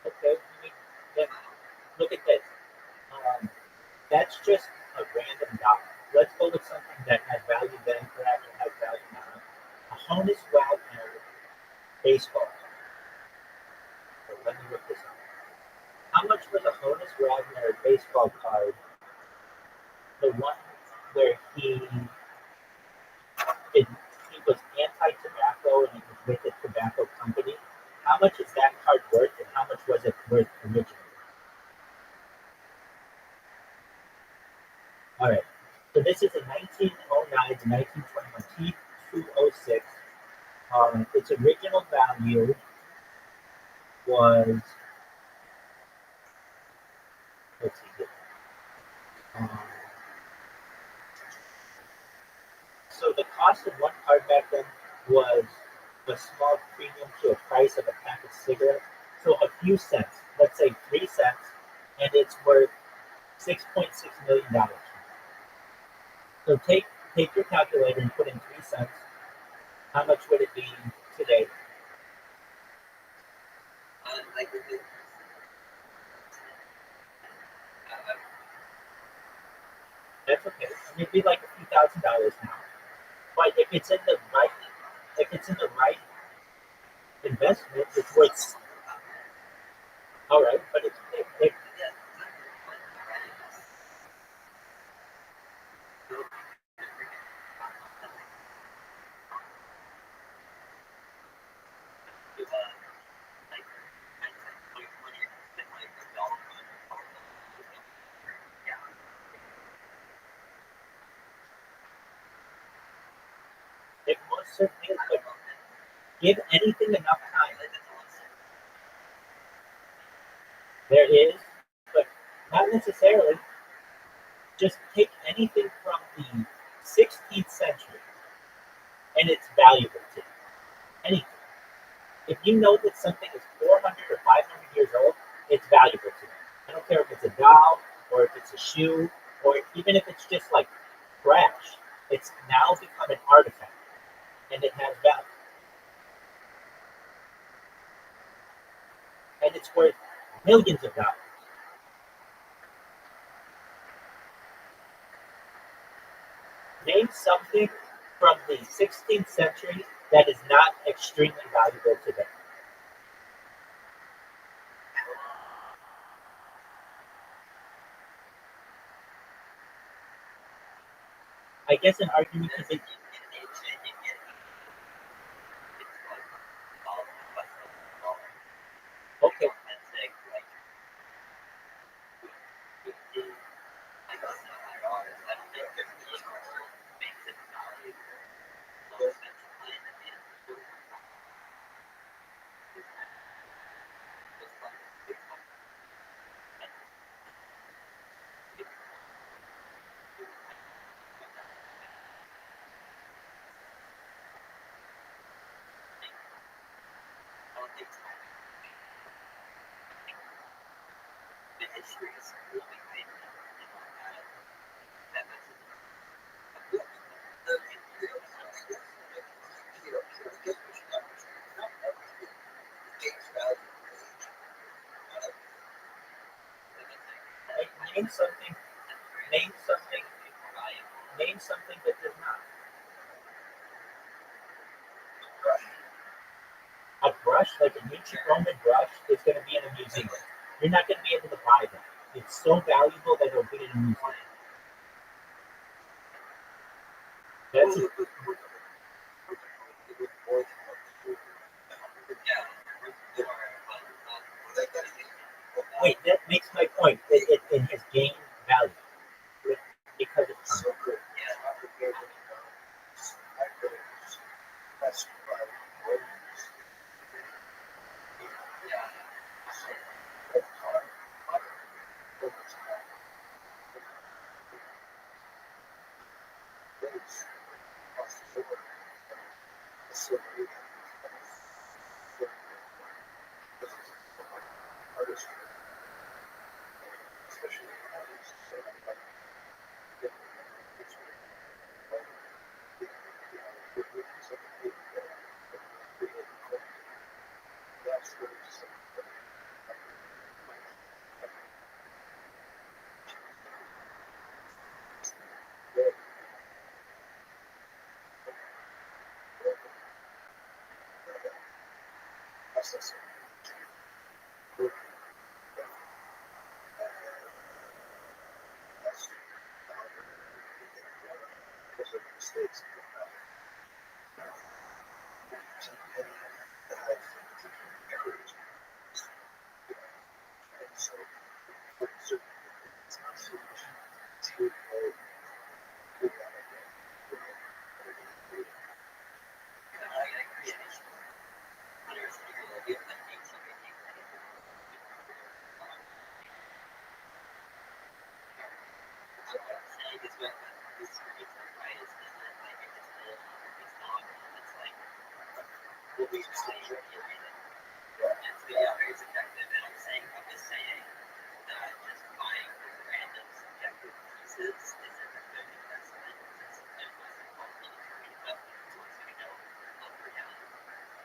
Okay, then look at this. That's just a random dollar. Let's go with something that had value then, perhaps it has value now. A Honus Wagner baseball card. So let me look this up. How much was a Honus Wagner baseball card? The one where he was anti-tobacco and he was with the tobacco company. How much is that card worth, and how much was it worth originally? All right. So this is a 1909 to 1921 T206. Its original value was, let's see here. So the cost of one card back then was a small premium to a price of a pack of cigarettes. So a few cents, let's say 3 cents, and it's worth $6.6 million. So take your calculator and put in 3 cents. How much would it be today? That's okay. I mean, it'd be like a few $1,000s now. But if it's in the right investment, it's worth. All right, but it most certainly is. But give anything enough time. There is, but not necessarily. Just take anything from the 16th century, and it's valuable to you. Anything. If you know that something is 400 or 500 years old, it's valuable to you. I don't care if it's a doll, or if it's a shoe, or even if it's just like trash. It's now become an artifact, and it has value. And it's worth millions of dollars. Name something from the 16th century that is not extremely valuable today. I guess an argument could be. Okay. Name something. Name something. Name something that does not. A brush, like an ancient Roman brush, is going to be in a museum. You're not going to be able to buy that. It's so valuable that it'll be in a museum. That's it. Wait, that makes my point. It has gained value because of time. So good. Yeah. That's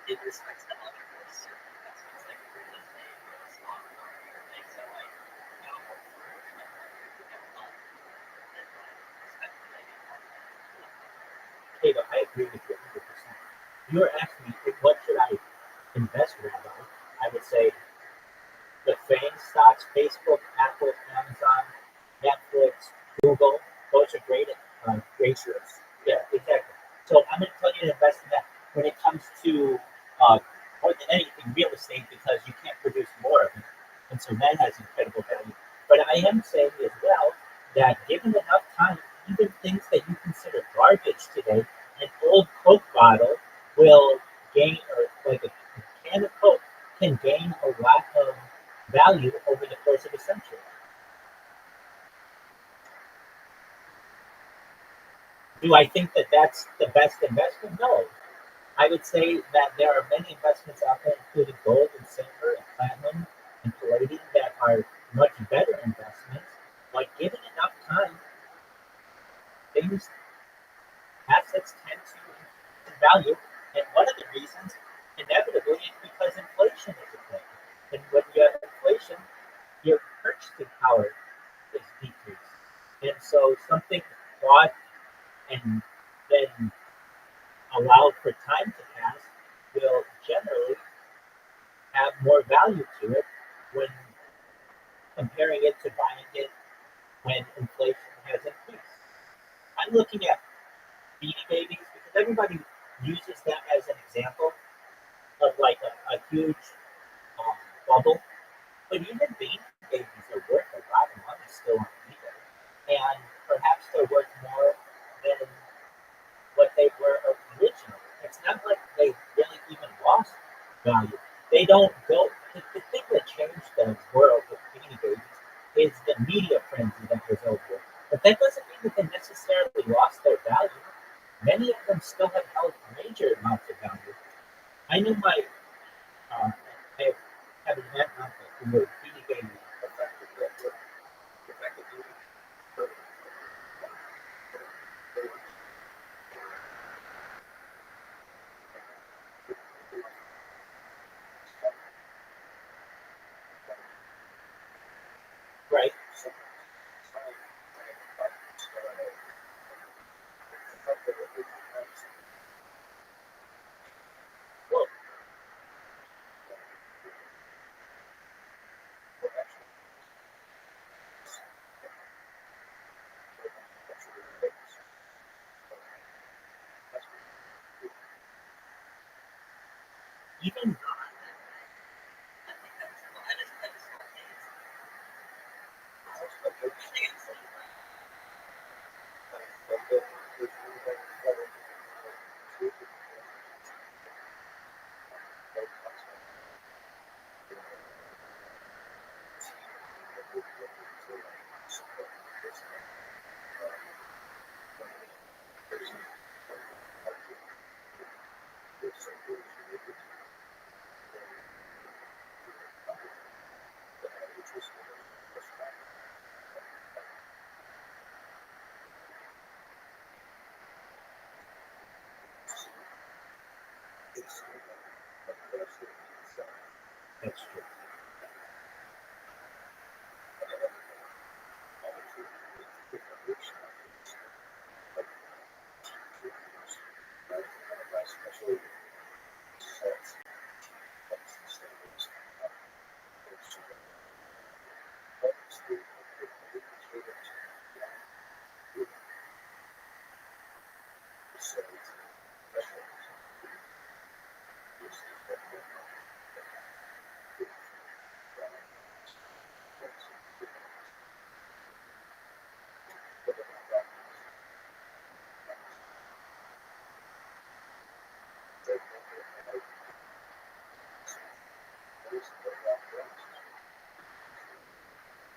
It respects the other voice certain investments like real estate or a stock market or things that like Taylor, I agree with you 100%. You were asking me, what should I invest, Rabbi? I would say the FANG stocks, Facebook, Apple, Amazon, Netflix, Google, those are great ratios. Yeah, exactly. So I'm going to tell you to invest in that. When it comes to more than anything, real estate, because you can't produce more of it. And so that has incredible value. But I am saying as well that given enough time, even things that you consider garbage today, an old Coke bottle will gain, or like a can of Coke can gain a lot of value over the course of a century. Do I think that that's the best investment? No. I would say that there are many investments out there, including gold and silver and platinum and palladium, that are much better investments. But given enough time, things, assets tend to increase in value. And one of the reasons, inevitably, is because inflation is a thing. And when you have inflation, your purchasing power is decreased. And so something bought and then allowed for time to pass will generally have more value to it when comparing it to buying it when inflation has increased. I'm looking at Beanie Babies because everybody uses them as an example of like a huge bubble. But even Beanie Babies are worth a lot of money still on eBay. And perhaps they're worth more than what they were originally. It's not like they really even lost value. They don't go. The thing that changed the world with Beanie Babies is the media frenzy that was over it. But that doesn't mean that they necessarily lost their value. Many of them still have held major amounts of value. I knew I have an aunt and uncle who were Beanie Babies. Right. Well, even That's true.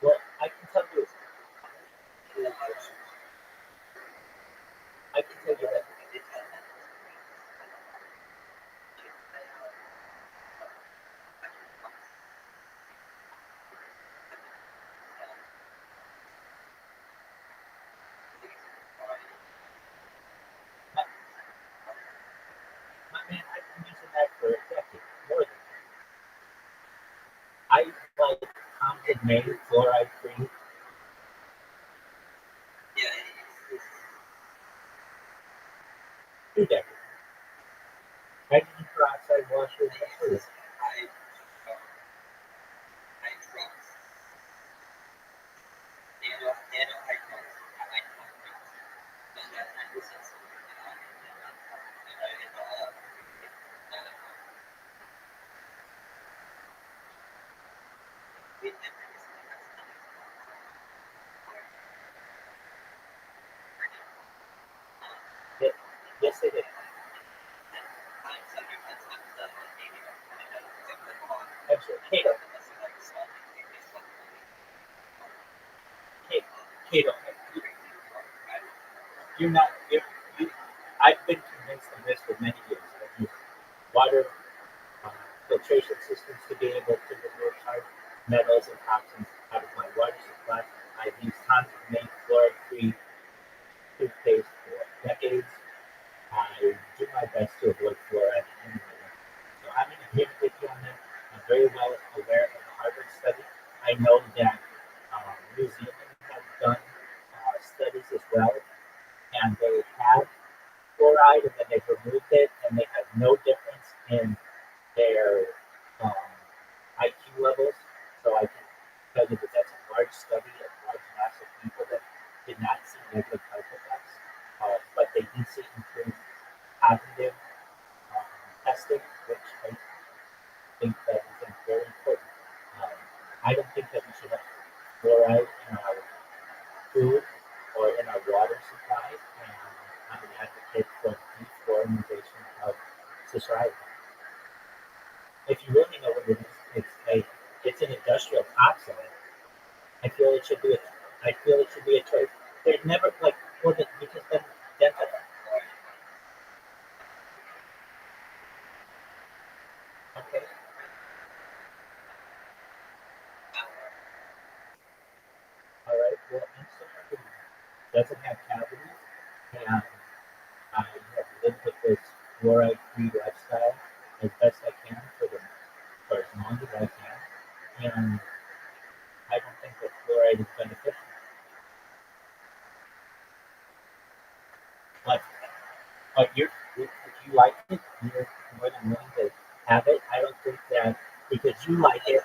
Well, I can tell you, that my man, I've been using that for a decade, more than that. I like Compton made fluoride free. Yeah, 2 decades. Hydrogen peroxide washers. I trust nano hydrons. I like hydrons. And this is Yes, they did. Absolutely. Cato, you're not. I've been convinced of this for many years. I've used water filtration systems to be able to remove hard metals and toxins out of my water supply. I've used constantly fluoride-free toothpaste for decades. I do my best to avoid fluoride in my life. So I'm in agreement with you on that. I'm very well aware of the Harvard study. I know that New Zealand has done studies as well, and they have fluoride, and then they've removed it, and they have no difference in their um, IQ levels. So I can tell you that that's a large study, a large mass of people that did not see negative health effects, but they did see improved cognitive testing, which I think that is very important. Um, I don't think that we should have fluoride in our food or in our water supply, and I'm an advocate for defluorinization of society. If you really know what it is, it's an industrial toxin. I feel it should be a choice. There's never like well, we just been dental. Okay, all right. Well, insulin doesn't have cavities, and I have lived with this fluoride-free lifestyle as best I can for as long as I can, and I don't think that fluoride is beneficial. But if you like it, you're more than willing to have it. I don't think that because you like it,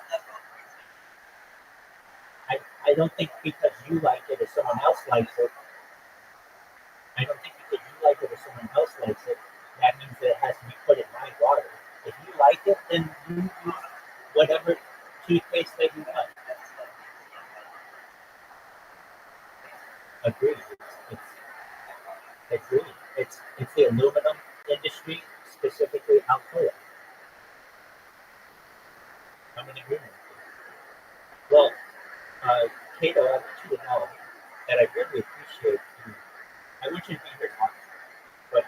I don't think because you like it or someone else likes it, I don't think because you like it or someone else likes it, that means that it has to be put in my water. If you like it, then you use whatever toothpaste that you want. Agreed. Agreed. It's the aluminum industry, specifically Alcoa. I'm in agreement. Well, Cato, I want you to know that I really appreciate you. I want you to be here talking, but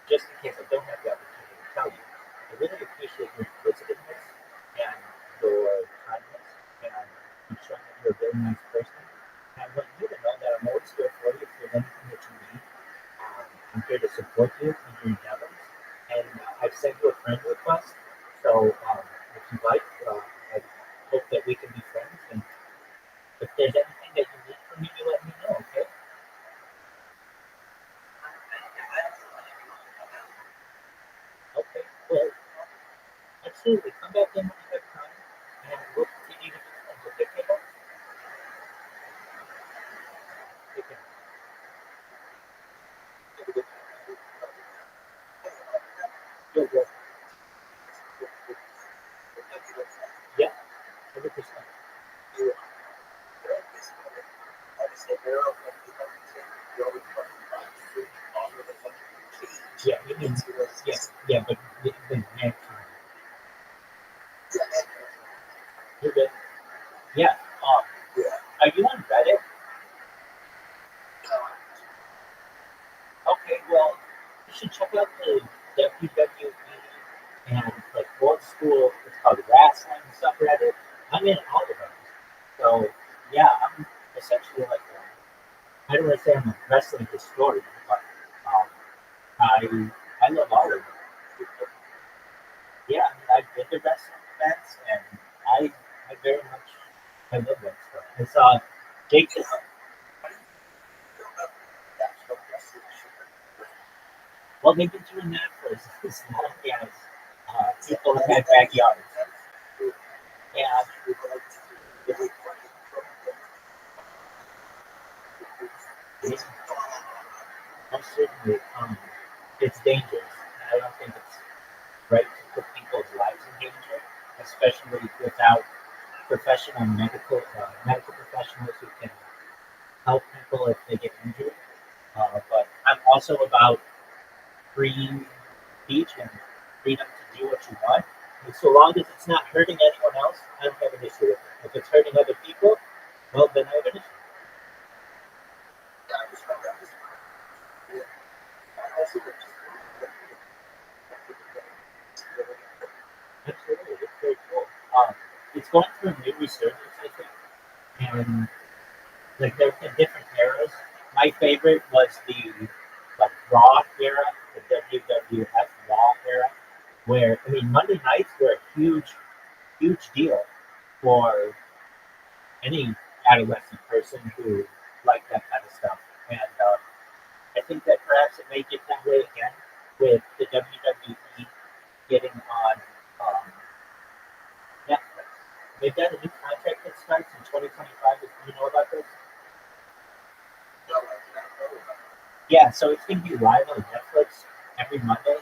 just in case I don't have the opportunity to tell you, I really appreciate your inquisitiveness and your kindness, and I'm showing that you're a very nice person. And I want you to know that I'm always here for you if there's anything that you need. I'm here to support you in your endeavors, and I've sent you a friend request. So if you like, I hope that we can be friends. And if there's anything that you need from me, you let me know, okay? Okay, well, absolutely. Come back in when you have time, and we'll continue to be friends. Okay, Cable? Take care. You're welcome. Yeah, 100%. Yeah, you mean, yeah, but the next time. You're good. Yeah, are you on Reddit? Okay, well, you should check out the WWE and like old school, it's called wrestling subreddit. I'm in all of them. So, yeah, I'm essentially like, I don't want to say I'm a wrestling historian, but um, I love all of them. Yeah, I mean, I've been to wrestling events, and I very much I love that stuff. I saw Jake. Well, they've been doing that for as long as people have had backyards. And it's most certainly it's dangerous. And I don't think it's right to put people's lives in danger, especially without professional medical professionals who can help people if they get injured. But I'm also about free speech and freedom to do what you want. And so long as it's not hurting anyone else, I don't have an issue with it. If it's hurting other people, well, then I have an issue. Absolutely, it's very cool. It's going through a new resurgence, I think, and like there's been different eras. My favorite was the like Raw era, the WWF Raw era, where I mean Monday nights were a huge deal for any adolescent person who liked that kind of stuff. And I think that perhaps it may get that way again with the WWE getting on Netflix. They've got a new contract that starts in 2025. Do you know about this? Yeah, so it's going to be live on Netflix every Monday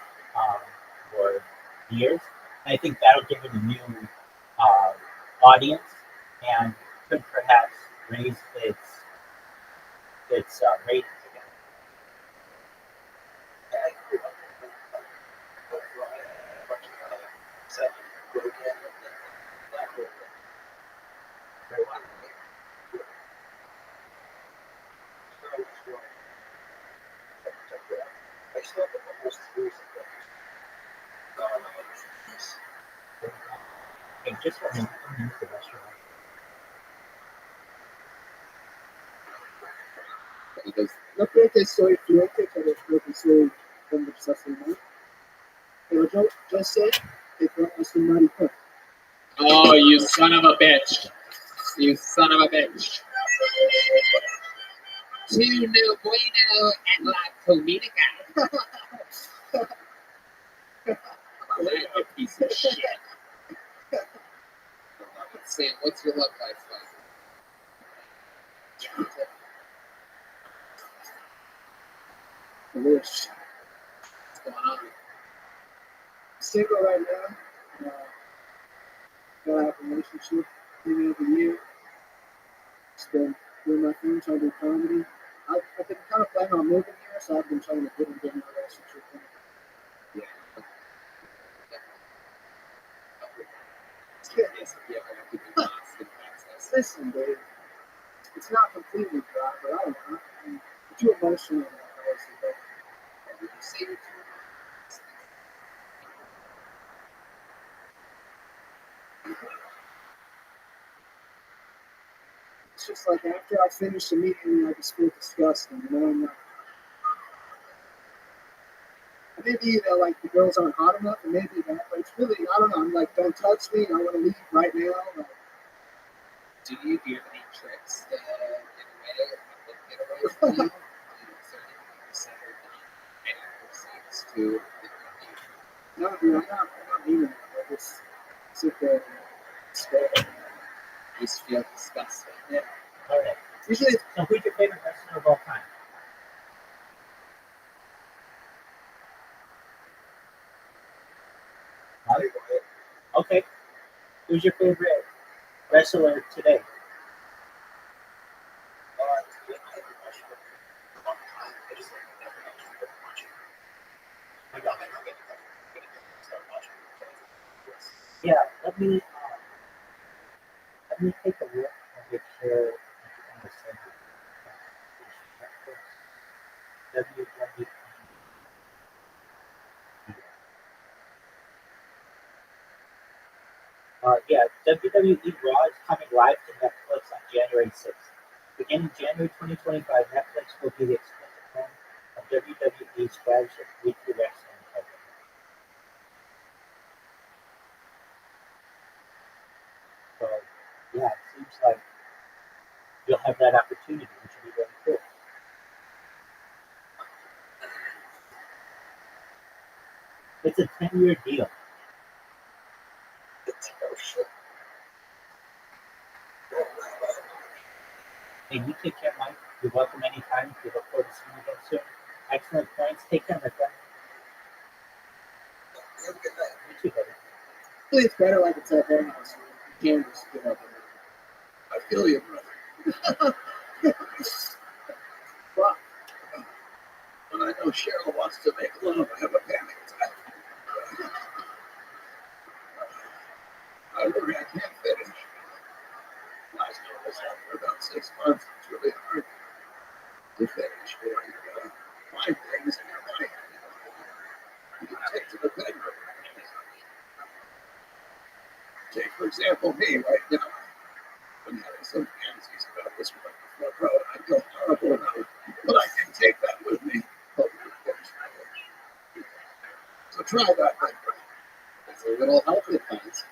for years. And I think that'll give it a new audience and could perhaps raise its ratings again. Very well. Hey, just let me use the restaurant. Entonces, no creo que soy fluente, pero creo que soy conversacional. Pero yo sé que es un maricón. Oh, you son of a bitch. You son of a bitch. Tu no bueno en la comida. You piece of shit. Sam, what's your love life like? I wish. What's going on? I'm single right now. Gotta have a relationship in every year. Just been doing my thing, trying to do comedy. I've been kind of planning on moving here, so I've been trying to get into a relationship. Yeah. Yes, if you ever have to be lost in Texas. Listen, Dave, it's not completely dry, but I don't know. I'm too emotional about it. Would you say you're too It's just like after I finish immediately, I just feel disgusting. You know, I'm like, Maybe like the girls aren't hot enough, and maybe that. But it's really, I don't know. I'm like, don't touch me. I want to leave right now. Like, Do you have any tricks to get away from you? Is there anything you said or done any proceeds to no, dude, I'm not meaning it. I just sit there and stare. you just feel disgusting? Yeah. All right. Usually, it's So who's your favorite wrestler of all time? Okay. Who's your favorite wrestler today? Yeah, let me take a look and make sure I understand WWE. Yeah, WWE Raw is coming live to Netflix on January 6th. Beginning January 2025, Netflix will be the exclusive home of WWE's flagship weekly wrestling program. So, yeah, it seems like you'll have that opportunity, which will be really cool. It's a 10-year deal. Hey, you take care, Mike. You're welcome anytime. We look forward to seeing you again soon. Excellent points. Take care, my friend. You too, buddy. usually it's better like it's at their house. You can't just get up there. I feel you, brother. Fuck. When I know Cheryl wants to make love, I have a panic attack. I worry I can't finish. Last year was out for about 6 months. It's really hard to finish. You know, you gotta find things in your life. You can take to the bedroom. Take, for example, me right now. I'm having some fantasies about this one before, bro. I feel horrible about it, but I can take that with me. Hope you finish my work. So try that, my friend. It's a little health advice.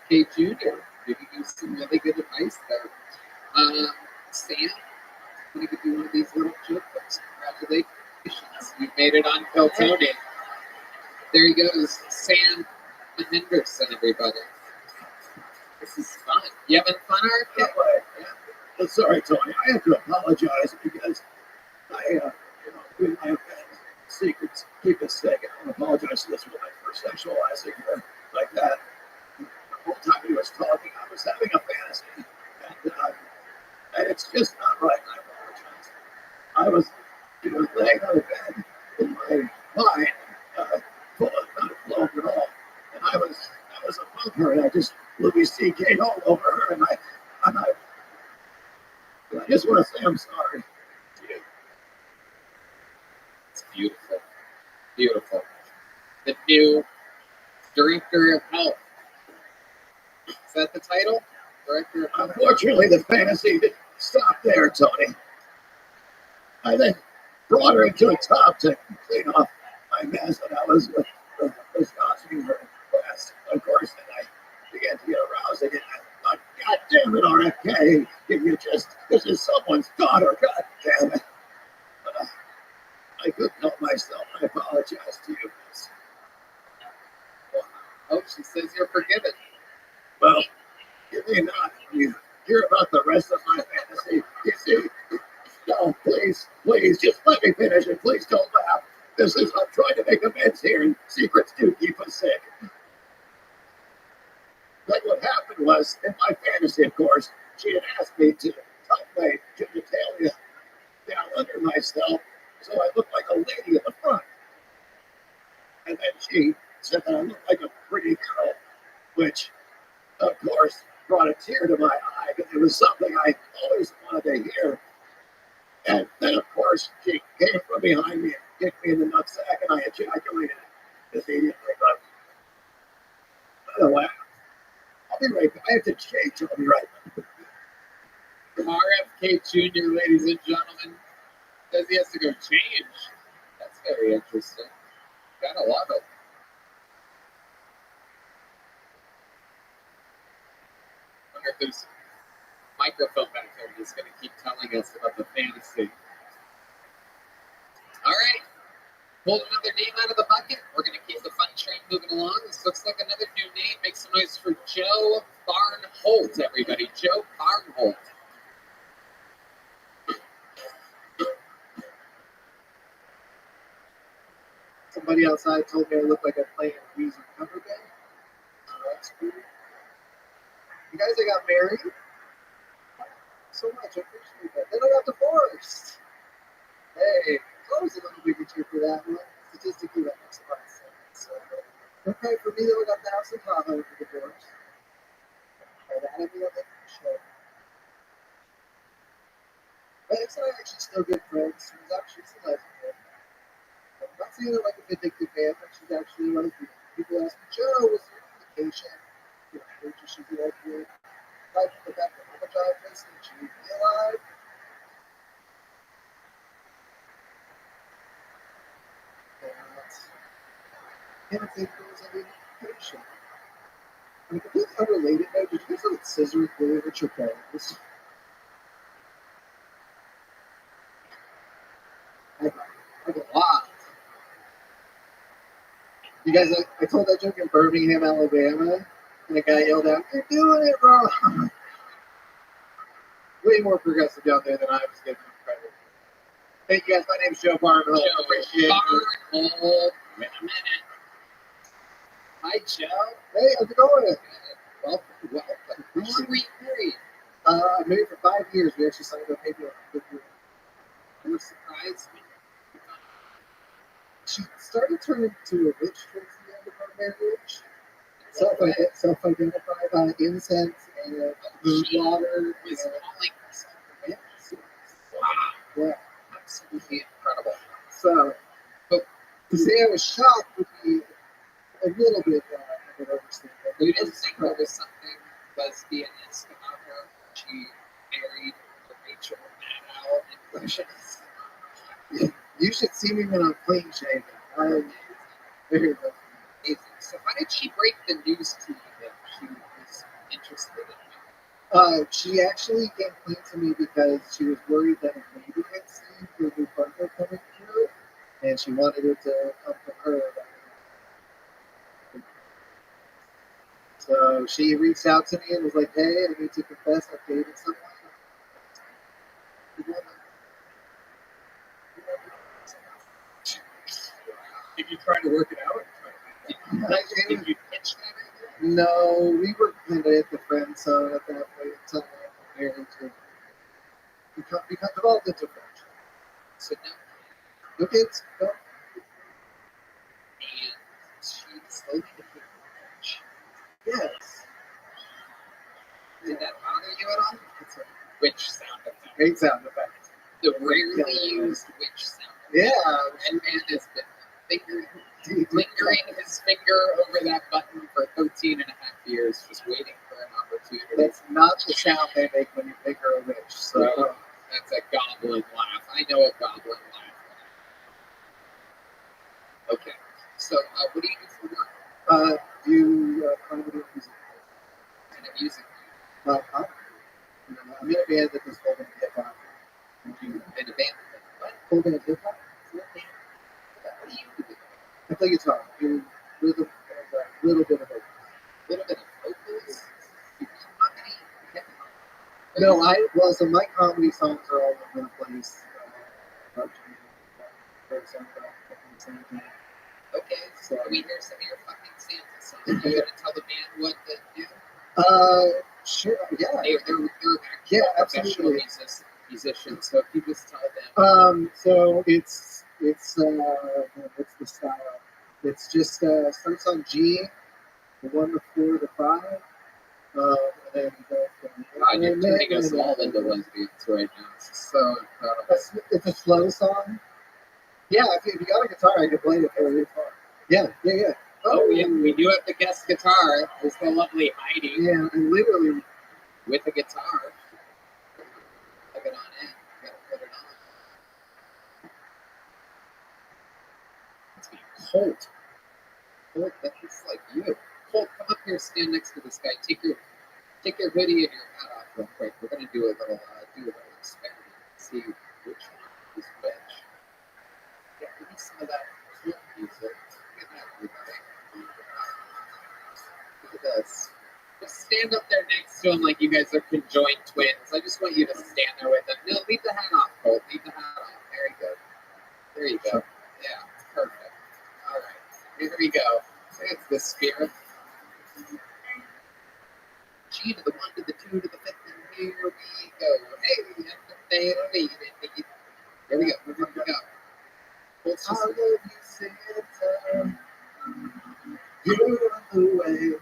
RFK Jr. giving you some really good advice there. Sam, I'm going to give you one of these little joke books. Congratulations. You made it on Kill Tony. There he goes. Sam Henderson, everybody. This is fun. You having fun, RFK? Yeah. Sorry, Tony. I have to apologize because we might have secrets keep us sick. I don't apologize to this woman for sexualizing her like that. The whole time he was talking, I was having a fantasy. And it's just not right. I apologize. I was laying on the bed in my mind, full of not clothed at all. And I was above her, and I just Louis C.K. all over her, and I just want to say I'm sorry to you. It's beautiful. Beautiful. The new Director of Health. Is that the title? Director of Health. Unfortunately, the fantasy didn't stop there, Tony. I then brought her into a tub to clean off my mess, and I was massaging her breast, of course, and I began to get aroused again. I thought, God damn it, RFK, this is someone's daughter, God damn it. I couldn't help myself. I apologize to you, miss. Oh, she says you're forgiven. Well, you may not when you hear about the rest of my fantasy. You see, no, please, just let me finish and please don't laugh. I'm trying to make amends here, and secrets do keep us sick. Like what happened was, in my fantasy, of course, she had asked me to tuck my genitalia down under myself so I looked like a lady in the front. And then she said that I looked like a pretty girl, which, of course, brought a tear to my eye because it was something I always wanted to hear. And then, of course, she came from behind me and kicked me in the nutsack, and I ejaculated immediately. But, by the way, I'll be right back. I have to change. I'll be right back. RFK Jr., ladies and gentlemen. Says he has to go change. That's very interesting. Gotta love it. Wonder if there's microphone back there. He's going to keep telling us about the fantasy. All right. Pulled another name out of the bucket. We're going to keep the fun train moving along. This looks like another new name. Make some noise for Joe Barnholt, everybody. Joe Barnholt. Somebody outside told me I look like I play in a music cover band. So that's cool. You guys, I got married. So much, I appreciate that. Then I got divorced. Hey, it's always a little bigger cheer for that one. Statistically, that makes a lot of sense. So, okay, for me, though, I got the house in Tahoe for divorce. By that, I mean, I think sure. My ex and I are actually still good friends. She's a lesbian. I'm not saying it like a vindictive man, but she's actually a lesbian. People ask me, Joe, was there any indication? You know, she's a lesbian. Like the fact that I'm a job person, she would be alive. And I think there was any indication. On a completely unrelated note, did you guys know that scissors really hurt your bones? Like a lot. You guys, I told that joke in Birmingham, Alabama, and a guy yelled out, "You're doing it wrong." Way more progressive down there than I was giving him credit. Thank you guys. My name's Joe Barnholt. Joe Appreciate it. Barnholt. Wait a minute. Hi, Joe. Hey, how's it going? Welcome. How long were you married? I'm married for 5 years. We actually signed a paper. You surprised me. She started turning to a witch towards the end of our marriage. Self-identified incense and blue water. Was calling herself a witch. Yeah. Wow. Yeah. Absolutely incredible. So, but to say I was shocked would be a little bit of an overstatement. You didn't think there was something lesbianist about her? She married the Rachel Maddow impressionist. You should see me when I'm clean shaven. I'm very lucky. Amazing. So how did she break the news to you that she was interested in you? She actually came clean to me because she was worried that a baby had seen her new partner coming through, and she wanted it to come from her. So she reached out to me and was like, "Hey, I need to confess I've dated someone." Did you try to work it out? Did you pitch that idea? No, we were kind of at the friend zone at that point until marriage become developed into friendship. So No kids, no. and she slowly became rich. Yes. Did that bother you at all? It's a Witch sound effect. great sound effect. The rarely used witch sound effect. Yeah. And man has been lingering his finger over that button for 13 and a half years, just waiting for an opportunity. That's not the sound they make when you finger a witch. So Right. That's a goblin laugh. I know a goblin laugh. Okay. So, what do you do for work? do comedy music. And a music. I'm in a band that does folk and hip hop. You in a band? What? Folk and hip hop. What do you do? I play guitar. Do rhythm and a little bit of vocals. A little bit of vocals. You comedy, hip hop. No, so my comedy songs are all over the place. Okay, so can we hear some of your fucking Santa songs? Are you gonna tell the band what to do? Sure, yeah. They're Yeah, professional absolutely. musicians, so if you just tell them. So it's what's the style? It's just starts on G, the 1, the 4, the 5, and then you go from God, you're turning us all into lesbians right now. This is so incredible. It's a slow song. Yeah, if you got a guitar, I could play it for you. Yeah. Oh, yeah, we do have the guest guitar. There's the lovely Heidi Yeah, and literally, with a guitar. Plug it on in. You gotta put it on. Colt. Colt, that looks like you. Colt, come up here, stand next to this guy. Take your hoodie and your hat off real quick. We're gonna do a little experiment. See which one is which. Yeah, give me some of that Colt music. Look at that, everybody. Look at this. Just stand up there next to him like you guys are conjoined twins. I just want you to stand there with him. No, leave the hat off, Colt. Leave the hat off. Very good. There you go. Yeah, perfect. All right. Here we go. That's the spirit. G to the 1 to the 2 to the 5th, and here we go. Hey, here we go. Here we go. Colt's I just love you, Santa. You're on the way.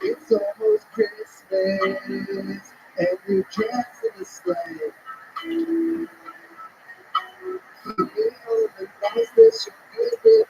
It's almost Christmas, and you're dressed in a sleigh. You know the niceness you give it.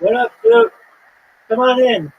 What up, dude? Come on in.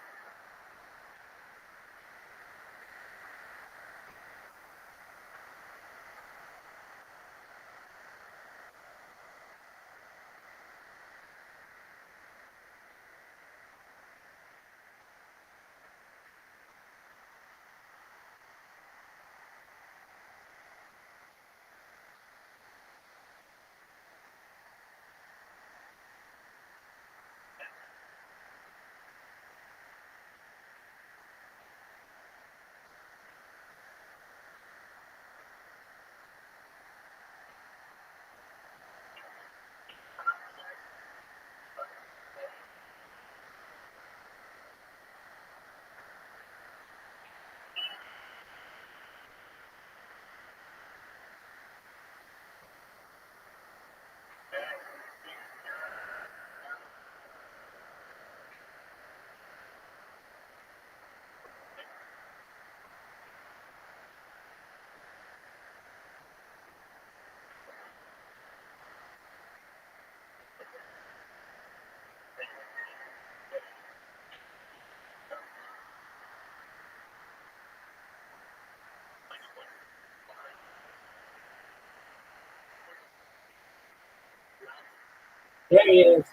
There he is.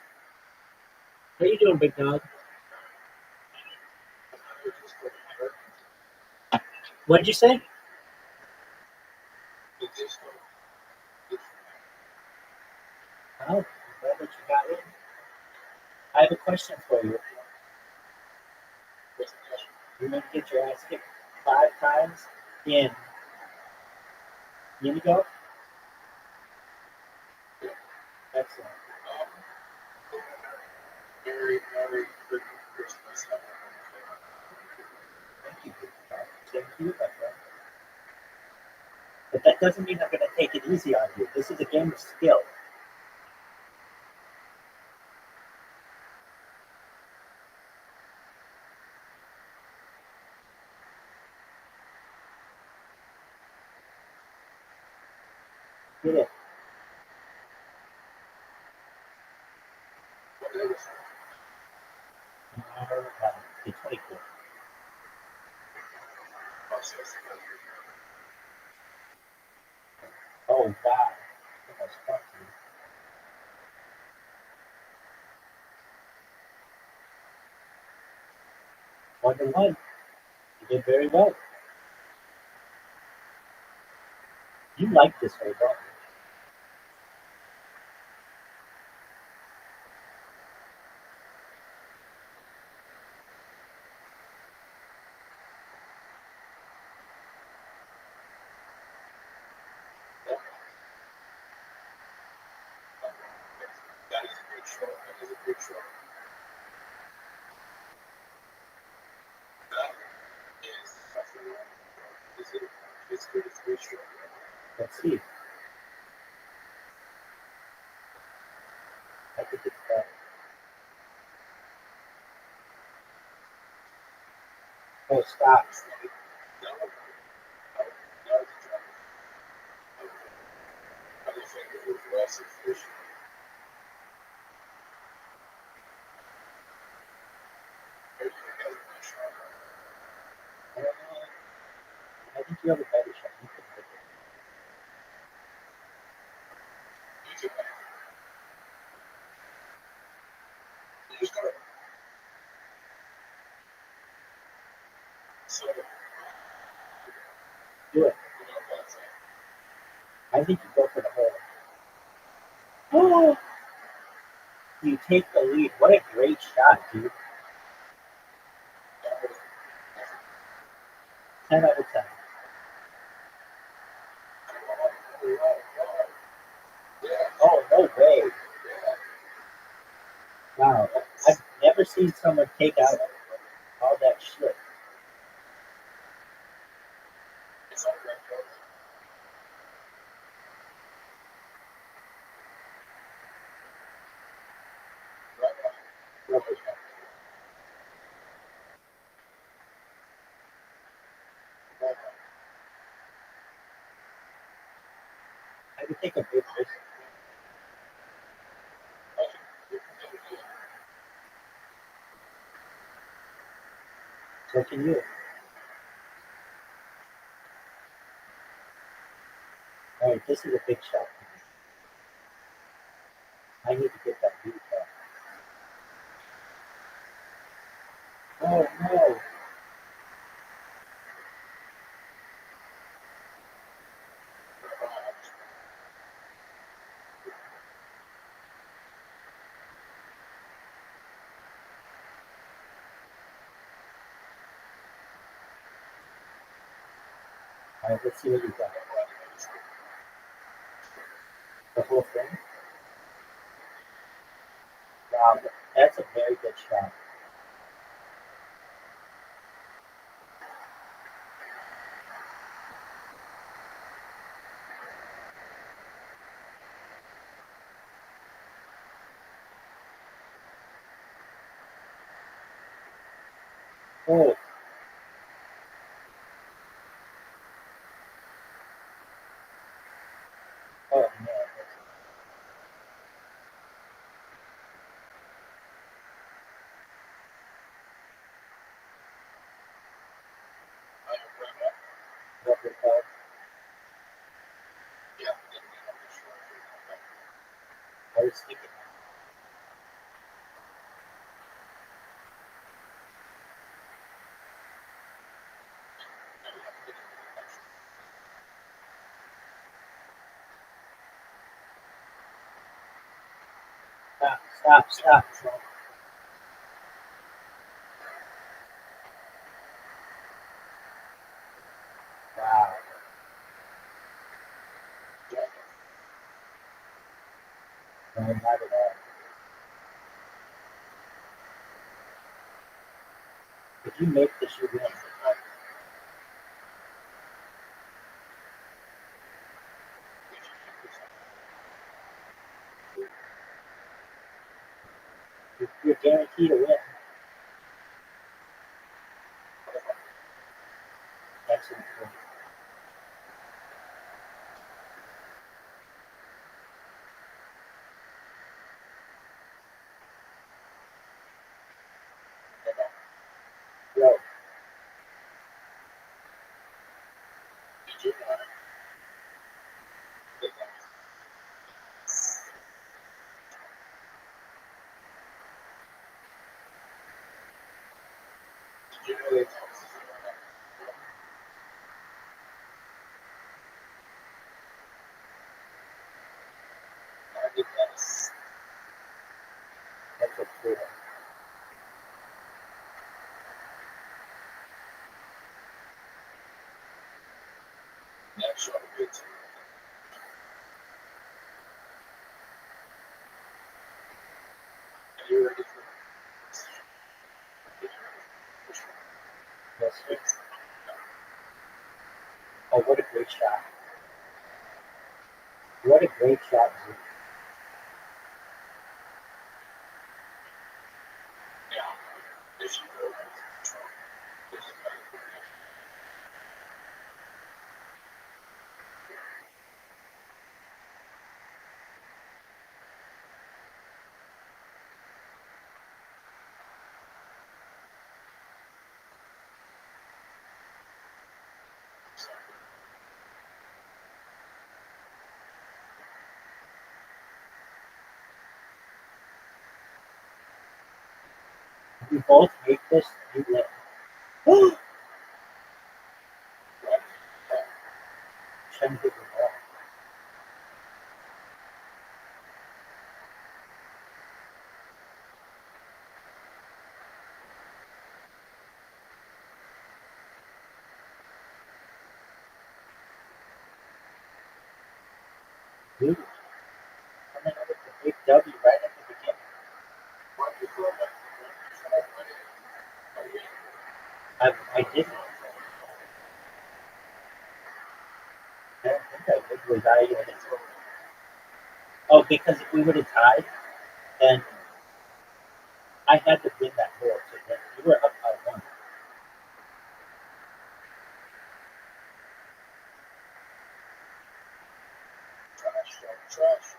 How you doing, big dog? What did you say? Oh, I'm glad that you got in. I have a question for you. You want to get your ass kicked 5 times in mini golf? Excellent. Very, very good Christmas. Thank you, big dog. Same to you, my friend. But that doesn't mean I'm going to take it easy on you. This is a game of skill. Get it. The 24. Oh, wow. That was fun, dude. One to one. You did very well. You like this whole ball. That is a good shot. That is a good shot. That is actually is it? It's good. It's a good shot. Let's see. I think it's better. Oh, stop. No, no, no, it's a I just think it was less efficient. I think you have a better shot. You can make it. You just gotta sort of, Do it. that's it. I think you go for the hole. Oh! You take the lead. What a great shot, dude. 10 out of 10. Oh, no way. Wow. I've never seen someone take out all that shit. It's all right. I could take a big risk. What can you? All right, this is a big shot for me. I need to get that beat back. Oh no! All right, let's see what you got. The whole thing. Wow, that's a very good shot. Oh, oh man. What the hell? I was thinking. Stop. Wow. No, not at all. If you make this, you win. You're guaranteed to win. Excellent. Yo, that's a cool. Yes, sir. Oh, what a great shot. What a great shot, dude. If you both make this, you win. 10 hit the ball. Dude, coming up with the big W right at the beginning. I didn't. I don't think I did. Was I even? Oh, because if we would have tied, then I had to win that hole. So then you were up by one. Trash.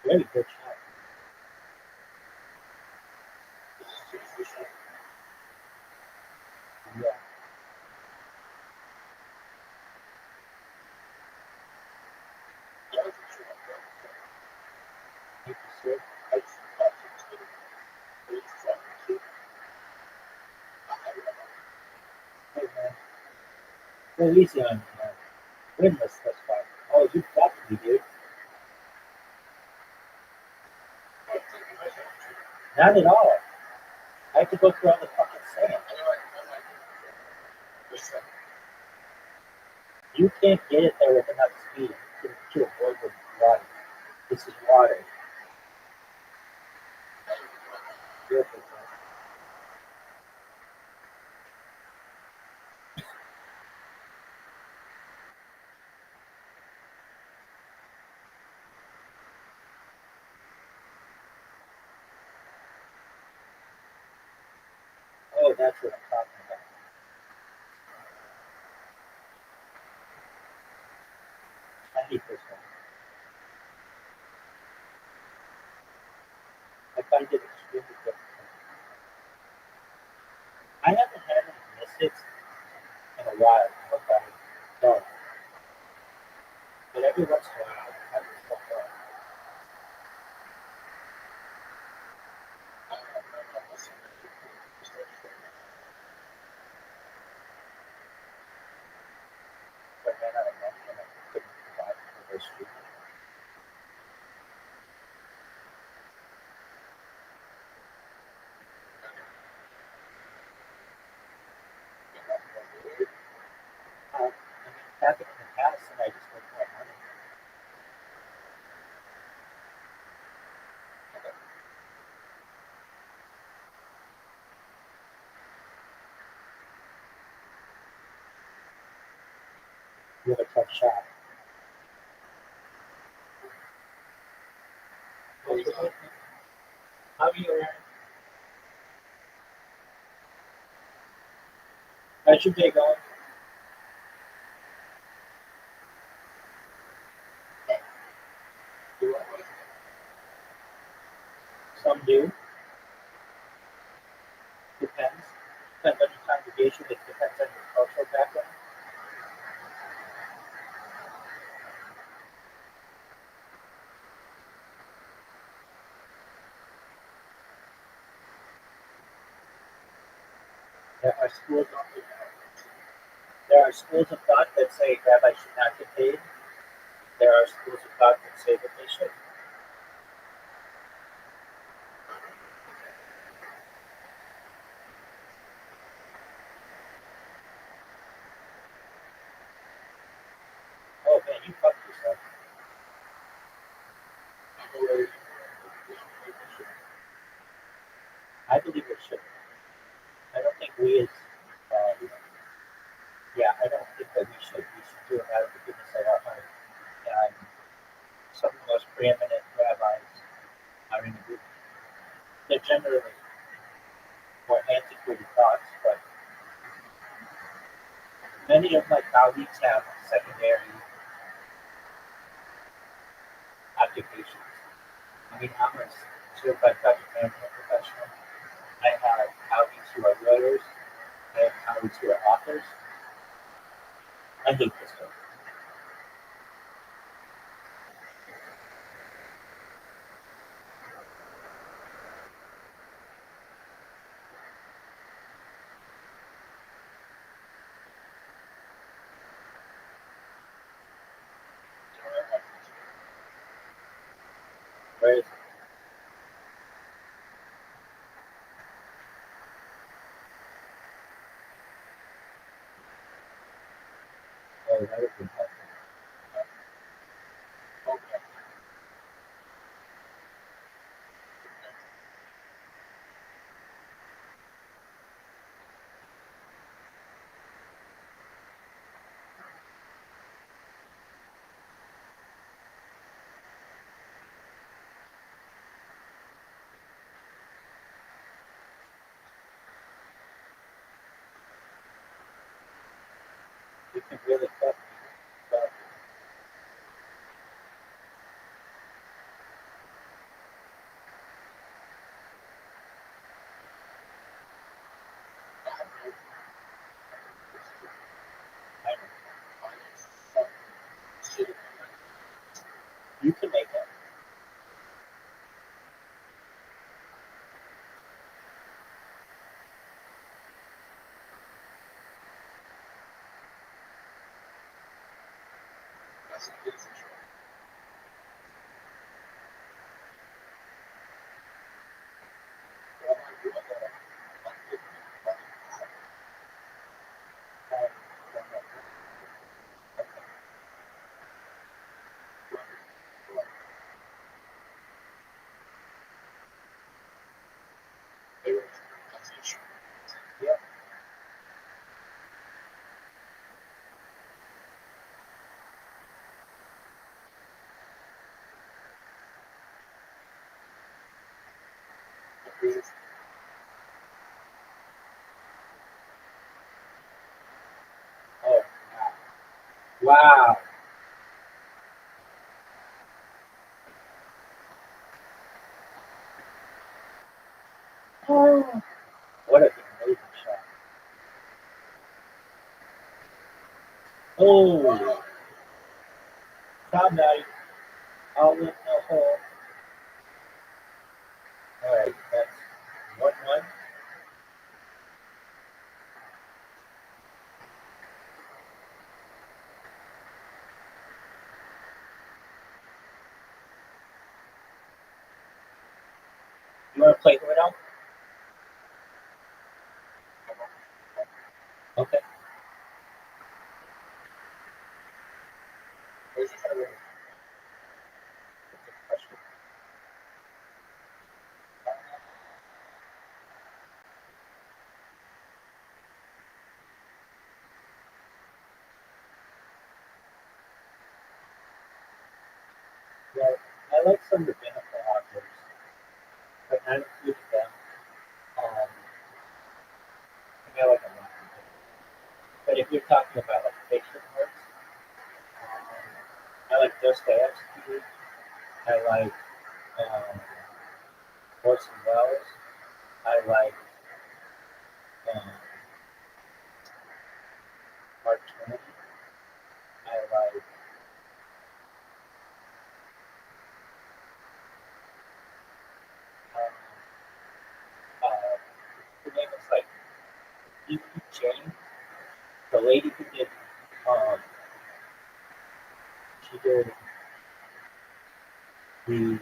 Very good shot. Yeah. Thank you, sir. Hey, man. Go easy on me, man. Winless thus far. Oh, you got me, dude. Not at all. I have to go through all the fucking sand. You can't get it there with enough speed to avoid the water. This is water. Beautiful. Oh, that's what I'm talking about. I hate this one. I find it extremely difficult. I haven't had any misses in a while. Okay. No. But every once in a while, I have to fuck up. So I ran out of money and I couldn't provide for those treatment. I mean, it happened in the past and I just went more money. You have a tough shot. How are you, Aaron? How's your day going? Some do. Depends. Depends on your congregation. It depends on your cultural background. There are schools of thought that say rabbis should not get paid. There are schools of thought that say that they should. Oh man, you fucked yourself. I believe it should. I don't think we as I don't think that we should. We should do it out of the goodness of our heart. And some of the most preeminent rabbis are in the group. They're generally more antiquated thoughts, but many of my colleagues have secondary occupations. I mean, I'm a certified project management professional. I have colleagues who are lawyers. I have colleagues who are authors. I hate this book. Where is it? Oh, that would be Yep. Oh, wow. Oh, what an amazing shot. Oh, Tom Knight, all in the hole. All right, that's 1-1. You want to play who it out? Okay. Well, I like some rabbinical authors, but not including them. I mean, I like a lot of them. But if you're talking about like fiction works, I like Dostoevsky. I like um, Orson Welles. I like um, Mark Twain. I like um, her name is like E.P. James, the lady who did um, she did the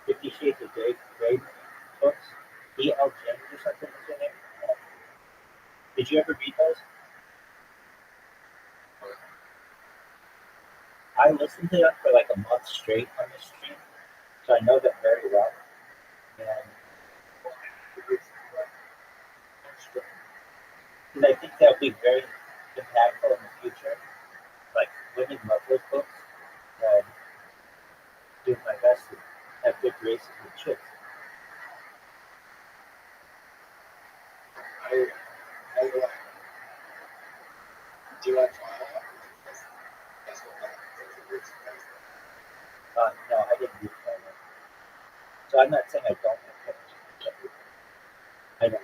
50 Shades of Grey books. E.L. James or something was her name. Did you ever read those? I listened to them for like a month straight on the stream, so I know them very well. And because I think they'll be very impactful in the future. Like women love those books, and do my best to have good races with chicks. No, I didn't read that one. So I'm not saying I don't like that. I don't know.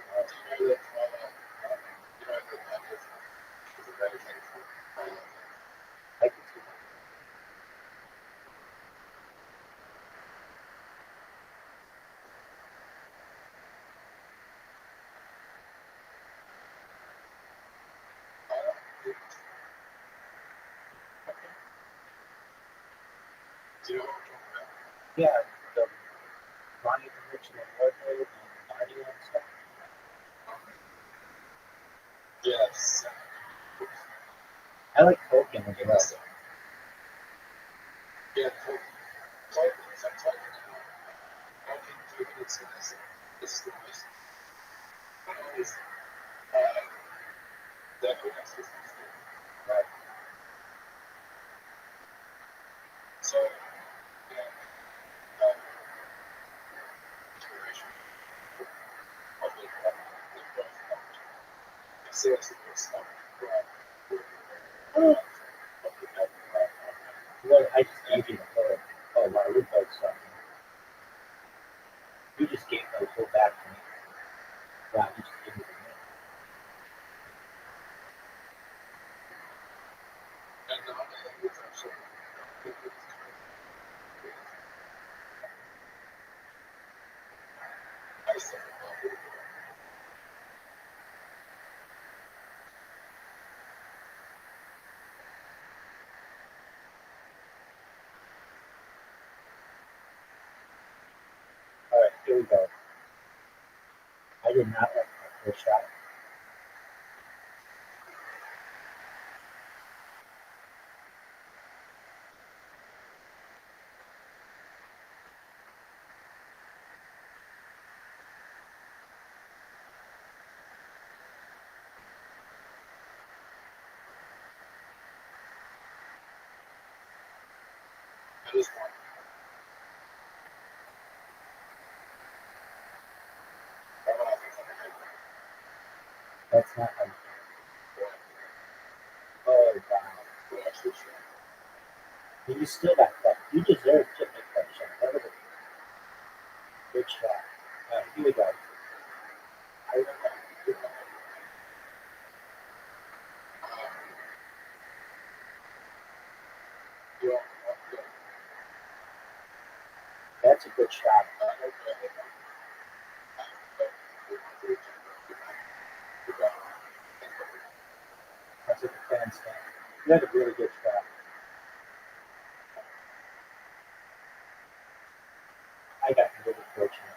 I can see that. Yeah, the Ronnie the Rich and the Wardrobe and Narnia and stuff. I like Tolkien as well. Right. Well, I just gave you the whole. Oh, wow, we both suck. You just gave the whole back to me. Wow, you just gave me the name. did not like my first shot. I just want That's not how you do it. Oh, wow. But you still got that. You deserve to make that shot. That was a good shot. All right, here we go. That's a good shot. That's what the fans think. You had a really good shot. I got really fortunate.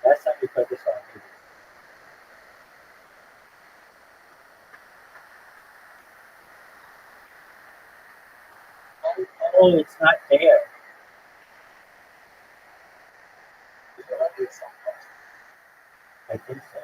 Last time we played this on maybe. Oh, it's not there. I think so.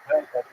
All right, buddy.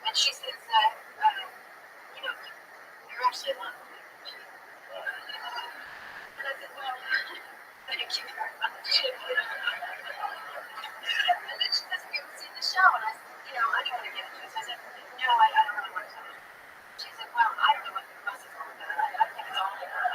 And she says that, you're actually one. And I said, well, thank you very much. And then she says, have you ever seen the show? And I said, I don't want to get into this. I said, no, I don't really want to tell you. She said, well, I don't know what the fuss is all about. I think it's all about.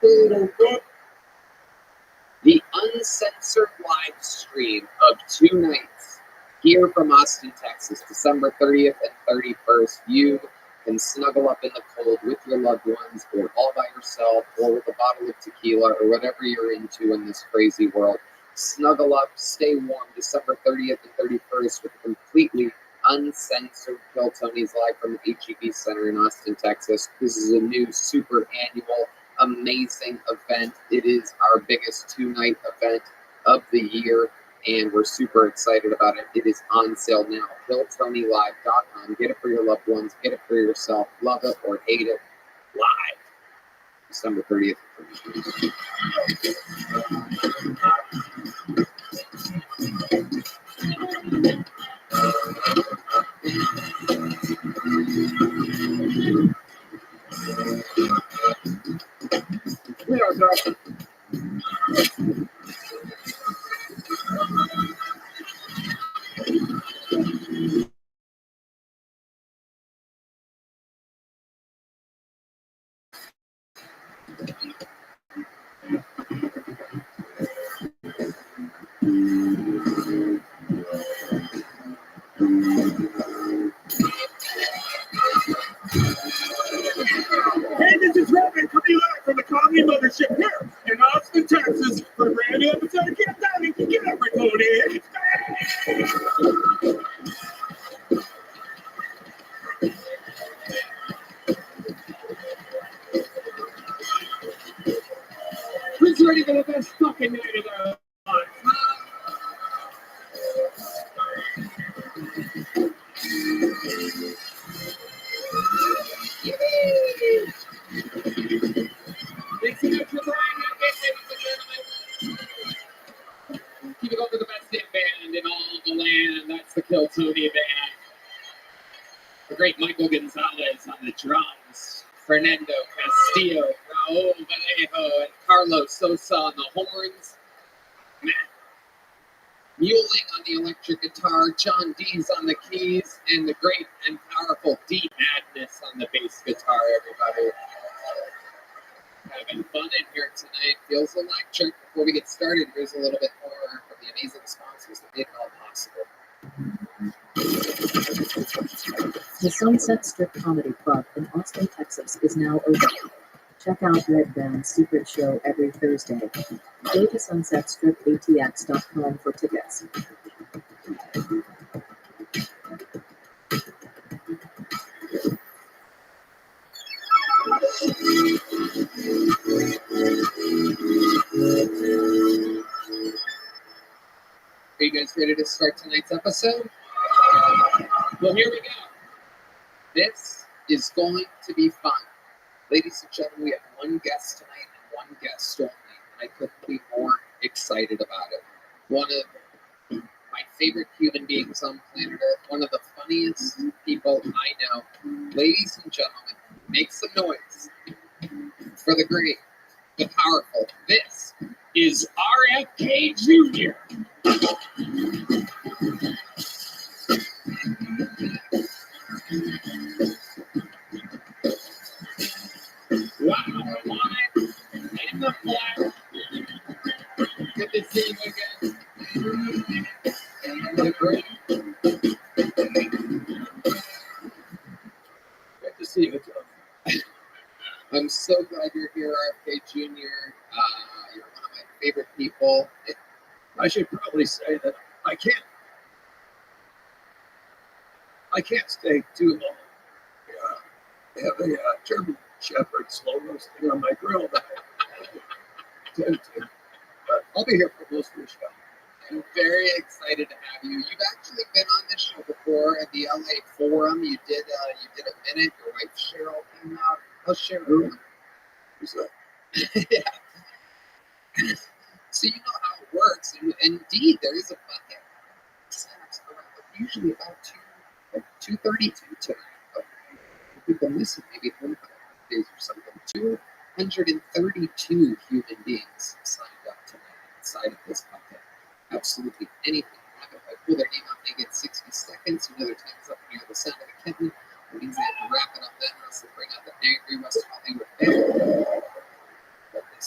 The uncensored live stream of 2 nights here from Austin, Texas, December 30th and 31st. You can snuggle up in the cold with your loved ones, or all by yourself, or with a bottle of tequila, or whatever you're into in this crazy world. Snuggle up, stay warm, December 30th and 31st with a completely uncensored Kill Tony's live from the HEB Center in Austin, Texas. This is a new super annual amazing event. It is our biggest 2-night event of the year, and we're super excited about it. It is on sale now. KillTonyLive.com. Get it for your loved ones. Get it for yourself. Love it or hate it. Live. December 30th. We are sorry. Hey, this is Rabbi coming live from the Comedy Mothership here in Austin, Texas for a brand new episode of Get Down and Get Up Recorded. Who's ready for the best fucking night of their lives? Thanks so much for Brian. Keep it going for the best hit band in all the land. That's the Kill Tony band. The great Michael Gonzalez on the drums. Fernando Castillo, Raul Vallejo, and Carlos Sosa on the horns. Matt Muling on the electric guitar. John Dees on the keys. And the great and powerful D Madness on the bass guitar, everybody. Having fun in here tonight. Feels electric. Before we get started, here's a little bit more from the amazing sponsors that made it all possible. The Sunset Strip Comedy Club in Austin, Texas is now open. Check out Red Band's secret show every Thursday. Go to sunsetstripatx.com for tickets. Are you guys ready to start tonight's episode? Well, here we go. This is going to be fun. Ladies and gentlemen, we have one guest tonight and one guest only. And I couldn't be more excited about it. One of my favorite human beings on planet Earth, one of the funniest people I know. Ladies and gentlemen, make some noise for the great, the powerful. This is RFK Jr. Wow, live in the flesh. Good to see you again. The great. Good to see you, Joe. I'm so glad you're here, RFK Jr. You're one of my favorite people. I should probably say that I can't stay too long. I have a German Shepherd slow roasting on my grill that I tend to. But I'll be here for most of the show. I'm very excited to have you. You've actually been on this show before at the LA Forum. You did a minute. Your wife Cheryl came out. How's Cheryl? Who's that? Yeah. So you know how it works. And indeed, there is a bucket. Usually about 232 tonight. But people missing maybe 25 days or something. 232 human beings signed up tonight inside of this bucket. Absolutely anything can happen. If I pull their name out, they get 60 seconds. You know their time's up when you hear the sound of the kitten. It means they have to wrap it up then, or else they bring out the angry West Hollywood band. But they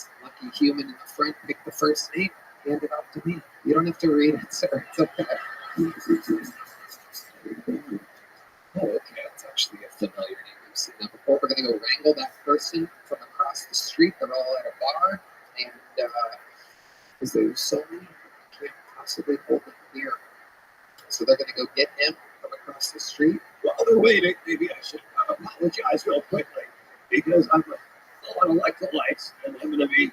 first name. Hand it off to me. You don't have to read it, sir. It's okay. Oh, okay. That's actually a familiar name we've seen that before. We're going to go wrangle that person from across the street. They're all at a bar. And because there's so many, I can't possibly hold them here. So they're going to go get him from across the street. While they're waiting, maybe I should apologize real quickly because I'm on electrolytes and I'm going to be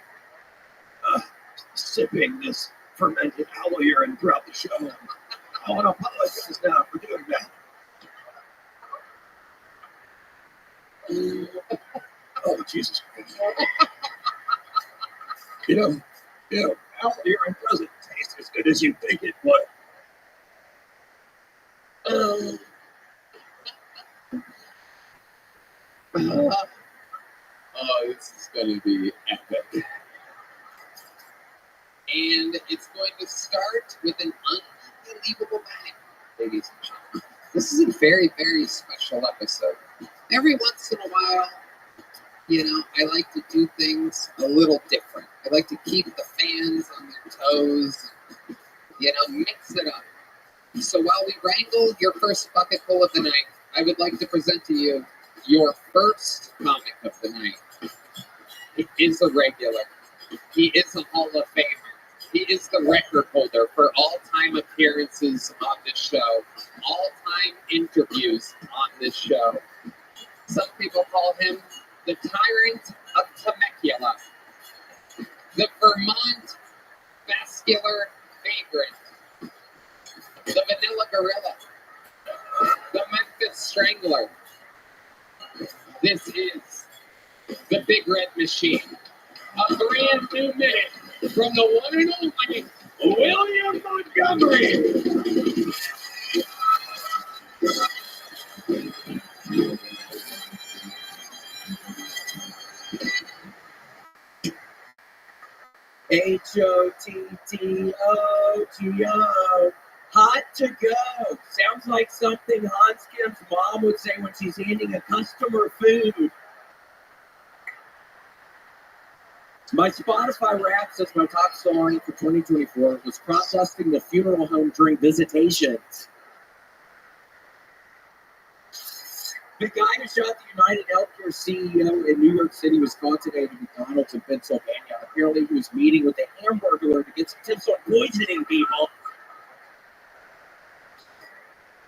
sipping this fermented owl urine throughout the show. I want to apologize now for doing that. Oh, Jesus Christ. You know, owl urine doesn't taste as good as you think it would. Oh, this is going to be epic. And it's going to start with an unbelievable bang, ladies and gentlemen. This is a very, very special episode. Every once in a while, I like to do things a little different. I like to keep the fans on their toes, mix it up. So while we wrangle your first bucketful of the night, I would like to present to you your first comic of the night. He is a regular. He is a Hall of Famer. He is the record holder for all-time appearances on this show, all-time interviews on this show. Some people call him the Tyrant of Temecula, the Vermont Vascular Vagrant, the Vanilla Gorilla, the Memphis Strangler. This is the Big Red Machine. A brand new minute from the one and only William Montgomery. HOTTOGO. Hot to go. Sounds like something Hans Kim's mom would say when she's handing a customer food. My Spotify rap says my top song for 2024 was protesting the funeral home during visitations. The guy who shot the United Healthcare CEO in New York City was caught today at McDonald's in Pennsylvania. Apparently he was meeting with the Hamburglar to get some tips on poisoning people.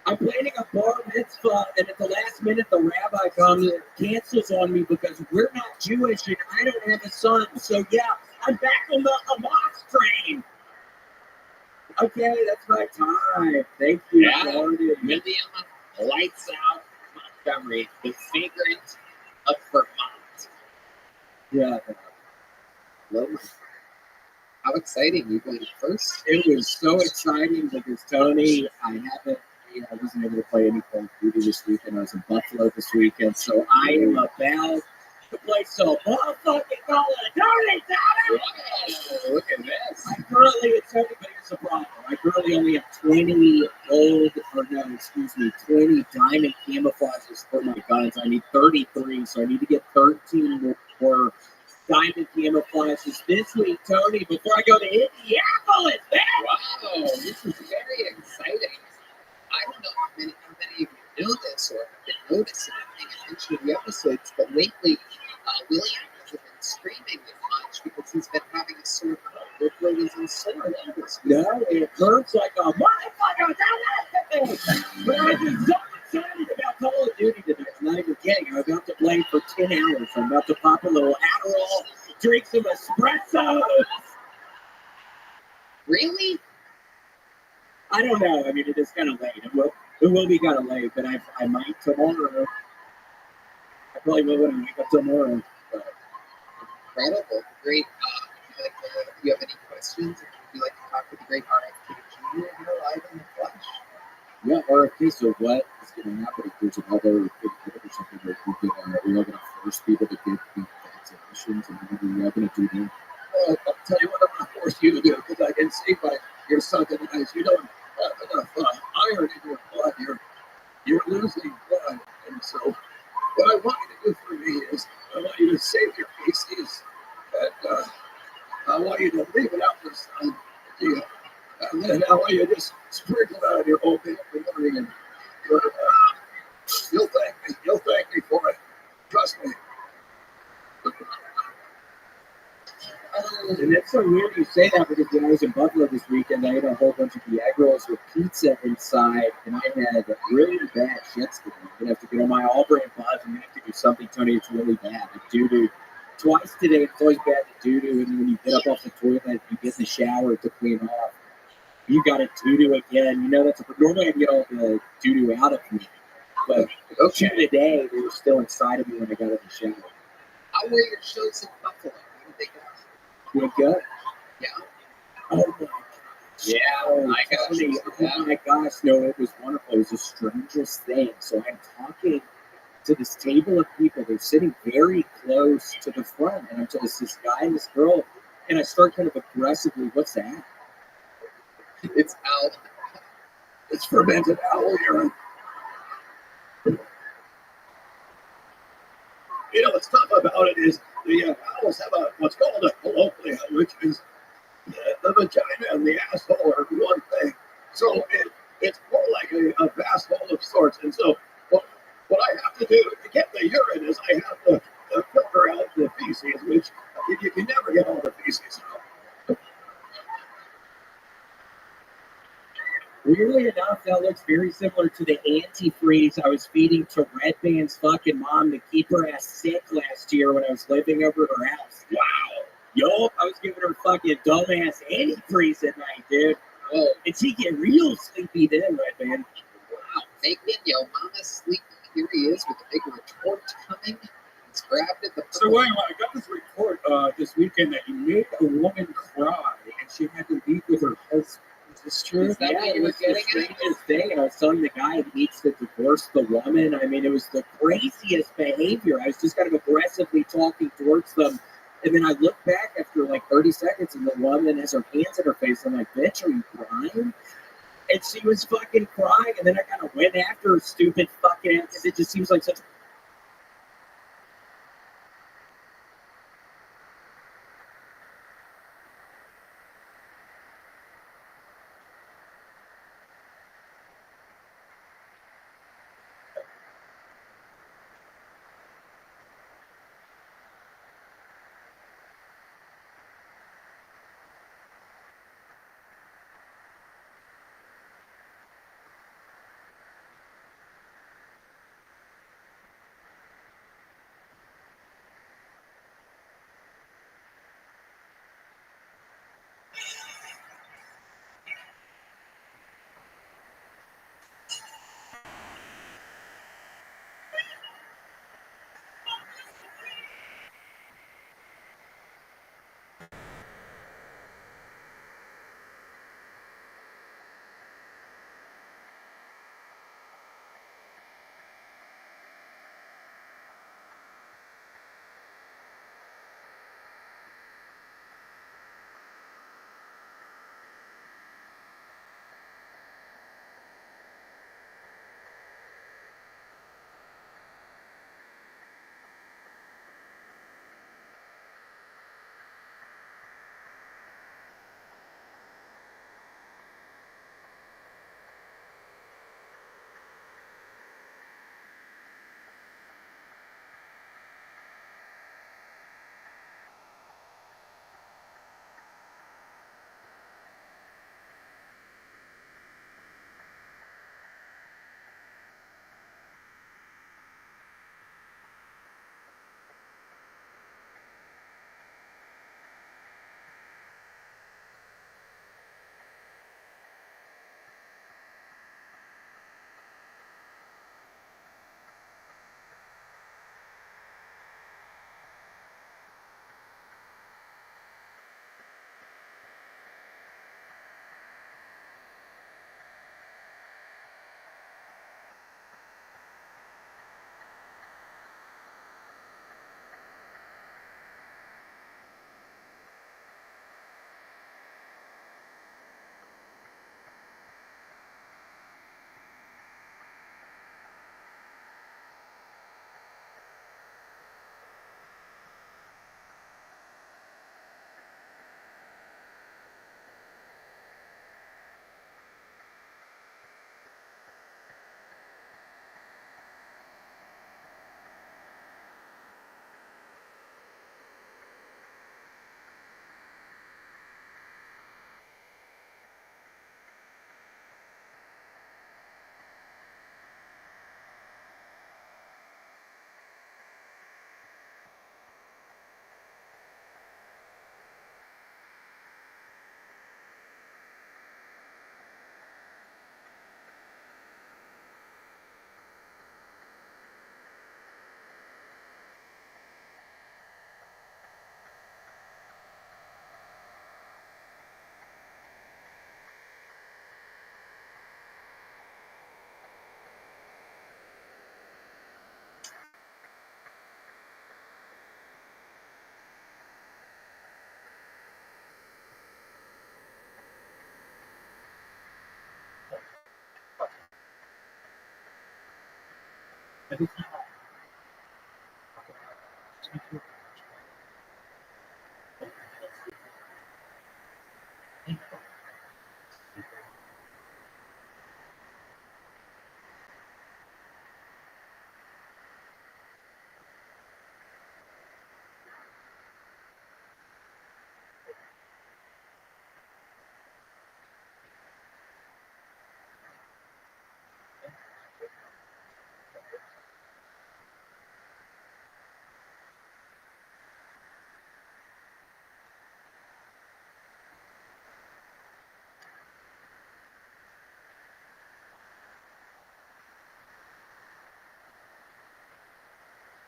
I'm planning a bar mitzvah, and at the last minute, the rabbi comes and cancels on me because we're not Jewish and I don't have a son. So, yeah, I'm back on the Hamas train. Okay, that's my time. Thank you. Yeah, William Lights Out Montgomery, the vagrant of Vermont. Yeah. Well, how exciting. You going first? It was so exciting because Tony, I wasn't able to play any Call of Duty this weekend. I was in Buffalo this weekend, so I am about to play some motherfucking Call of Duty. Wow, look at this. I currently, it's Tony, but here's the problem. I currently only have 20 20 diamond camouflages for my guns. I need 33, so I need to get 13 more diamond camouflages this week, Tony, before I go to Indianapolis. Wow, this is very exciting. I don't know how many of you know this or have been noticing paying attention to the episodes, but lately William hasn't been streaming as much because he's been having a sore throat. Hopefully he's in sore levels. No, it hurts like a motherfucker. But I'm just so excited about Call of Duty today. I'm not even kidding. I'm about to play for 10 hours. I'm about to pop a little Adderall, drink some espresso. Really? I don't know. I mean, it is kind of late. It will be kind of late, but I might tomorrow. I probably will when I wake up tomorrow. Incredible. Great. If you have any questions, if you'd like to talk to the great RFK Jr., you're live in the flesh. Yeah, RFK, so what is going to happen if there's another big hit or something where we're going to force people to get the vaccinations and we're going to do them? Well, I'll tell you what I'm going to force you to do because I can see by your sunken eyes you don't have enough iron in your blood. You're losing blood. And so what I want you to do for me is I want you to save your feces and I want you to leave it out in the that way you just sprinkle that on your whole meal in the morning, and you'll thank me. You'll thank me for it. Trust me. And that's so weird you say that because when I was in Buffalo this weekend, I ate a whole bunch of the egg rolls with pizza inside, and I had really bad shits today. I'm gonna have to get on my all-brand buzz and have to do something, Tony. It's really bad. I doo-doo twice today. It's always bad to doo-doo, and when you get up off the toilet, you get in the shower to clean off. You got to doo-doo again. You know that's normally I get all the doo-doo out of me, but today they were still inside of me when I got in the shower. How were your shows in Buffalo? What did they go? Good gut. Yeah. Oh my Yeah, Oh my gosh, no, it was wonderful. It was the strangest thing. So I'm talking to this table of people. They're sitting very close to the front, and I'm to this guy and this girl, and I start kind of aggressively, what's that? It's owl. It's fermented owl urine. You know what's tough about it is the owls have what's called a colloquial, which is the vagina and the asshole are one thing. So it's more like a vast hole of sorts. And so what I have to do to get the urine is I have to filter out the feces, which you can never get all the feces out. Weirdly enough, that looks very similar to the antifreeze I was feeding to Red Band's fucking mom to keep her ass sick last year when I was living over at her house. Wow. Yup, I was giving her fucking dumbass antifreeze at night, dude. Whoa. And she get real sleepy then, Red Band. Wow. Take it, yo. Mama's sleepy. Here he is with a big retort coming. He's grabbed it. So wait, I got this report this weekend that you made a woman cry and she had to leave with her husband. Is this true? Is that what you were It was the getting at? strangest thing, and I was telling the guy he needs to divorce the woman. I mean, it was the craziest behavior. I was just kind of aggressively talking towards them, and then I looked back after like 30 seconds, and the woman has her hands in her face. I'm like, bitch, are you crying? And she was fucking crying, and then I kind of went after her stupid fucking ass, because it just seems like such. Every time I talk about listening to a I know.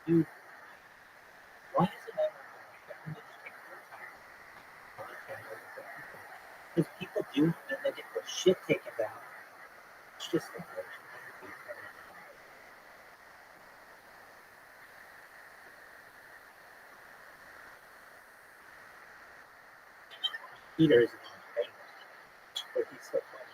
Dude, why is it ever everyone just take their time? Because people do, and then they get their shit taken down. It's just the way. Peter isn't even famous, but he's so funny.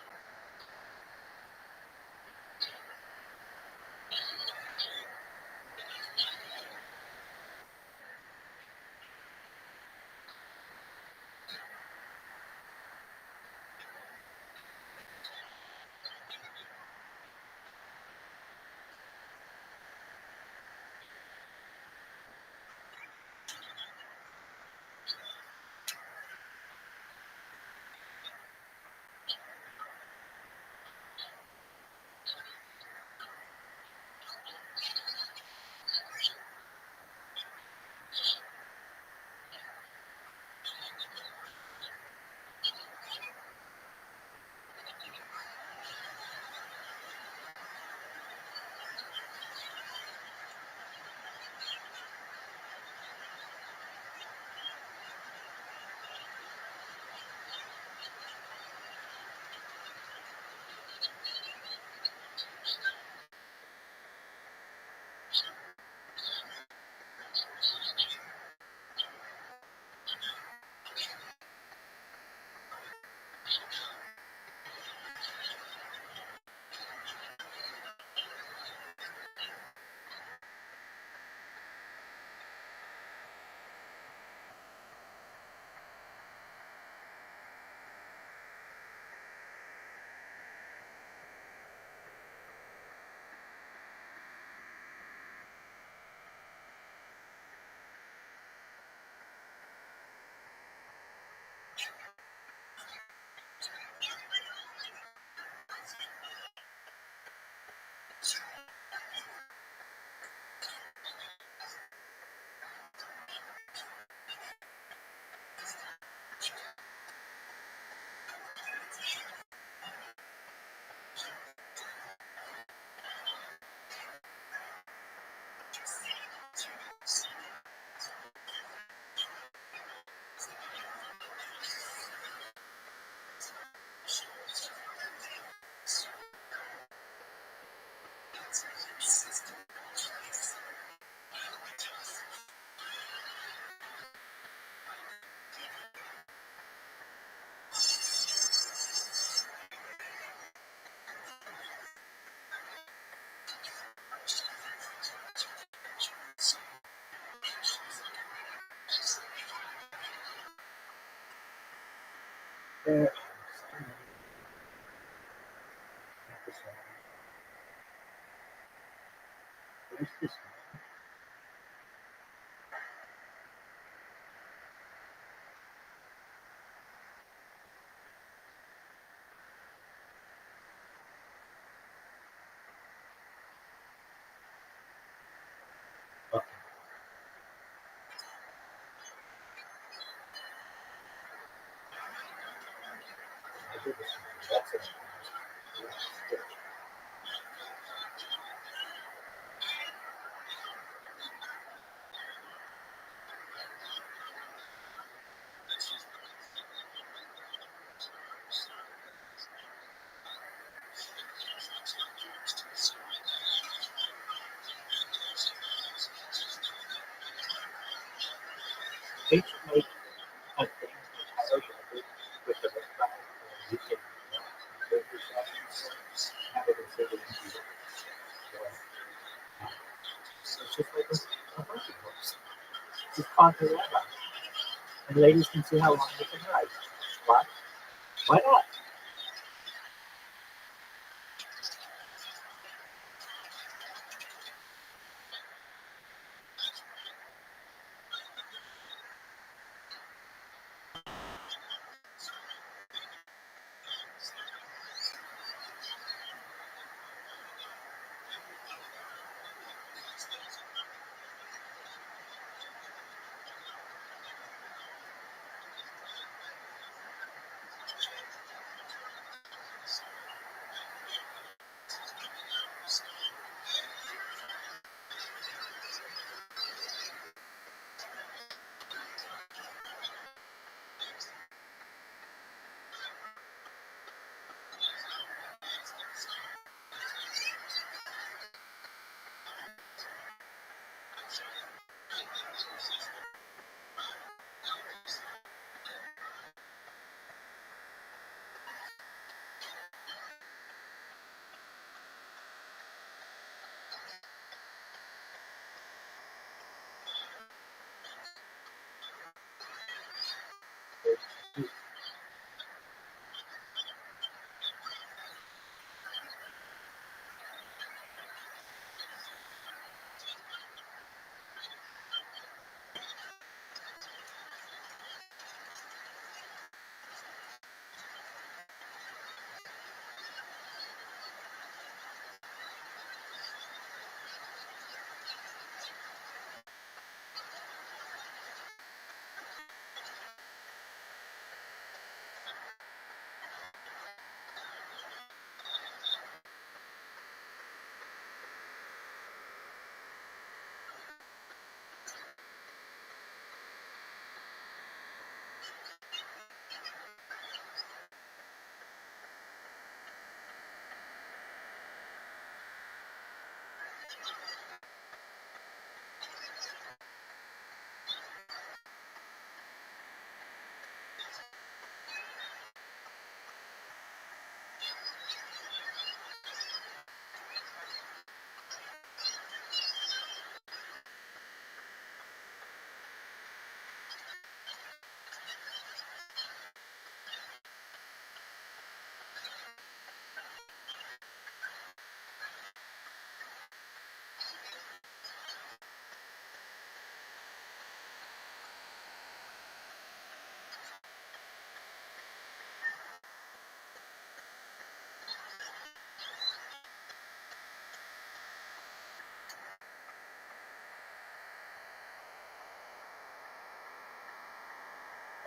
There are so many episodes. There's this one. Okay, I did this one. That's it. They should make a thing entirely with the red guy where you can build yourself and have it considered into your onto Rabbi. And ladies can see how long they can ride. Why? Why not?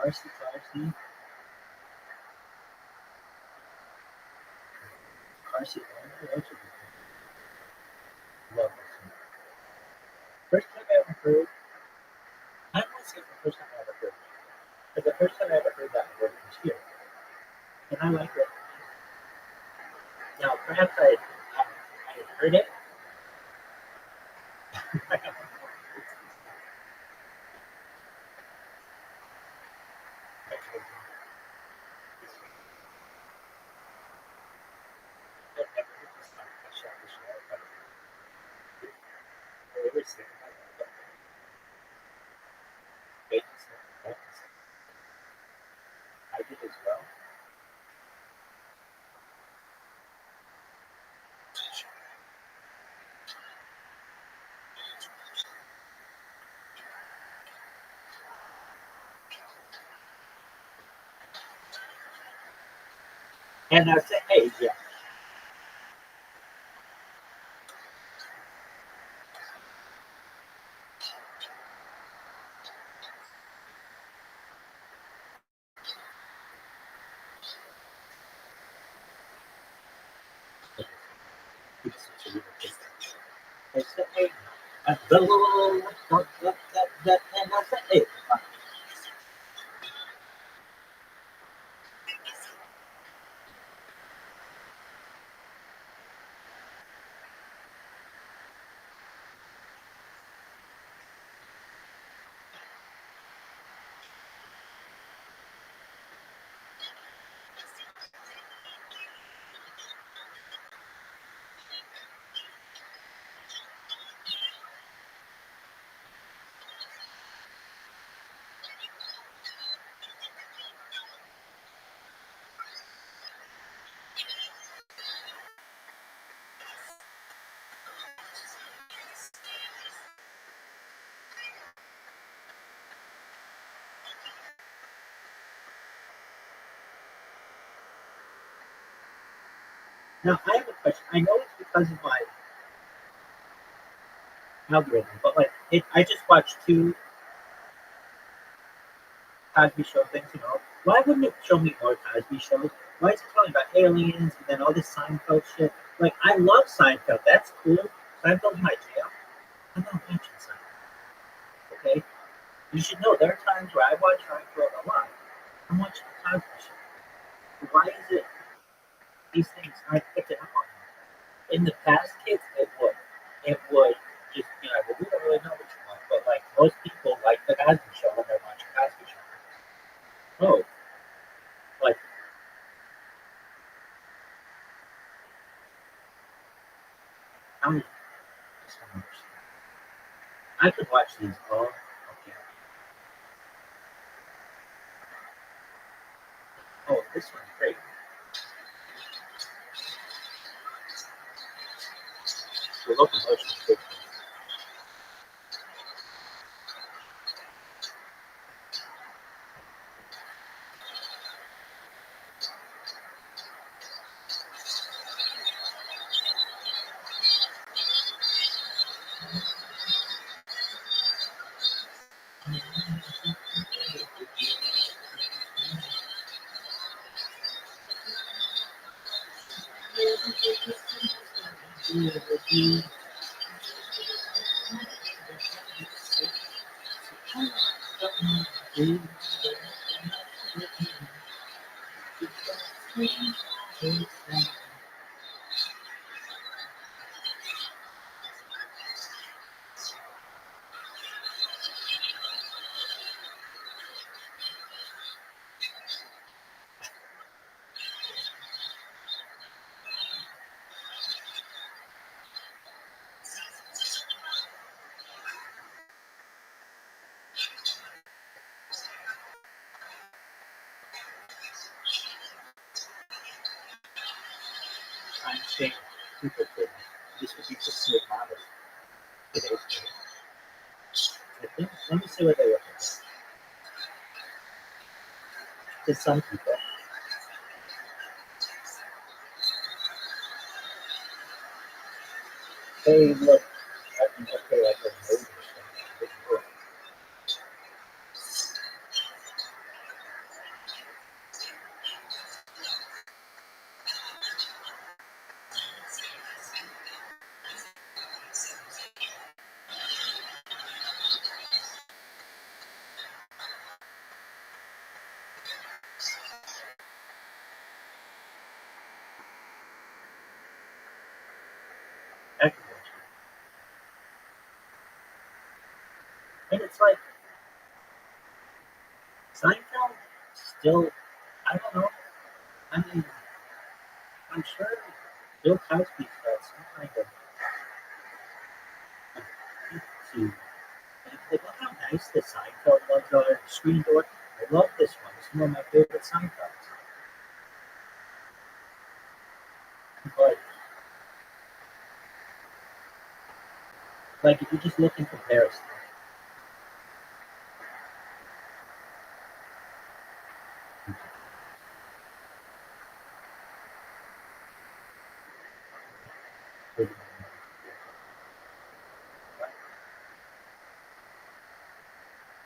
Varsity car seat. Love this. First time I ever heard. I don't want to say the first time I ever heard it, but the first time I ever heard that word was here, and I like it. Now, perhaps I heard it. I did as well. And I said, hey, yeah. I said, hey, and I said, hey. Now, I have a question. I know it's because of my algorithm, but like, I just watched 2 Cosby Show things, Why wouldn't it show me more Cosby shows? Why is it telling about aliens and then all this Seinfeld shit? Like, I love Seinfeld. That's cool. Seinfeld's my jam. I'm not watching Seinfeld. Okay? You should know there are times where I watch Seinfeld a lot. I'm watching the Cosby Show. Why is it these things aren't picking up on me? In the past, kids, it would. It would just be like, well, we don't really know what you want. But, like, most people like the Cosby Show when they're watching Cosby Show. Oh, like, how many? I could watch these all. Okay. Oh, this one's great. The locomotion is good. I'm saying super good. This would be considered modest. Today's day. I think, let me see what they look like. To some people. They look, I think, okay, like a movie. And it's like, Seinfeld still, I don't know. I mean, I'm sure Bill Cosby's got some kind of to. Like, look how nice the Seinfeld ones are. Screen door. I love this one. It's one of my favorite Seinfelds. But, like, if you just look in comparison,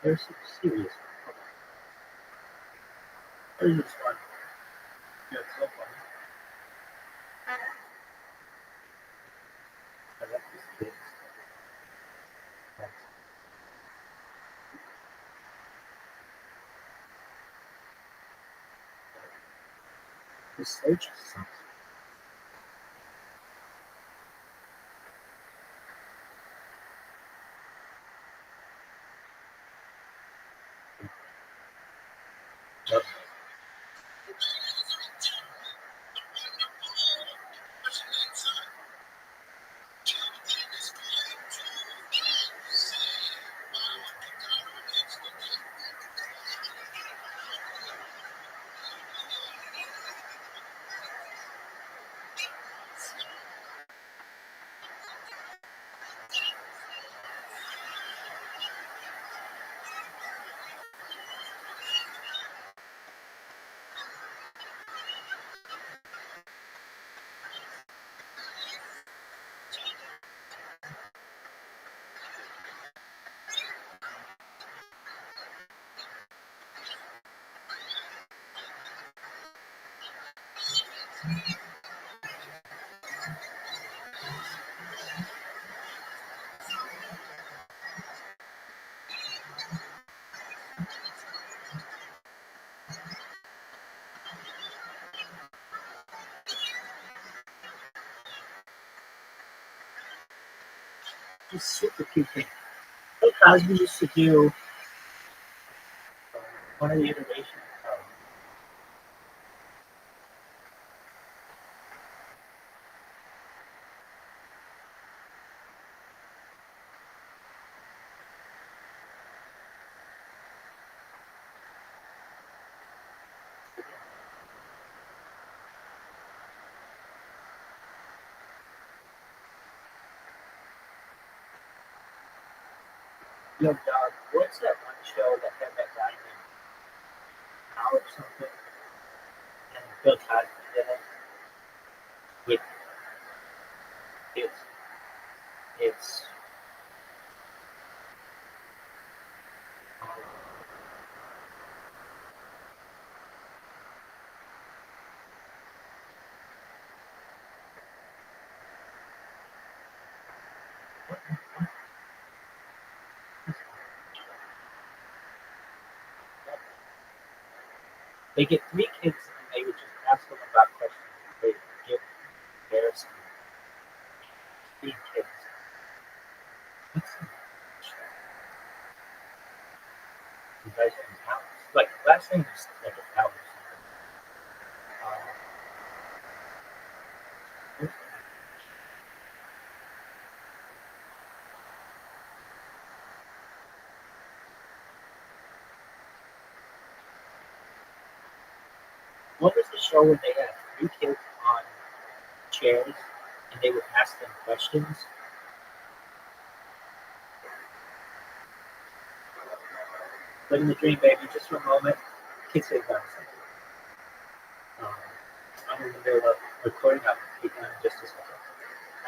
there's some serious. There's this one. Yeah, it's so funny. I like this kid. The stage is something. Just super cute thing. Bill Cosby used to do one of the iterations of Yo, dog, what's that one show that had that guy named Al or something? And Bill Cosby did it. With it's they get three kids and they would just ask them about questions. They would give embarrassing three kids. What's the show? You guys in house? Like last name is like a house. What was the show where they had three kids on chairs and they would ask them questions? Living the dream, baby. Just for a moment. Kids say about something. I'm in the middle of recording. I'll be done in just a second.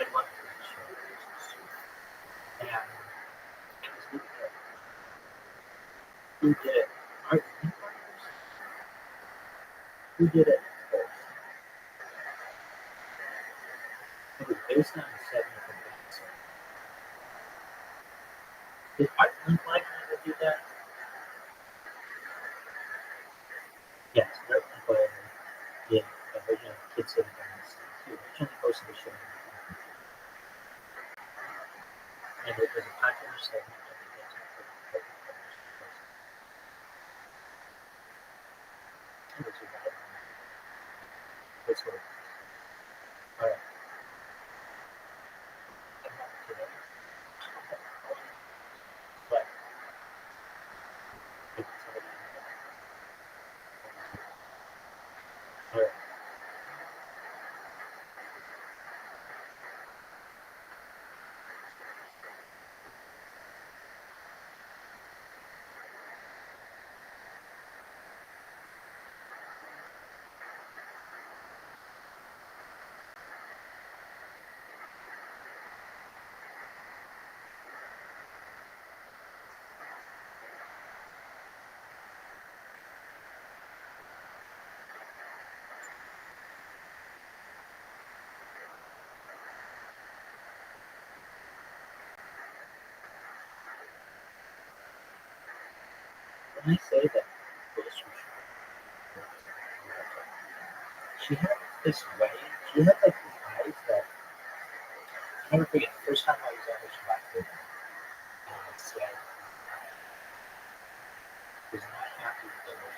I love that show. And it was really good. Who did it? Art Empires? Who did it first? It was based on the 70th anniversary. Did Art Empire ever do that? Yes, Art Empire did a version of Kids City Dance. He originally hosted the show. And it was a popular segment of the dance. It was a guy. That's what it was. All right. I'm not today. But it's all right. When I say that she had this way, she had like these eyes that I never forget. The first time I was ever she with and said was not happy with the way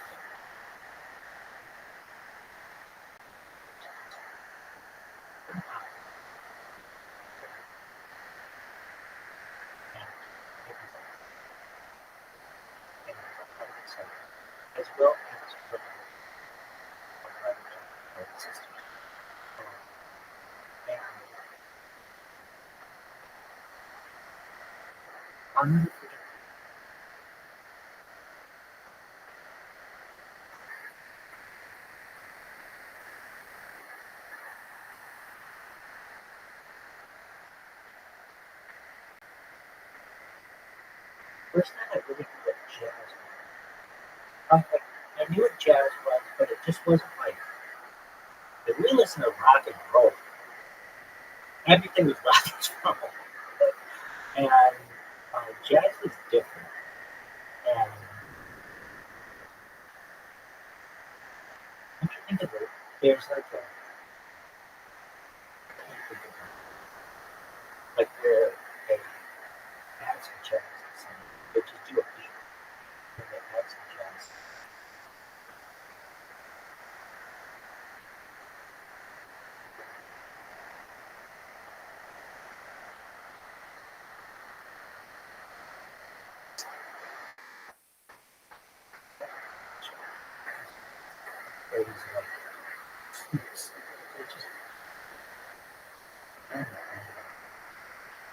as well as from her sister. And I'll never forget. First time I really knew what jazz was. I knew what jazz was, but it just wasn't like the we listened to rock and roll. Everything was rock and roll. And jazz was different. And when you think of it, there's like where they add some jazz or something. They just do a beat and they add some jazz.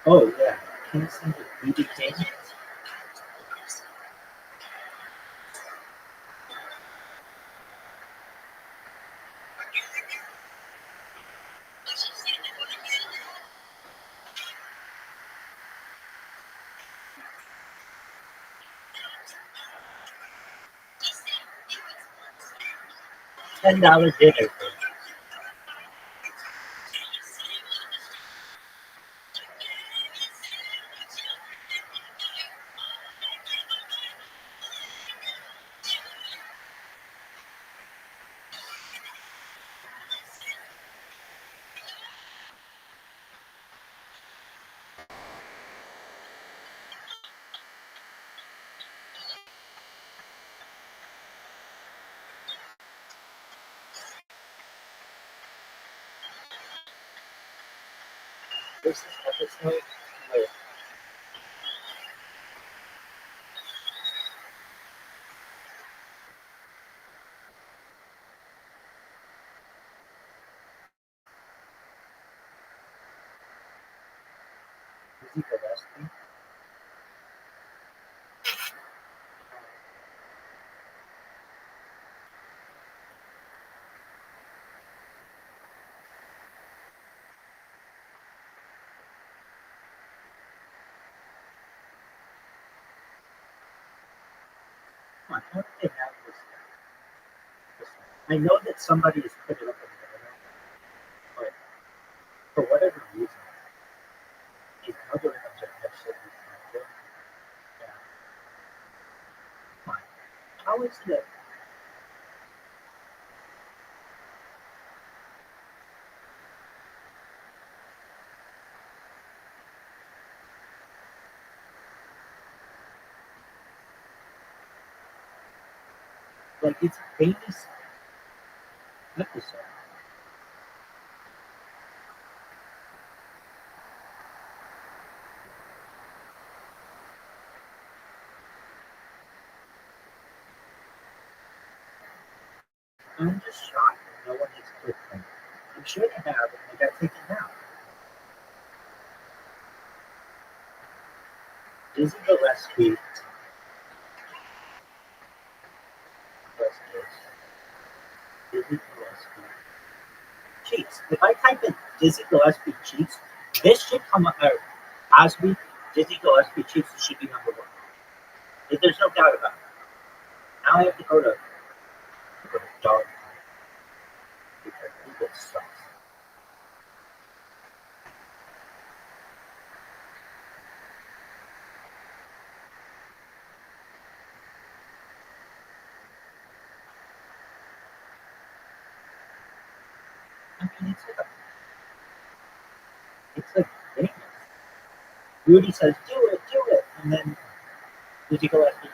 Oh yeah, can you sing the BB King? $10 dinner. This is episode where Dizzy Gillespie. Come on, how did they have this? I know that somebody has put it up on the internet, but for whatever reason, these algorithms are absolutely terrible. Yeah. Come on. How is it? Like it's a famous episode. I'm just shocked that no one has clicked them. I'm sure they have, and they got taken out. Dizzy Gillespie. Dizzy Gillespie. Cheeks. If I type in Dizzy Gillespie cheeks, this should come up. Osby, Dizzy Gillespie cheeks should be number one. There's no doubt about it. Now I have to go to dog because Google sucks. I mean, it's like famous. Rudy says, do it, and then Dizzy Gillespie.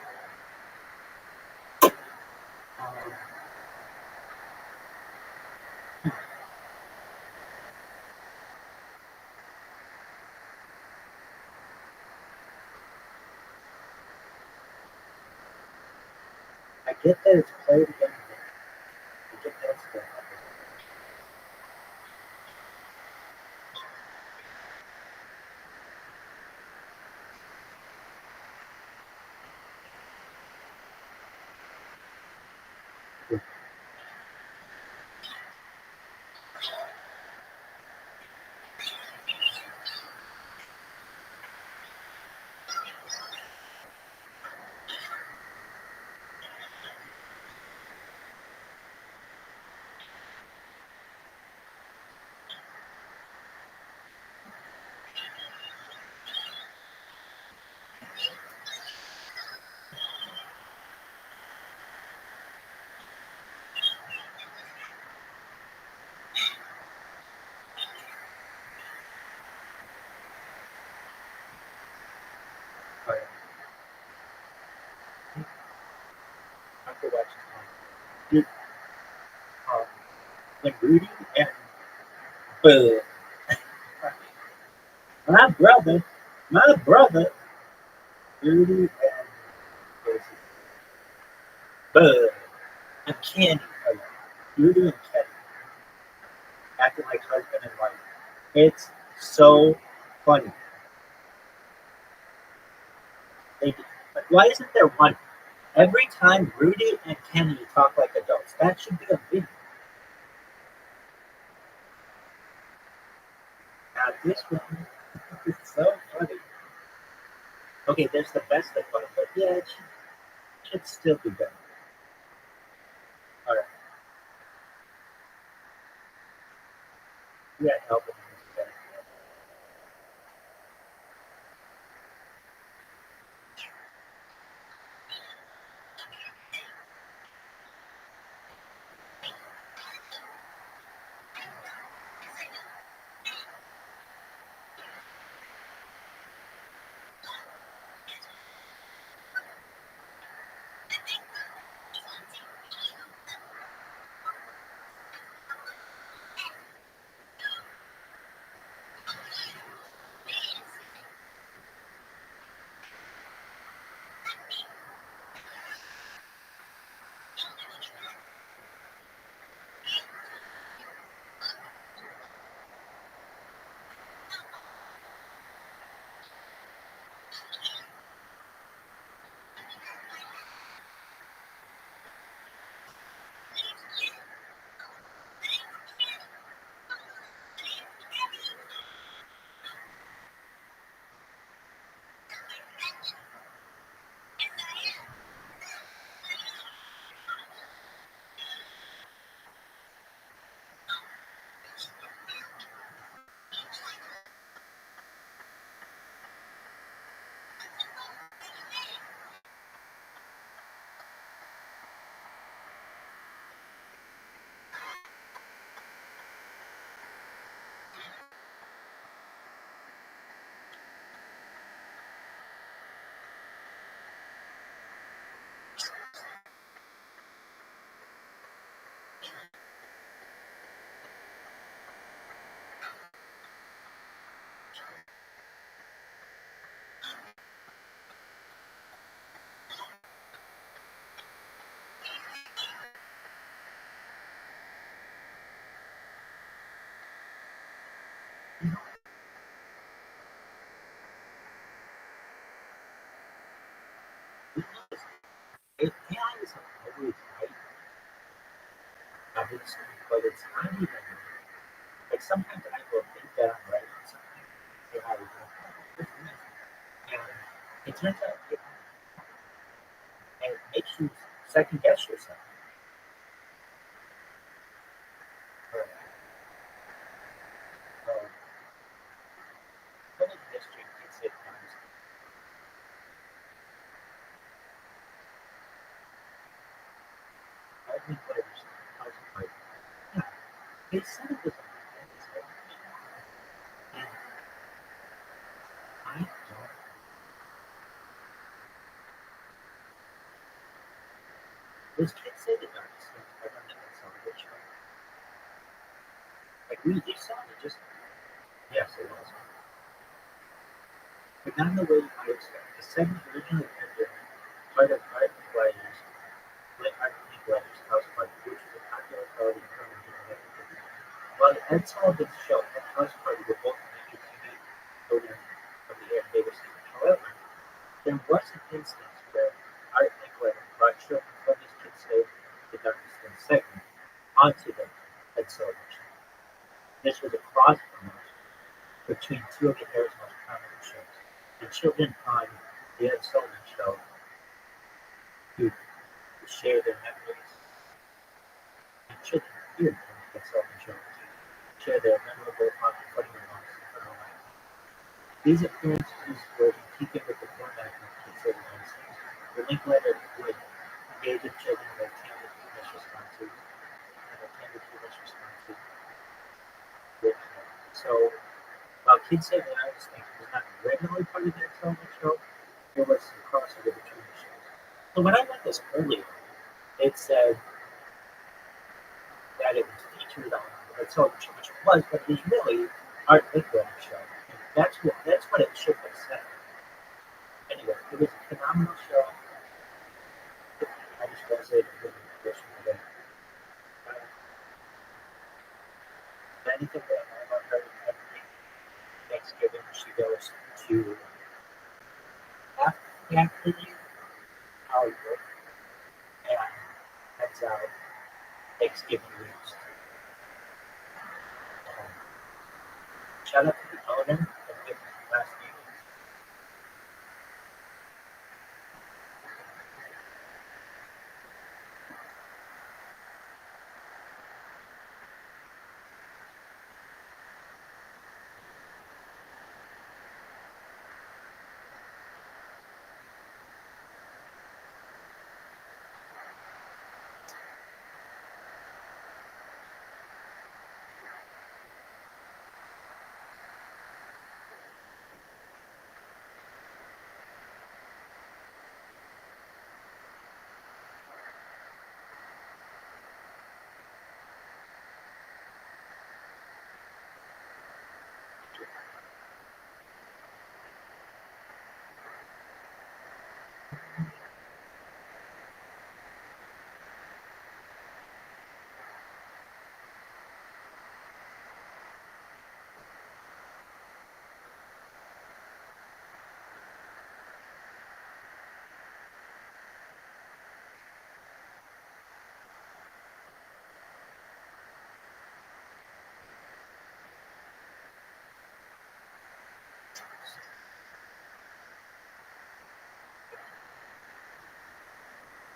I get that it's played again. I get that it's played. have to watch this one. Dude, when Rudy and Bud, my brother, Rudy and Bud and Candy, Rudy and Kenny acting like husband and wife. It's so funny. Why isn't there one? Every time Rudy and Kenny talk like adults, that should be a video. Now this one is so funny. Okay, there's the best of fun, but yeah, it should still be better. All right. We got help in this better. AI is always right, obviously, but it's not even like sometimes I will think that I'm right on something. AI is like, and it turns out and it makes you second guess yourself. Or, what is history can say times? I think whatever's like, yeah, they said it was a and I don't. Those kids say the darkest thing ever on that television show. Like you saw it, just yes, it was. But not in the way I expected. The segment originally ended part of Art and Gliders, Art and Gliders House Party, which was a popular quality program during the 1950s. While the Ed Sullivan Show and House Party were both major TV programs of the air they were seen. However, there was an instance where Art and Glider brought children from this Kids Say the Darkest Thing segment onto the Ed Sullivan Show. This was a cross promotion between two of the air's most prominent shows. The children on the Ed Sullivan Show who share their memories, and children here on the Ed Sullivan Show share their memorable funny remarks in front of life. These appearances were in keeping with the format of Kids Say the Darkest Thing. The Linklater would engage with children who attended humorous responses So, while Kids Say the Darkest Thing was not regularly part of the Ed Sullivan Show, there was some crossover between the shows. So when I read this earlier, it said that it was featured on the television, which it was, but it was really Art Nicholas show. That's what it should have said. Anyway, it was a phenomenal show. I just want to say that it was a anything that I love her every Thanksgiving she goes to after Hollywood and heads out Thanksgiving weeks. Shout out to the owner and give him the last name.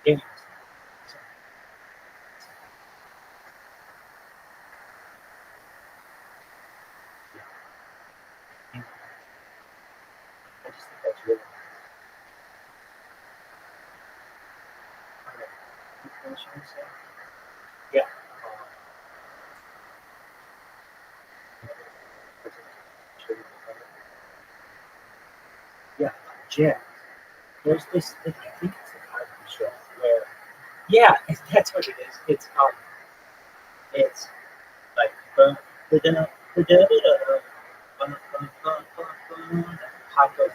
Anyways, I just think that's really nice. Alright, you finishing this up? Yeah. Yeah, Jazz. There's this, I think it's a Cosby show where, yeah, that's what it is. It's like, hot goes.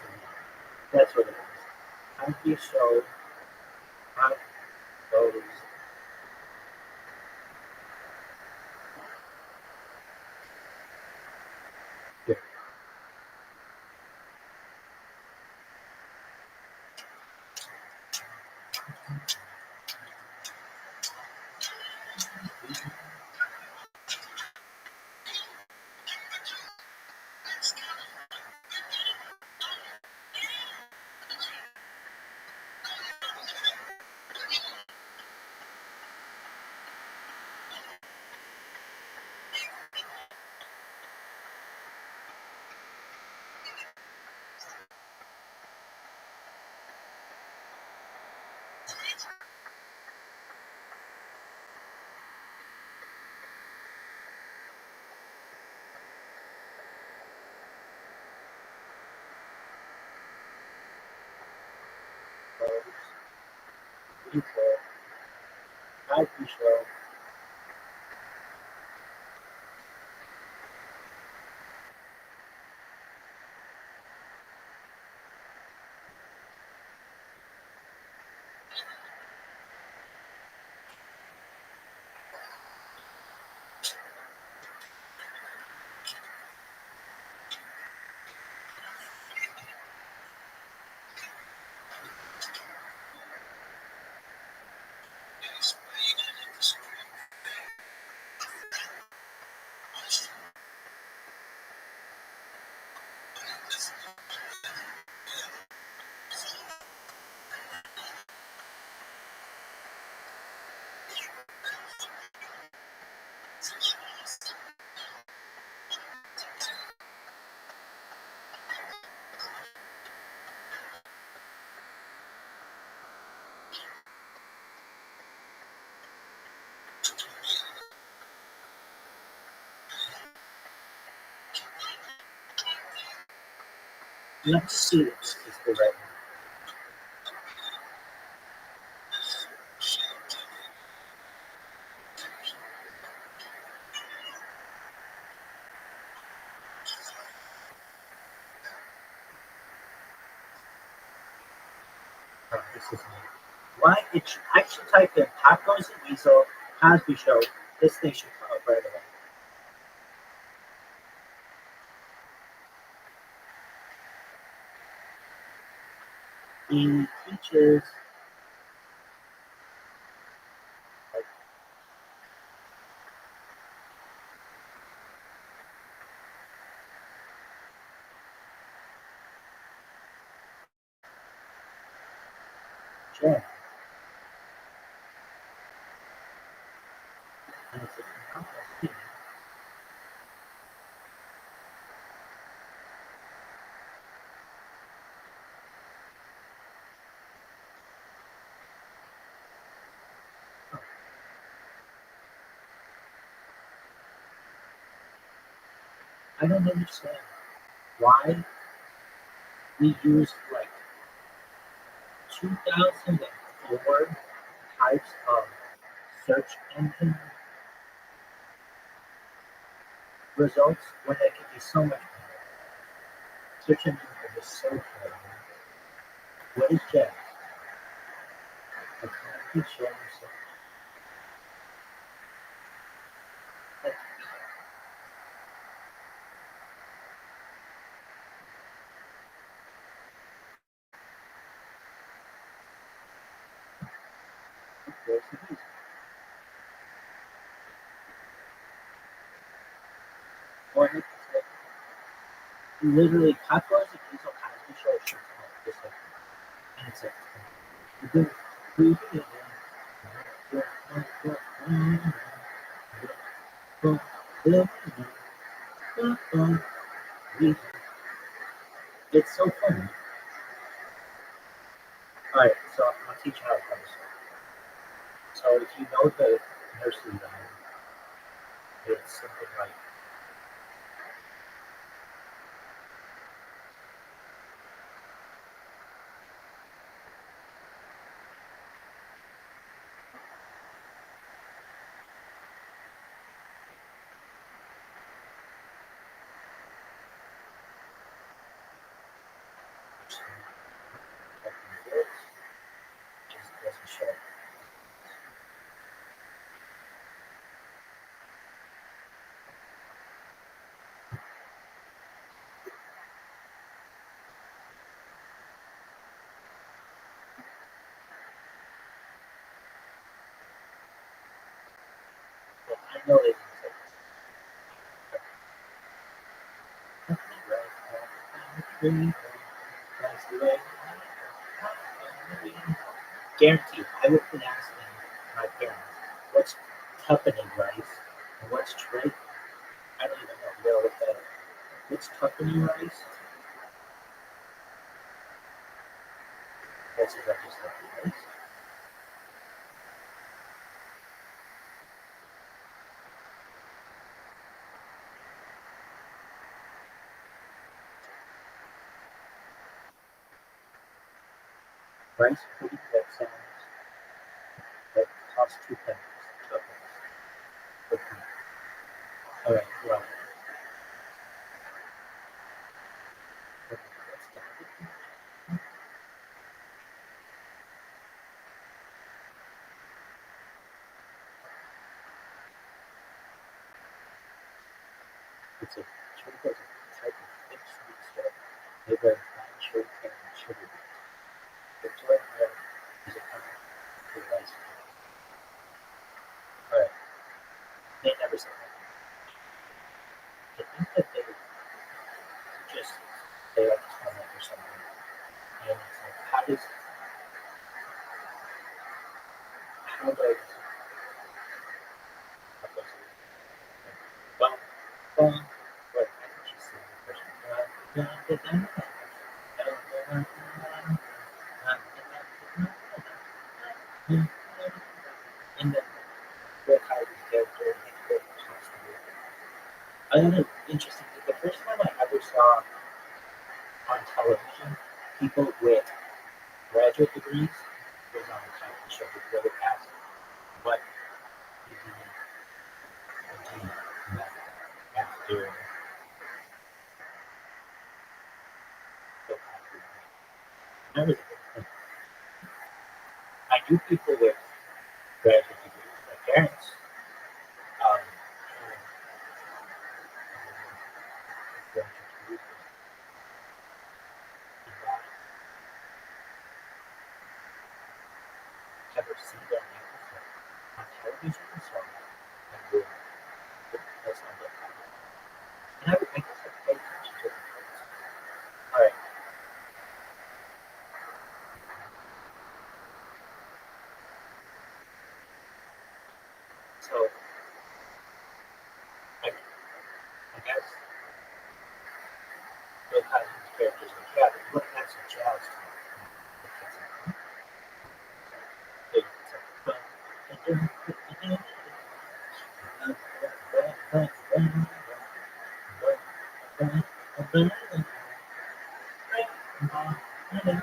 That's what it is. Cosby show, hot goes. Yeah. Cosby show. Let's see this is the right one. this is me. Why? I should type in tacos and weasel, Cosby Show. This thing should come up right away. He teaches. Jazz. And it's a I don't understand why we use like 2004 types of search engine results when they can be so much better. Search engines are just so terrible. What is jazz? I can't keep sharing myself. There's the reason. Or it's like literally tacos and diesel Cosby Show should come up just like that. And it's like it's so funny. Alright, so I'll teach you how it goes. So if you know the nursery rhyme, it's something like just doesn't show. But I know they can say that's the way. Guaranteed, I would have been asking my parents, what's tuppenny rice and what's tray? I don't even know. They'll look that up. What's tuppenny rice? That's exactly just rice. Rice pudding that costs 2 pennies. Okay. All right. Well. It's a churro is a type of thick sweet stuff made by fine sugar cane and sugar beets. The joy bread is a kind of rice. All right. They never said that. I think that they just they like comment or something. And it's like, how does well, what I think she's saying the person. And then what Kyrie's character makes great responsibility. I thought it interesting that the first time I ever saw on television people with graduate degrees was on the Cosby Show before they asked what did he met after the Cosby. That was a good thing. you people with graduate degrees, my parents, um, graduate degrees, did not ever see that episode on television, so I would, that's not that kind of thing. And I guess I pay attention to the things. All right. So, I guess Bill Cosby's character's like, yeah, but look, that's a jazz time. I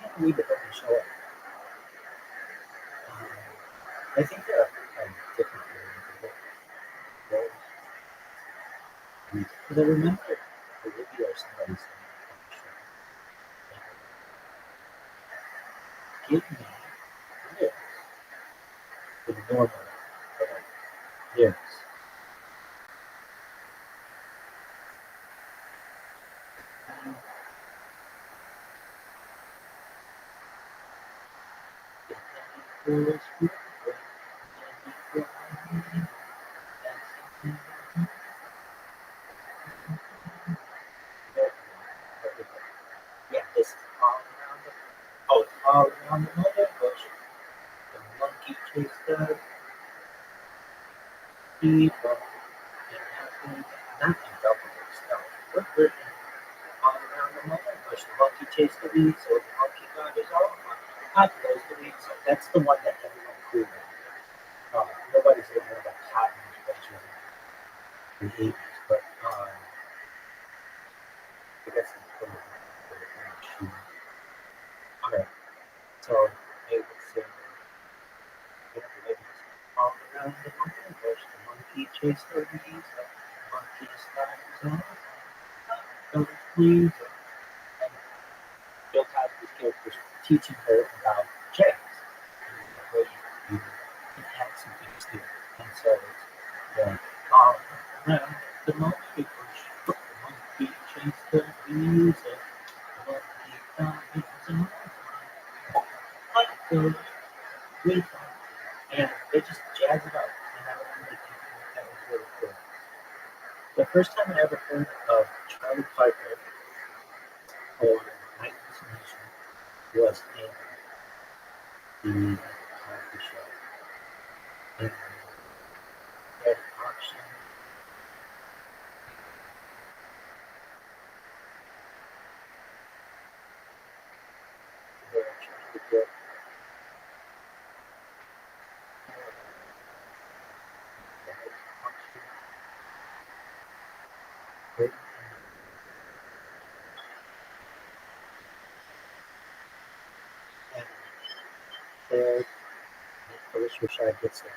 can't believe it doesn't show up. I think there are different ways. Because I remember Olivia or somebody saying on the show, give me lyrics with normal lyrics. Yeah, this is all around it's all around the mother bush. The monkey chased the people and happened not in double books, no. We're all around the mother bush. The monkey chased the weeds, so the monkey got his own monkey. Not those the weeds, so that's the one that everyone cool with. Nobody's ever heard about cotton adventures in the 80s, but I guess it's pretty much. Alright, so it was all around the monkey bush. The monkey chased the weeds, the monkey started his own. Those weeds. And Bill Cosby's character was teaching her about jazz. And you had some things to it. And so it's all around the monkey bush. The monkey chased the weeds, the monkey found his own. Like those weeds. And they just jazz it up. And I remember thinking that was really cool. The first time I ever heard of Charlie Parker or Night Destination was in the Cosby Show. And they had an auction. They were trying to get and there, I wish I get some.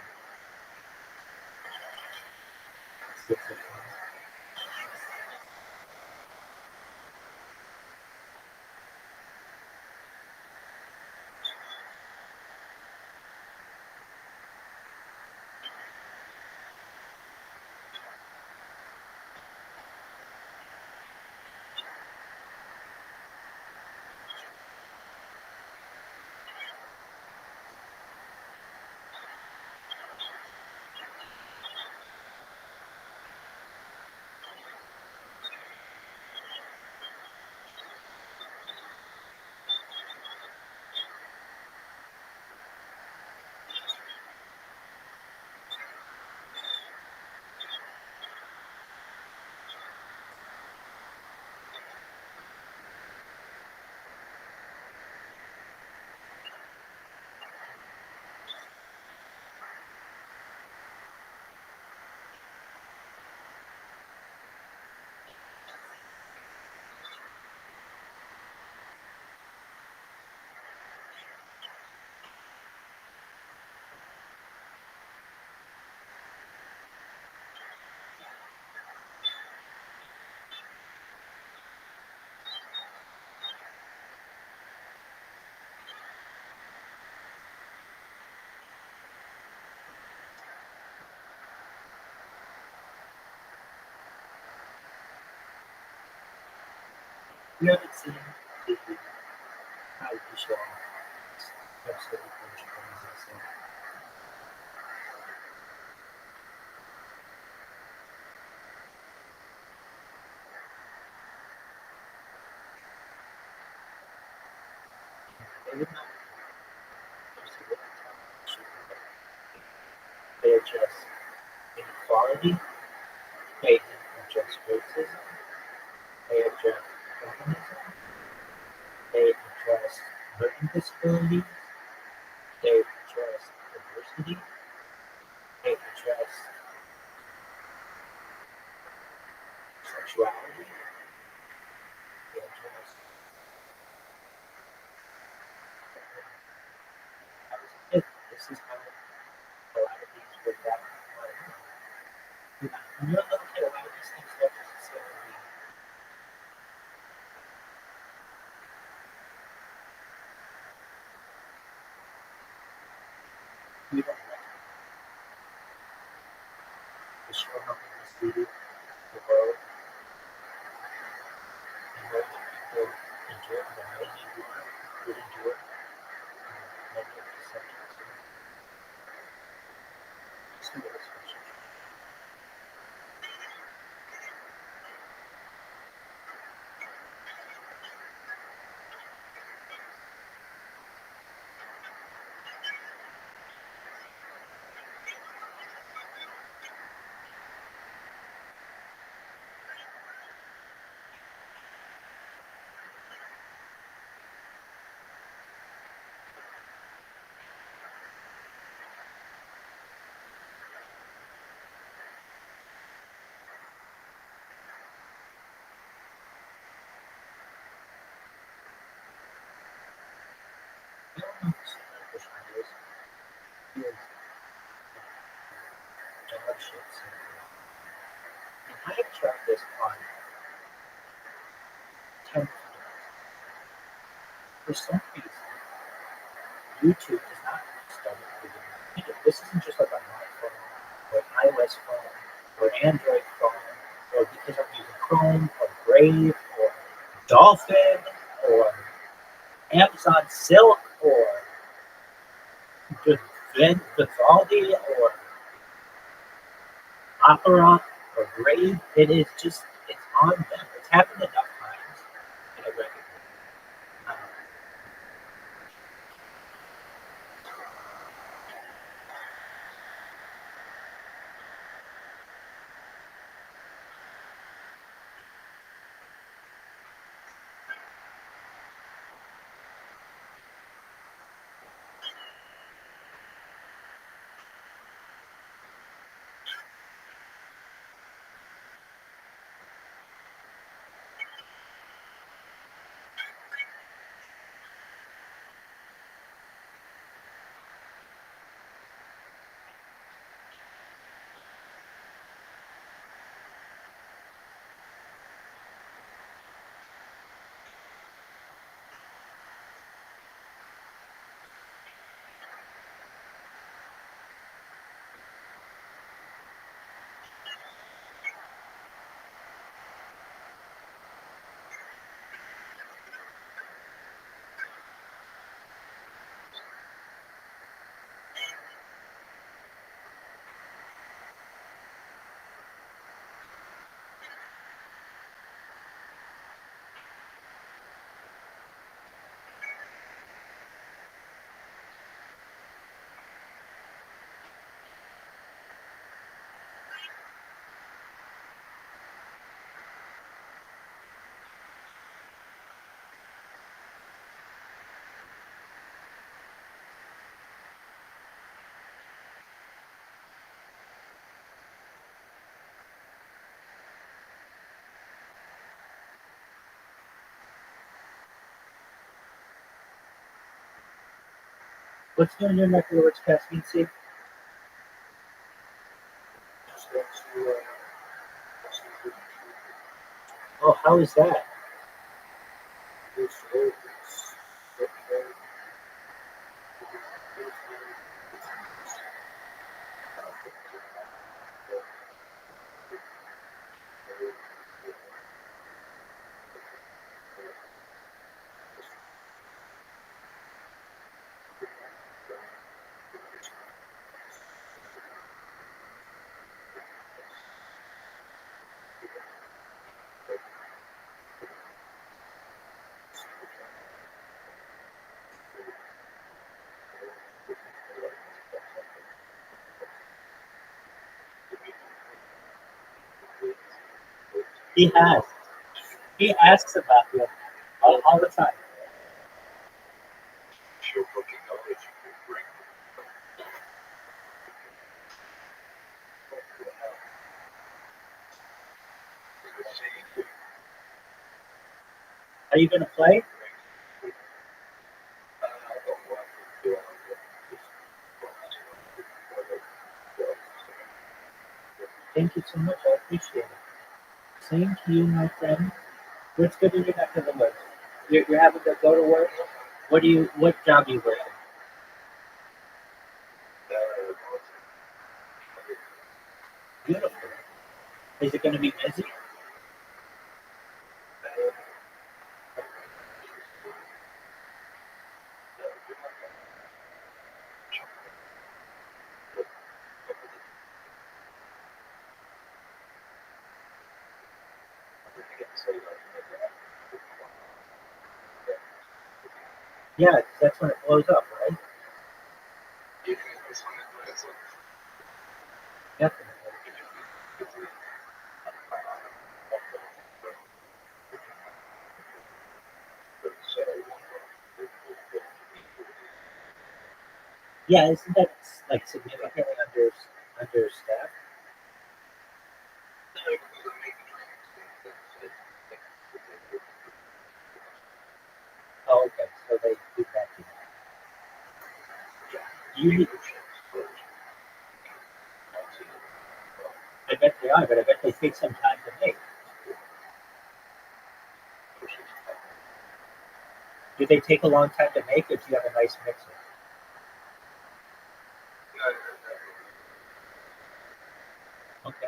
You haven't seen the reality show. It's absolutely crazy. They would not just look at television. They address inequality. They address racism. They address feminism. They address learning disabilities. They address diversity. They address sexuality. They address this is how a lot of these work out. When you look at a lot of these things, don't necessarily you don't recognize the show how people see the world and what people endure, the many would endure, many of the subjects. Just do this for sure. I don't know if this is job shifts. And I have tried this on 10 videos. For some reason, YouTube does not start video. This isn't just like an iPhone or an iOS phone or an Android phone or because I'm using Chrome or Brave or Dolphin or Amazon Silk or Vivaldi or Opera or Brave. It is just, it's on them. It's happened enough times that I recognize it. What's new in your neck of the woods, Caspian Sea? Oh, how is that? He has. He asks about you all the time. She'll cooking up if you can bring Are you going to play? Thank you so much. I appreciate it. Same to you, my friend. What's good in your neck of the woods? You're having to go to work? What job do you work in? Beautiful. Is it going to be busy? Yeah, that's when it blows up, right? Definitely. Yeah, isn't that like significantly understaffed? Oh, okay. So they do that. You, I bet they are, but I bet they take some time to make. Do they take a long time to make, or do you have a nice mixer? Okay.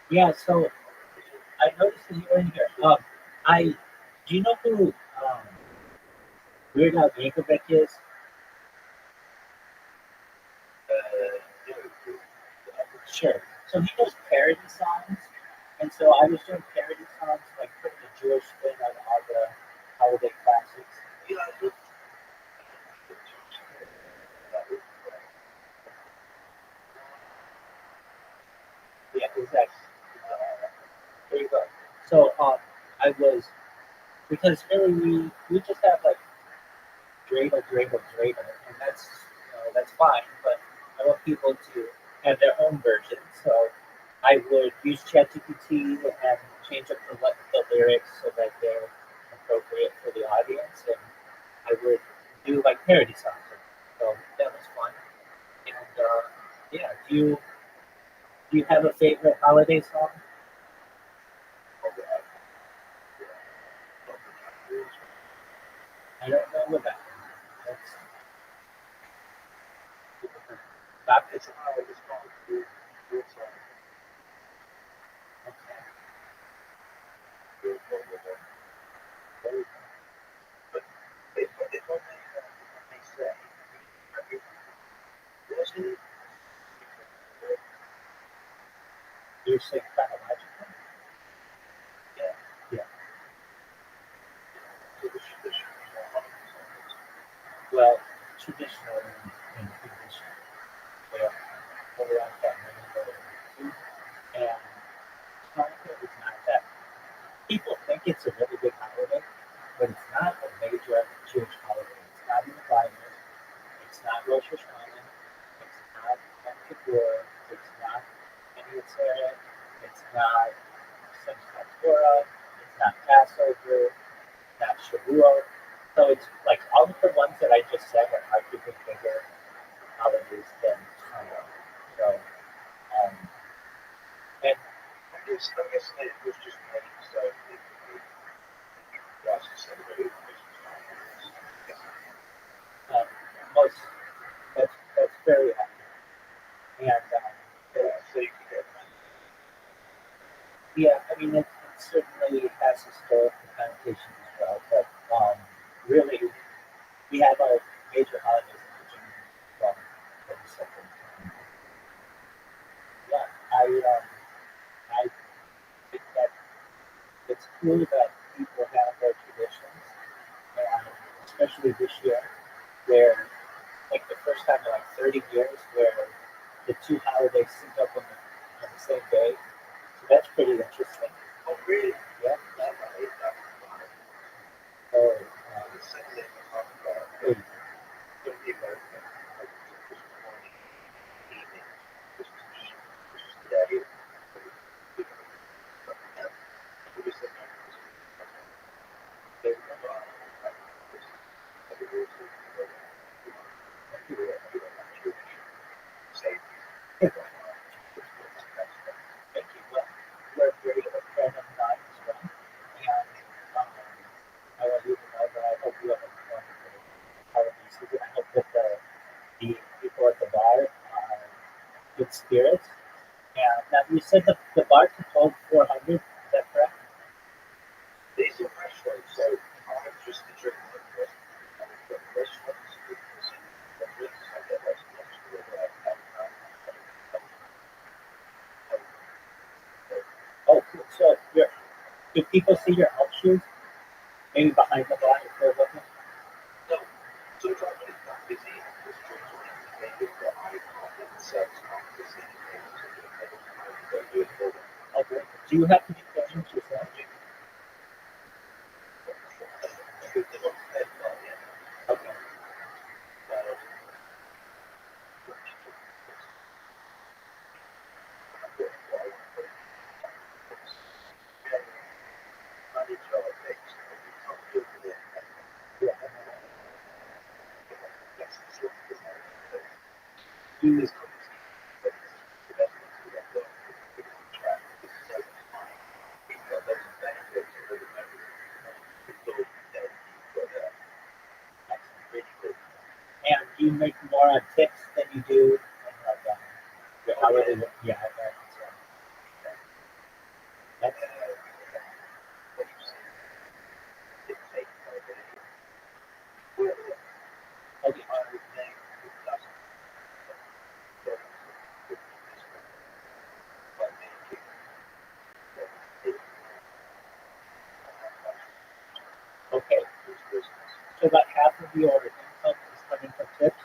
Yeah. So I noticed that you were in here. I do you know who Weird Al Yankovic is? Sure. So he does parody songs, and so I was doing parody songs, like putting a Jewish spin on all the holiday classics. Yeah, exactly. There you go. So I was because really we just have like dreidel, and that's fine. But I want people to have their own version. So I would use ChatGPT and change up the lyrics so that they're appropriate for the audience, and I would do like parody songs. So that was fun. And yeah, do you have a favorite holiday song? I don't know what that is. That's Baptist. You're saying chronological? Yeah. Well, traditional and traditional. Yeah. Around that many. And Hanukkah is not that. People think it's a really big holiday, but it's not a major Jewish holiday. It's not in the Bible. It's not Rosh Hashanah. It's not Yom Kippur. It's not any Tzeret. It's not Simchat Torah. It's not Passover. It's not Shavuot. So it's like all of the ones that I just said are arguably bigger holidays than Hanukkah. So, and um, most that's very accurate. And yeah, I mean certainly has historical connotations as well, but really, we have our major holidays in from the second. Yeah, I think that it's cool that people have their traditions, and especially this year, where like the first time in like 30 years, where the two holidays sync up on the same day. So that's pretty interesting. Oh, really? Yeah. That's right. So, The second thing we talked about, hey, don't be American. Like, Christmas morning, evening, Christmas Eve, Christmas Day. We just said, no, they remember all that. Every year, so we go, say, hey, thank you. Well, you're a very good friend of mine as well. And I want you to know that I hope you have a wonderful holiday season. I hope that the people at the bar are good spirits. And now you said the bar can hold 400, is that correct? these are restaurants, so I'm just the drink one person. And the restaurants, the drinks, I get restaurants where I have Oh, cool. So do people see your elk shoes? Maybe behind the bar if they're looking? no, sometimes when it's not busy, there's drinks on it, they do the high content sets on the same thing, so they do it for them. Okay. Do you have to be patient yourself? Okay. Yeah. Do, and do you make more on tips than you do on like your hourly? Yeah, I bet. So that's okay. Okay. So about half of your income is coming from tips.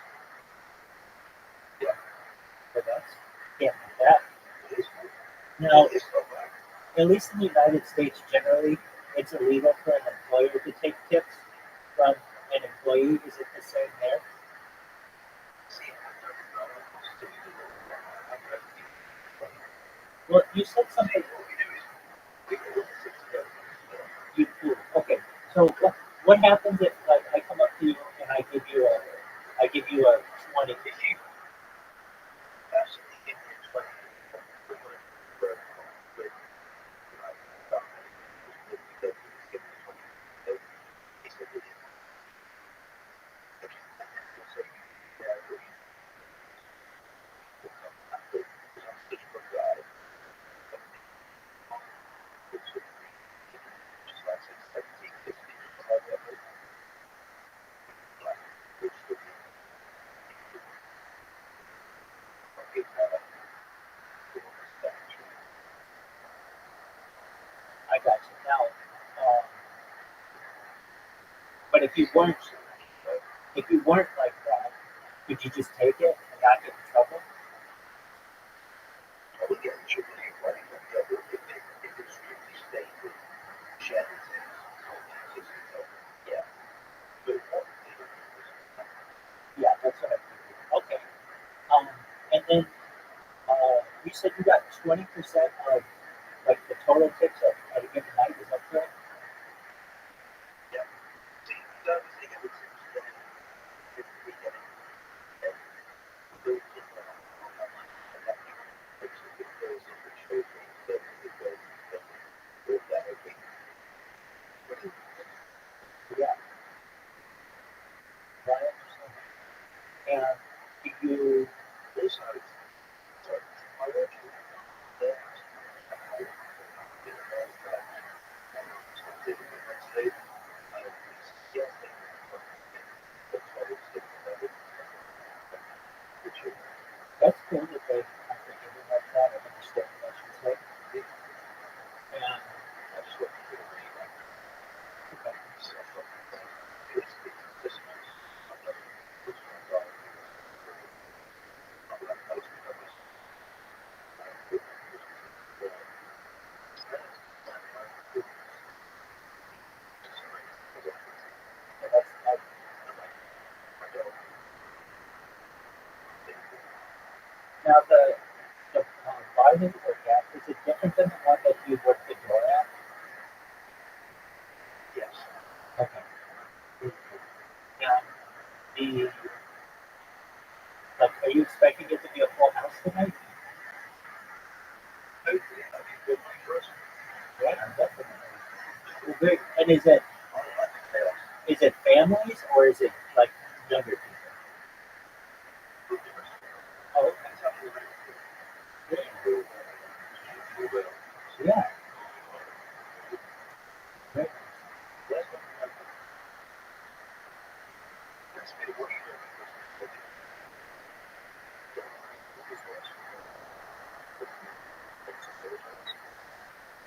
So that's can't beat that. Now, at least in the United States, generally, it's illegal for an employer to take tips from an employee. Is it the same there? Well, you said something. You do. Okay. So what happens if like I come up to you and I give you a 20? I got you. Now, but if you weren't like that, could you just take it and not get in trouble? Yeah. Yeah, that's what I figured. Okay. And then you said you got 20% of like the total tips at a given night. Is that correct? Yeah. I understand. And do you Now the bar that you work at, is it different than the one that you work the door at? Yes. Okay. And the like, are you expecting it to be a full house tonight? Hopefully, that'll be good money for us. Yeah, definitely. And is it families or is it like younger people? Oh, okay. Yeah. Great.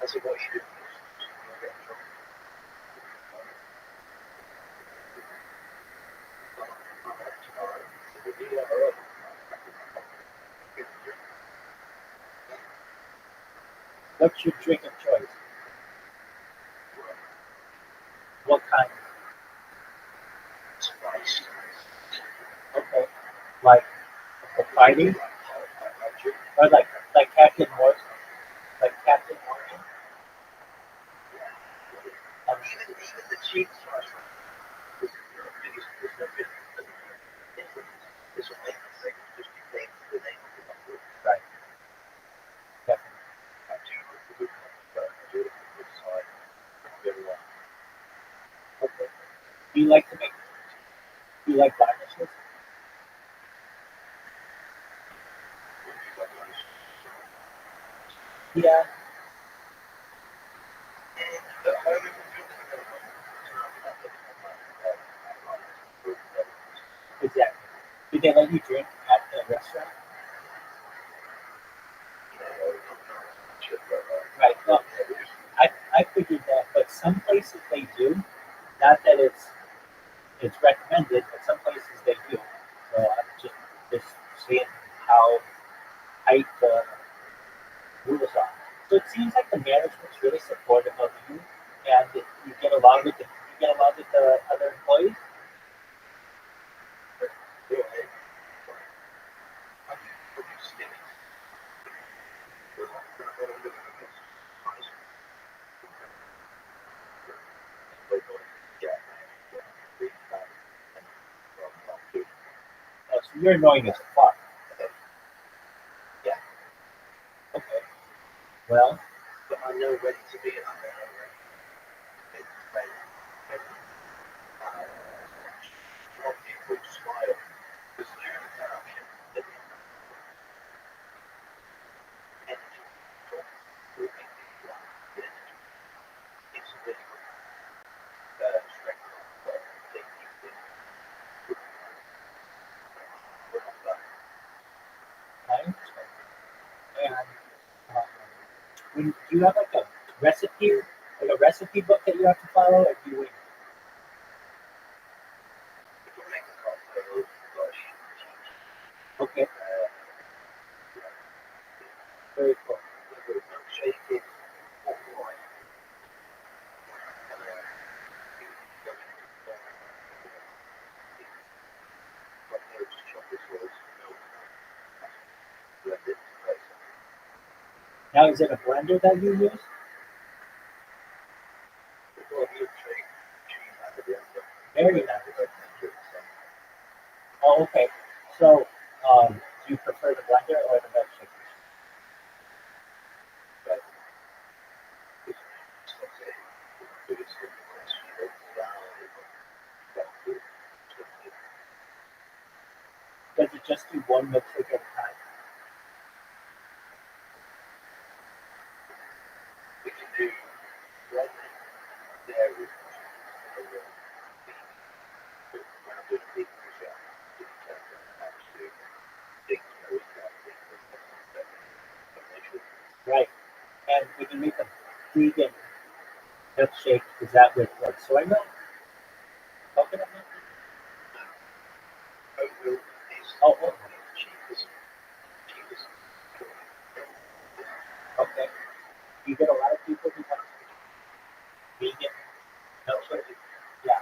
I said, what you do? What's your drink of choice? What kind? Okay. Like the fighting? Or like Captain Morgan? Like Captain Morgan? Even the cheap sauce. This will make the thing just be named the name of the number. Right. Definitely. Okay. Do you like to make? Do you like garnishes? Yeah. Exactly. Did they let you drink at the restaurant? Right. Well, I figured that, but some places they do. Not that it's recommended, but some places they do. So I'm just seeing how tight the rules are. So it seems like the management's really supportive of you, and you get along with the other employees. Oh, so you're annoying as fuck. Yeah. Okay. Well, But I'm now ready to be an people smile because they're in an option that it's really strength. I understand. And when do you have like a recipe book that you have to follow, or do you? Okay. Very cool. Now, is it a blender that you use? Very nice. Oh, okay. So, do you prefer the blender or the milkshake? Does it just do one milkshake at a time? We can do one dairy. Right. And when you make a vegan milkshake, is that with like soy milk? Coconut milk? Oh, okay. Do you get a lot of people who want vegan milkshake? Yeah.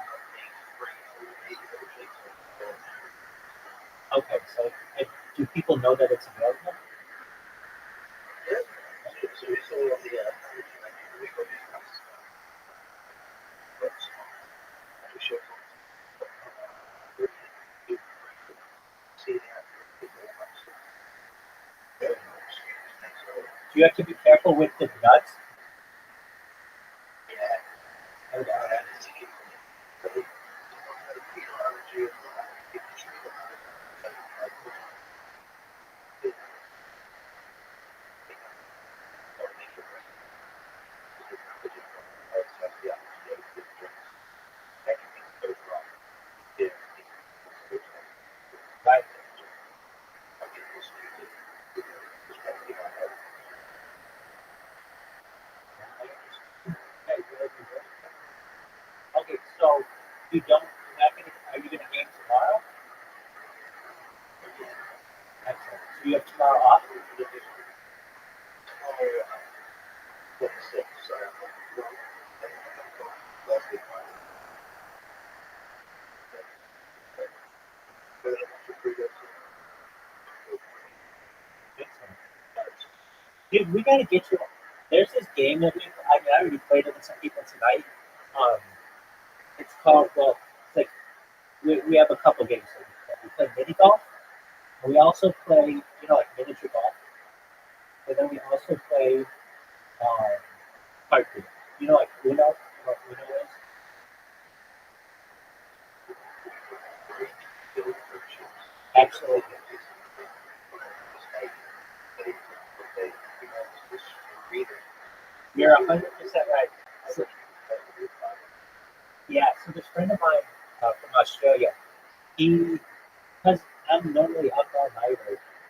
Okay, so do people know that it's available? you have to be careful with the nuts? Yeah. Okay. Right. Okay, so you don't, you're not gonna, are you gonna game tomorrow? Excellent. So you have tomorrow off? Excellent. Dude, we gotta get you. There's this game that I already played it with some people tonight. Um, it's called, well, it's like, we have a couple games that we play. We play mini golf, and we also play, like miniature golf. And then we also play card games. Like Uno? You know what Uno is? Absolutely. You're 100% right. So, yeah, so this friend of mine from Australia, he, because I'm normally up all night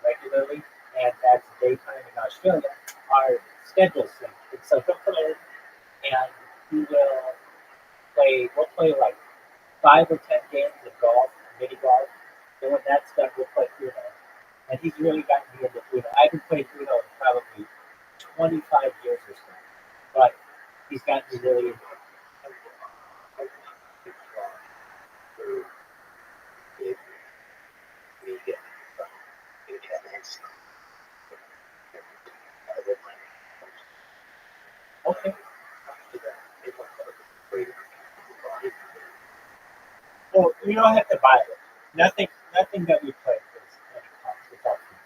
regularly, and that's daytime in Australia, our schedules sync. And so he'll come in and he will we'll play like 5 or 10 games of golf, mini golf. And when that's done, we'll play Uno. And he's really gotten me into Uno. I haven't played Uno in probably 25 years or so. But he's gotten me really into it. Okay. Well, you don't have to buy it. Nothing that we play is any cost. It's all free.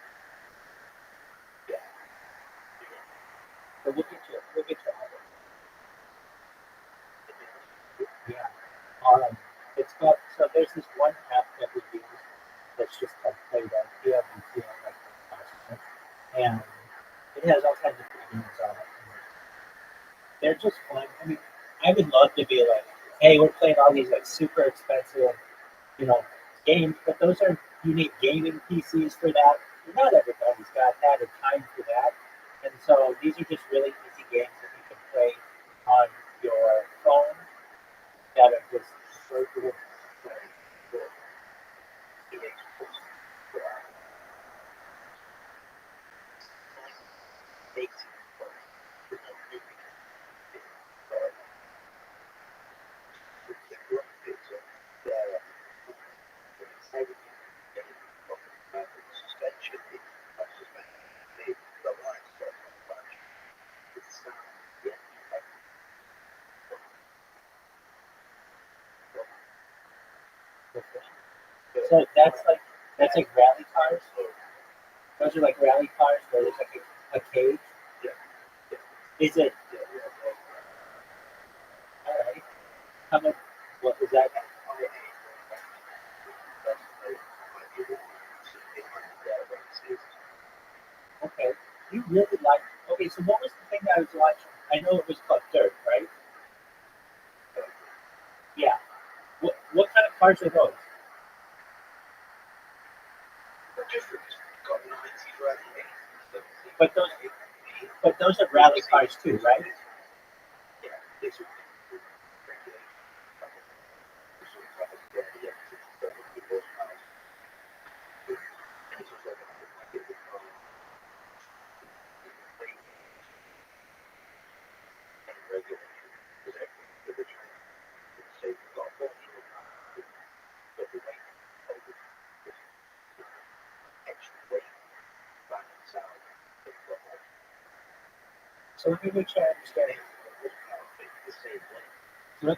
So we'll get you all of it. Yeah. It's got, so there's this one app that we use that's just called Play-Doh, like, and it has all kinds of free games on it. They're just fun. I mean, I would love to be like, hey, we're playing all these like super expensive, you know, games, but those are, you need gaming PCs for that. Not everybody's got that or time for that. And so these are just really easy games that you can play on your phone that are just so good. So that's like rally cars. Those are like rally cars where there's like a cage. Is it all right? How much? What is that? Okay. You really like. Okay, so what was the thing that I was watching? I know it was called Dirt, right? Yeah. What kind of cars are those? But those are rally cars too, right? So let me make sure I understand. So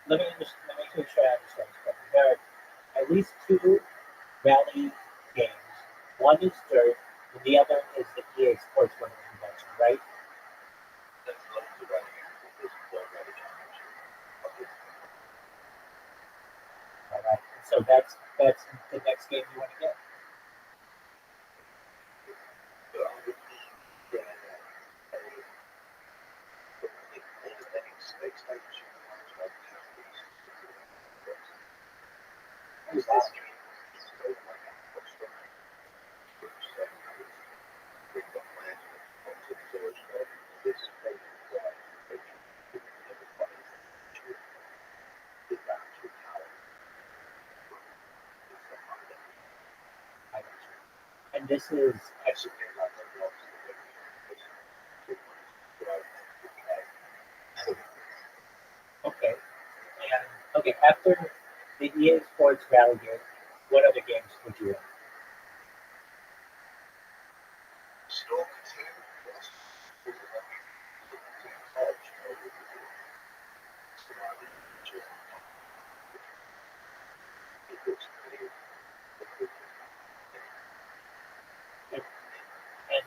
let me make sure I understand this correctly. There are at least two rally games. One is Dirt, and the other is the EA Sports one that you mentioned. that's the next game you want to get. And this is okay. And okay, after the EA Sports Rally game, what other games would you want? And, and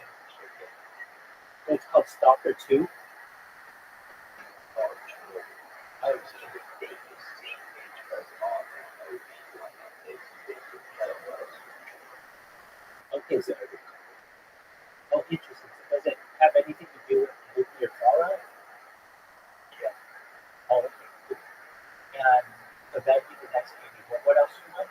it's called Stalker 2. Okay, so oh, interesting. So does it have anything to do with nuclear fallout? Oh, okay. And so that'd be the next game. What else do you want?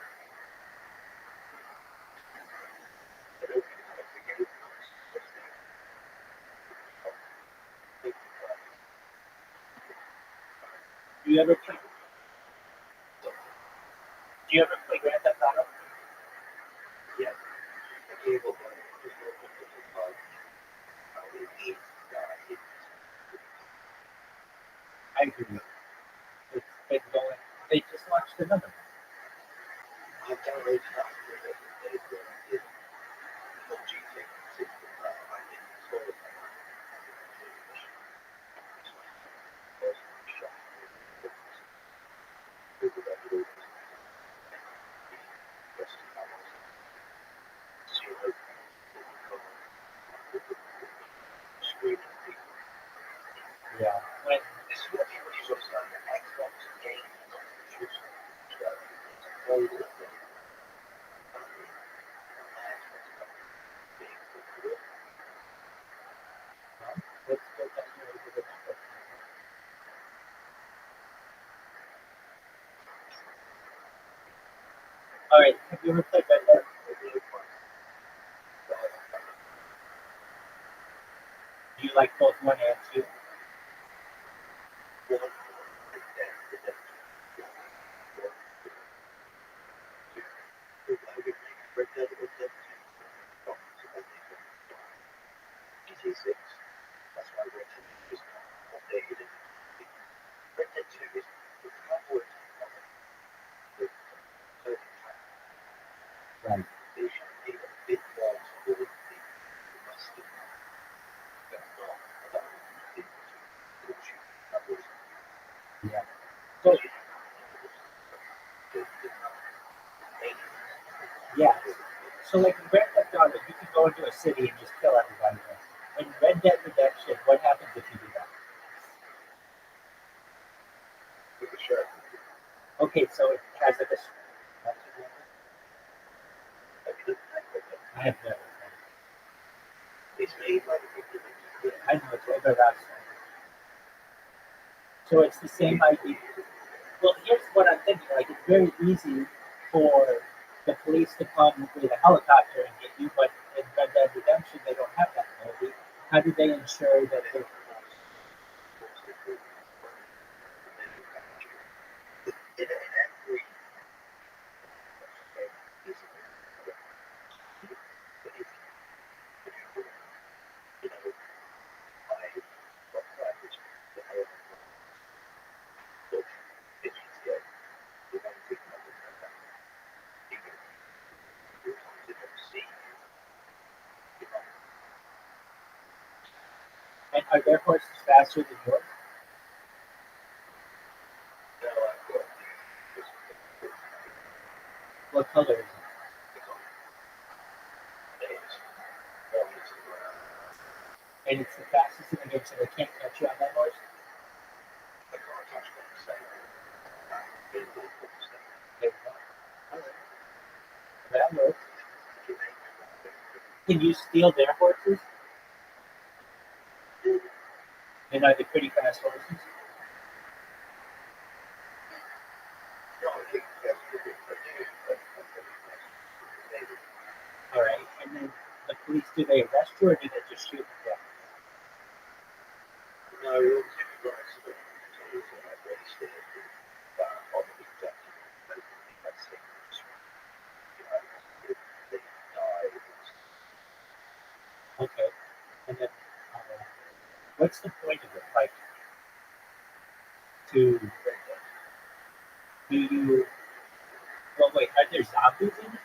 Do you ever play? Do you ever play Grand Theft Auto? I agree. It's been going. They just launched another one. Yeah. When let's go back here to the number. All right. Have you ever played Red Dead? Do you like both 1 and 2? Right. Yeah. So yeah. So like in Grand Theft Auto, you can go into a city and just kill everybody there. In Red Dead Redemption, what happens if you do that? Okay, so it has like a. I have never. I know it's over that. So it's the same idea. Well, here's what I'm thinking. Like it's very easy for the police to come with a helicopter and get you, but in Red Dead Redemption, they don't have that ability. How do they ensure that they? And are their horses faster than yours? What color is it? And it's the fastest in the game, so they can't catch you on that horse. that works. Can you steal their horses? And are they pretty fast horses? All right. And then the police, do they arrest you or do they just shoot you down? Okay. And then what's the point of it? Like, to do you? Well, wait. Are there zombies in it?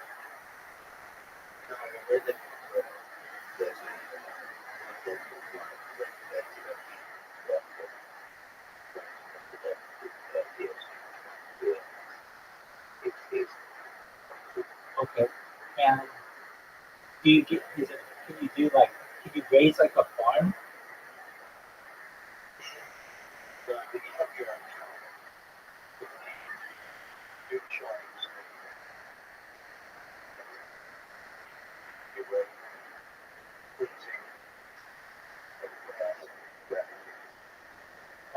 Okay. And do you get? Is it? Can you do like? Can you raise like a farm?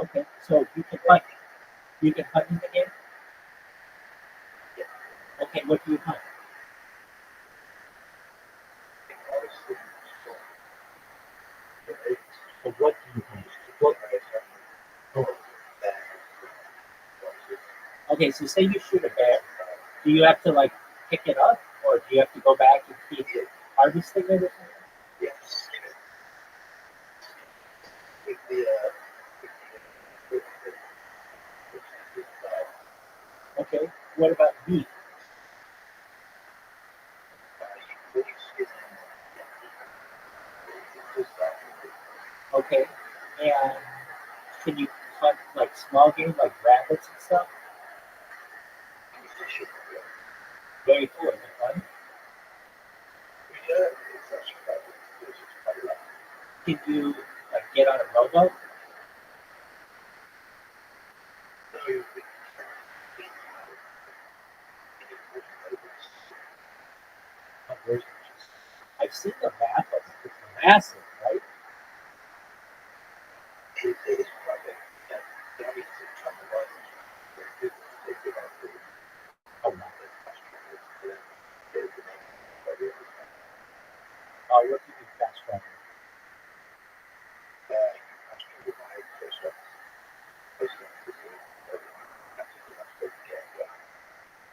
Okay. So you can hunt. You can hunt in the game. Okay. What do you hunt? So what do you hunt? What, okay. So say you shoot a bear. Do you have to like pick it up, or do you have to go back and keep harvesting it? Or something? Okay. What about meat? Okay. And can you hunt like small game, like rabbits and stuff? Very cool. Is it fun? Can you like get on a rowboat? Oh, I've seen the map of it. It's massive, right? Oh, no. Oh, what do you think fast travel?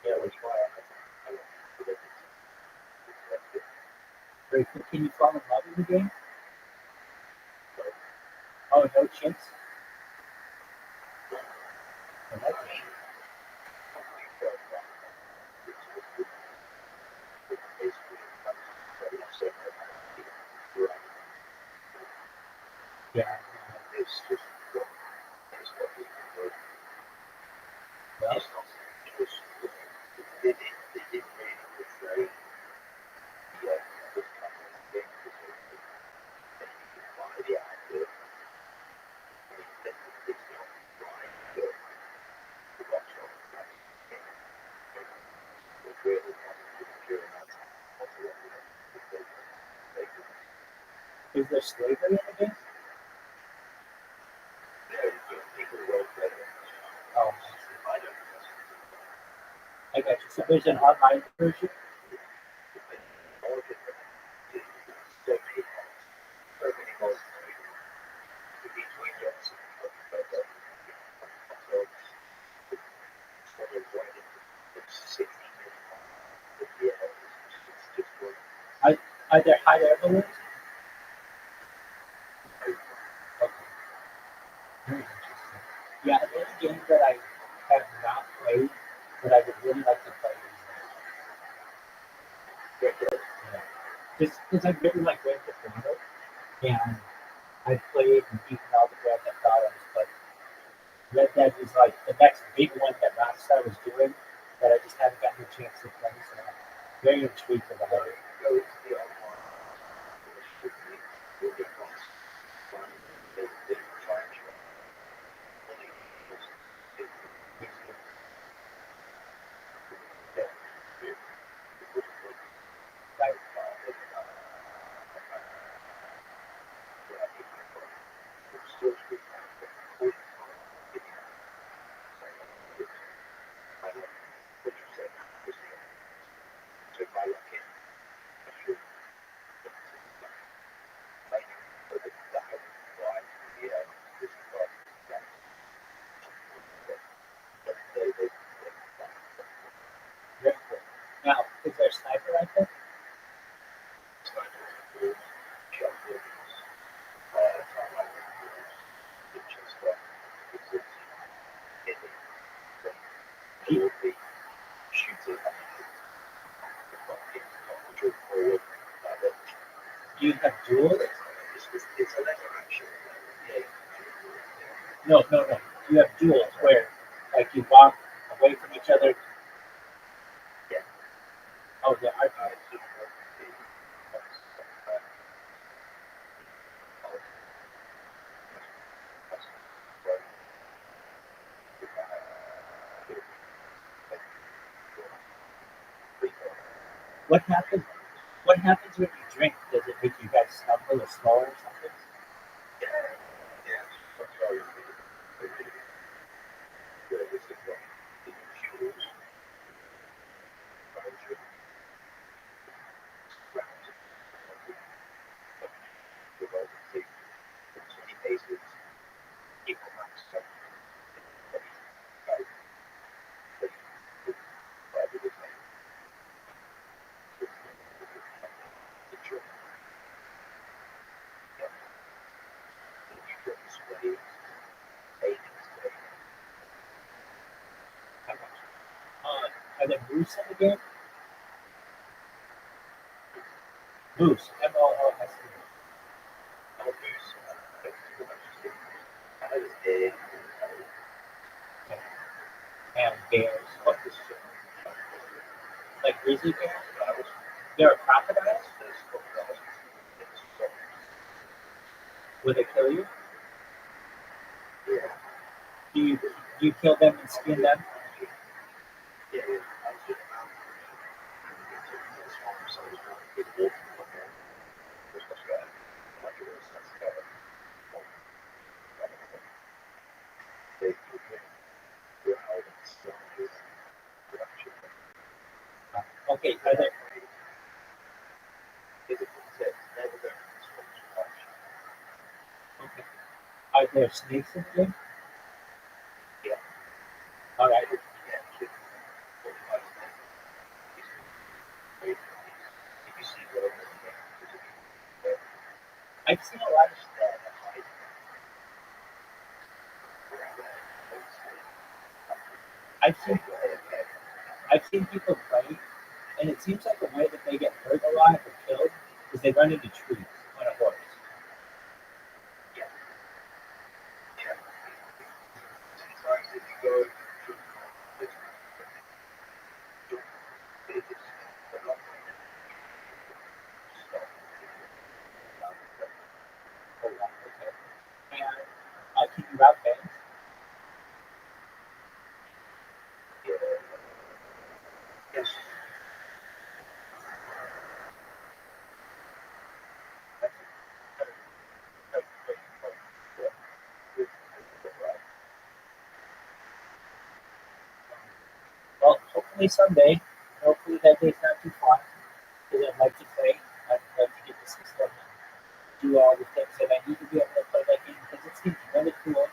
Yeah, which one? Very cool. Can you fall in love with the game? Oh, no chance. Oh, that's a shame. Yeah. Well, is there slavery in the game? Oh, I got you. So there's an online version? Are, are there higher levels? Okay. Very interesting. Yeah, the only game that I have not played that I would really like to play is yeah. Just because I really like Grand Theft Auto, and I've played and beaten all the Grand Theft Autos, but Red Dead is like the next big one that Rothschild was doing that I just haven't gotten a chance to play. So I'm very intrigued about it. No. You have duels where, like, you walk away from each other. Oh, yeah, What happens? What happens when you drink? Does it make you guys stumble or slow or something? Are they moose in the game? Moose. M-O-O-S-E. And bears. Like grizzly bears? There are crocodiles? Will they kill you? Do you kill them and skin them? Okay, are there snakes in the game? All right. I've seen a lot of I've seen I've seen people play, and it seems like the way that they get hurt a lot or killed is they run into trees on a horse. Oh, wow, okay. And can you route bands? Well, hopefully someday. Hopefully that day's not too far. Because I'd like to play. I'd like to get the system and do all the things that I need to be able to play that game because it seems really cool.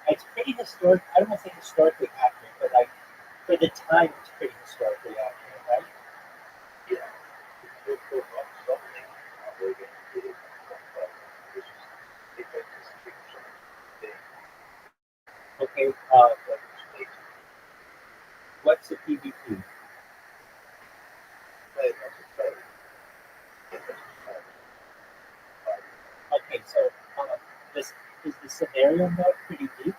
It's pretty historic. I don't want to say historically accurate, but like for the time, it's pretty historically accurate, right? Okay. What's the PvP? Okay, so this is the scenario mode pretty deep.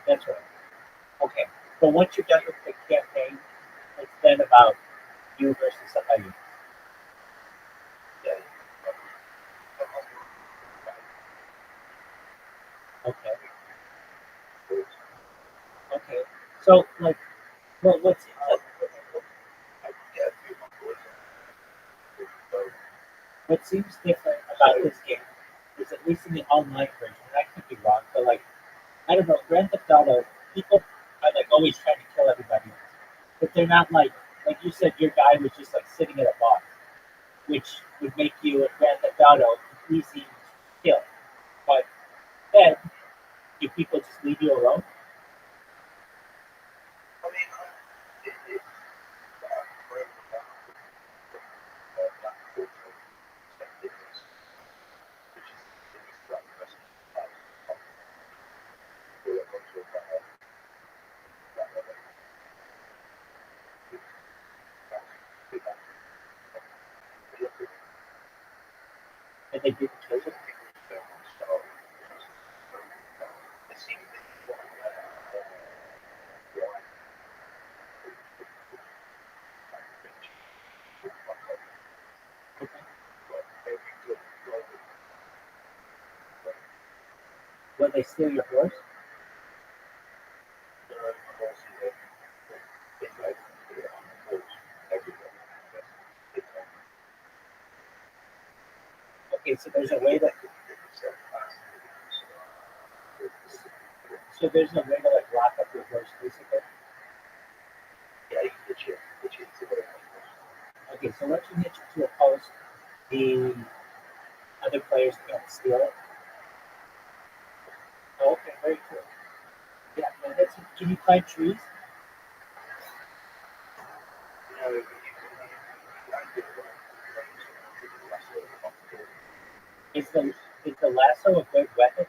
That's right. Okay, but once you're done with the campaign, it's then about you versus somebody. Okay. Okay. So like, well, what seems different about this game is at least in the online version, and I could be wrong, but like I don't know, Grand Theft Auto, people are like always trying to kill everybody else. But they're not like you said, your guy was just like sitting at a bar, which would make you a Grand Theft Auto an easy kill. But then, do people just leave you alone? And they didn't kill you? would they steal your horse? Okay, so there's a way to. So there's no way to like lock up your horse, basically. Yeah, you can get you to whatever. Okay, so once you hit you to a post, the other players can't steal it. Oh, okay, very cool. Yeah, no, that's. Can you climb trees? Is the lasso a good weapon?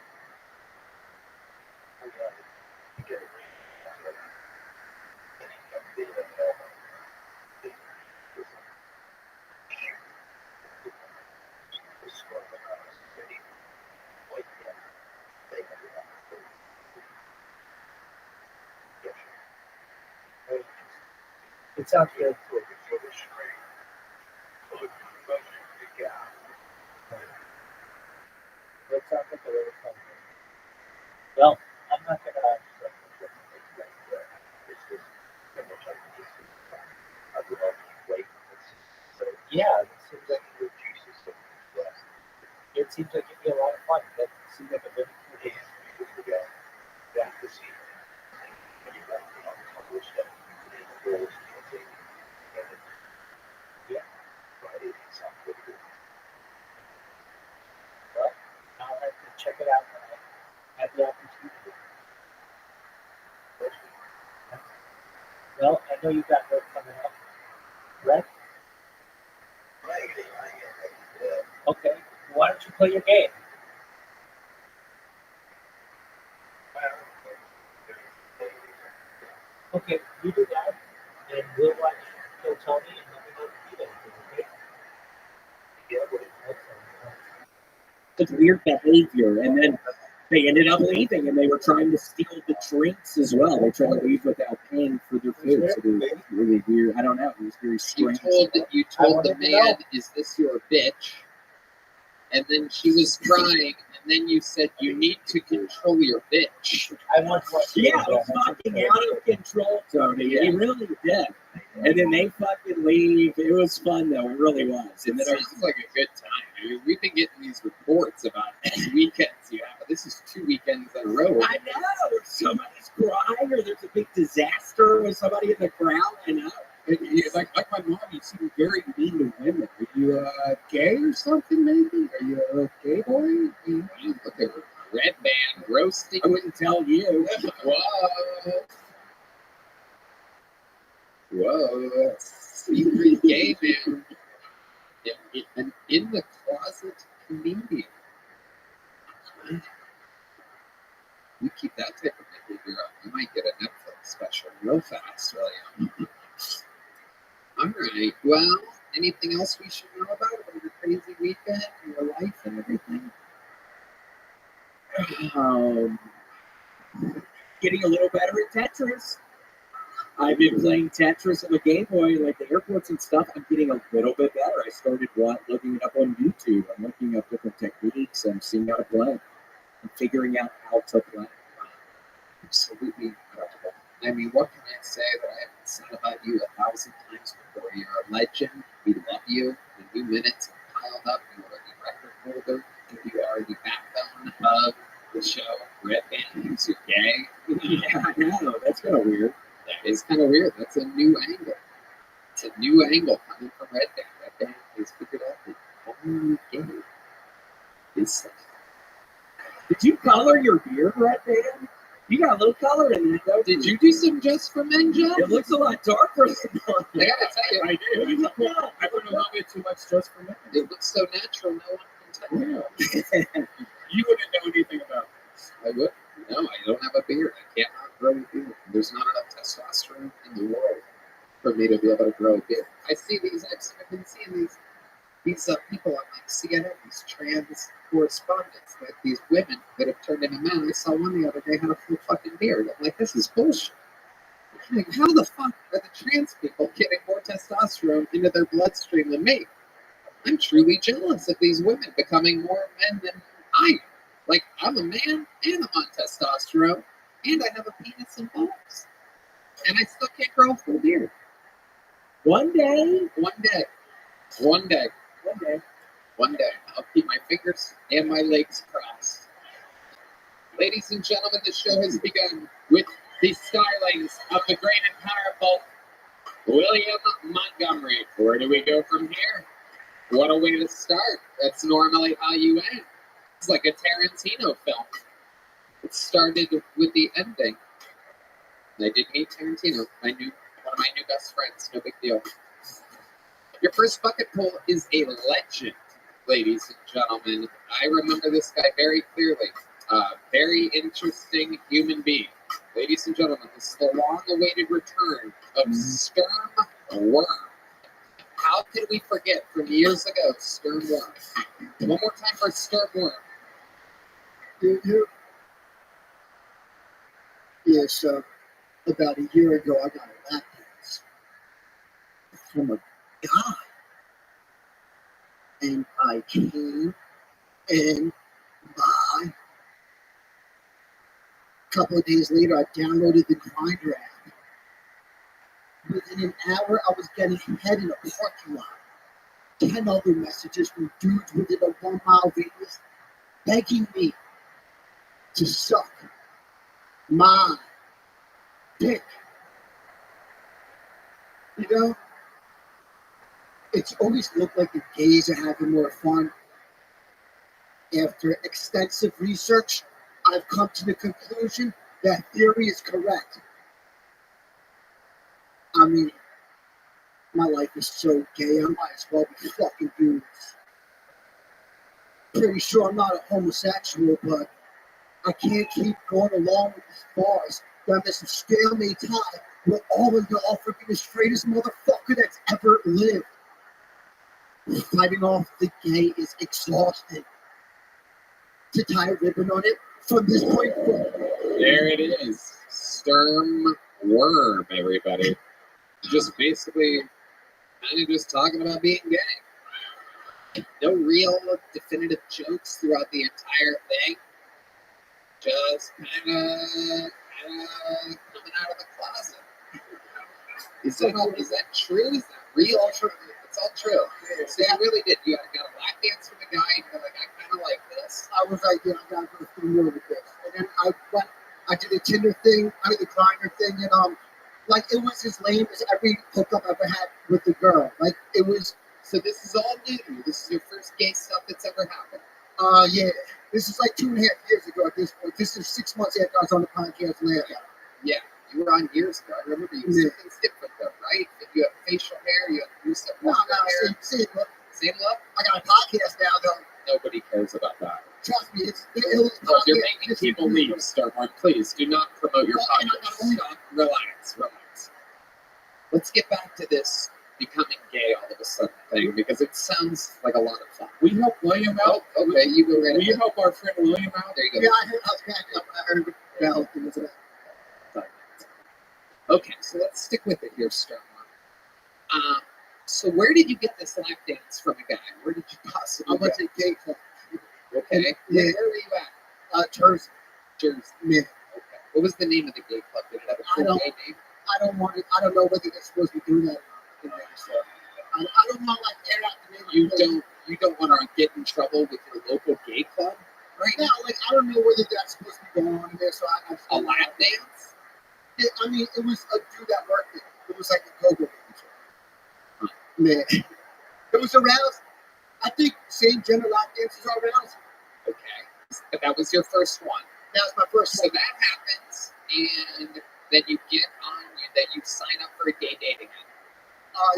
It sounds good. It sounds like a really fun game. Well, I'm not gonna. Yeah, it seems like it'd be a lot of fun. That seems like a really cool game. Yeah. Well, I'll have to check it out when I have the opportunity. Well, I know you got work coming up, right? Okay. Why don't you play your game? Okay, you do that, and we'll watch Kill Tony, and let me know if you do anything, okay? It's weird behavior, and then they ended up leaving, and they were trying to steal the drinks as well. They tried to leave without paying for their food, so it was really weird. I don't know. It was very strange. You told the man, "Is this your bitch?" And then she was crying, and then you said, "You need to control your bitch." I want to watch Yeah, it was fucking out of control, Tony. Yeah. He really did. And then they fucking leave. It was fun, though. It really was. And It then sounds like a good time. I mean, we've been getting these reports about these weekends you have. This is 2 weekends in a row. I know. Somebody's crying, or there's a big disaster with somebody in the crowd. I know. Like my mom, you seem very mean to women. Are you gay or something, maybe? Are you a gay boy? Look at Red Band roasting. I wouldn't tell you. Whoa. Secret gay man. An in the closet comedian. You keep that type of behavior up, you might get a Netflix special real fast, William. All right. Well, anything else we should know about your crazy weekend, your life, and everything? Getting a little better at Tetris. I've been playing Tetris on the Game Boy, like the airports and stuff. I'm getting a little bit better. I started looking it up on YouTube. I'm looking up different techniques and seeing how to play. I'm figuring out how to play. Absolutely incredible. I mean, what can I say that I haven't said about you 1,000 times before? You're a legend. We love you. The new minutes have piled up. You are the record holder. You are the backbone of the show. Red Band thinks you're gay. Yeah, I know. That's kind of weird. That is kind of weird. That's a new angle. It's a new angle coming from Red Band. Red Band has figured out that only gay is. Did you color your beard, Red Band? You got a little color in it, though. Did you do some Just for Men, Joe? It looks a lot darker than mine. I gotta tell you, I do. You look good. I put a little bit too much Just for Men. it looks so natural. No one can tell. Yeah. You wouldn't know anything about this. I would. No, I don't have a beard. I can't grow a beard. There's not enough testosterone in the world for me to be able to grow a beard. I see these. I've been seeing these people on like CNN, these trans correspondents, like these women that have turned into men. I saw one the other day had a full fucking beard. I'm like, this is bullshit. I'm like, how the fuck are the trans people getting more testosterone into their bloodstream than me? I'm truly jealous of these women becoming more men than I am. Like, I'm a man and I'm on testosterone, and I have a penis and balls. And I still can't grow a full beard. One day. One day. One day. One day. One day. I'll keep my fingers and my legs crossed. Ladies and gentlemen, the show has begun with the stylings of the great and powerful William Montgomery. Where do we go from here? What a way to start. That's normally how you end. It's like a Tarantino film. It started with the ending. And I did meet Tarantino, one of my new best friends. No big deal. Your first bucket pull is a legend, ladies and gentlemen. I remember this guy very clearly. Very interesting human being. Ladies and gentlemen, this is the long-awaited return of Sturm Worm. How could we forget from years ago, Sturm Worm? One more time for Sturm Worm. Yeah, so about a year ago, I got a lap dance from a guy. And I came in by. A couple of days later, I downloaded the Grindr app. Within an hour, I was getting head in a parking lot. 10 other messages from dudes within a 1 mile radius begging me to suck my dick. You know, it's always looked like the gays are having more fun. After extensive research, I've come to the conclusion that theory is correct. I mean, my life is so gay, I might as well be fucking dudes. Pretty sure I'm not a homosexual, but I can't keep going along with these bars. That this stalemate time with all of y'all for being the straightest motherfucker that's ever lived. Fighting off the gay is exhausting. To tie a ribbon on it, from this point forward. There it is. Sturm Worm, everybody. Just basically kind of just talking about being gay. No real definitive jokes throughout the entire thing. Just kind of coming out of the closet. Is that true? Is that real? It's all true. See, I really did. You got a lap dance from a guy, and you're like, I kind of like this. I was like, yeah, I gotta go through more with this. And then I did the Tinder thing, I did the Grindr thing, and like it was as lame as every hookup I ever had with a girl. Like it was. So this is all new to you. This is your first gay stuff that's ever happened. Yeah. This is like 2.5 years ago at this point. This is 6 months after I was on the podcast last. Yeah, you were on years ago. I remember you. Yeah. Something's different though, right? If you have facial hair, you have use No, hair. same look. Same look? I got a podcast now, though. Nobody cares about that. Trust me, it's the illest Look, you're podcast. making people leave, Starborn. Please do not promote your podcast. Relax. Let's get back to this becoming gay all of a sudden thing, because it sounds like a lot of fun. We help William out. Oh, okay, you go right We ahead. help our friend William out. There you go. Yeah, I was backing up. I heard Bell. Okay, so let's stick with it here, Starborn. So where did you get this lap dance from a guy? Where did you possibly I went to a gay club. Okay. Yeah. Where were you at? Jersey. Jersey. Yeah. Okay. What was the name of the gay club? Did it have a full gay name? I don't know whether they're supposed to be doing that in there. So I don't want to like air out the name. You don't want to get in trouble with your local gay club? Right now, like I don't know whether that's supposed to be going on in there. So I A lap dance? I mean, it was a dude that worked there. It was like a go-go dancer. Man, it was aroused. I think same gender lap dances are aroused. Okay. But that was your first one. That was my first So one. that happens, and then you get on, then you sign up for a gay dating app.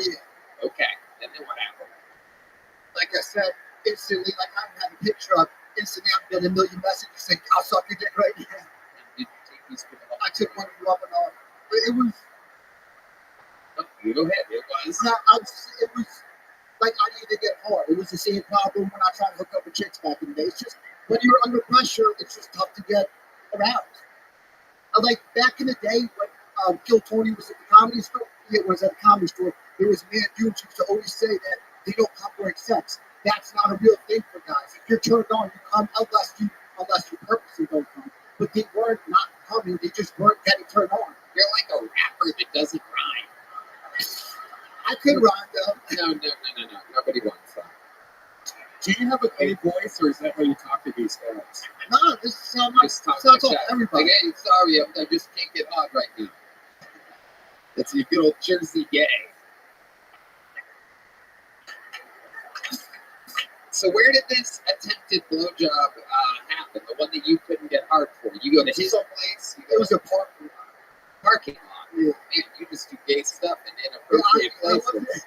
Yeah. Okay. And then what happened? Like I said, instantly, like I have a picture of, instantly I've got a million messages saying, I'll suck your dick right now. Did you take these people I took one of them up and all. But it was, Oh, you go ahead. It was. it was like I needed to get hard. It was the same problem when I tried to hook up with chicks back in the day. It's just, when you're under pressure, it's just tough to get aroused. Like back in the day when Kill Tony was at the comedy store, there was man dudes who used to always say that they don't come for sex. That's not a real thing for guys. If you're turned on, you come unless you obviously don't come. But they weren't not coming. They just weren't getting turned on. You're like a rapper that doesn't rhyme. I could rhyme though. No. Nobody wants that. Do you have a gay voice, or is that how you talk to these guys? No, this sounds like Just talk sounds like like that. everybody. Like, hey, sorry, I just can't get hard right now. That's your good old Jersey gay. So where did this attempted blowjob happen? The one that you couldn't get hard for? You go to his place? You go It was to a parking lot. Yeah. Man, you just do gay stuff in inappropriate Yeah, I places.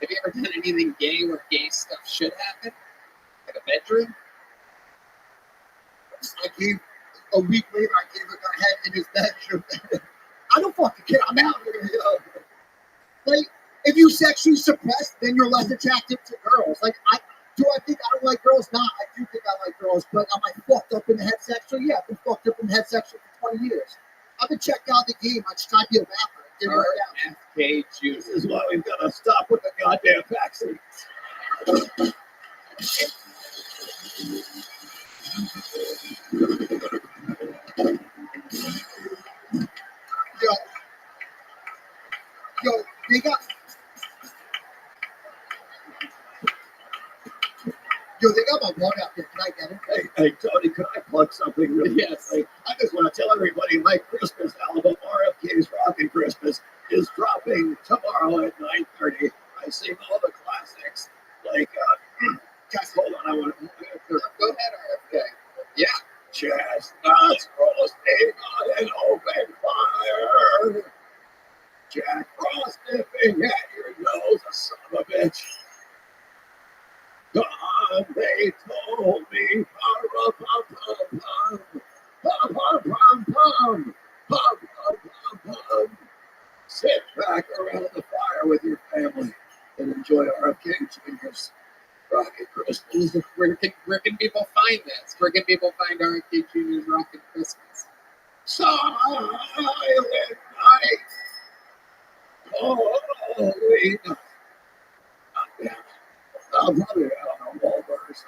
Have you ever done anything gay where gay stuff should happen? Like a bedroom? I gave a week later. I gave a guy head in his bedroom. I don't fucking care. I'm out here. Yo. Like, if you sexually suppressed, then you're less attractive to girls. Like, I think I don't like girls? Nah, I do think I like girls. But am I fucked up in the head section? Yeah, I've been fucked up in the head section for 20 years. I've been checked out of the game. I just tried to be a rapper. It didn't work out. RFK juice. This is why we've got to stop with the goddamn vaccine. Yo, they got. Yo, they got my blood out there. Can I get it? Hey, Tony, could I plug something really Yes. quickly? I just want to tell everybody my Christmas album, RFK's Rockin' Christmas, is dropping tomorrow at 9:30. I sing all the classics. Like, guys, hold on, I want to. Go ahead, RFK. Yeah. Chestnuts roasting on an open fire. Jack Frost nipping at your nose, a son of a bitch. God, they told me, pum. Sit back around the fire with your family and enjoy RFK Jr.'s Rockin' Christmas. Where can people find this? Where can people find RFK Jr.'s Rockin' Christmas? Silent night. Holy night. I'll probably out on Wahlburgers.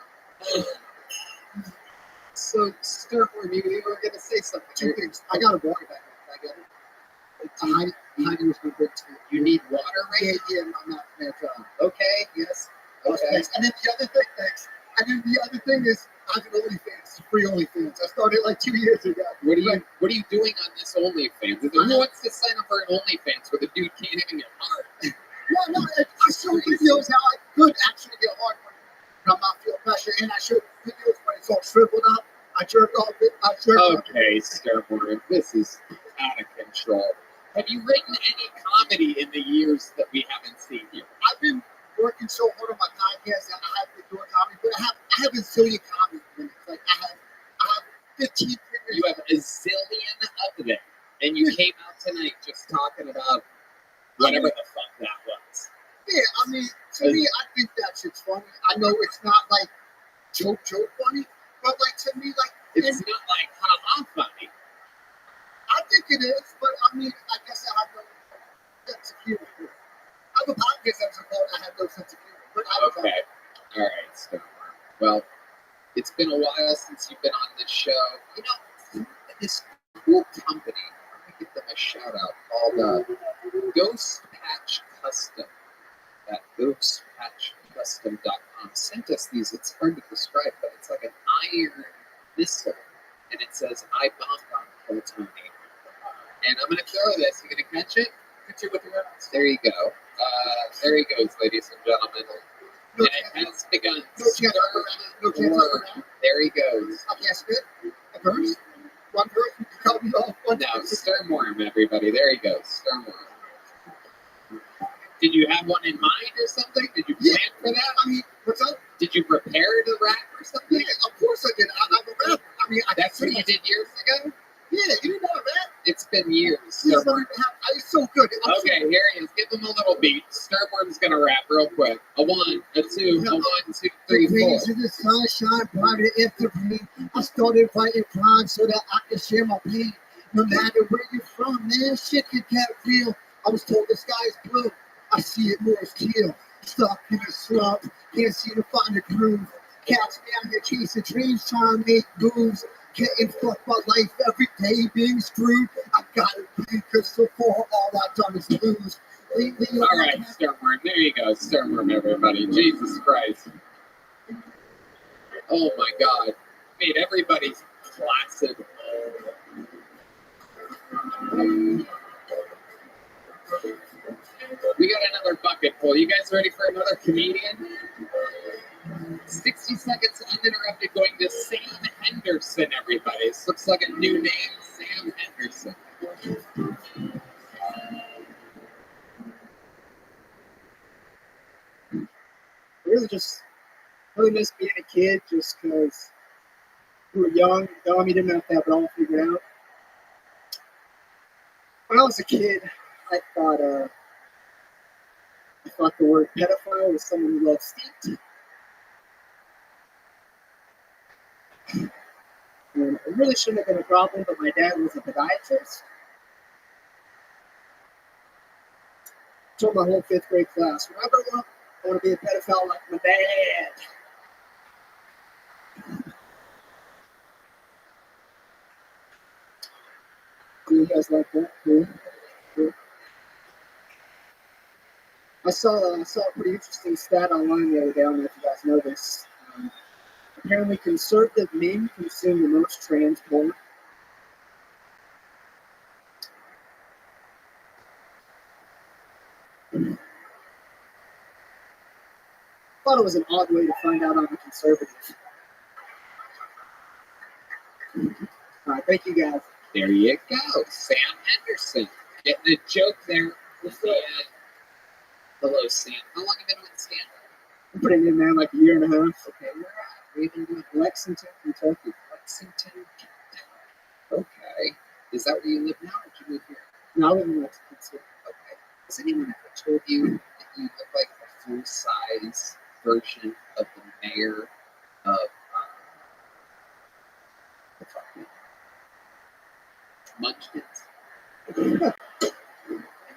So, Sturford, you were going to say something. Two things. I got a water back. Can I get it? Heidi was going to bring to me. You need water, right? Yeah, I'm not going to Okay, yes. Okay. Thanks. And then the other thing, thanks. And then the other thing is, I have an OnlyFans, free OnlyFans. I started like 2 years ago. What are you doing on this OnlyFans? Who wants to sign up for an OnlyFans where the dude can't even get hard? No, I show videos how I could actually get hard when I'm not feeling pressure, and I show videos when it's all shriveled up. I jerk off it. Okay, Sturford, this is out of control. Have you written any comedy in the years that we haven't seen you? I've been working so hard on my podcast that I have been doing comedy, but I have a zillion comedy minutes. Like I have 15 fingers. You have a zillion of them, and you came out tonight just talking about whatever the fuck that was. Yeah, I mean, to me, I think that shit's funny. I know it's not like joke funny, but like to me, like it's not like ha funny. I think it is, but I mean, I guess I have no sense of humor. I have a podcast episode called I have no sense of humor. But Okay. All right, Stonewall. Well, it's been a while since you've been on this show. You know, this cool company, I'm going to give them a shout out, called Ghost Patch Custom. That ghostpatchcustom.com sent us these. It's hard to describe, but it's like an iron missile, and it says, I bombed on Kill Tony. And I'm going to throw this. You going to catch it? Catch it with your arms. There you go. There he goes, ladies and gentlemen. No And it has begun. No chance. There he goes. I can't spit. A verse. One verse. You can cut me off. Now, Sturmworm, everybody. There he goes. Sturmworm. Did you have one in mind or something? Did you plan for that? I mean, what's up? Did you prepare to rap or something? Yeah, of course I did. I'm a rapper. I mean, That's what you did years ago? Yeah, you didn't know that? It's been years. It's Sturmworm. so good. Okay, here he is. Give him a little beat. Sturmworm's gonna rap real quick. A 1, a 2, a 1, 2, 3, 4. To the sunshine, brighter after me. I started writing crime so that I could share my pain. No matter where you're from, man, shit can get real. I was told the sky is blue. I see it more as teal. Stuck in a slump, can't seem to find a groove. Catch me out here chasing dreams, trying to make moves. Getting fucked by life every day, being screwed. I gotta be, cause so far all I've done is lose. Lately, All right, Stormworm. There you go, Stormworm, everybody. Jesus Christ. Oh my God. Made everybody flaccid. We got another bucket full. You guys ready for another comedian? 60 seconds uninterrupted going to Sam Henderson, everybody. This looks like a new name, Sam Henderson. Really miss being a kid just because we were young, dumb, you didn't have to have it all figured out. When I was a kid, I thought the word pedophile was someone who loved feet. And it really shouldn't have been a problem, but my dad was a podiatrist. Told my whole 5th grade class, when I grow up, I want to be a pedophile like my dad. Do you guys like that? Cool. I saw a pretty interesting stat online the other day. I don't know if you guys know this. Apparently, conservative men consume the most trans porn. Thought it was an odd way to find out I'm a conservative. All right, thank you guys. There you go, Sam Henderson. Getting a joke there. Hello, Sam. How long have you been with Sam? I'm putting in there like a year and a half. Okay, where at? We've been doing Lexington, Kentucky. Lexington, Kentucky. Okay. Is that where you live now, or did you move here? No, I live in Lexington. Okay. Has anyone ever told you that you look like a full-size version of the mayor of Munchkins?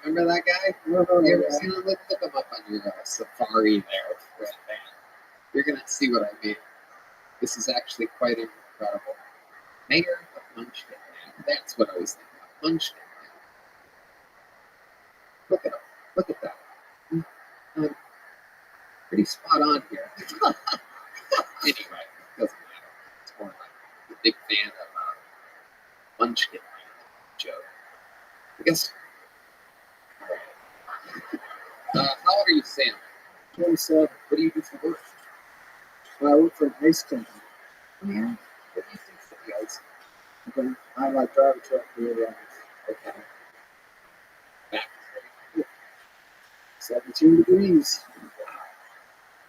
Remember that guy? You ever seen him? Look him up on your Safari there, Red Band. You're going to see what I mean. This is actually quite incredible. Mayor of Munchkin. That's what I was thinking of. Munchkin. Look at him. Look at that. Pretty spot on here. Anyway, doesn't matter. It's more like a big fan of Munchkin joke. I guess. How old are you, Sam? 27. What do you do for work? I work for an ice company. Oh, yeah. What do you do for the ice? I like drive a truck for the ice. Okay. Back. 17 degrees.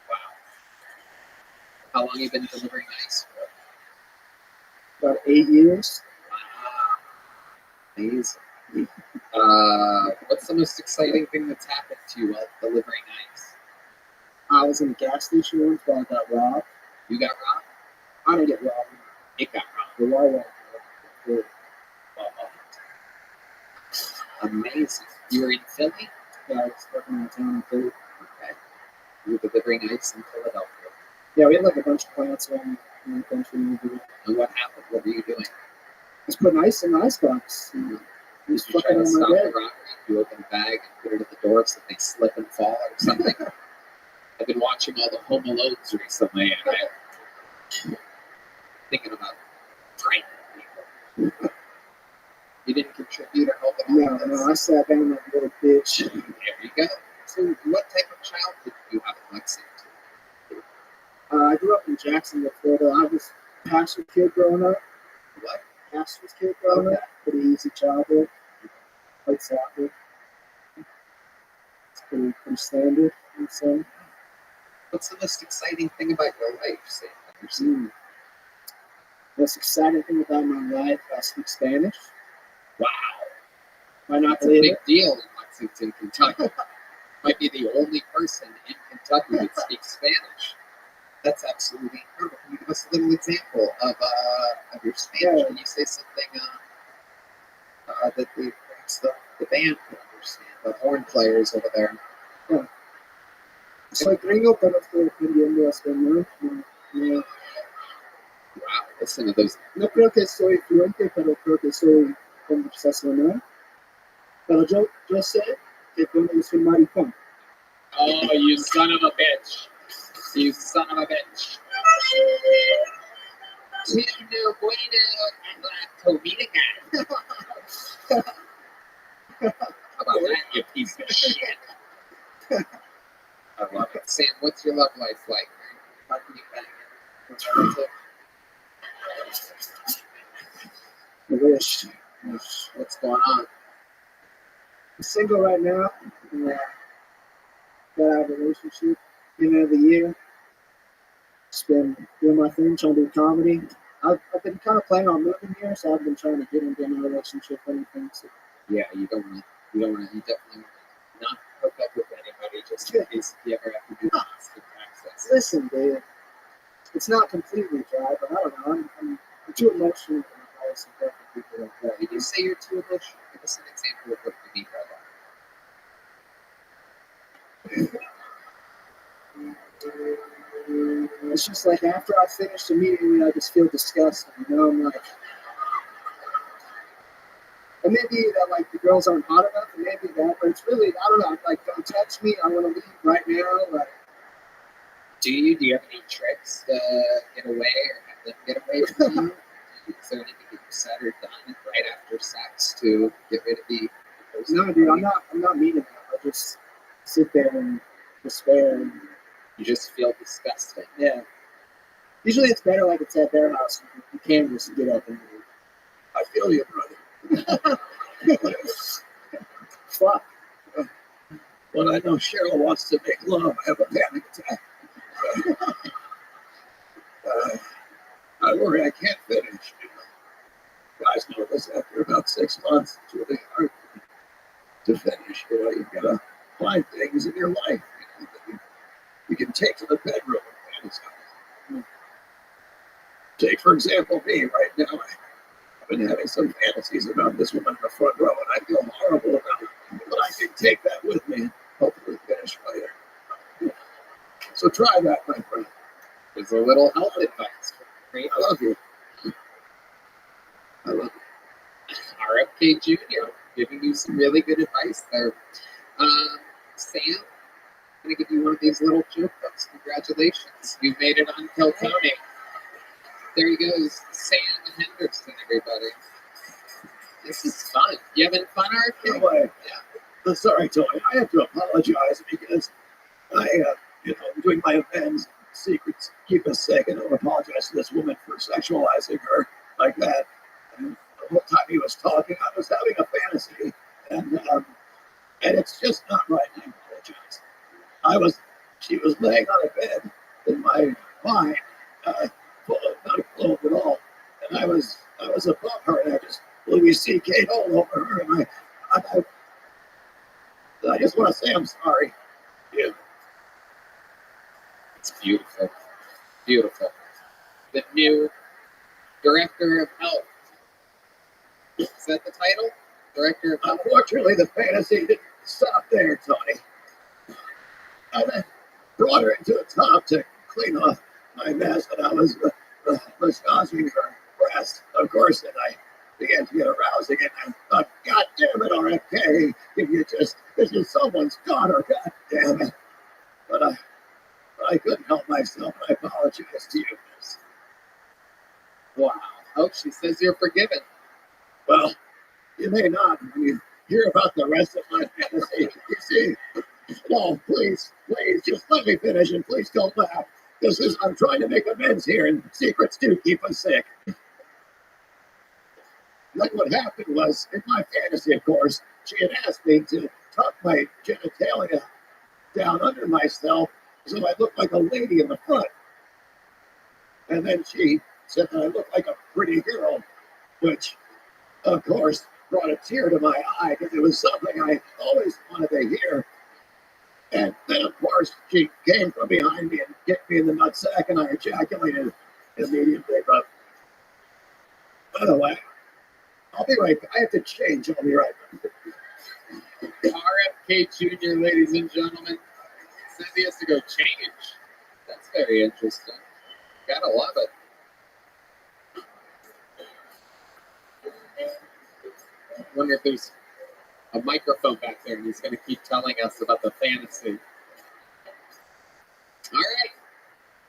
Wow. How long have you been delivering ice for? About 8 years. Wow. Amazing. What's the most exciting thing that's happened to you while delivering ice? I was in a gas station once while I got robbed. You got robbed? I didn't get robbed. It got robbed. The wall went. Amazing. You were in Philly? Yeah, I was working in town in Philly. Okay. You were delivering ice in Philadelphia. Yeah, we had like a bunch of plants around the country. And what happened? What were you doing? Just putting ice in the icebox. Mm-hmm. Just Did you try fucking to on my stop the bed. robbery? You open the bag and put it at the door so that they slip and fall or something? I've been watching all the Home Alones recently, and I'm thinking about pranking people. You didn't contribute or help at all? No, I sat down like a little bitch. There you go. So what type of childhood did you have in Lexington? I grew up in Jacksonville, Florida. I was a pastor's kid growing up. What? Pastor's kid growing up. Pretty easy childhood. Played soccer. It's pretty standard, I'd say. What's the most exciting thing about your life, Sam Henderson? Most exciting thing about my life, I speak Spanish. Wow. Why not That's a say big it? deal in Lexington, Kentucky. Might be the only person in Kentucky that speaks Spanish. That's absolutely incredible. Can you give us a little example of your Spanish? Yeah. Can you say something that perhaps the band could understand, the horn players over there? Soy gringo, pero estoy aprendiendo español. No No, Wow, listen to those. no creo que soy fluente, pero creo que soy conversacional. Pero yo sé que cuando soy maricón. Oh, you son of a bitch. You son of a bitch. Two no bueno and la comida guy. How about that, you piece of shit? I love it. Sam, what's your love life like? How can you bang it? What's your tip? I wish. What's going on? I'm single right now. Got out of a relationship beginning of the year. Just been doing my thing, trying to do comedy. I've been kind of planning on moving here, so I've been trying to get into a relationship or anything. So. Yeah, you definitely want to not hook up with anybody just in case you ever have to do constant access. Listen, dude, it's not completely dry, but I don't know. I'm too emotional to follow some stuff with people like that. Did you say you're too emotional? Give us an example of what you mean by that. It's just like after I finish immediately, I just feel disgusted. You know, I'm like, and maybe that like the girls aren't hot enough, and maybe that, but it's really I don't know. Like, don't touch me. I want to leave right now. Like, Do you have any tricks to get away or have them get away from you? Is there anything that you said or done right after sex to get rid of the person? no, dude, I'm not meaning that. I just sit there and despair. And, You just feel disgusting. yeah. Usually it's better like it's at their house. You can just get up and leave. I feel you, brother. Fuck. When I know Cheryl wants to make love, I have a panic attack. I worry I can't finish. Guys know this after about 6 months. It's really hard to finish. You've got to find things in your life that you can take to the bedroom and fantasize. Take, for example, me right now. I've been having some fantasies about this woman in the front row, and I feel horrible about it. But I can take that with me and hopefully finish later. So try that, my friend. There's a little health advice. Great. I love you. I love you. RFK Jr. giving you some really good advice there. Sam, I'm going to give you one of these little joke books. Congratulations. You made it on Kill Tony. There he goes, Sam Henderson, everybody. This is fun. You having fun, RFK? No way. Yeah. Sorry, Tony. I have to apologize because I'm doing my events. Secrets keep us sick, and I want to apologize to this woman for sexualizing her like that. And the whole time he was talking, I was having a fantasy, and it's just not right. I apologize. She was laying on a bed in my mind, full of not clothed at all, and I was above her, and I just Louis C.K. all over her, and I just want to say I'm sorry. Yeah. It's beautiful. Beautiful. The new Director of Health. Is that the title? Director of Health? Unfortunately, the fantasy didn't stop there, Tony. I then brought her into a tub to clean off my mess, and I was massaging her breast, of course, and I began to get aroused again. I thought, God damn it, RFK, this is someone's daughter, God damn it. But I couldn't help myself, and I apologize to you, miss. Wow. Oh, she says you're forgiven. Well, you may not when you hear about the rest of my fantasy. You see, no, please, just let me finish, and please don't laugh. I'm trying to make amends here, and secrets do keep us sick. Then what happened was, in my fantasy, of course, she had asked me to tuck my genitalia down under myself so I looked like a lady in the front. And then she said that I looked like a pretty girl, which, of course, brought a tear to my eye because it was something I always wanted to hear. And then, of course, she came from behind me and kicked me in the nutsack, and I ejaculated immediately. But by the way, I'll be right back. I have to change. I'll be right back. RFK Jr., ladies and gentlemen, says he has to go change. That's very interesting. Gotta love it. I wonder if there's a microphone back there and he's going to keep telling us about the fantasy. All right.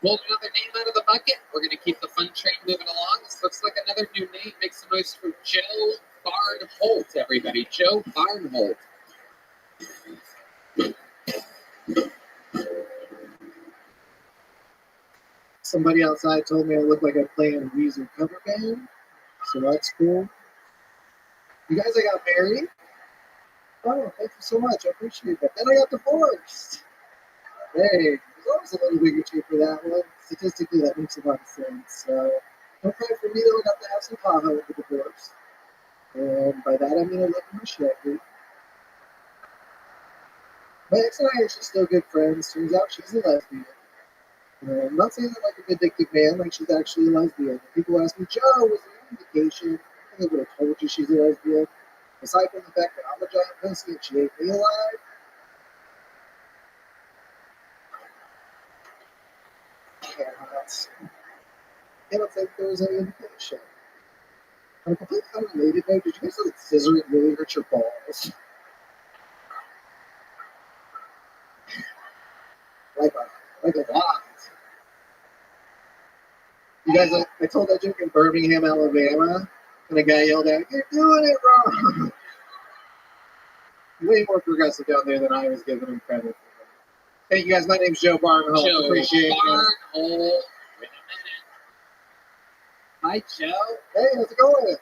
Pulled another name out of the bucket. We're going to keep the fun train moving along. This looks like another new name. Make some noise for Joe Barnholt, everybody. Joe Barnholt. Somebody outside told me I look like I play in a Weezer cover band, so that's cool. You guys, I got married. Oh, thank you so much. I appreciate that. Then I got divorced. Hey, there's always a little bigotry for that one. Statistically, that makes a lot of sense. So, don't cry for me, though. I got to have some Tahoe with the divorce. And by that, I mean I live in my Chevy. My ex and I are actually still good friends. Turns out she's a lesbian. I'm not saying that like a vindictive man, like she's actually a lesbian. People ask me, Joe, was it on vacation? I think I would have told you she's a lesbian. Aside from the fact that I'm a giant pussy and she ate me alive. I don't think there was any indication. On a completely unrelated note, did you guys know that scissoring really hurts your balls? Like a lot. You guys, I told that joke in Birmingham, Alabama, and a guy yelled out, "You're doing it wrong!" Way more progressive down there than I was giving him credit for. Hey, you guys, my name's Joe Barnholt. Joe Appreciate it. Barnholt. Hi, Joe. Hey, how's it going?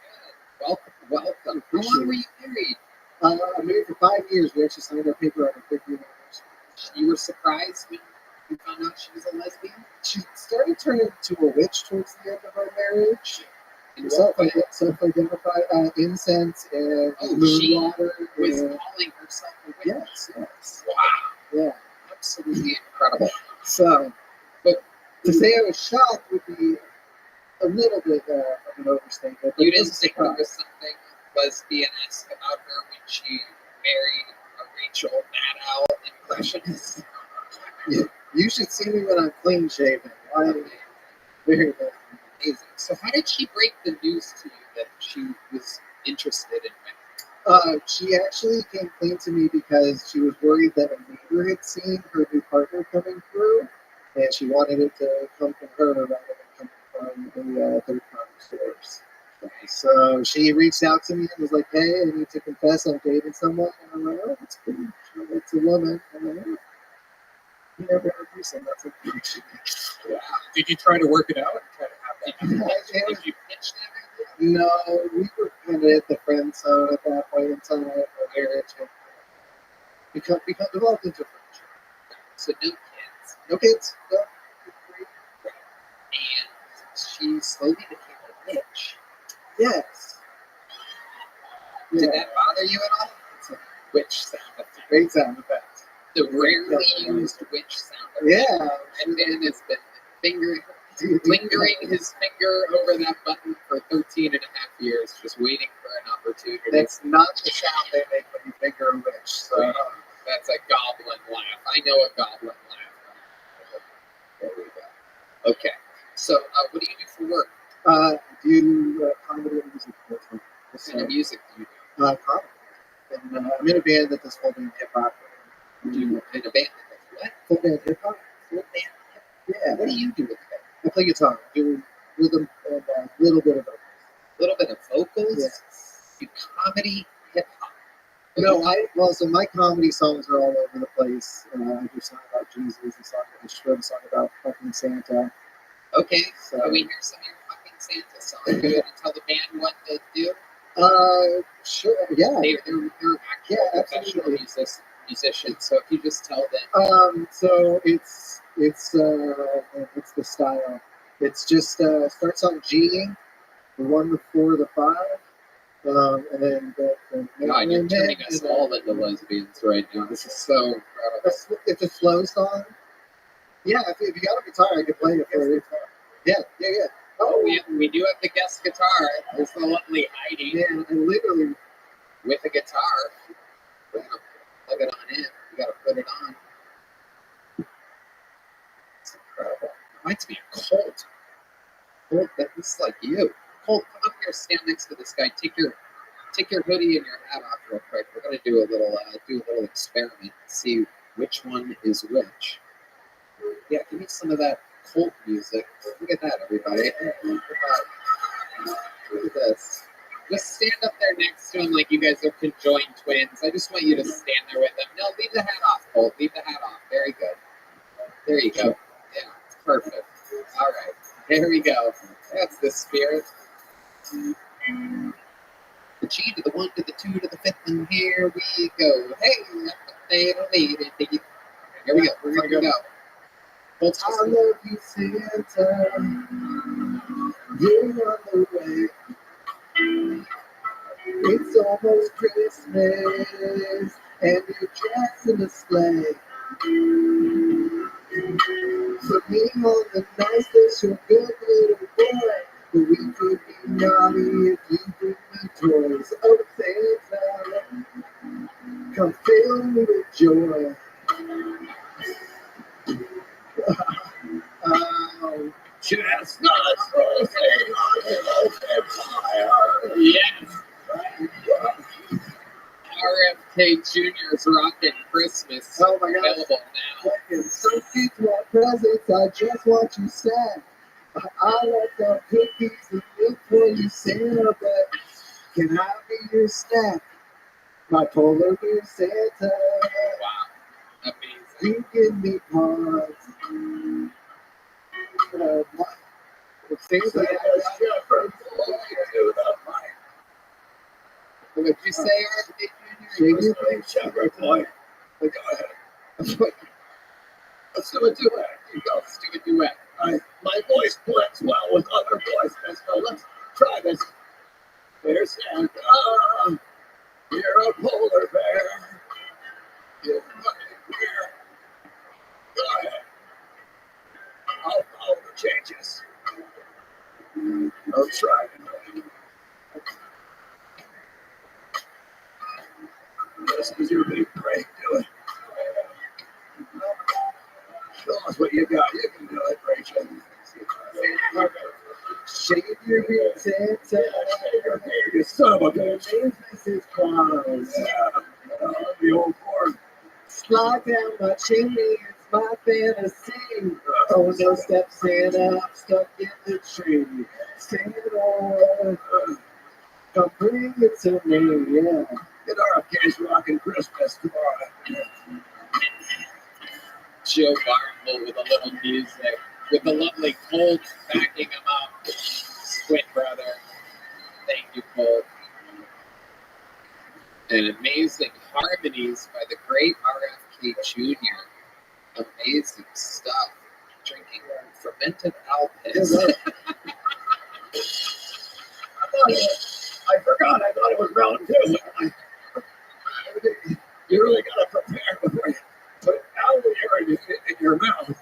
Welcome. How long were you married? I'm married for 5 years. We actually signed our paper on our 50th anniversary. You were surprised when you found out she was a lesbian? She started turning into a witch towards the end of our marriage. In what way? Self-identified incense and she moon water. was and, calling herself a witch. yes. Wow. Yeah. Absolutely incredible. So, but to say I was shocked would be a little bit of an overstatement. But You didn't think there was something lesbian-esque about her when she married a Rachel Maddow impressionist? Yeah. You should see me when I'm clean shaven. I'm very amazing. So how did she break the news to you that she was interested in men? She actually came clean to me because she was worried that a neighbor had seen her new partner coming through, and she wanted it to come from her rather than come from the third-party source. So she reached out to me and was like, "Hey, I need to confess I'm dating someone." And I'm like, "Oh, that's cool. It's a woman." I'm like, "Oh, you never heard me say that's a Wow. Did you try to work it out? Try to have that? Did you pitch that idea? No, we were kind of at the friend zone at that point in time. Our marriage had developed into friendship. So no kids. No kids. No. And she slowly became a witch. Yes. Did that bother you at all? It's a witch sound effect. Great sound effect. The rarely used witch sound effect. Yeah. And Dan has been lingering his finger over that button for 13 and a half years, just waiting for an opportunity. That's not the sound they make when you finger a witch. So that's a goblin laugh. I know a goblin laugh. There we go. Okay. So what do you do for work? do comedy and music. What kind of music do you do? Comedy. And I'm in a band that does full band hip hop. You in a band that does what? Full band hip hop. Full band. Yeah. What do you do with that? I play guitar, do rhythm, and a little bit of vocals. A little bit of vocals? Yes. You comedy, hip hop. No, so my comedy songs are all over the place. I do a song about Jesus, a song about Easter, a song about fucking Santa. Okay, So can we hear some of your fucking Santa songs? Do you want to tell the band what to do? Sure, yeah. They're actual professional musicians, so if you just tell them. So it's the style. It's just starts on G, the 1, the 4, the 5. And then God, you're turning us all into lesbians right now. This is so incredible. It's a slow song. Yeah, if you got a guitar, I could play it for you. Yeah. Oh, we do have the guest guitar. There's the lovely Heidi. Yeah, and literally with a guitar. We're gonna plug it on in. You gotta put it on. It's incredible. Reminds me of Colt. Colt, this is like you. Colt, come up here, stand next to this guy. Take your hoodie and your hat off real quick. We're gonna do a little experiment. See which one is which. Yeah, give me some of that Colt music. Look at that, everybody. Look at this. Just stand up there next to him like you guys are conjoined twins. I just want you to stand there with him. No, leave the hat off, Colt. Leave the hat off. Very good. There you go. Yeah, it's perfect. All right. There we go. That's the spirit. The G to the 1 to the 2 to the 5th, and here we go. Hey, here we go. We're gonna go. Colt's I love you, Santa. You're on the way. It's almost Christmas, and you're dressed in a sleigh. Put me on the nice list, you're a good little boy. But we could be naughty if you bring me toys. Oh, Santa, come fill me with joy. Oh, Chestnuts roasting on an open fire. Yes. RFK Jr.'s Rockin' Christmas. Oh my God. Available now. Fucking some kids want presents, I just want you sad. I like the cookies and milk for you, Santa, but can I be your snack? My polar bear Santa. Wow. Amazing. You give me pause. Santa, Say a shepherd boy to the mic. What did you say, RFK Shake Jr.? your Say shepherd boy. Go ahead. Let's do a duet. You go. Let's do a duet. My voice blends well with other voices, so let's try this. There's Santa. You're a polar bear. You're running queer. Go ahead. I'll follow the changes. I'll try. This is your big break. Do it. Show us what you got. You can do it, Rachel. shave your beard, Santa. You son of a bitch. This is Claus. Yeah. The old board. Slide down my chimney, it's my fantasy. Oh no, step Santa, I'm stuck in the tree. Santa, come bring it to me, yeah. Get RFK's Rockin' Christmas tomorrow. Joe Barnwell with a little music, with the lovely Colt backing him up. Squid brother. Thank you, Colt. And amazing harmonies by the great RFK Jr. Amazing stuff. Drinking fermented alpins. I forgot. I thought it was round two. You really got to prepare before you put alligator in your mouth.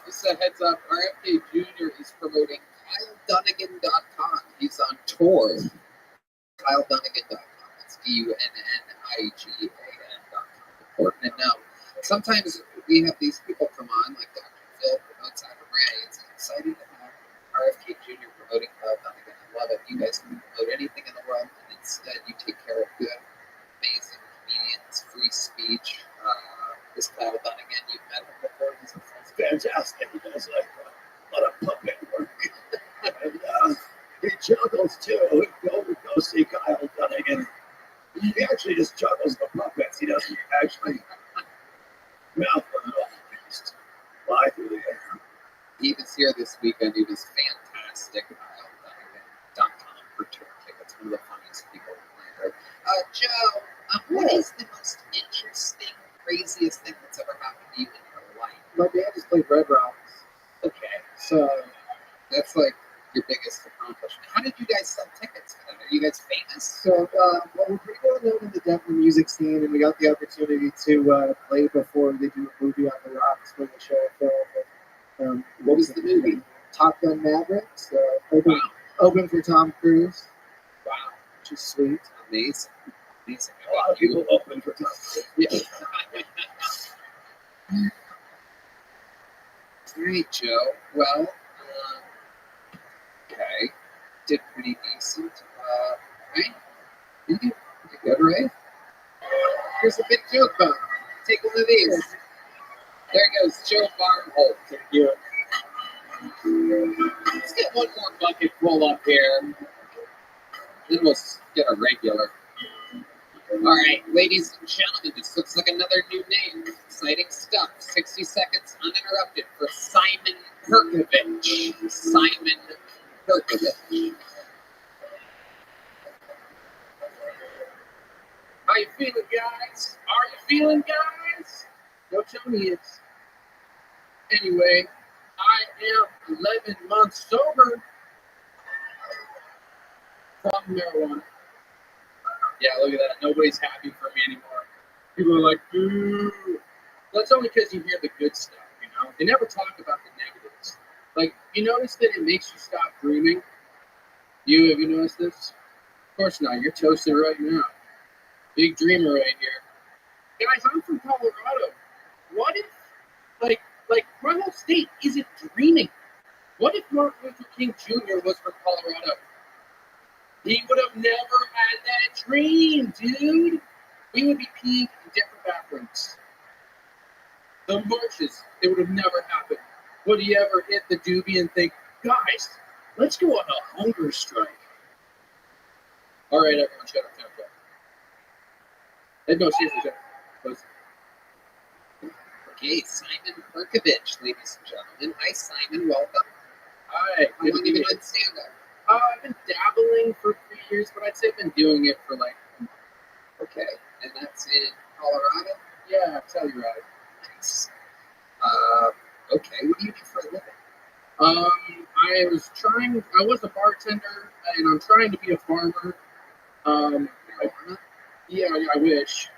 Just a heads up, RFK Jr. is promoting KyleDunnigan.com. He's on tour. KyleDunnigan.com. It's DUNNIGAN.com. Important to know. Sometimes we have these people come on, like Dr. Phil promotes Adam Ray. It's exciting to have RFK Jr. promoting Kyle Dunnigan. I love it. You guys can promote anything in the world, and instead you take care of good, amazing comedians, free speech. This Kyle Dunnigan, you've met him before. He's Fantastic. He does like a lot of puppet work. And he juggles too. Go see Kyle Dunnigan. He actually just juggles the puppets. He doesn't actually mouth them all. Just fly through the air. He was here this weekend. He was fantastic. KyleDunnigan.com for tour tickets. One of the funniest people I heard. Joe, what is the most interesting, craziest thing that's ever happened to you in your life? My dad just played Red Rocks, Okay, so that's like your biggest accomplishment. How did you guys sell tickets for that? Are you guys famous? well, we're pretty well known in the Denver music scene, and we got the opportunity to play before they do a movie on the rocks for the show film. What was the movie? Top Gun Maverick. So, Wow. Open for Tom Cruise, Wow, which is sweet. amazing. Amazing. A lot of people open for Tom. Yeah. All right, Joe. Well, okay. Did pretty decent. Right? You did pretty good, right? Here's a big joke bone. Take one of these. There goes Joe Barnholt. Thank you. Let's get one more bucket full up here. Then we'll get a regular. All right, ladies and gentlemen, this looks like another new name. Exciting stuff. 60 seconds uninterrupted for Simon Perkovich. Simon Perkovich. How you feeling, guys? Are you feeling, guys? Don't tell me it's. Anyway, I am 11 months sober from marijuana. Yeah, look at that. Nobody's happy for me anymore. People are like, ooh. That's only because you hear the good stuff, you know? They never talk about the negatives. Like, you notice that it makes you stop dreaming? Have you noticed this? Of course not. You're toasting right now. Big dreamer right here. Guys, I'm from Colorado. What if, like my whole state isn't dreaming? What if Martin Luther King Jr. was from Colorado? He would have never had that dream, dude. We would be peeing in different bathrooms. The marches, it would have never happened. Would he ever hit the doobie and think, guys, let's go on a hunger strike? All right, everyone, shut up. No, seriously, shut up. Okay, Simon Perkovich, ladies and gentlemen. Hi, Simon. Welcome. Hi. How long have you been doing stand-up? I've been dabbling for 3 years, but I'd say I've been doing it for like. Okay, and that's in Colorado? Yeah, Telluride. Nice. Okay, what do you do for a living? I was a bartender, and I'm trying to be a farmer. Marijuana? Yeah, I wish.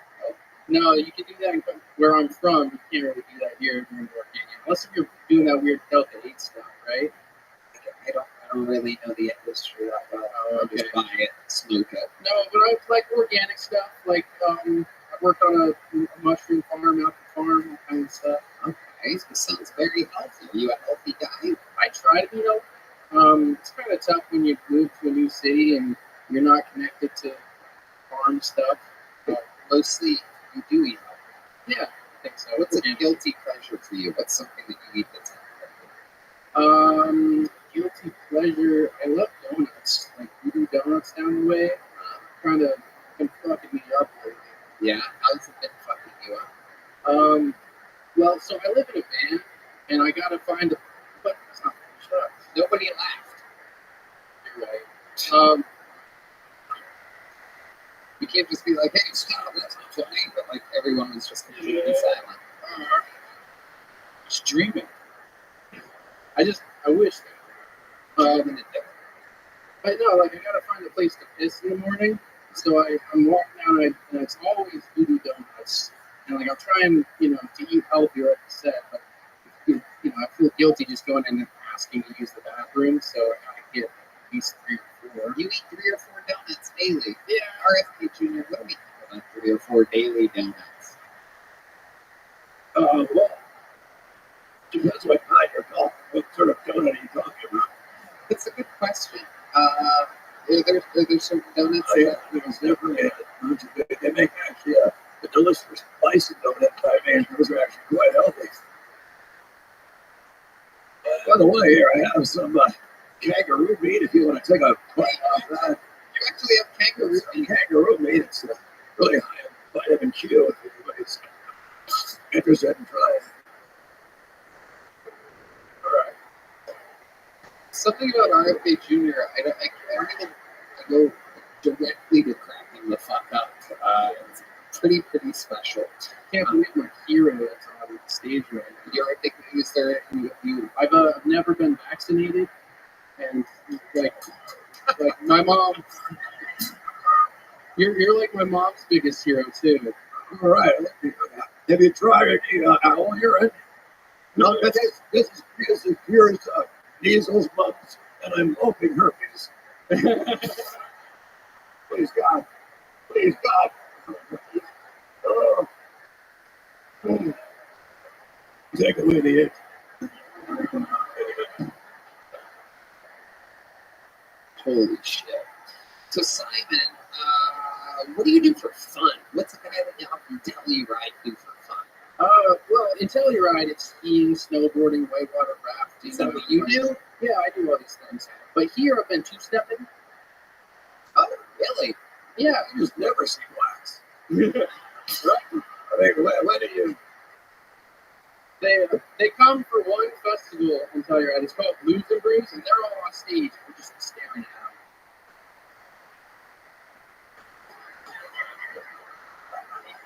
No, you can do that where I'm from. You can't really do that here in New York, unless if you're doing that weird Delta 8 stuff, right? I don't really know the industry that well. I'll just buy it, smoke it. No, but I like organic stuff. Like I worked on a mushroom farm, apple farm, all kind of stuff. Okay, this sounds very healthy. Are you a healthy guy? I try to be healthy. It's kind of tough when you move to a new city and you're not connected to farm stuff. Mostly you do eat healthy. Yeah, I think so. What's a guilty pleasure for you? What's something that you eat that's healthy? Guilty pleasure. I love donuts. Like eating donuts down the way. Kind of been fucking me up lately. Yeah, how's it been fucking you up? Well, so I live in a van, and I gotta find a. But it's not finished up. Nobody laughed. You're right. You can't just be like, hey, stop, that's not funny. But like everyone was just completely silent. Just dreaming. I wish that. I know, like I gotta find a place to piss in the morning. So I'm walking down and it's always voodoo donuts. And like I'm trying, to eat healthier like you said, but I feel guilty just going in and asking to use the bathroom, so I gotta get at least 3 or 4. You eat 3 or 4 donuts daily. Yeah. RFK Jr., what do we think about 3 or 4 daily donuts? Well, depends what kind you're talking. What sort of donut are you talking about? That's a good question. Are there certain donuts? Oh, yeah, there's definitely a bunch of good. They make actually a delicious spicy donut. I mean, those are actually quite healthy. By the way, here I have some kangaroo meat. If you want to take a bite off that, You actually have kangaroo meat. kangaroo meat. It's really high in vitamin Q. If anybody's interested in trying. All right. Something about RFK Jr. I go directly to cracking the fuck up. It's pretty special. Can't believe my hero is on stage right now. You're a big news there. I've never been vaccinated, and like my mom. You're like my mom's biggest hero too. All right. Have you tried aloe urine? No, this is pure measles, mumps, and I'm hoping herpes. Please God. Please God. Oh. Take away the itch. Holy shit. So Simon, what do you do for fun? What's a guy that you help in Telluride do for fun? Well, in Telluride, it's skiing, snowboarding, whitewater rafting. Is that what you do? Yeah, I do all these things. But here, I've been two-stepping. Oh, really? Yeah. I just never see wax. Right? I mean, when do you? They come for one festival in Telluride. It's called Blues and Brews, and they're all on stage. We're just staring at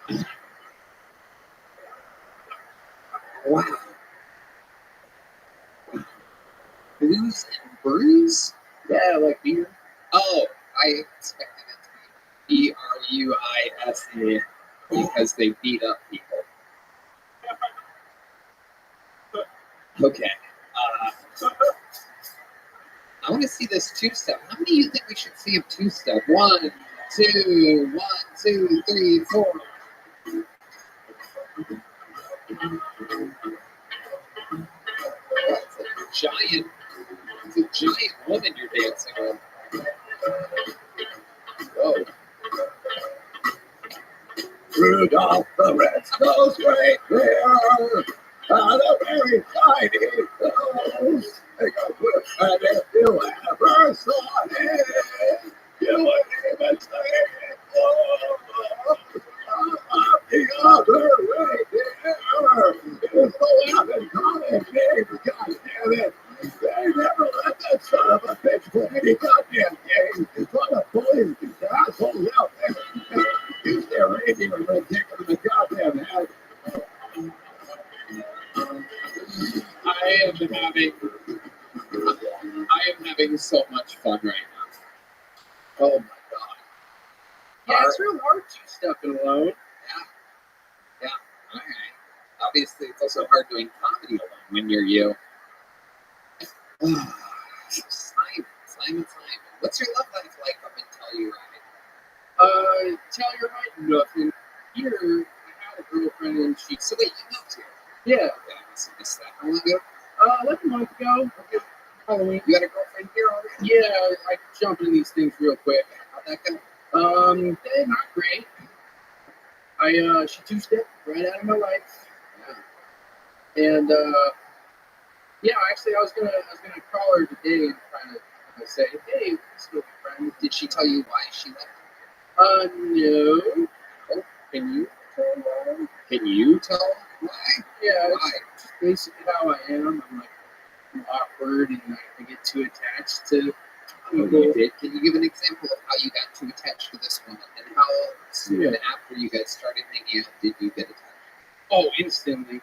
them. Wow. Blues and brews? Yeah, like beer. Oh, I expected it to be BRUISE because they beat up people. Okay. I want to see this two-step. How many do you think we should see of two-step? 1, 2, 1, 2, 3, 4. It's a giant woman you're dancing with. Whoa. Rudolph the red-nosed reindeer, the very tiny nose. And if you ever saw him, you wouldn't even say it was the other reindeer. It's the laughing comic game, goddammit. They never let that son of a bitch play any goddamn game. What the bullies, the assholes out there. Use their reindeer and then take them in the goddamn head. I am having so much fun right now. Oh my god. Yeah, it's real hard two-stepping alone. Yeah. Alright. Obviously, it's also hard doing comedy alone when you're you. Simon. What's your love life like up in Telluride? Telluride, nothing. Here, I had a girlfriend and she. So wait, you moved here? Yeah. Yeah, I missed that. How long ago? Like a month ago. Okay. Halloween. You got a girlfriend here already? Yeah, I jump into these things real quick. How'd that go? They're not great. She two-stepped right out of my life. Yeah. And yeah, actually, I was gonna call her today and kind of say, hey, we're still friends. Did she tell you why she left? No. Oh, can you tell why? Can you tell why? Yeah, Why? it's just basically how I am. I'm like awkward and I get too attached to people. You did. Can you give an example of how you got too attached to this woman and how soon after you guys started hanging out did you get attached? Oh, instantly.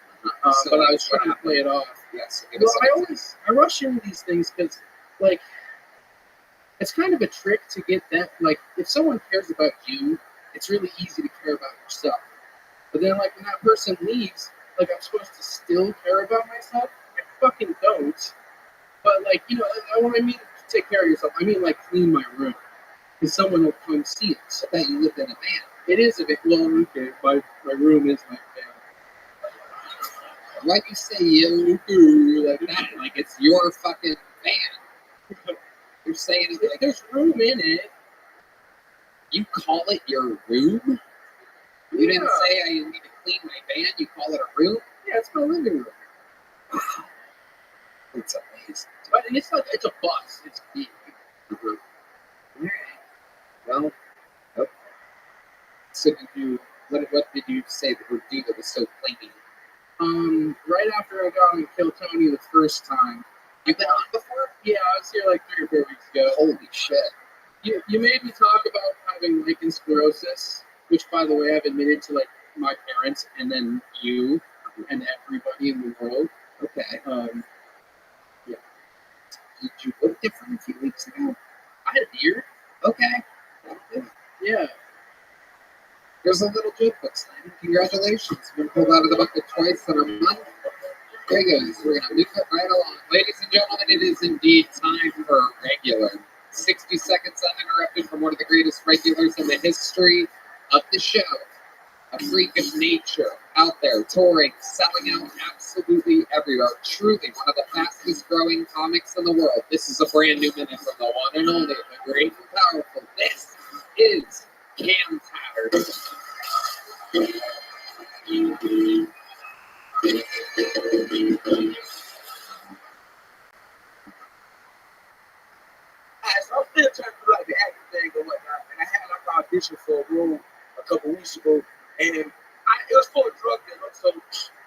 So But I was trying to play it off. Yes. Well, I rush into these things because, like, it's kind of a trick to get that. Like, if someone cares about you, it's really easy to care about yourself. But then, like, when that person leaves, like, I'm supposed to still care about myself. I fucking don't. But, like, you know, when I mean take care of yourself, I mean, like, clean my room. Because someone will come see it. I bet you lived in a van. It is a bit long. Okay, my room is my van. Why'd you say you like that? Like it's your fucking van. You're saying it like there's room in it. You call it your room? You didn't say I need to clean my van. You call it a room? Yeah, it's my living room. Wow. It's amazing. But it's like it's a bus. It's big. All right. Well, okay. So what did you say that would do that was so clingy? Right after I got on Kill Tony the first time. You've been on before? Yeah, I was here like 3 or 4 weeks ago. Holy shit. You made me talk about having lichen sclerosis, which, by the way, I've admitted to like my parents and then you and everybody in the world. Okay. Yeah. Did you look different a few weeks ago? I had a beard. Okay. That'll do it. Yeah. There's a little joke book, Simon. Congratulations. You've been pulled out of the bucket twice in a month. There you go. So we're going to move it right along. Ladies and gentlemen, it is indeed time for a regular. 60 seconds uninterrupted from one of the greatest regulars in the history of the show. A freak of nature out there, touring, selling out absolutely everywhere. Truly one of the fastest growing comics in the world. This is a brand new minute from the one and only, the great and powerful. This is Cam Pattern. So I'm still trying to do like the acting thing or whatnot, and I had like an audition for a role a couple weeks ago, and it was for a drug dealer, so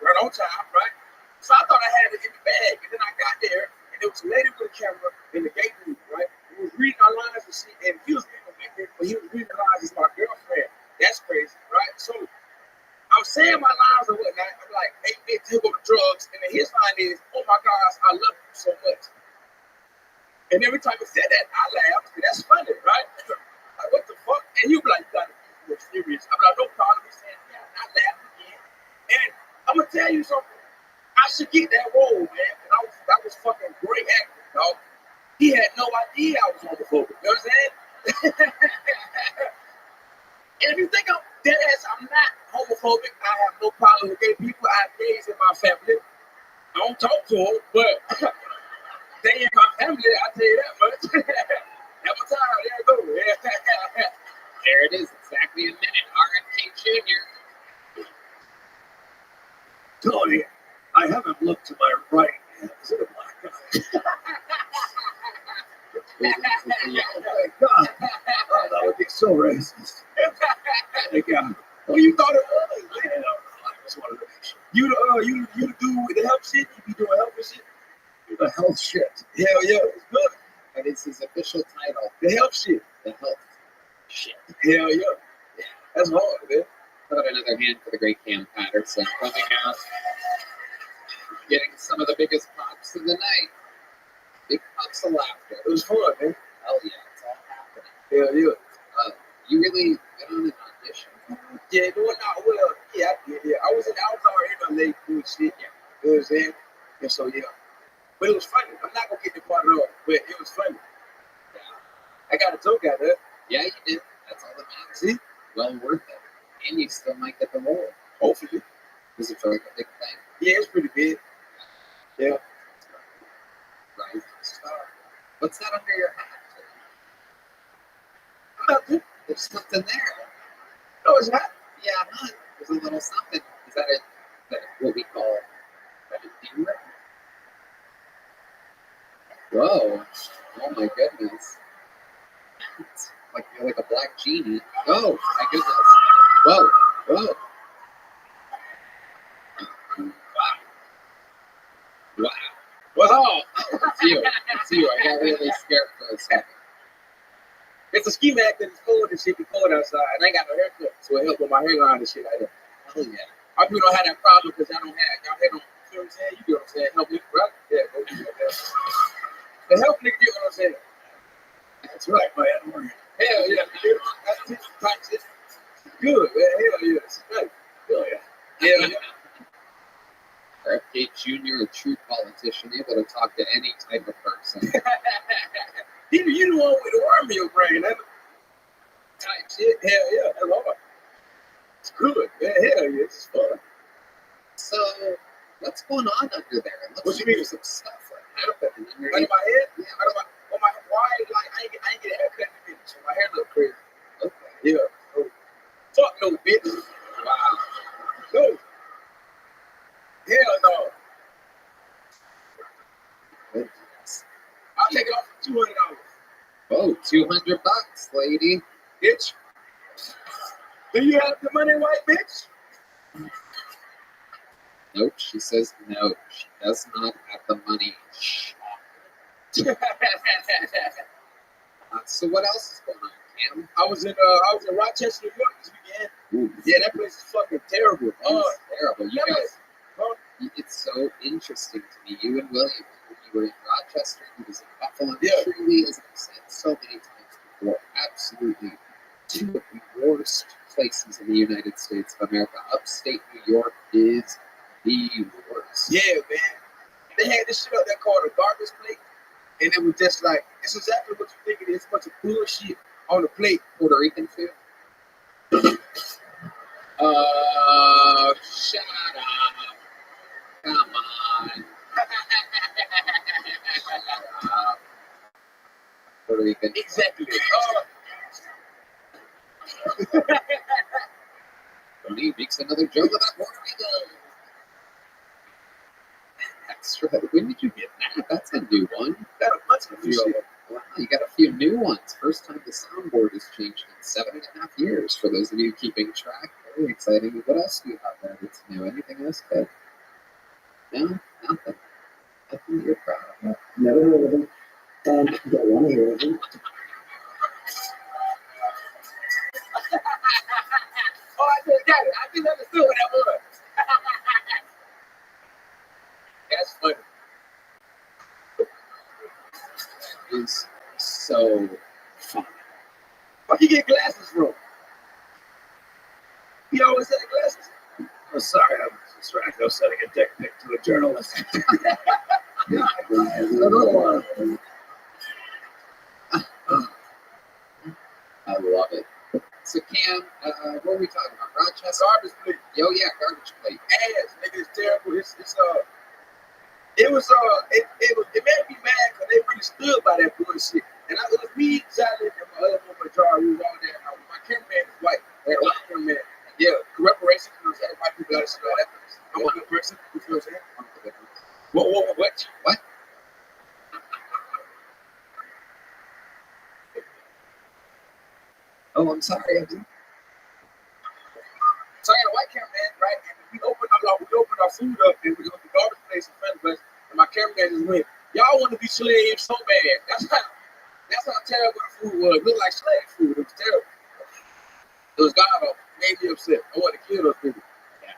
right on time, right? So I thought I had it in the bag, and then I got there, and there was a lady with a camera in the gate booth, right? Who was reading our lines and shit, and he was reading them like that, but he was reading the lines as my girlfriend. That's crazy, right? So I'm saying my lines and whatnot. I'm like, hey, bitch, here go the drugs, and then his line is, oh my gosh, I love you so much. And every time he said that, I laughed, and that's funny, right? Like, what the fuck? And you be like, you gotta be serious. I'm like, no problem. He's saying, yeah, I laughed again. And I'm gonna tell you something. I should get that role, man. And that was fucking great acting, dog. He had no idea I was homophobic. You know what I'm saying? And if you think I'm dead ass, I'm not homophobic. I have no problem with gay people. I have gays in my family. I don't talk to them, but they in my family, I'll tell you that much. Every time, there you go. There it is, exactly a minute. RFK Jr. Tony, I haven't looked to my right yet. Is it a black guy? Oh my God. Oh, that would be so racist. Like, well, you thought it was? Yeah, I just wanted to make sure. You do the health shit? You be doing health and shit? The health shit. Hell yeah, it's good. That is his official title. The health shit. The health shit. Hell yeah. That's hard, man. How about another hand for the great Cam Patterson coming out, getting some of the biggest pops of the night. Big pops of laughter. It was fun, man. Hell yeah, it's all happening. Hell yeah. You really got on an audition. Yeah, doing out well. Yeah, I did. Yeah, I was already in LA doing shit. Yeah. You know what I'm saying? And so yeah. But it was funny. I'm not gonna get the part at all, but it was funny. Yeah. I got a joke out there. Yeah, you did. That's all that matters. See? Well worth it. And you still might get the role. Hopefully. Was it for like a big thing? Yeah, it's pretty big. Yeah. Right. What's that under your hat? Nothing. There's something there. No, it's not. Yeah, not. There's a little something. Is that what we call a dimmer? Whoa. Oh my goodness. It's like you're like a black genie. Oh my goodness. Whoa. Whoa. Wow. Wow. It's you. It's you. I got really scared for a second. It's a ski mask that is cold and shit be cold outside, and I ain't got no haircut, so it help with my hairline and shit like that. Hell yeah. I people don't have that problem because y'all don't have y'all hair don't. You know what I'm saying? You get what I'm saying? Help me, right? Yeah, go do that. The help nigga get what I'm saying. That's right, man. Hell yeah, dude. That's it. Good, man. Hell yeah. It's nice. Hell yeah. Hell yeah. RFK Jr., a true politician, able to talk to any type of person. You the one with the worm in your brain, that type shit. Hell yeah, that's hard. It's good, man. Hell yeah, it's fun. So, what's going on under there? It looks What you mean? Some stuff happening underneath. Right in my head? Yeah. Right on my why? Like I ain't get a haircut in a minute, so my hair look crazy. Okay. Yeah. So, fuck no, bitch. Wow. No. Hell no. Goodness. I'll take it off for $200. Oh, $200, lady. Bitch. Do you have the money, white bitch? Nope, she says no. She does not have the money. So what else is going on, Cam? I was in Rochester, New York this weekend. Ooh, Yeah, that place is fucking terrible. it's terrible. You that guys, place- it's so interesting to me. You and William, when you were in Rochester, he was in Buffalo. Yeah. Truly, as I've said so many times before, absolutely two of the worst places in the United States of America. Upstate New York is the worst. Yeah, man. They they had this shit up there called a garbage plate, and it was just like, it's exactly what you think it is. A bunch of bullshit on the plate. Puerto Rican food. Shut up. Come on. Puerto Rican. Exactly. Tony makes another joke about Puerto Rico. Extra. When did you get that? That's a new one. Got a bunch of new shit. Wow, you got a few new ones. First time the soundboard has changed in 7.5 years. For those of you keeping track, very exciting. What else do you have there that's new? Anything else good? No, nothing. Nothing you're proud of. Never heard of them. Don't want to hear of them. Oh, I just got it. I just understood what that was. That's funny. That is so fun. Where'd you get glasses from? He always had glasses. Oh, sorry, I was distracted. I was sending a dick pic to a journalist. I love it. So Cam, what were we talking about? Rochester? Garbage plate. Yo, yeah, garbage plate. Ass, nigga, it's terrible. It made me mad because they really stood by that bullshit. And it was me, Sally, and my other woman, Jar, we was all there. My cameraman is white. That white cameraman. Yeah, reparation, you know what I'm saying? White people got to see that. I'm a good person. You feel what I'm saying? What? Oh, I'm sorry. So I had a white cameraman, right? And we opened our food up, and we go to the garbage place in front of us, and my cameraman just went, y'all want to be slaves so bad. That's how terrible the food was. It looked like slave food. It was terrible. It was god awful. Made me upset. I wanted to kill those people. Yeah.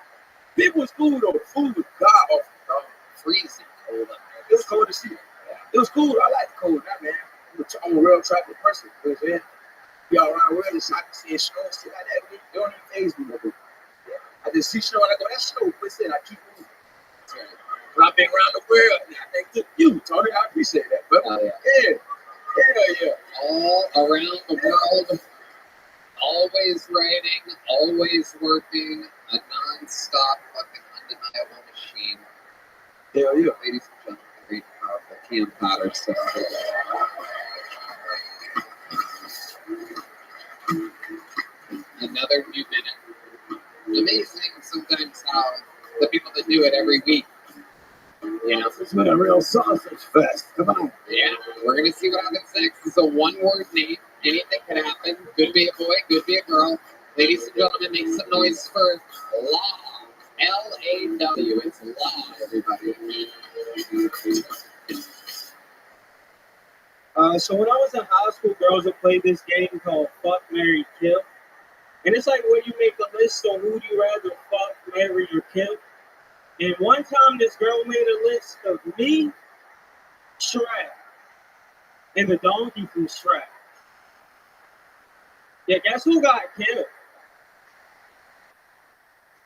People was food though. The food was god awful. Freezing cold up there. It was cold as shit. Yeah. It was cool. I like the cold now, man. I'm a real tribal person. You know what I'm saying? Y'all around where the shot see snow and shit like that. It don't even phase me no more. I just see snow and I go, that's snow. What's it? I keep moving. But I've been around the world. And I think to you, Tony. I appreciate that, brother. Oh, yeah. Yeah. All around the world, always writing, always working, a non-stop fucking undeniable machine. Hell yeah. Ladies and gentlemen, the great powerful Cam Potter. So, another new minute. Amazing sometimes how the people that do it every week. Yeah, It's been a real sausage fest. Come on. yeah. We're gonna see what happens next. It's a one-word name. Anything can happen. Could be a boy, could be a girl. Ladies and gentlemen, make some noise for Law. L-A-W. It's Law, everybody. So when I was in high school, girls would play this game called Fuck, Marry, Kill. And it's like where you make a list on who do you rather fuck, marry, or kill. And one time this girl made a list of me, Shrek, and the donkey from Shrek. Yeah, guess who got killed?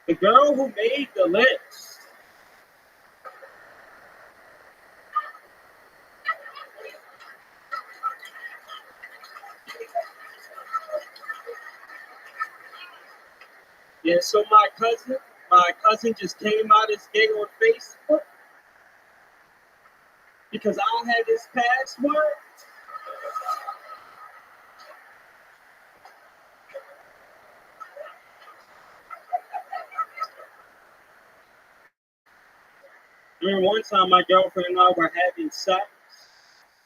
The girl who made the list. Yeah, so my cousin just came out as gay on Facebook because I had his password. Remember one time my girlfriend and I were having sex,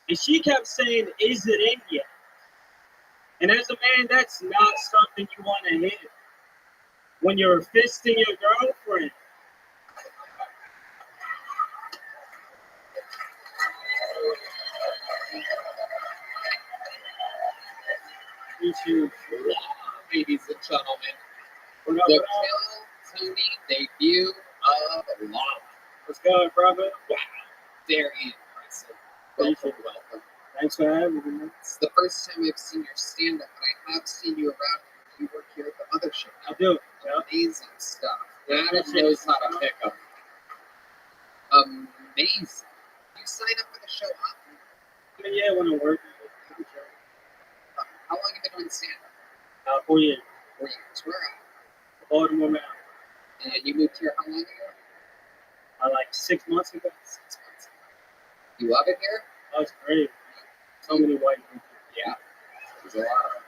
and she kept saying, "Is it in yet?" And as a man, that's not something you want to hear when you're fisting your girlfriend. You should. Ladies and gentlemen, What up, the what up? Kill Tony debut of Law. What's good, brother? Wow, very impressive. Thank you. Welcome. Thanks for having me, man. It's the first time I've seen your stand-up, but I have seen you around. You work here at the mothership. I do. Yeah. Amazing stuff. Adam knows how to pick up. Amazing. sign up for the show often? I mean, yeah, when I work, How long have you been doing stand-up? 4 years. 4 years. Where at? Baltimore, Maryland. And you moved here how long ago? Like 6 months ago. 6 months. You love it here? Oh, it's great. So many white people. Yeah. There's a lot of them.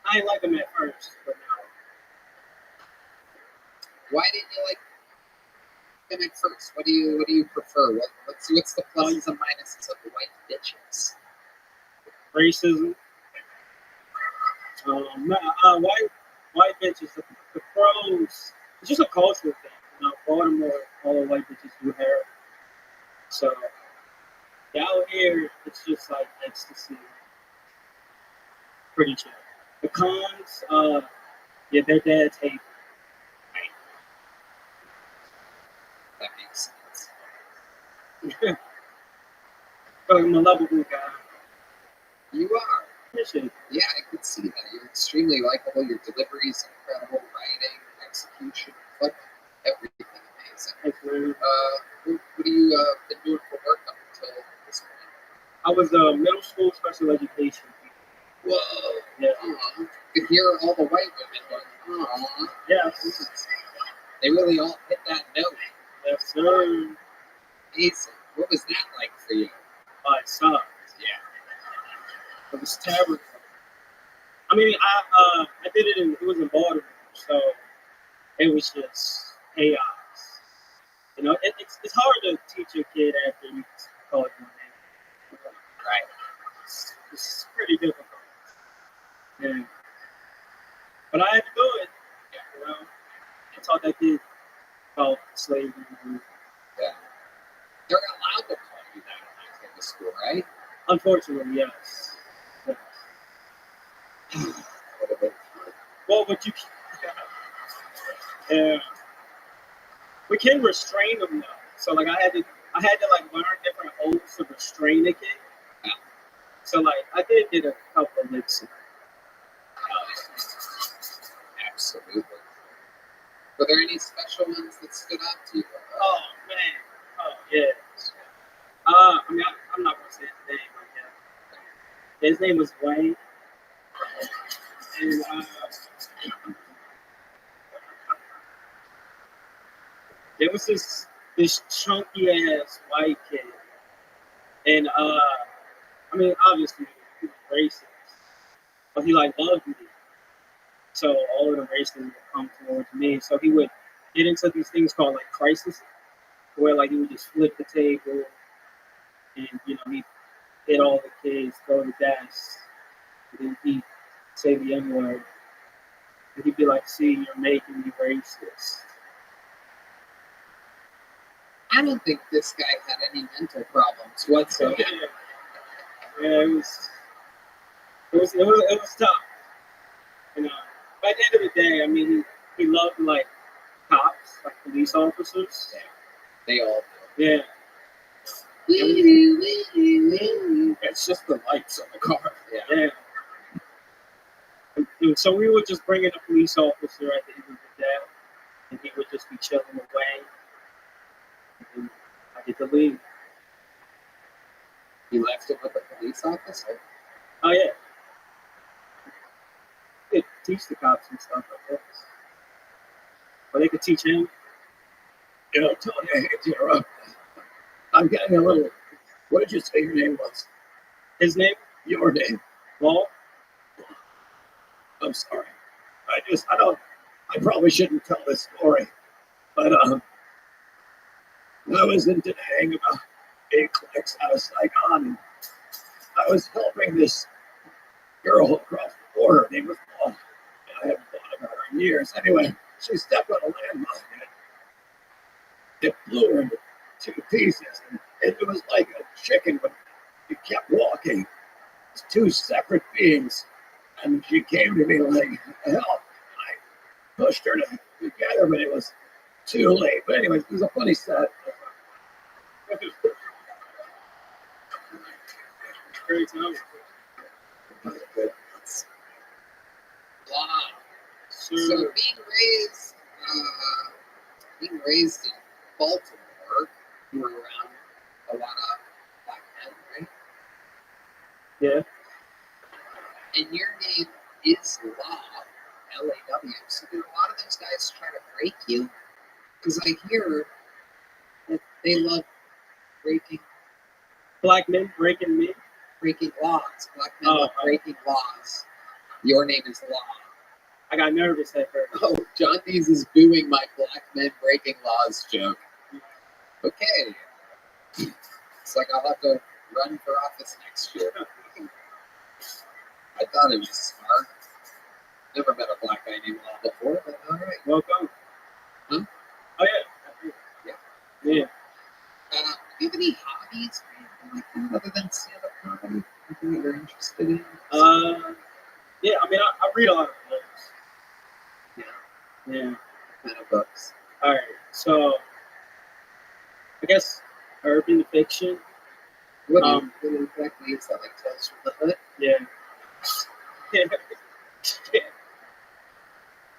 I didn't like them at first, but now. Why didn't you like them at first? What do you prefer? What's the pluses and minuses of the white bitches? Racism. White bitches. The pros. It's just a cultural thing. You know, Baltimore, all the white bitches do hair. So out here, it's just like ecstasy. Pretty chill. The cons, yeah, their dads hate. That makes sense. But I'm a lovable guy. You are. Appreciate it. Yeah, I could see that. You're extremely likable. Your delivery is incredible. Writing, execution, like everything amazing. Thanks, man. What do you been doing for work up until this point? I was a middle school special education teacher. Whoa. Yeah. You could hear all the white women going, aw. Yeah. They really all hit that note. Yes, sir. Amazing. What was that like for you? It sucked. Yeah. It was terrible. I mean, I did it it was in Baltimore, so it was just chaos. You know, it's hard to teach a kid after you call it your name. Right. It's pretty difficult. Yeah. But I had to do it. You know, I taught that kid about slavery. Yeah. They're allowed to call you that in that type of school, right? Unfortunately, yes. Would have been fun. Well, but you yeah. We can restrain them though. So like I had to like learn different oaths to restrain a kid. Yeah. So like I did get a couple of licks. Absolutely. Were there any special ones that stood out to you? Oh man. Oh yeah. I mean I'm not gonna say his name like that. His name was Wayne. And there was this chunky ass white kid. And I mean obviously he was racist. But he like loved me. So all of the racism would come towards me. So he would get into these things called like crisis, where like he would just flip the table and he'd hit all the kids, throw the desk, and then he'd say the N-word. And he'd be like, see, you're making me racist. I don't think this guy had any mental problems whatsoever. Yeah, it was tough. You know. By the end of the day, I mean he loved like cops, like police officers. Yeah. They all do. Yeah. It's just the lights on the car. Yeah. And so we would just bring in a police officer at the end of the day, and he would just be chilling away. And I get to leave. You left him with a police officer? Oh yeah. They teach the cops and stuff like this. Or they could teach him. You know, Tony, I hate to interrupt. I'm getting a little. What did you say your name was? His name? Your name. Law? I'm sorry. I probably shouldn't tell this story. But I was in Da Nang about 8 clicks out of Saigon, and I was helping this girl across the border. Her name was Law. I haven't thought about her in years. Anyway, she stepped on a landmine, and it blew her into 2 pieces. And it was like a chicken, but it kept walking. It's 2 separate beings. And she came to me like, help. I pushed her together, but it was too late. But anyway, it was a funny set. Great time. Wow. So Sure. being raised in Baltimore, you were around a lot of black men, right? Yeah. And your name is Law, L-A-W. So do a lot of those guys try to break you? Because I hear that they love breaking Black men breaking me. laws. Black men love breaking laws. Your name is Law. I got nervous at first. Oh, John Dees is booing my black men breaking laws joke. Okay. It's like I'll have to run for office next year. I thought it was smart. Never met a black guy named Law before, but all right. Welcome. Huh? Oh yeah. Yeah. Do you have any hobbies or anything like that other than stand-up comedy? Anything that you're interested in? Yeah. I mean, I read a lot of books. Yeah. Yeah. What kind of books? All right. So, I guess urban fiction. What exactly is that? Like Tales from the Hood? Yeah.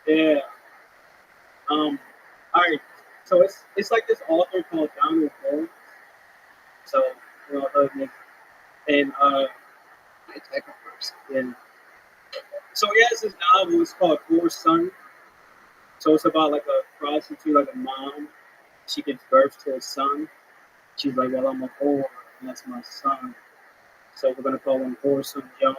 Yeah. All right. So it's like this author called Donald Cole. So and My type of person. yeah. So he has this novel. It's called Poor Son. So it's about like a prostitute, like a mom. She gives birth to a son. She's like, well, I'm a whore, and that's my son. So we're gonna call him Poor Son Jones.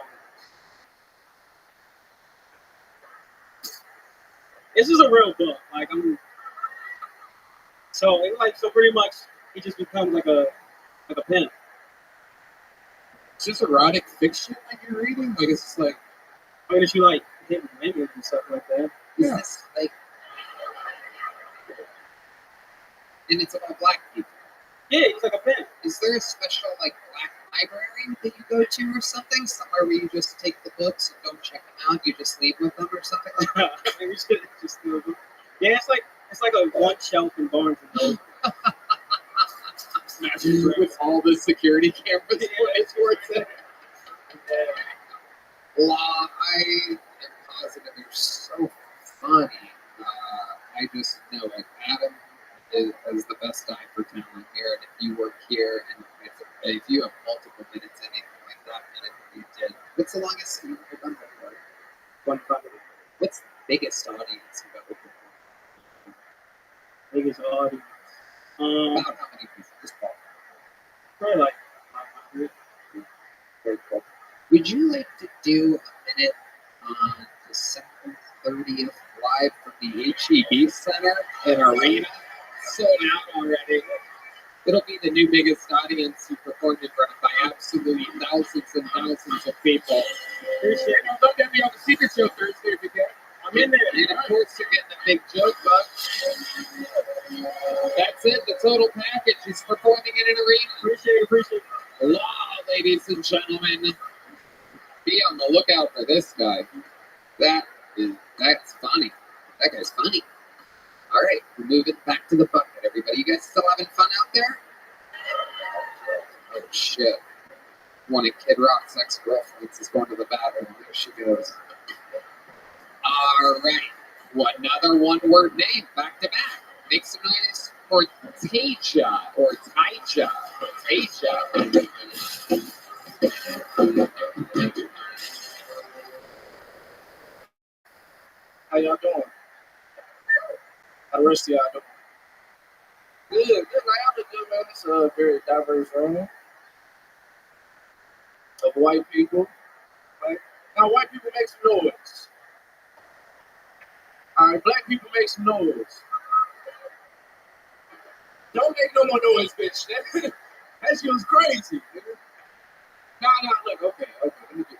This is a real book. So pretty much he just becomes like a pimp. It's just erotic fiction that you're reading? Like, it's just like, I mean, if you like hitting women and stuff like that. is this like, and it's about black people. Yeah, he's like a pimp. Is there a special like black library that you go to or something? Somewhere where you just take the books and don't check them out, you just leave with them or something like that? Maybe we should just do it. Yeah, it's like a one shelf in Barnes and Noble. With all the security cameras pointed towards it. Law, I am positive you're so funny. I just know it. Adam is the guy for talent here, and if you work here, and if you have multiple minutes, anything like that minute that you did, what's the longest you've ever done before? 1 What's the biggest audience you've ever performed? biggest audience. About how many people? Just ballpark. Probably like 500. Very cool. Would you like to do a minute on December 30th live from the HEB Center in Arena? Sold out already. It'll be the new biggest audience you performed in front of by absolutely thousands and thousands of people. Appreciate it. Don't get me on the Secret Show Thursday if you can. I'm in there. And of course, you're getting a big joke, Buck. That's it, the total package. He's performing in an arena. Appreciate it. Law, ladies and gentlemen. Be on the lookout for this guy. That's funny. That guy's funny. All right, we're moving back to the bucket, everybody. You guys still having fun out there? Oh, shit. One of Kid Rock's ex-girlfriends is going to the bathroom. There she goes. All right. Another one-word name, back to back. Make some noise for Taja or Taija. Taja. How y'all doing? How the rest of y'all doing? Good. I am good, man. It's a very diverse room of white people. Right? Now, white people make some noise. All right, black people make some noise. Don't make no more noise, bitch. That shit was crazy. Nah, look, okay. Let me get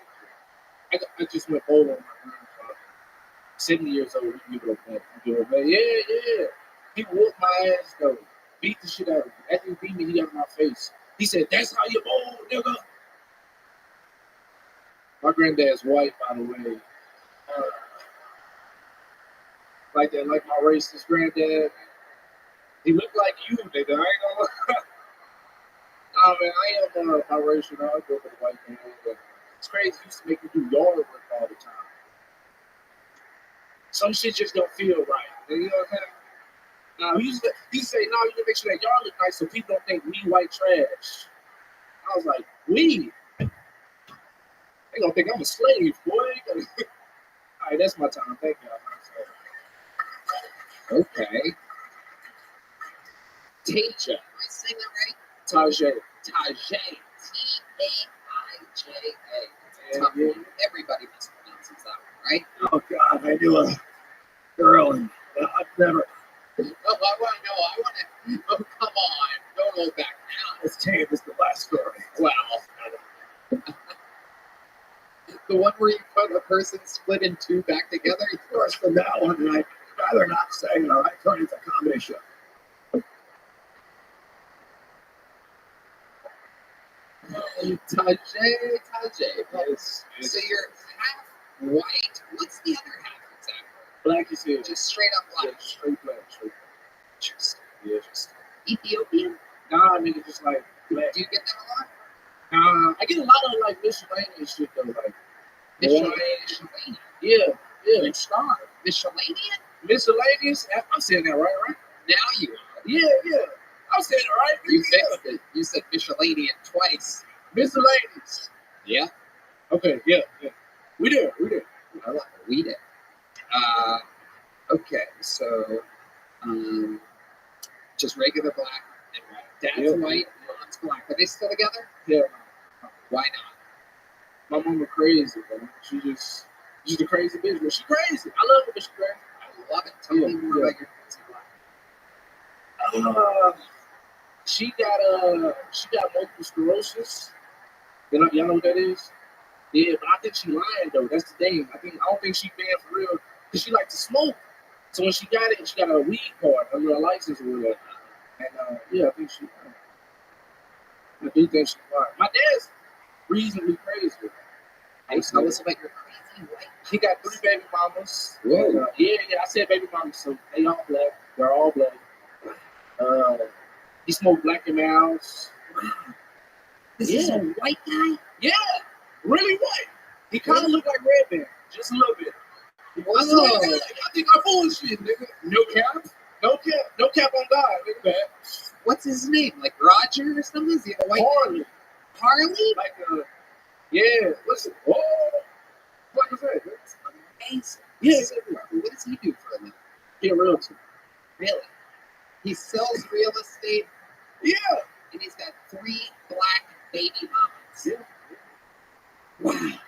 it. I just went over on my grandfather. 70 years old, he give it up. Yeah. He whooped my ass, though. Beat the shit out of me. After he beat me, he got in my face. He said, that's how you old, nigga. My granddad's white, by the way. Like that, like my racist granddad. He looked like you, nigga. I ain't gonna lie. Nah, man, I am biracial. I grew up with a white man. But it's crazy. He used to make me do yard work all the time. Some shit just don't feel right. You know what I'm saying? Now he used to say, no, you need to make sure that y'all look nice so people don't think we white trash. I was like, we? They gonna think I'm a slave, boy. All right, that's my time. Thank y'all. Okay. Teacher. Am I saying that right? Tajay. Tajay. T-A-I-J-A. Tough Yeah. one. Everybody mispronounces that one, right? Oh God, I knew a girl and I've never. Oh, I want to know. Oh, come on. Don't hold back now. This tape is the last story. Well, the one where you put a person split in two back together. Worse than that one, and I'd rather not say it. All right, Tony, it's a comedy show. Tajay. Yes. So you're half white. What's the other half exactly? Black is here. Just straight up Yeah, black. straight black. Interesting. Yeah, just. Ethiopian? Nah, nigga, just like black. Do you get that a lot? I get a lot of like miscellaneous shit though, like Miscellaneous. yeah, Good star. Miscellaneous? miscellaneous. I'm saying that right? Now you are. Yeah. I'm saying it right. You fixed it. You said miscellaneous twice. Miscellaneous. Yeah. Okay, yeah. We there. I like to read it. Okay, so just regular black and white. Dad's Yeah. white, mom's black. Are they still together? Yeah. Why not? My mama crazy, bro. She's a crazy bitch, but she crazy. I love her, but she crazy. I love it. Tell me more about your crazy black. She got multiple sclerosis. Y'all know what that is? Yeah, but I think she lying though. That's the thing. I don't think she banned for real because she likes to smoke. So when she got it, she got a weed card under a license or whatever. And yeah, I think she. I do think she lying. My dad's reasonably crazy. Hey, tell us about your crazy white. He got 3 baby mamas. Whoa. And, yeah, I said baby mamas, so they all black. They're all black. He smoked black and mouse. This is a white guy? Yeah, really white. He kind of looked like Redman, just a little bit. Whoa. I think I'm bullshit, nigga. No cap on God, nigga. Bad. What's his name? Like Roger or something? Is he a white Harley, Harley? like yeah. What's it? Oh, what was that? That's amazing. Yeah, What does he do for a living? he a realtor. Really? He sells real estate Yeah, and he's got 3 black baby mamas. yeah. Wow.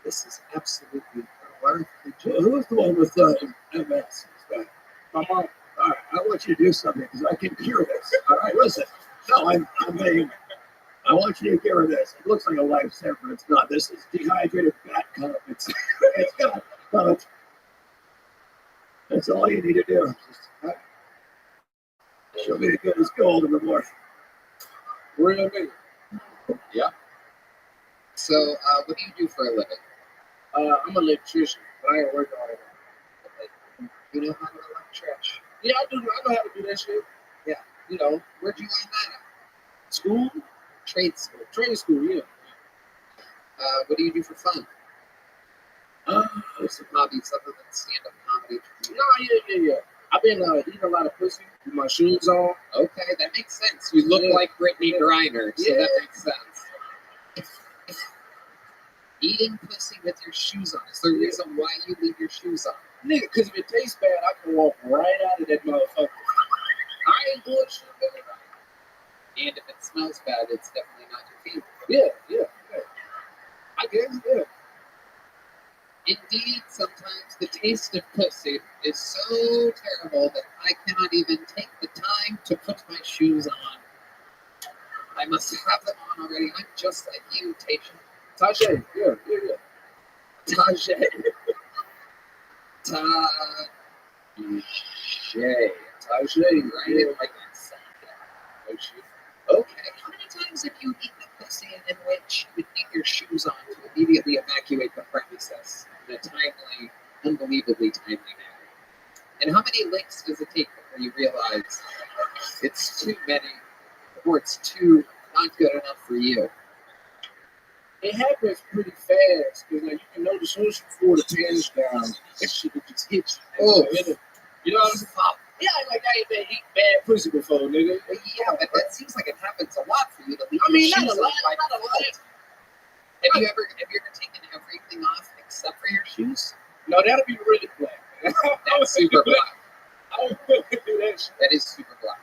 This is absolutely hilarious. Who's the one with MS? My mom. All right, I want you to do something because I can cure this. All right, listen. No, I want you to cure this. It looks like a lifesaver, but it's not. This is dehydrated fat cup. It's got. That's all you need to do. She'll be as good as gold in the morning. Real nigga. So, what do you do for a living? I'm an electrician, but I ain't working on it. You know how to electric? Yeah, I do. I know how to do that shit. Yeah. You know, Where'd you learn that at? school, Trade school. training school. Yeah. What do you do for fun? Some hobbies other than stand-up comedy? No, yeah. I've been eating a lot of pussy with my shoes on. Okay, that makes sense. You look Yeah. like Brittany Griner, so Yeah. that makes sense. Eating pussy with your shoes on is the reason why you leave your shoes on. Nigga, because if it tastes bad, I can walk right out of that motherfucker. I ain't bullshit, nigga. And if it smells bad, it's definitely not your favorite. Yeah. I guess, yeah. Indeed, sometimes the taste of pussy is so terrible that I cannot even take the time to put my shoes on. I must have them on already. I'm just like you, Tasha. Tajay, yeah. Tajay. Tajay, Right? yeah. Like that sound. Okay. How many times have you eaten a pussy in which you need your shoes on to immediately evacuate the premises in a timely, unbelievably timely manner? And how many licks does it take before you realize it's too many or it's too not good enough for you? It happens pretty fast because like, you can notice as soon as you pull the pants down, that shit will just hit you. Oh. You know what I'm saying? Yeah, like I ain't been eating bad pussy before, nigga. Yeah, but that seems like it happens a lot for you to leave I mean, your not a shoes lot, on by not a lot. default. Have you ever taken everything off except for your shoes? No, that'll be really black. That's super black. I don't do that shit. That is super black.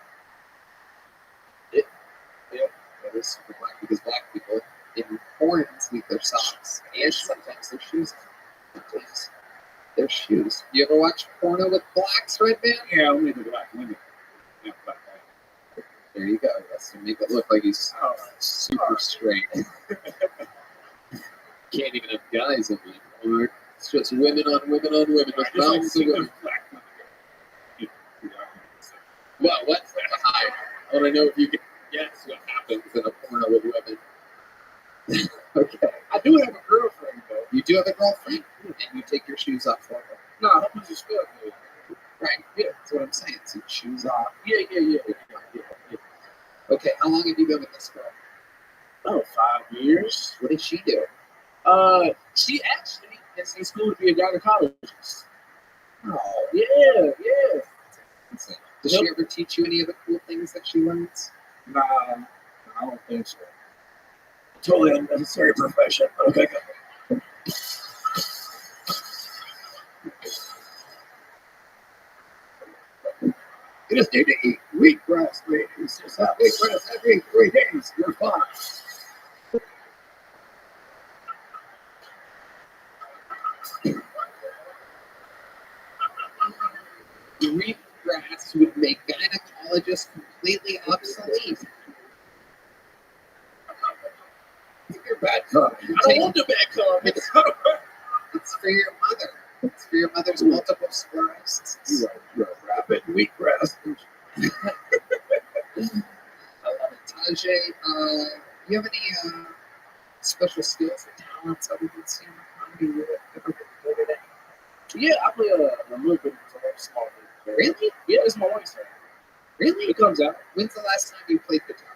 That is super black because black people in porns leave their socks and sometimes their shoes. Sometimes their shoes. You ever watch porno with blacks, Red Man? Yeah, only the black women. Yeah, black women. There you go. That's to make it look like he's super straight. Can't even have guys in it anymore. It's just women on women on women with mountains of women. Well, what's the high? I want to know if you can guess what happens in a porno with women. Okay. I do have a girlfriend, though. You do have a girlfriend, and you take your shoes off for her. No, how much is good, dude? Right. Yeah, that's what I'm saying. So shoes off. Yeah. Okay, how long have you been with this girl? Oh, 5 years. What did she do? She actually is in school to be a gynecologist. Oh, Yeah. Does she ever teach you any of the cool things that she learns? Nah, I don't think so. Totally unnecessary profession. Okay. You just need to eat wheatgrass, ladies. Just have wheatgrass every 3 days. You're fine. Wheatgrass would make gynecologists completely obsolete. You're bad cook. I don't want the bad comments. It's for your mother. It's for your mother's multiple sclerosis. You're a rabid wheatgrass. I love it. Tajay, you have any special skills or talents other than stand-up comedy you ever been good at? Yeah, I play a little bit of guitar, small bit. Really? Yeah, it's my wife's thing. Really? It comes out. When's the last time you played guitar?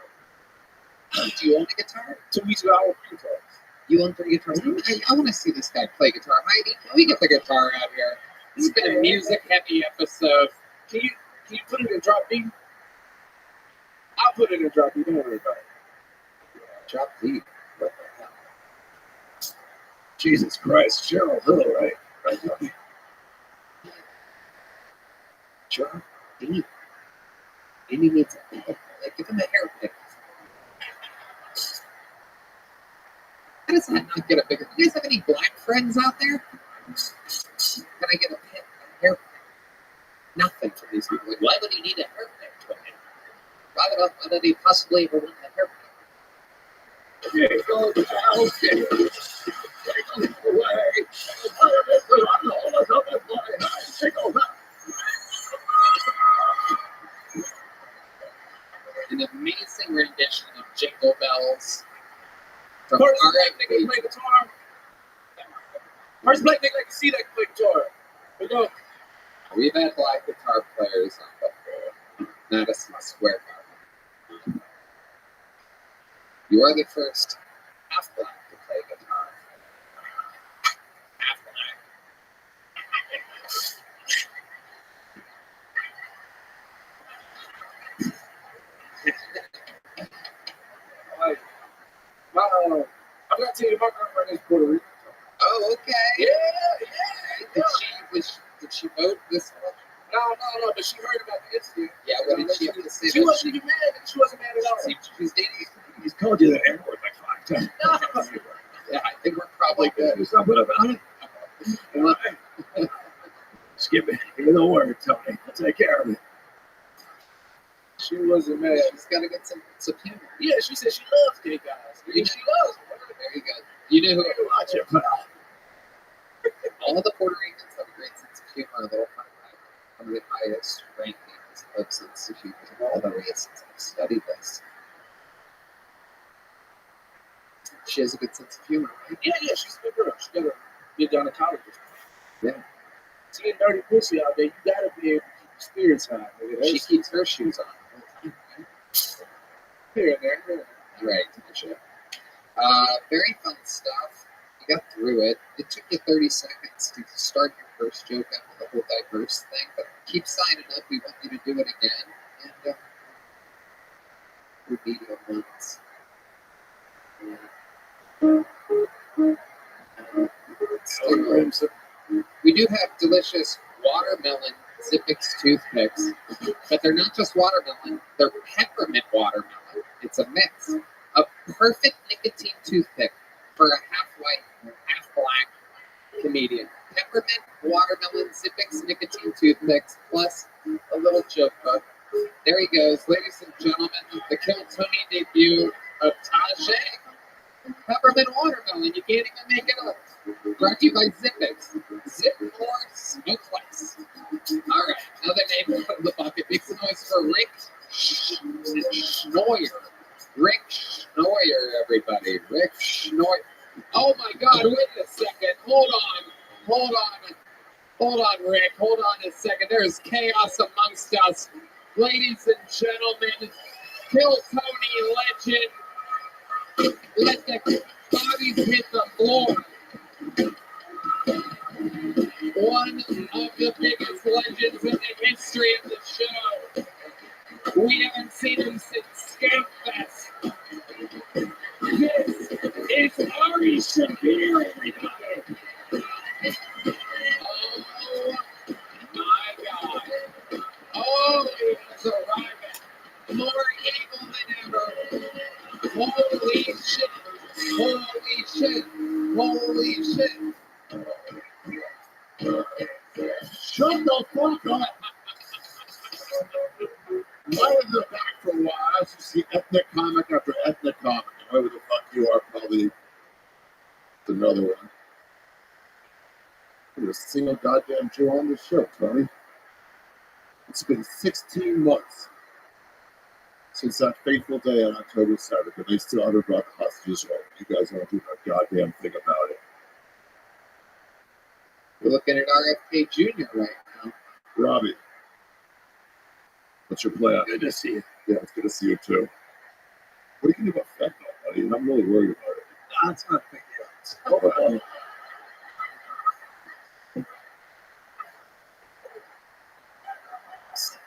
Do you own a guitar? 2 weeks ago, I owned guitars. You own 3 guitars? I want to see this guy play guitar. Heidi, can we get the guitar out here? This has been a music-heavy episode. Can you put it in drop D? I'll put it in drop D. Don't worry about it. Drop D. What the hell? Jesus Christ, Cheryl Hill, right? Drop D. Maybe needs a haircut. Like, give him a haircut. How does that not get a bigger? You guys have any black friends out there? Can I get a haircut? Nothing from these people. Like, why would he need a haircut? Why would he possibly ever want a haircut? Okay, go down. Okay. Take it away. Take over. An amazing rendition of Jingle Bells. From First our black nigga play guitar. First black nigga I can see that play guitar. We go. We've had black guitar players on before. Not a square bar. You are the first half black to play guitar. Half black. Like, I'm not telling you, my girlfriend is Puerto Rican. Oh, okay. Yeah. Did she vote this election? No, but she heard about the incident. Yeah, what did she have to say? She wasn't even mad. She wasn't mad at all. She's dating. He's called you the N-word like 5 times. Yeah, I think we're probably good. Do something about it. Skip it. Give me the word, Tony. I'll take care of it. She wasn't mad. She's got to get some humor. Yeah, she said she loves gay guys. Yeah, She loves them. There you go. You know who? Watch it, pal. All the Puerto Ricans have a great sense of humor. They'll find one of the highest rankings of sense of humor of all the races. I've studied this. She has a good sense of humor, right? Yeah, she's a good girl. She got to get down to college. Yeah. Seeing dirty pussy out there, you got to be able to keep your spirits high. She keeps her shoes on all the time, right? Here and there. Right, gotcha. Very fun stuff. You got through it. It took you 30 seconds to start your first joke after the whole diverse thing, but keep signing up. We want you to do it again. And we need your months. We do have delicious watermelon Zippix toothpicks, but they're not just watermelon, they're peppermint watermelon. It's a mix. A perfect nicotine toothpick for a half white, half black comedian. Peppermint watermelon Zippix nicotine toothpicks plus a little joke book. There he goes, ladies and gentlemen, the Kill Tony debut of Tajay. Peppermint watermelon, you can't even make it up. Brought to you by Zippix. Zip more, smoke less. All right, another name out of the bucket. Make some noise for Rick Schnoyer. Rick Schnoyer, everybody. Rick Schnoyer. Oh my God, wait a second. Hold on, Rick. Hold on a second. There's chaos amongst us. Ladies and gentlemen, Kill Tony legend. Let the bodies hit the floor. One of the biggest legends in the history of the show. We haven't seen him since Scamfest. This is Ari Shafir, everybody. Oh my God. Oh, he's arriving. More evil than ever. Holy shit. Holy shit. Holy shit. Shut the fuck up! Why is it back for a while? I just see ethnic comic after ethnic comic. Whoever the fuck you are, probably it's another one. There's a single goddamn Jew on this show, Tony. It's been 16 months since that fateful day on October 7th, and they still haven't brought the hostages home. You guys don't do a goddamn thing about it. We're looking at RFK Jr. right now. Rabbi, what's your plan? Good to see you. Yeah, it's good to see you too. What do you think about fentanyl, buddy? I'm really worried about it. That's not a big deal. Oh,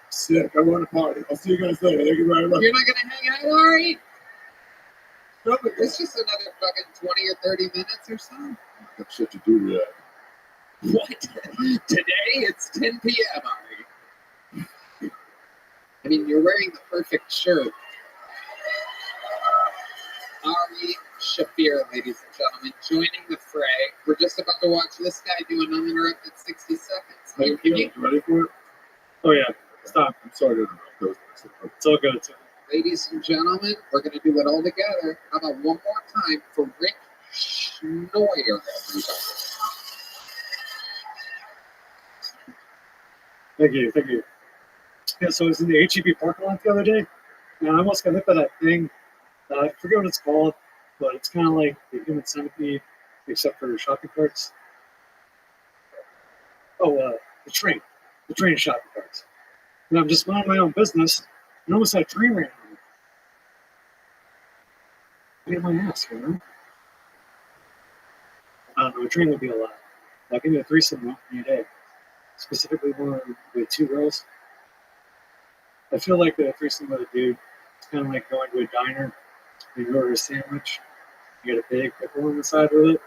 sick. I want to party. I'll see you guys later. Thank you very much. You're not gonna hang out, Ari? No, but it's just another fucking 20 or 30 minutes or so. I got shit to do today. What? Today it's 10 p.m., Ari. I mean, you're wearing the perfect shirt. Ari Shafir, ladies and gentlemen, joining the fray. We're just about to watch this guy do an uninterrupted 60 seconds. Hey, you ready for it? Oh yeah, stop. I'm sorry to interrupt. It's all good. Ladies and gentlemen, we're going to do it all together. How about one more time for Rick Schnoyer, everybody? Thank you. Yeah, so I was in the HEB parking lot the other day, and I almost got hit by that thing. I forget what it's called, but it's kind of like the human centipede, except for shopping carts. Oh, the train shopping carts. And I'm just minding my own business, and almost had a train ran on me. Get my ass, you know? I don't know, a train would be a lot. I'll give me a threesome any day. Specifically one with two girls. I feel like a threesome with a dude. It's kind of like going to a diner. You order a sandwich. You get a big pickle on the side with it.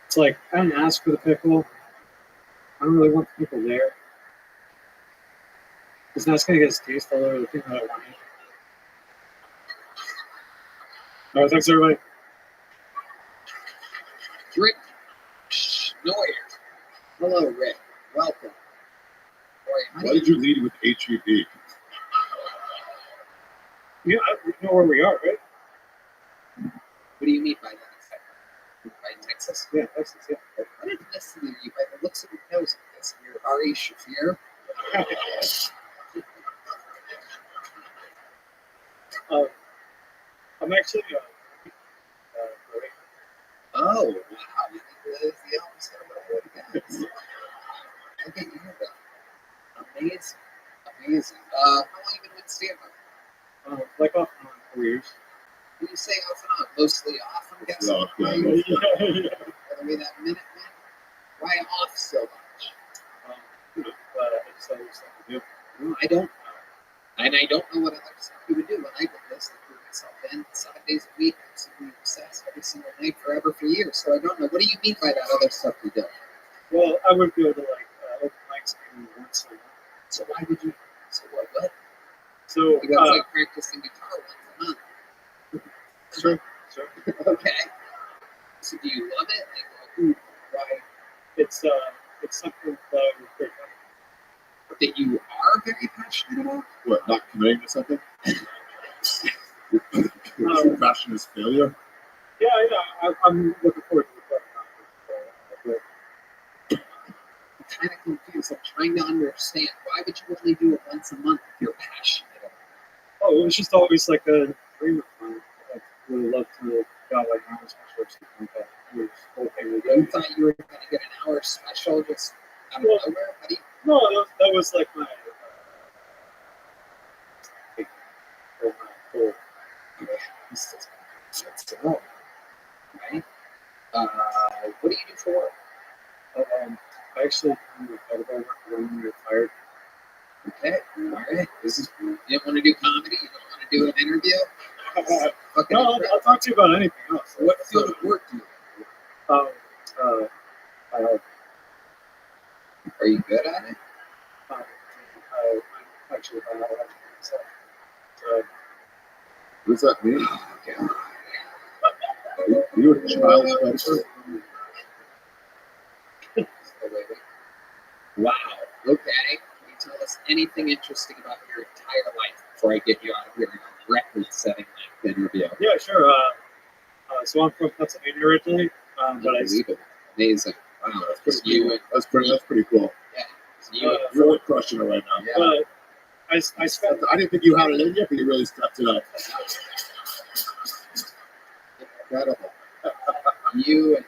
It's like, I didn't ask for the pickle. I don't really want the pickle there. Because now it's going to get his taste all over the thing that I want to eat. All right, thanks everybody. Rick Schnoyer. Hello, Rick. Welcome. Boy, Why did you lead with HEB? Yeah, we know where we are, right? What do you mean by that? By Texas? Yeah, Texas, yeah. I didn't listen to you by the looks of your nose. You're Ari Shafir. I'm actually Oh, wow. It's the opposite of what I would have guessed. Look at you, though. Amazing. How long have you been with stand-up? like off and on 4 years. When you say off and on, mostly off, I'm guessing. No, Right? yeah. Are we that minute man? been 7 days a week, absolutely obsessed every single night forever for years. So I don't know. What do you mean by that other stuff you do? Well, I would go to like open mics maybe once a month. So why would you? So what? So You guys like practicing guitar once a month. sure. Okay. So do you love it? Like, why? It's something that I'm pretty That you are very passionate about? What, not committing to something? Your passion is failure? Yeah, I'm looking forward to the I'm kind of confused. I'm trying to understand. Why would you only do it once a month if you're passionate about it? Oh, it was just always like a dream of mine. I really love to go out like hours or something like that. It was the whole thing. You thought you were going to get an hour special just out of nowhere? How do you... No, that was like my goal. That's all. Right? What do you do for work? I actually do edible work when I'm retired. Okay, all right. This is, you don't want to do comedy? You don't want to do an interview? Okay. No, I'll talk to you about anything else. What field of work do you do? Biology. Are you good at it? I'm actually a biologist myself. What does that mean? Oh, God. You're a child spencer? Wow. Okay. Can you tell us anything interesting about your entire life before I get you out of here in a record-setting interview? Yeah, sure. So I'm from Pennsylvania originally, but Unbelievable. Amazing. Wow. That's pretty cool. Yeah. You're really crushing it right now. Yeah. but I spent I didn't think you had it in yet, but you really stepped it up. Incredible. You and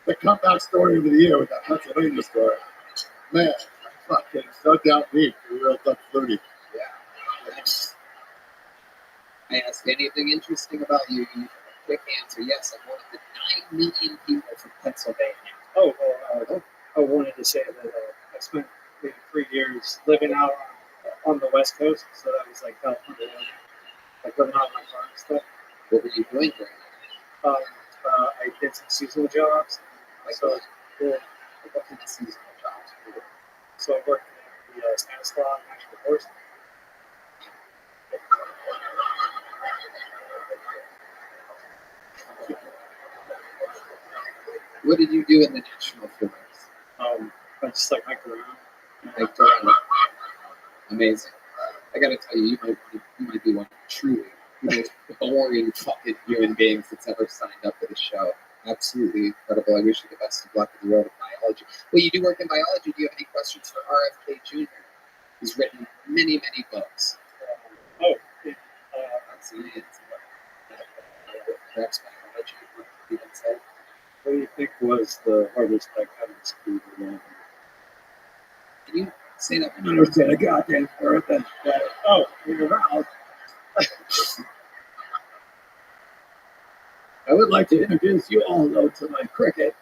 The comeback story of the year with that Pennsylvania story. Man, fucking no doubt deep. You're real tough 30. yeah. I ask anything interesting about you, you have a quick answer. Yes, I'm one of the 9 million people from Pennsylvania. Oh, well, I wanted to say that I spent maybe 3 years living out on the West Coast, so that was like California, like living out in my car and stuff. What were you doing during that? I did some seasonal jobs. Like So, what kind of seasonal jobs? so I worked in the Stanislaw National Forest. What did you do in the National Forest? I just like hiked around. Like, amazing. I gotta tell you, you might be one of truly the most boring fucking human beings that's ever signed up for the show. Absolutely incredible. I wish you the best of luck in the world of biology. Well, you do work in biology. Do you have any questions for RFK Jr.? He's written many, many books. On science. Perhaps biology, you can say. What do you think was the hardest academic school to learn? Can you say that? I don't understand a goddamn word. Oh, In your mouth. I would like to introduce you all, though, to my cricket.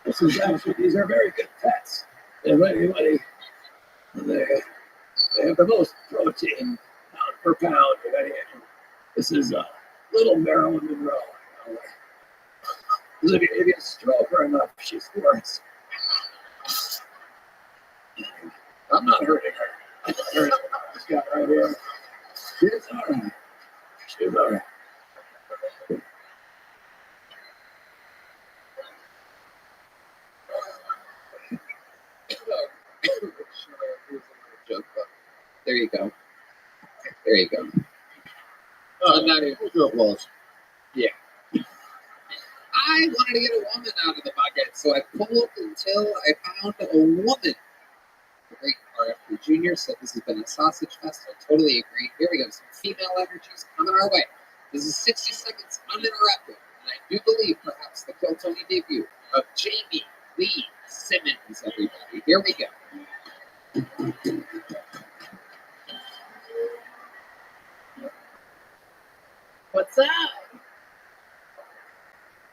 These are very good pets. If anybody, they have the most protein pound per pound of any animal. This is little Marilyn Monroe. If you stroke her enough, she squirts. I'm not hurting her. I'm not hurting her. This guy right here. She's all right. She's all right. There you go. There you go. I'm not even sure it was. Yeah. I wanted to get a woman out of the bucket, so I pulled until I found a woman. The great RFK Jr. said this has been a sausage fest. I totally agree. Here we go. Some female energies coming our way. This is 60 seconds uninterrupted. And I do believe perhaps the Kill Tony debut of Jamie Lee Simmons, everybody. Here we go. What's up?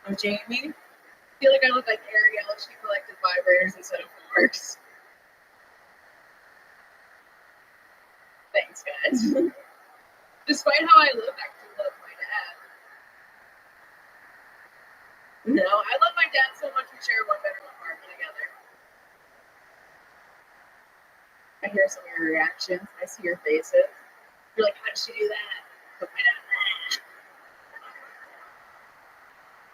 I'm Jamie. I feel like I look like Ariel. She collected vibrators instead of forks. Thanks, guys. Despite how I look, I do love my No, I love my dad so much we share one bedroom apartment together. I hear some of your reactions. I see your faces. You're like, how did she do that? But my dad,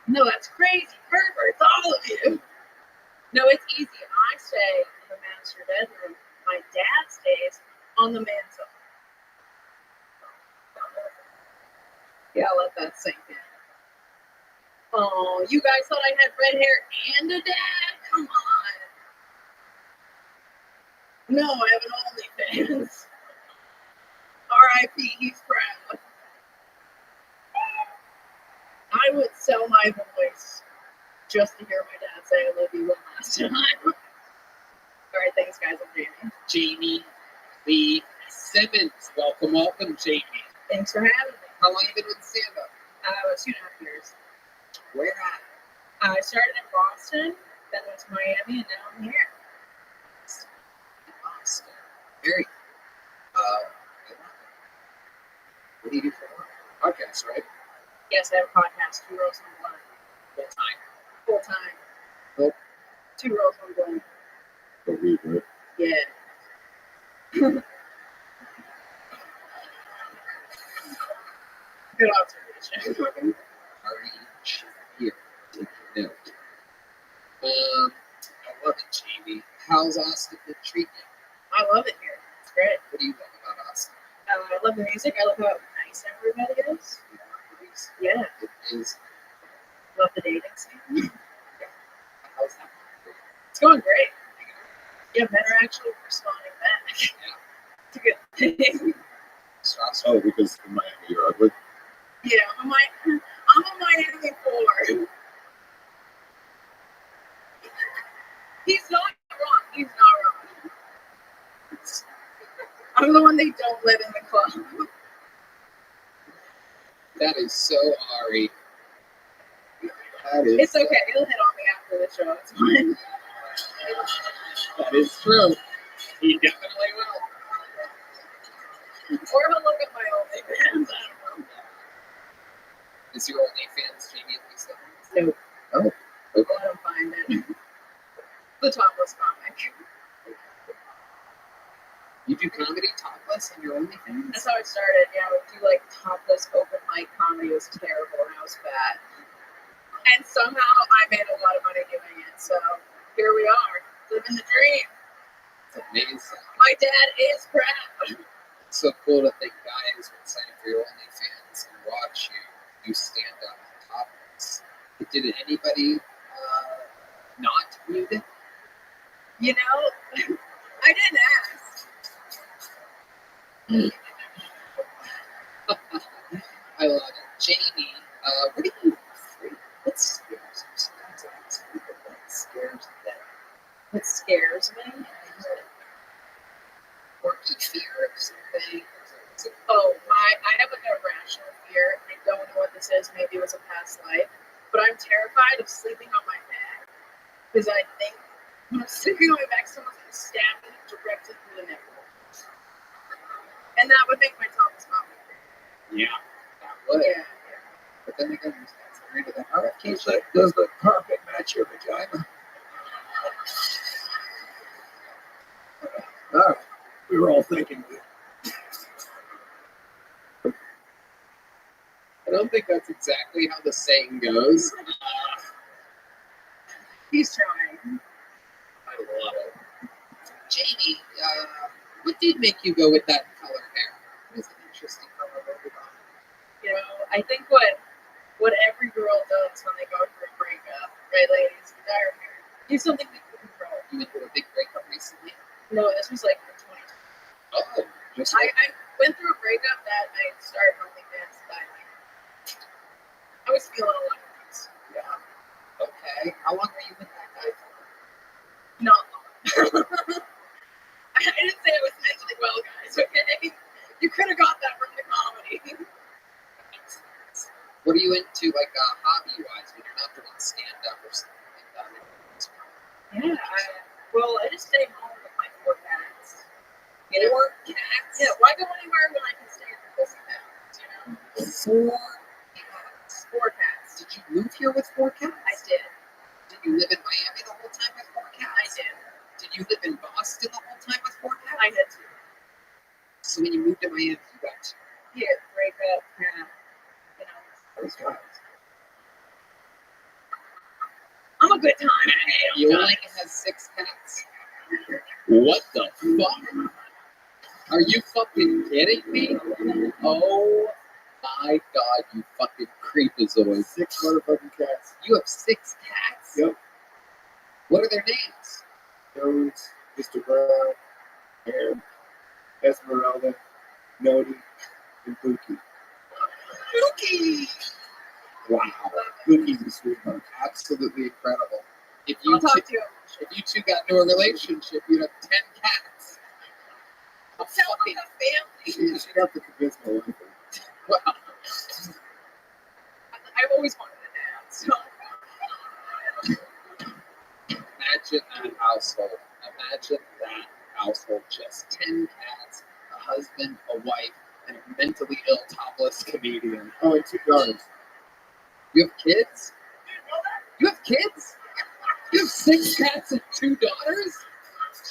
no, that's crazy. Perverts, all of you. No, it's easy. I stay in the master bedroom. My dad stays on the mantle. Yeah, let that sink in. Oh, you guys thought I had red hair and a dad? Come on. No, I have an OnlyFans. R.I.P. He's proud. I would sell my voice just to hear my dad say I love you one last time. All right, thanks, guys. I'm Jamie. Jamie Lee Simmons. Welcome, welcome, Jamie. Thanks for having me. How long have you been with stand-up? 2.5 years. Where at? I started in Boston, then went to Miami, and now I'm here. Boston. Very. What do you do for work? Podcast, right? Yes, I have a podcast, 2 Rows, 1 Blunt. Full time. Full time. Oh. 2 Rows, 1 Blunt. For me, right? Yeah. Good observation. Party here. Take note. I love it, Jamie. How's Austin been treating you? I love it here. It's great. What do you love about Austin? I love the music. I love how nice everybody is. Yeah. It is. Love the dating scene. How's that? It's going great. Yeah, men are actually responding back. It's a good thing. Oh, because in Miami you're ugly. Yeah, I'm a Miami 4. He's not wrong. He's not wrong. I'm the one they don't let in the club. That is so Ari. It's okay. He'll hit on me after the show. It's fine. That is true. He definitely will. Or he'll look at my OnlyFans. I don't know. Is your OnlyFans Jamie at least? No. Oh. Okay. I don't find it. The topless comic. You do comedy topless on your OnlyFans? That's how I started. Yeah, I would do like topless open mic comedy. It was terrible and I was fat. And somehow I made a lot of money doing it. So here we are, living the dream. It's amazing. My dad is proud. It's so cool to think guys would sign up for your OnlyFans and watch you stand up topless. Did anybody not need it? You know, I didn't ask. I love it. Jamie, what are you afraid of? What scares you? Sometimes I ask people what scares them. What scares me? Quirky fear of something. Oh, I have an irrational fear. I don't know what this is. Maybe it was a past life. But I'm terrified of sleeping on my back. Because I think when I'm sleeping on my back, someone's going to stab me directly through the nipple. And that would make my Thomas Coffee. Yeah, that would. Yeah. But then again, that's afraid of the hurricane. Does the carpet match your vagina? All right. We were all thinking. I don't think that's exactly how the saying goes. He's trying. I love it. Jamie, what did make you go with that color hair? It was an interesting color hair. You know, I think what every girl does when they go through a breakup, right, ladies? Dye her hair. Do something that you can control. You went through a big breakup recently? No, this was like in 2020. Oh, just I went through a breakup that I started OnlyFans and dyed my hair. I was feeling a lot of things. Yeah. Okay. How long were you with that guy for? Not long. I didn't say I was mentally well, guys, okay? You could have got that from the comedy. What are you into, like, hobby-wise, when you're not doing stand-up or something like that? Yeah, I just stay home with my 4 cats. You know? 4 cats? Yeah, why go anywhere when I can stay at the pussy cats, you know? 4 cats. 4 cats. Did you move here with 4 cats? I did. Did you live in Miami the whole time with 4 cats? I did. Did you live in Boston the whole time with 4 cats? I did too. So when you moved to Miami, you got Here, break up, kind of, those guys. I'm a good time. You only has 6 cats. What the fuck? Are you fucking kidding me? Oh my god, you fucking creepazoid. 6 motherfucking cats. You have 6 cats? Yep. What are their names? Jones, Mr. Brown, Aaron, Esmeralda, Nodi, and Pookie. Pookie! Wow. Pookie's a sweetheart. Absolutely incredible. If you I'll talk to you. if you two got into a relationship, you'd have 10 cats. A Sounds fucking like a family. She'd have to convince my wife. wow. I've always wanted a dad, so. Imagine that household. Imagine that household. Just 10 cats, a husband, a wife, and a mentally ill topless comedian. Oh, and 2 daughters. You have kids? You have kids? You have 6 cats and 2 daughters?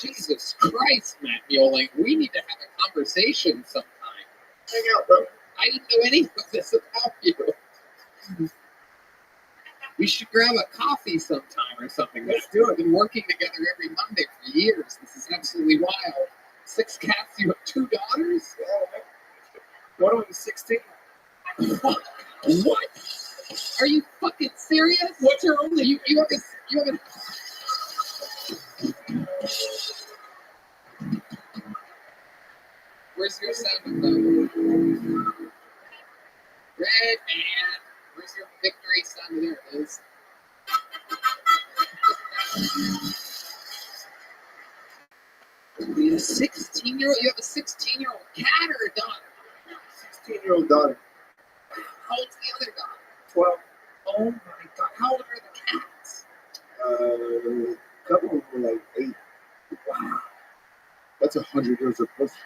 Jesus Christ, Matt Mueling. We need to have a conversation sometime. Hang out, bro. I didn't know any of this about you. We should grab a coffee sometime or something. Let's do it. We've been working together every Monday for years. This is absolutely wild. 6 cats, you have 2 daughters? One of them is 16. What? Are you fucking serious? What's your only? You have a. Where's your sound effect? Red man. Where's your victory sound? There it is. You have a 16-year-old. You have a 16-year-old cat or a daughter? 16-year-old daughter. How old's the other daughter? 12. Oh my god! How old are the cats? A couple of them were like 8. Wow. That's 100 years of pussy.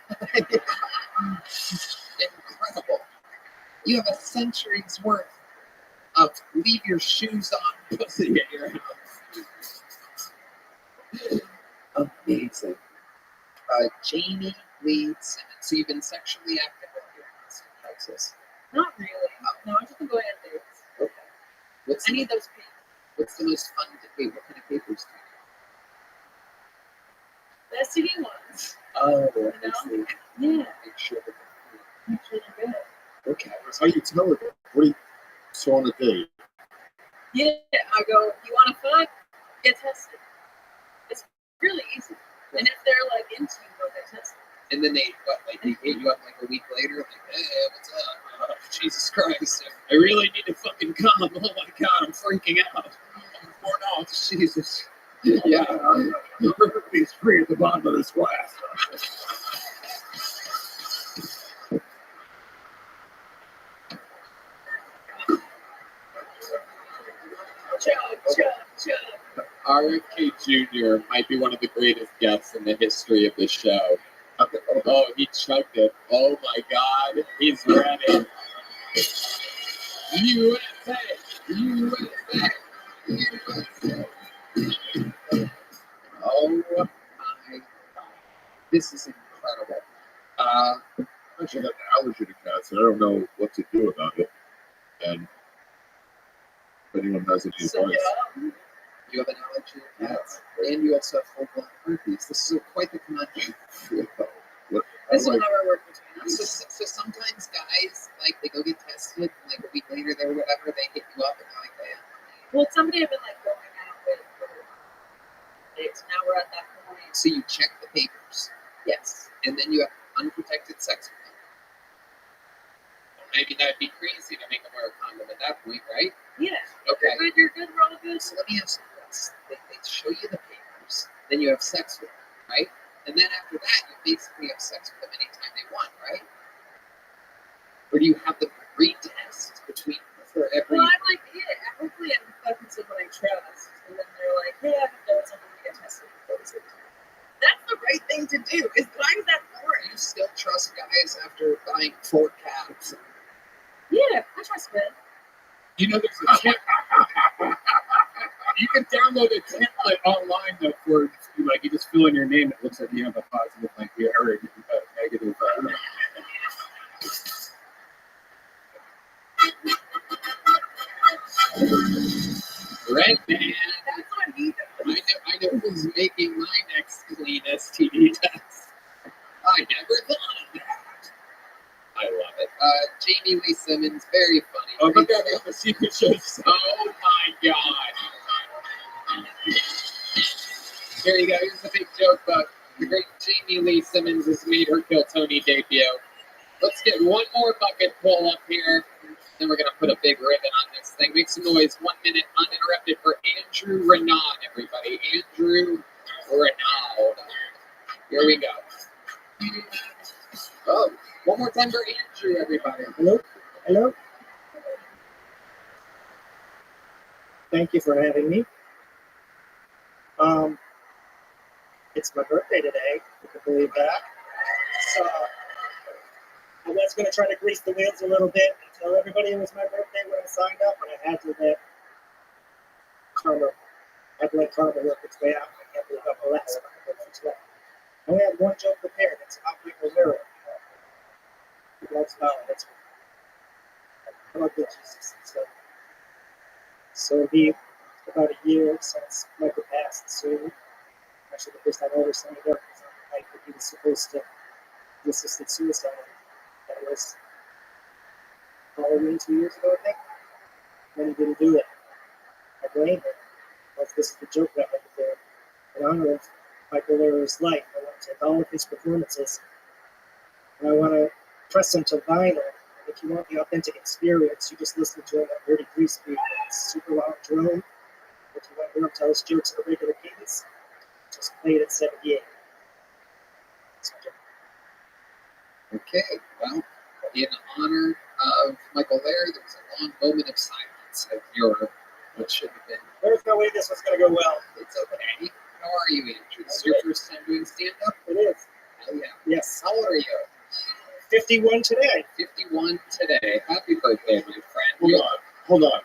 Incredible. You have a century's worth of leave your shoes on pussy at your house. Amazing. Jamie Lee Simmons. So you've been sexually active while you're in Austin, Texas. Not really. No, I've just been going on dates. Okay. I need those papers. What's the most fun debate? What kind of papers do The STD ones. you? You know? Yeah. Make sure that Actually, they're good. okay. How you tell it? What do you so on a date? Yeah, I go, you want to fuck? Get tested. It's really easy. And if they're like into you, they'll get tested. And then they hit you up like a week later, like, hey, what's up? Jesus Christ, I really need to fucking come. Oh my god, I'm freaking out. I'm torn off. Jesus. Yeah. He's free at the bottom of this glass. Chug. RFK Jr. might be one of the greatest guests in the history of the show. Oh, he chugged it. Oh my god, he's ready. USA! USA! USA! Oh my god. This is incredible. I actually got an allergy to cats, and I don't know what to do about it. And if anyone has any advice. You have an allergy to cats, and you also have full-blown herpes. This is quite the conundrum. This will never work between us. So sometimes guys, like, they go get tested, and like a week later, or whatever, they hit you up, and they're like, hey. Well, somebody I've been like going out with for dates. Now we're at that point. So you check the papers. Yes. And then you have unprotected sex with them. I mean, that'd be crazy to make them wear a condom at that point, right? Yeah. Okay. You're good, we're all good. So let me ask you this. They show you the papers, then you have sex with them, right? And then after that, you basically have sex with them anytime they want, right? Or do you have them retest for every... Well, I'm like, yeah, hopefully I'm fucking someone I trust. And then they're like, hey, I haven't done something to get tested before this. That's the right thing to do. Why is that boring? You still trust guys after buying 4 cats? Yeah, I trust men. You know, there's a template. You can download a template online though for like you just fill in your name. It looks like you have a positive, like you or a negative. Red band. That's what he does. I know who's making my next clean STD test. I never thought of that. I love it. Jamie Lee Simmons, very funny. Oh, but that's the secret shows. Oh my god. Here you go. Here's the big joke about the great Jamie Lee Simmons has made her Kill Tony debut. Let's get one more bucket pull up here. Then we're going to put a big ribbon on this thing. Make some noise. 1 minute uninterrupted for Andrew Renaud, everybody. Andrew Renaud. Here we go. Oh, one more time for Andrew, everybody. Hello? Hello? Thank you for having me. It's my birthday today. You can believe that. So I was going to try to grease the wheels a little bit and tell everybody it was my birthday when I signed up, but I had to let karma work its way out. I can't believe I'm the last one. I only had one joke prepared. It's about Michael Lira. That's about it. I love the Jesus and stuff. So it'll be about a year since Michael passed soon. Actually, the first time I ever signed up was on the night that he was supposed to be assisted suicide. That was Halloween 2 years ago, I think. Then he didn't do it. I blame him. Like, this is the joke that I had to do. In honor of Michael Lira's life, I want to take all of his performances and I want to press them to vinyl. And if you want the authentic experience, you just listen to him at 33 speed. It's super long drone. If you want to hear him tell his jokes at a regular cadence, just play it at 78. Okay, well, in honor of Michael Lira, there was a long moment of silence of your, what should have been. There's no way this was going to go well. It's okay. How are you, Andrew? This is your first time doing stand-up? It is. Hell yeah. Yes. How old are you? 51 today. 51 today. Happy birthday, my friend. Hold on.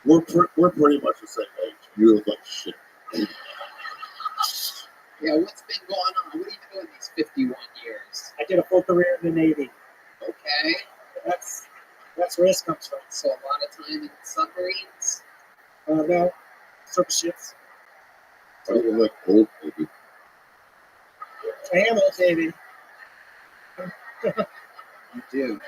We're pretty much the same age. You look like shit. Yeah, what's been going on? What have you been doing these 51 years? I did a full career in the Navy. Okay. That's where this comes from. So a lot of time in submarines? No, surface ships. I look like old baby. I am old Navy. You do.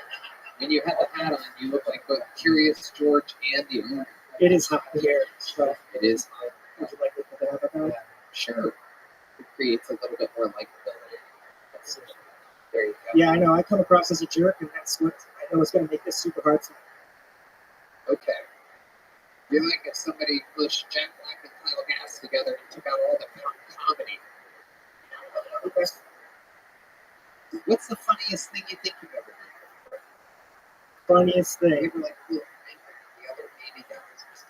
When you had the hat on, you look like both Curious George and the owner. It is hot here. So It is hot. would you like to put that up on? Sure. It creates a little bit more likability. There you go. Yeah, I know. I come across as a jerk, and that's what I know is going to make this super hard for me. Okay. You're like if somebody pushed Jack Black and Kyle Gass together and took out all the comedy. Okay. What's the funniest thing you think you've ever done? Funniest You thing. ever like the other baby guys?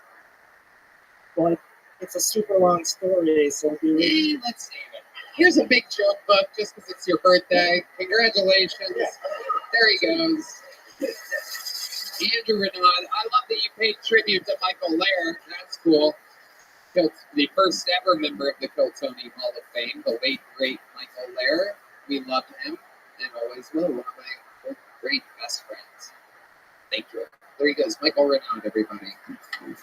Well, it's a super long story, so Hey, let's save it. Here's a big joke book just because it's your birthday. Congratulations. Yeah. There he goes. Andrew Renaud. I love that you paid tribute to Michael Lira. That's cool. The first ever member of the Kill Tony Hall of Fame, the late, great Michael Lira. We loved him and always will. One of my great best friends. Thank you. There he goes. Michael Renaud, everybody. And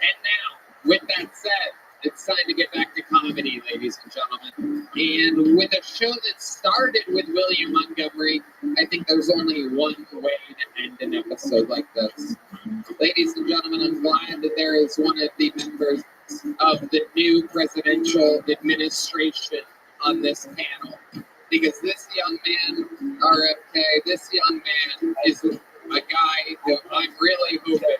now, with that said, it's time to get back to comedy, ladies and gentlemen. And with a show that started with William Montgomery, I think there's only one way to end an episode like this. Ladies and gentlemen, I'm glad that there is one of the members of the new presidential administration on this panel. Because this young man, RFK, this young man is a guy that I'm really hoping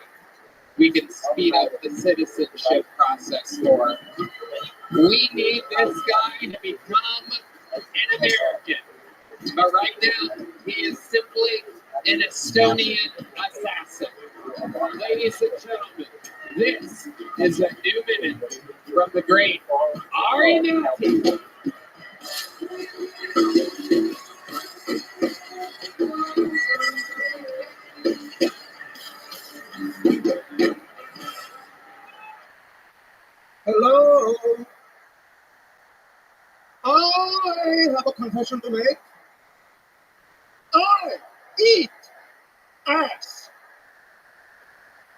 we can speed up the citizenship process for. We need this guy to become an American. But right now, he is simply an Estonian assassin. Ladies and gentlemen, this is a new minute from the great Ari Matthews. confession to make? I eat ass.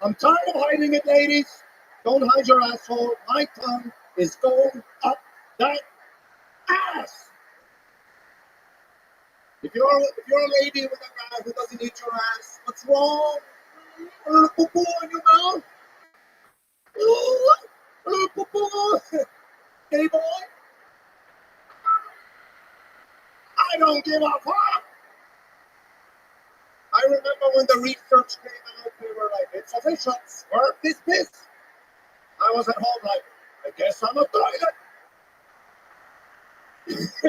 I'm tired of hiding it, ladies. Don't hide your asshole. My tongue is going up that ass. If you're a lady with a guy who doesn't eat your ass, what's wrong? A little poo-poo in your mouth? Ooh, a little poo-poo. Hey, boy. I don't give a fuck. I remember when the research came out, we were like, it's official. Squirt this piss. I was at home like, I guess I'm a toilet.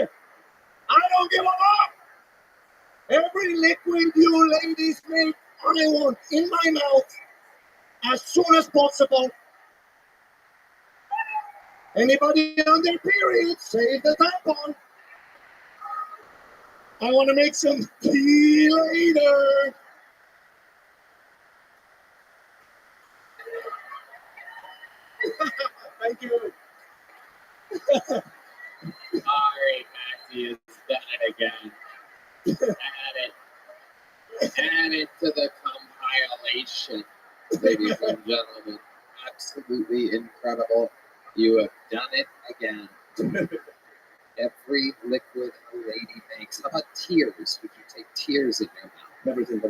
I don't give a fuck. Every liquid you ladies make, I want in my mouth as soon as possible. Anybody on their period, save the tampon. I want to make some tea later. Thank you. All right, Maxie has done it again. Add it to the compilation, ladies and gentlemen. Absolutely incredible. You have done it again. Every liquid a lady makes. How about tears? Would you take tears in your mouth? Everything.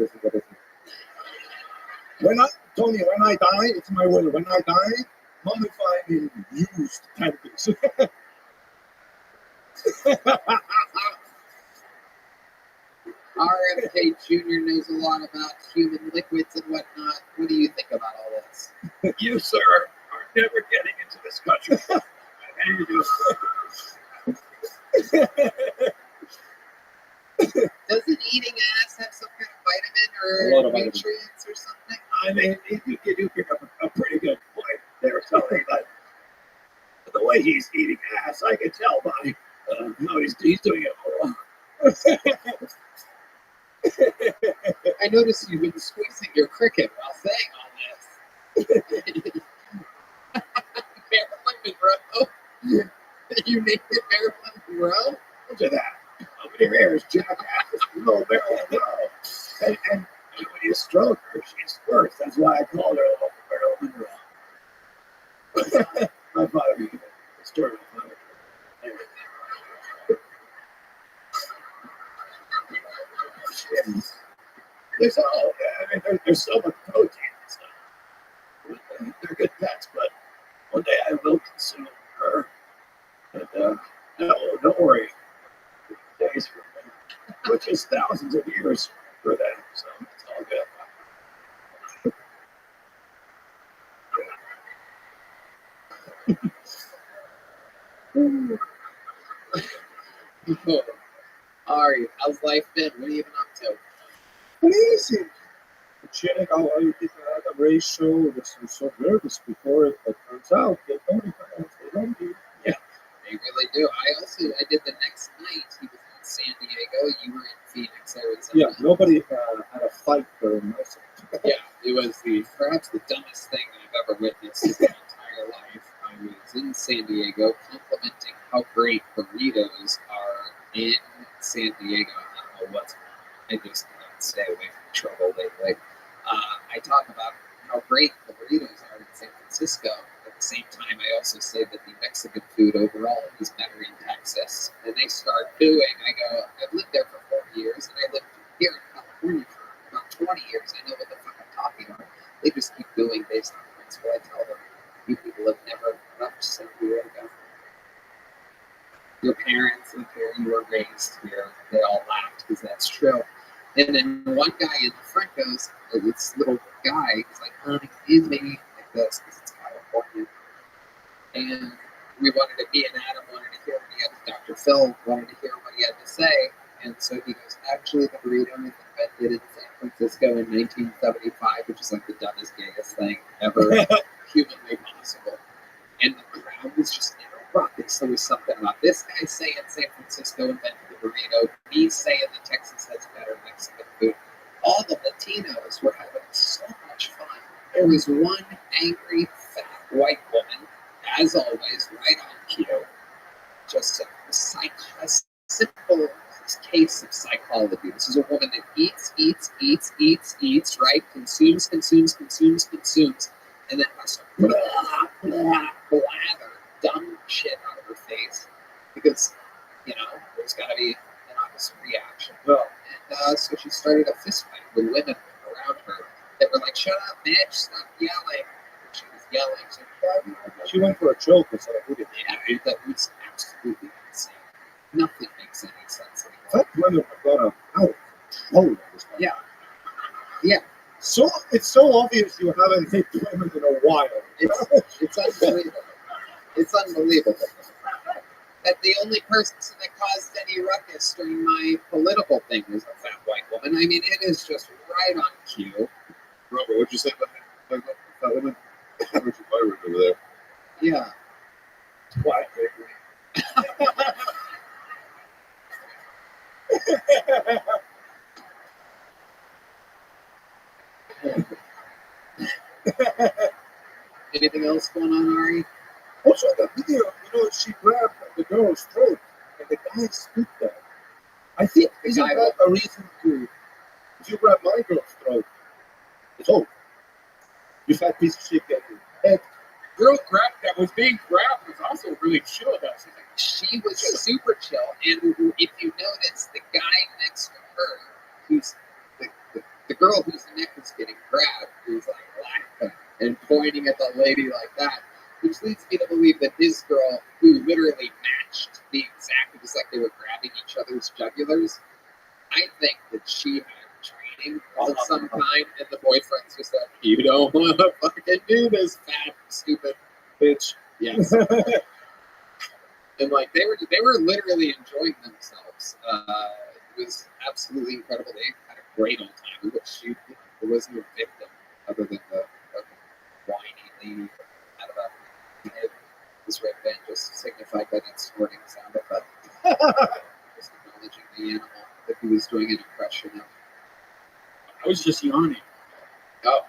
Tony, when I die, it's my will. When I die, mummified in used panties. RFK Jr. knows a lot about human liquids and whatnot. What do you think about all this? You, sir, are never getting into this country. And you Doesn't eating ass have some kind of vitamin or nutrients or something? I mean, you pick up a pretty good point there, Tony, but the way he's eating ass, I can tell by, he's doing it all wrong. I noticed you've been squeezing your cricket while saying all this. Marilyn Monroe? You named it Marilyn Monroe? Look at that. Over here is jackass. Little Marilyn Monroe. And when you stroke her, she squirts. That's why I called her Little Marilyn Monroe. My father made a story of my father. There's so much protein and stuff. They're good pets, but one day I will consume her. And no, don't worry. Days for me, which is thousands of years for them, so it's all good. Ari, how's life been? What have you been up to? Amazing. Check out all you people at the race show. Was so nervous before it, but turns out they don't even they don't do. Yeah, they really do. I did the next night. He was in San Diego. You were in Phoenix, Arizona. Yeah, nobody had a fight for myself. Yeah, it was perhaps the dumbest thing that I've ever witnessed in my entire life. I was in San Diego complimenting how great burritos are in San Diego. I don't know what's wrong. I just cannot stay away from trouble lately. I talk about how great the burritos are in San Francisco. At the same time, I also say that the Mexican food overall is better in Texas. And they start booing. I go, I've lived there for 4 years, and I lived here in California for about 20 years. I know what the fuck I'm talking about. They just keep booing based on principle. I tell them, you people have never left San Diego. Your parents live here, you were raised here. They all laughed because that's true. And then one guy in the front goes, this little guy, he's like, excuse me, like this, because it's California. And me and Adam wanted to hear what he had, Dr. Phil wanted to hear what he had to say. And so he goes, actually, the burrito was invented in San Francisco in 1975, which is like the dumbest, gayest thing ever humanly possible. And the crowd was just in a ruckus. There was something about this guy saying San Francisco invented the burrito, me saying that Texas has better Mexican food. All the Latinos were having so much fun. There was one angry, fat white woman, as always, right on cue. Just a simple all of you. This is a woman that eats, right? Consumes, and then has to blather dumb shit out of her face because, there's got to be an opposite reaction. And so she started a fist fight with women around her that were like, "Shut up, bitch! Stop yelling!" She was yelling. She went for a choke instead of hooting. Yeah, that was absolutely insane. Nothing makes any sense anymore. That women have got out of control. Yeah. Yeah. So it's so obvious you haven't hit women in a while. It's unbelievable. It's unbelievable. That the only person that caused any ruckus during my political thing was a fat white woman. I mean, it is just right on cue. Robert, what'd you say about that woman? What'd you fight over there? Yeah. Quiet. Anything else going on, Ari? Also, the video, she grabbed the girl's throat and the guy stood there. I think isn't that a reason to? If you grab my girl's throat, it's over. You fat piece of shit that head. Girl that was being grabbed was also really chill about it. She was super chill, and if you notice, the guy next to her, who's the girl whose neck is getting grabbed, is like laughing and pointing at the lady like that, which leads me to believe that his girl, who literally matched the exact, it was like they were grabbing each other's jugulars, I think that she had training of some kind, and the boyfriend's just like, "You don't want to fucking do this, fat, stupid bitch." Yes. And like they were literally enjoying themselves. It was absolutely incredible. They had a great old time. There was no victim other than the whiny lady out of a head. This red band just signified by that snorting sound effect. Just acknowledging the animal that he was doing an impression of. I was just yawning. Oh.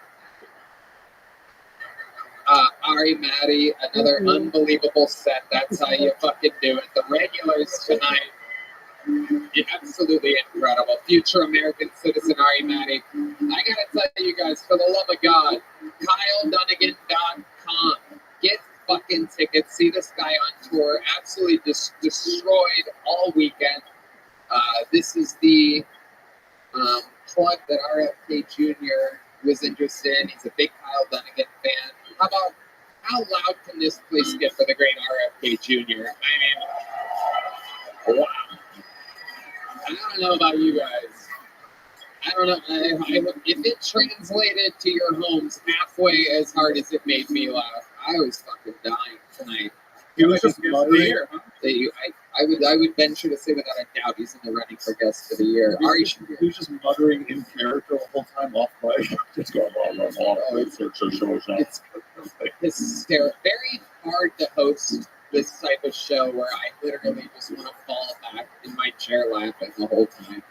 Ari, Maddie, another unbelievable set. That's how you fucking do it. The regulars tonight, absolutely incredible. Future American citizen Ari, Maddie. I gotta tell you guys, for the love of God, KyleDunnigan.com. Get fucking tickets. See this guy on tour. Absolutely destroyed all weekend. This is the plug that RFK Jr. was interested in. He's a big Kyle Dunnigan fan. How loud can this place get for the great RFK Jr.? I mean, wow. I don't know about you guys. I don't know. If it translated to your homes halfway as hard as it made me laugh, I was fucking dying tonight. It was just here, huh? I would venture to say without a doubt he's in the running for guest of the year. Ari should be. He was just muttering in character the whole time off mic. Just going on. It's hysterical. Very hard to host this type of show where I literally just want to fall back in my chair laughing the whole time.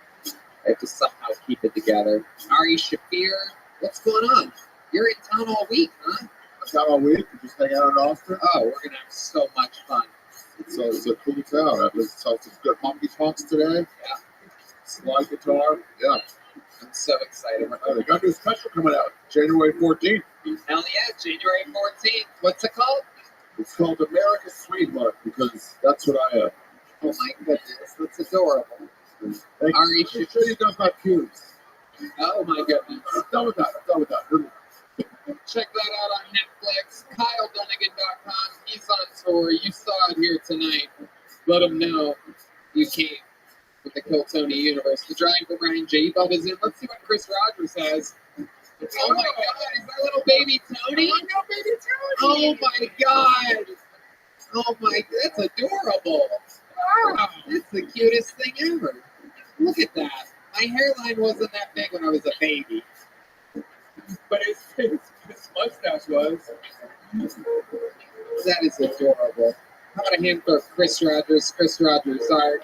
I have to somehow keep it together. Ari Shafir, what's going on? You're in town all week, huh? I'm down all week. We just hang out in Austin. Oh, we're gonna have so much fun. It's a cool town. I listened to some good honky tonks today. Yeah. Slide guitar. Yeah. I'm so excited. They got a new special coming out January 14th. Hell yeah, January 14th. What's it called? It's called America's Sweetheart because that's what I am. Oh my goodness, that's adorable. Ari, sure you guys got cubes. Oh my goodness. I'm done with that. Check that out on Netflix. KyleDunnigan.com. He's on tour. You saw it here tonight. Let him know you came with the Kill Tony universe. The Drawing for Brian J. Bub is in. Let's see what Chris Rogers has. Oh my God, is that little baby Tony? Oh my God. Oh my, that's adorable. Wow, that's the cutest thing ever. Look at that. My hairline wasn't that big when I was a baby. But his mustache was. That is adorable. How about a hand for Chris Rogers? Chris Rogers art.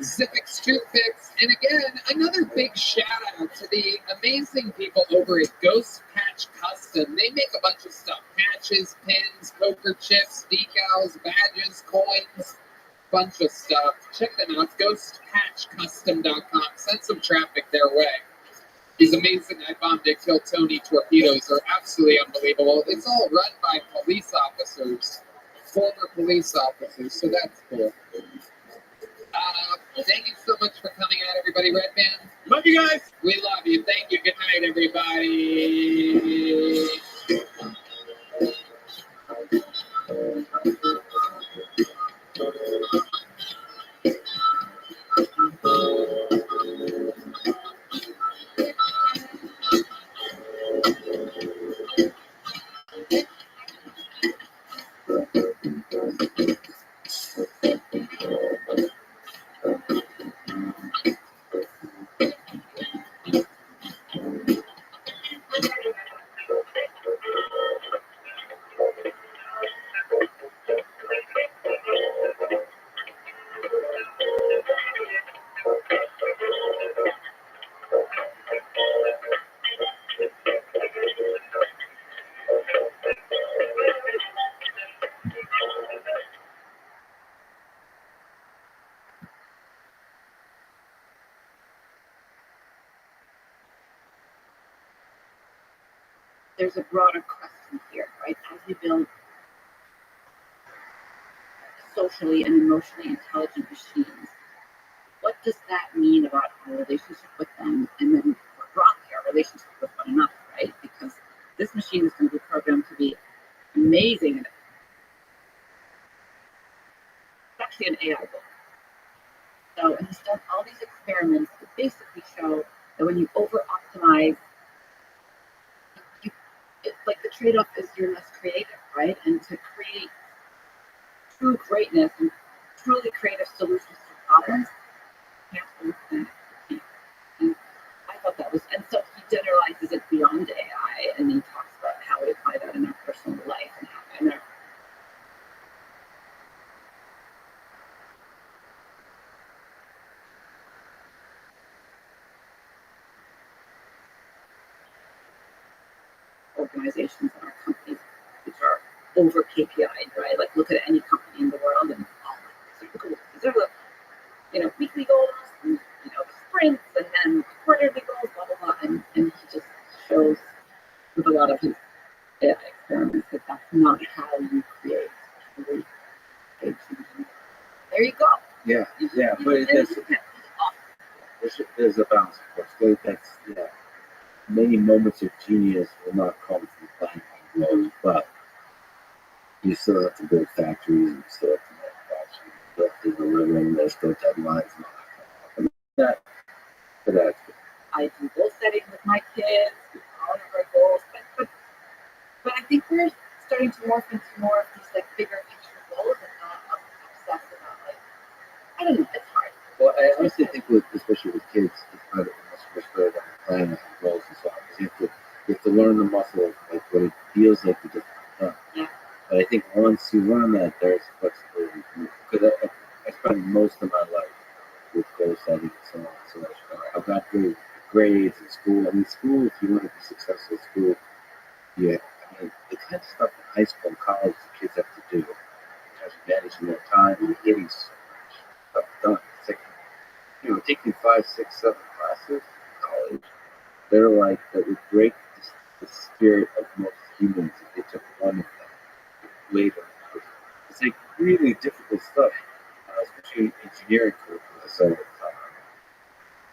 Zippix Toothpicks. And again, another big shout out to the amazing people over at Ghost Patch Custom. They make a bunch of stuff. Patches, pins, poker chips, decals, badges, coins. bunch of stuff. Check them out. GhostPatchCustom.com. Send some traffic their way. These amazing I Bombed It, Kill Tony torpedoes are absolutely unbelievable. It's all run by police officers, former police officers, so that's cool. Thank you so much for coming out, everybody. Red Band, Love you guys. we love you. Thank you. Good night, everybody. There's a broader question here, right? As you build socially and emotionally intelligent machines, what does that mean about our relationship with them, and then more broadly, our relationship with one another, right? Because this machine is going to be programmed to be amazing. And it's actually an AI book. So, and he's done all these experiments that basically show that when you over-optimize, it's like the trade-off is you're less creative, right? And to create true greatness and truly creative solutions to problems, you have to understand it. And I thought that was, and so he generalizes it beyond AI, and he talks about how we apply that in our personal life and how in our organizations and our companies, which are over KPI'd, right? Like look at any company in the world and these are the goals. These are the weekly goals and sprints and then quarterly goals, blah blah blah. And he just shows with a lot of his AI experiments that that's not how you create really big change. There you go. Yeah, but there's a balance, of course. Many moments of genius will not come from playing on blows, but you still have to build factories, you still have to manufacture, you still have to deliver, and there's still deadlines and all that kind of stuff. But that's good. I do goal setting with my kids, we all have our goals, but I think we're starting to morph into more of these like bigger picture goals and not obsess about I don't know, it's hard. Well, I honestly think, especially with kids, it's kind of almost frustrating playing with goals and stuff. You have to learn the muscle of like what it feels like to get done. Yeah. But I think once you learn that, there's flexibility. Because I spent most of my life with goal setting and so on. So I've got through grades and school. I mean, school, if you want to be successful at school, the kind of stuff in high school and college the kids have to do in terms of managing their time and getting stuff done. It's like, taking 5, 6, 7 classes in college, they're like, that would break the spirit of most humans if they took one of them later. It's like really difficult stuff, especially engineering curriculum. So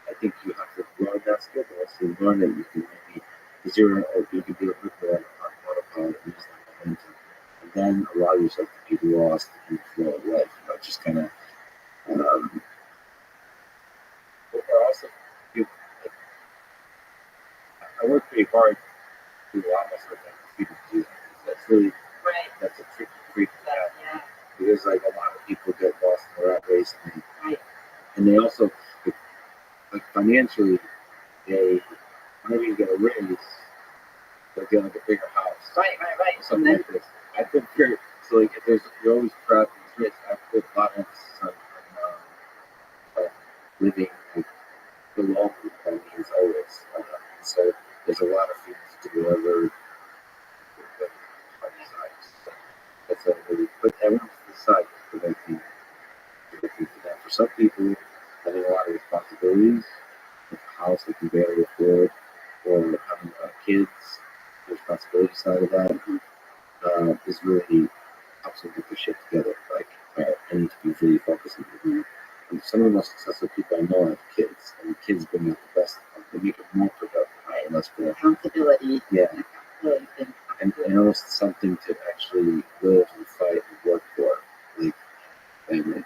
I think you have to learn that skill, but once you learn it, you can maybe zero, or you can be a bit more on autopilot and use that momentum, and then allow yourself to be lost in the flow of life. Just kind of. But also, I work pretty hard to allow myself to feed the That's really that's a tricky freak to have. Yeah. Because like a lot of people get lost in the rat race, and they also like financially, whenever you get a raise, they'll get like a bigger house. Right. Something like this. I feel very so like you're always proud of these rates. I put a lot of emphasis on living like the long by means always. So there's a lot of things to do whatever on these sides. That's a really, but everyone's decided to make the some people having a lot of responsibilities, like a house they can barely afford, or having kids, the responsibility side of that is really helps them get their shit together. Like, I need to be really focused. And some of the most successful people I know have kids, and kids bring out the best. They make it more productive, right? And that's cool. Accountability. Yeah. Accountability. And almost something to actually live and fight and work for. Like, and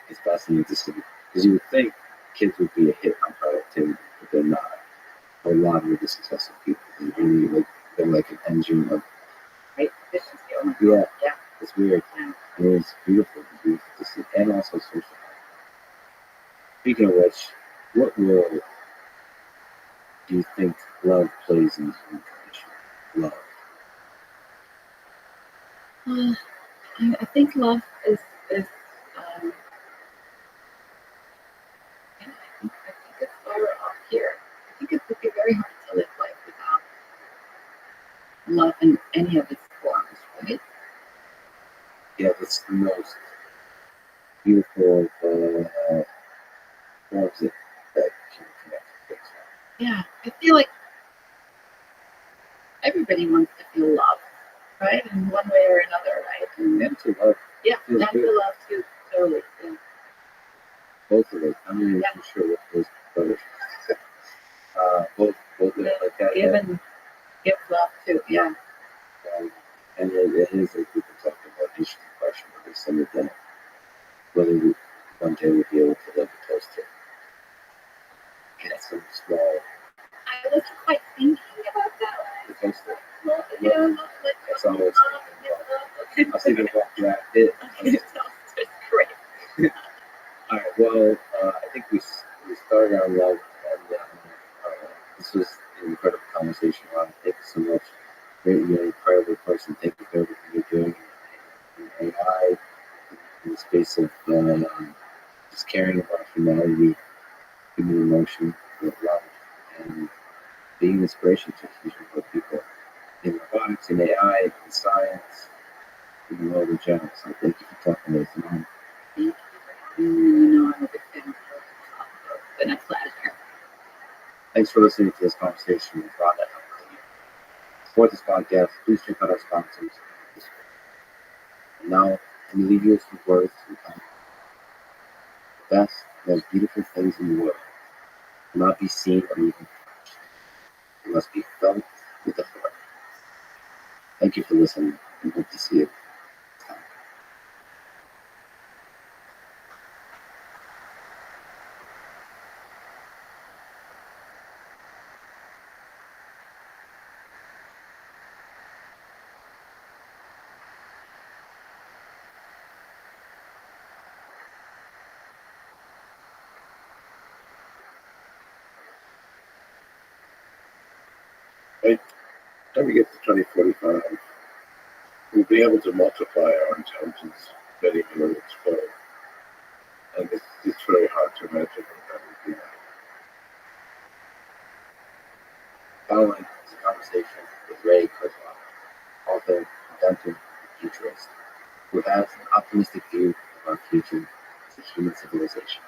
it's fascinating to see. Because you would think kids would be a hit on productivity, but they're not. A lot of the successful people, they really, like, they're like an engine of, Right? Efficiency. yeah, Yeah. it's weird. Yeah. And it's beautiful to see, and also social. Speaking of which, what role do you think love plays in the human condition? Love. I think love is yeah, I think it's why we're all here. I think it would be very hard to live life without love in any of its forms, right? Yeah, that's the most beautiful forms that can connect with things. Yeah, I feel like everybody wants to feel loved, right? In one way or another, right? And to love. Yeah, feels and good. to love too, totally. Yeah. Both of it. I'm not even too sure what those brothers. Both of it like that. Give and give love too, yeah. And it is like people talk about Asian depression, but there's some of them whether we one day we'll be able to live close to get some small. I wasn't quite thinking about that one. Close to. Well, you know, like That's always. love, I was thinking about that bit. Okay, that's great. All right. Well, I think we started on love, and this was an incredible conversation. Ron, thank you so much. You're an incredible person. Thank you for everything you're doing in AI, in the space of just caring about humanity, human emotion, with love, and being an inspiration to a huge number of people in robotics, in AI, in science, in the world in general. So thank you for talking to us. Thank you for having me. You know I'm a big fan of your talk. It's been a pleasure. Thanks for listening to this conversation with Rhonda. For this podcast, please check out our sponsors. And now, let me leave you with some words from time. The best, most beautiful things in the world will not be seen or even touched. It must be felt with the heart. Thank you for listening, and hope to see you next time. When we get to 2045, we'll be able to multiply our intelligence many millions fold. And it's very hard to imagine what that would be like. Following is a conversation with Ray Kurzweil, author, inventor, and futurist, who has an optimistic view of our future as a human civilization,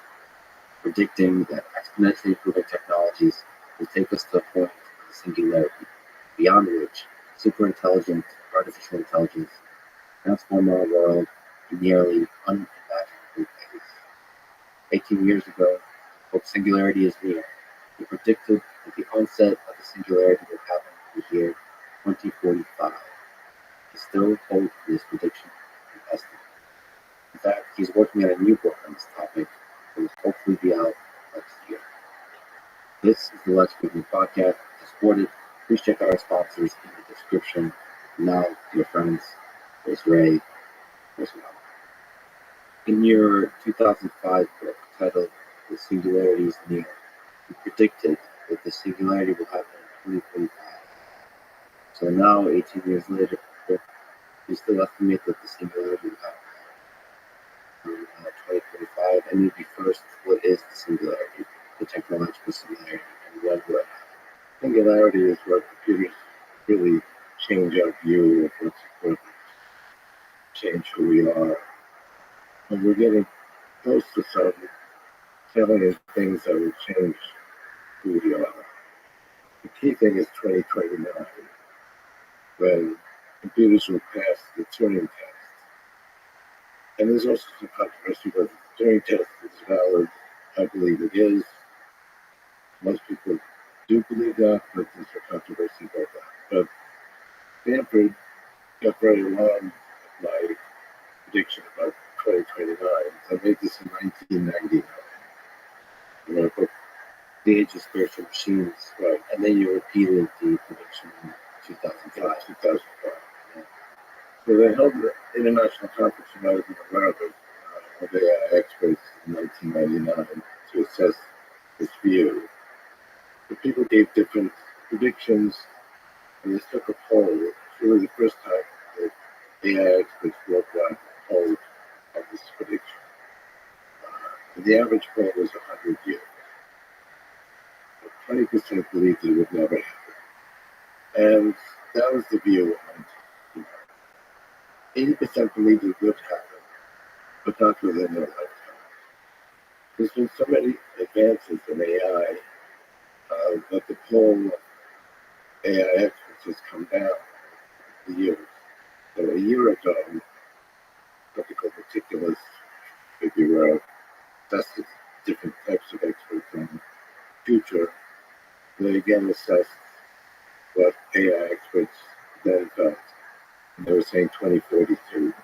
predicting that exponentially improving technologies will take us to a point of singularity, beyond which superintelligent artificial intelligence transform our world in nearly unimaginable ways. 18 years ago, when singularity is near, he predicted that the onset of the singularity would happen in the year 2045. He still holds this prediction and estimate. In fact, he's working on a new book on this topic that will hopefully be out next year. This is the Let's Give Me podcast. To support it, please check out our sponsors in the description. Now, dear friends, there's Ray, there's Mel. In your 2005 book titled The Singularity is Near, you predicted that the singularity will happen in 2045. So now, 18 years later, you still estimate that the singularity will happen in 2045. And maybe first, what is the singularity, the technological singularity, and when will it happen? Singularity is what really change our view of what's important, change who we are. And we're getting close to some salient things that will change who we are. The key thing is 2029, when computers will pass the Turing test. And there's also some controversy whether the Turing test is valid. I believe it is. Most people do believe that, but there's a controversy about that. But Stanford got very alarmed at my prediction about 2029. I made this in 1999. You know, but the age of spiritual machines, right? And then you repeated the prediction in 2005. 2005. Yeah. So they held an international conference, you might have been aware of it, of AI experts in 1999 to assess this view. The people gave different predictions, and they took a poll. It's really the first time that AI experts worldwide polled on this prediction. And the average poll was 100 years. 20% believed it would never happen. And that was the view. And 80% believed it would happen, but not within their lifetime. There's been so many advances in AI that the poll of AI experts has come down the years. So a year ago, something called meticulous, if you will, tested different types of experts on the future. They again assessed what AI experts then felt. And they were saying 2042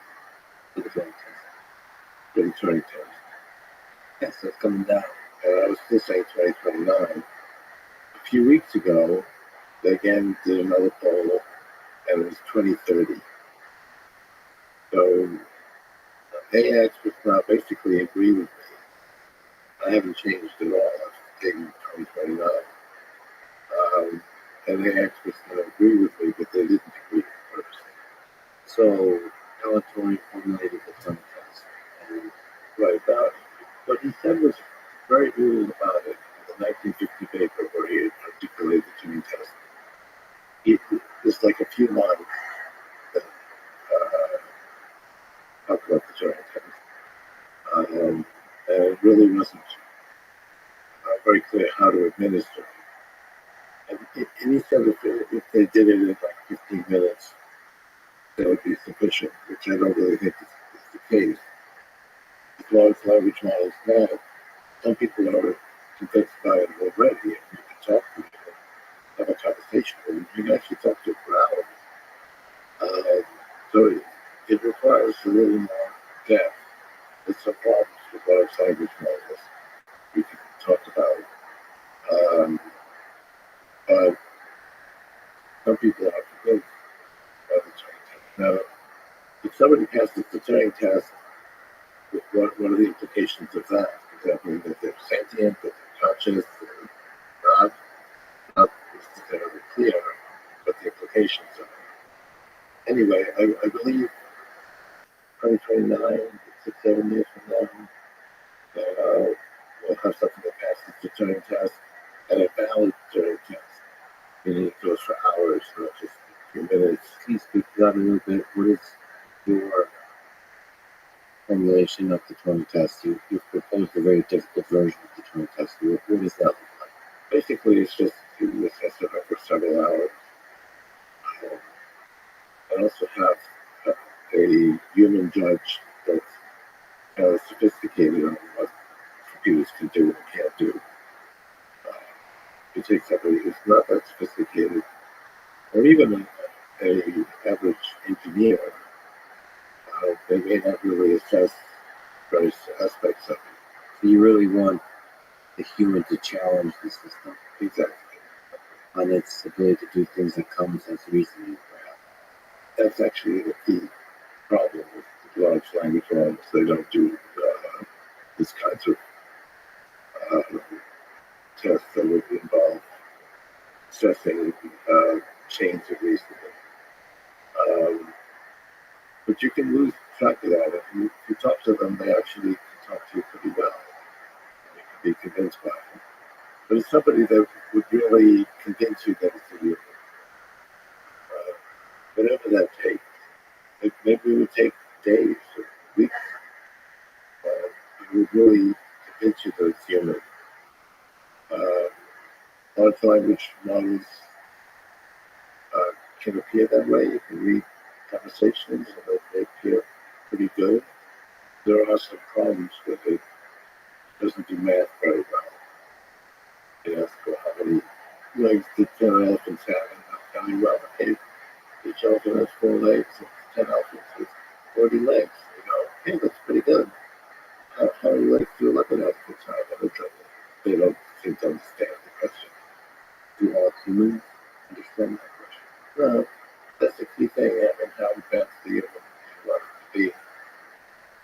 for the Turing test. Yes, so it's coming down. I was still saying 2029. A few weeks ago, they again did another poll, and it was 2030. So AI experts now basically agree with me. I haven't changed at all. I've taken 2029. And AI experts now agree with me, but they didn't agree at first. So Alan Turing formulated the Turing test. And Right now, what he said was very little about it in the 1950 paper where he articulated the Turing test. There's like a few lines that talk about the Turing test. And it really wasn't very clear how to administer it. And he said if they did it in like 15 minutes, that would be sufficient, which I don't really think is the case. As large language models now, some people are convinced by it already, and you can talk to them, have a conversation with them. You can actually talk to them for hours. So it requires a little more depth. There's some problems with large language models we can talk about. But some people are convinced by the Turing test. Now, if somebody passes the Turing test, what are the implications of that? Does that mean that they're sentient, that they're conscious, they're not necessarily clear what the implications are? Anyway, I believe 2029, 6-7 years from now, we'll have something that passes the Turing test and a valid Turing test, meaning it goes for hours, not just a few minutes. can you speak to that a little bit? What is your formulation of the Turing test? You've proposed a very difficult version of the Turing test. What does that look like? Basically, it's just to assess it over several hours. I also have a human judge that's kind of sophisticated on what computers can do and can't do. You take somebody who's not that sophisticated, or even a average engineer, they may not really assess various aspects of it. So you really want the human to challenge the system Exactly. on its ability to do things that comes as reasoning, perhaps. That's actually the key problem with large language models. They don't do these kinds of tests that would involve assessing chains of reasoning. But you can lose track of that. If you talk to them, they actually can talk to you pretty well. You can be convinced by them. But it's somebody that would really convince you that it's a real whatever that takes. Maybe it would take days or weeks. It would language models can appear that way. You can read conversations and they appear pretty good. There are some problems with it. It doesn't do math very well. You ask, well, how many legs did 10 elephants have? And they'll tell you, well, okay, each elephant has 4 legs, and 10 elephants with 40 legs. You know, hey, that's pretty good. How many legs do 11 elephants have? And they don't seem to understand the question. Do all humans understand that question? No, that's the key thing, and how advanced the human you want it to be.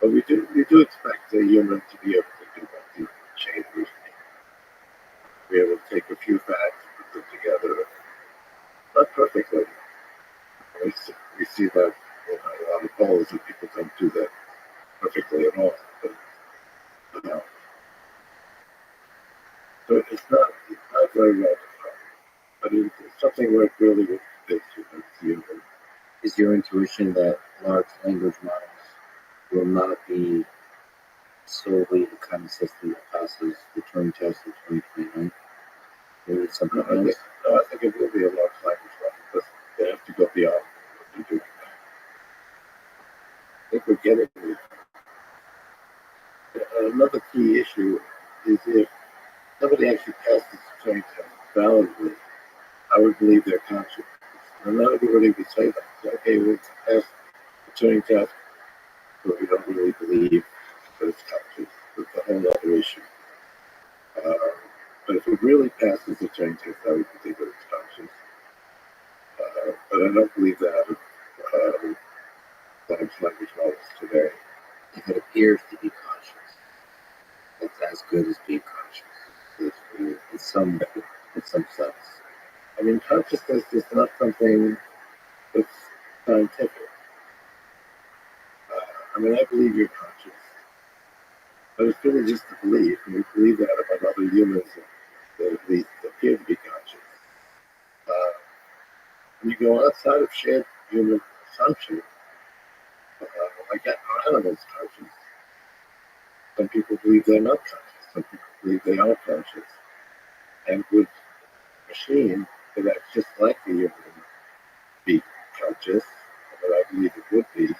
But we do expect a human to be able to do that, to chain reasoning. Be able to take a few facts, put them together, not perfectly. We see that on the polls that people don't do that perfectly at all. But so it's not very well defined. But it's something where it really would fit human. Is your intuition that large language models will not be solely the kind of system that passes the Turing test in 2029? Maybe it's something else? I think it will be a large language model, but they have to go beyond what we do now. I think we're getting there. Another key issue is if somebody actually passes the Turing test validly, I would believe they're conscious. And not everybody would say that. So, okay, we'll pass the Turing test, but we don't really believe that it's conscious. That's a whole other issue. But if it really passes the Turing test, I would believe that it's conscious. But I don't believe that of large language models today. If it appears to be conscious, it's as good as being conscious. In some sense. I mean, consciousness is not something that's scientific. I mean, I believe you're conscious, but it's really just a belief, and we believe that about other humans that at least appear to be conscious. When you go outside of shared human assumption, like are animals conscious? Some people believe they're not conscious. Some people believe they are conscious. And would machine that acts just like the human be conscious? But I believe it would be.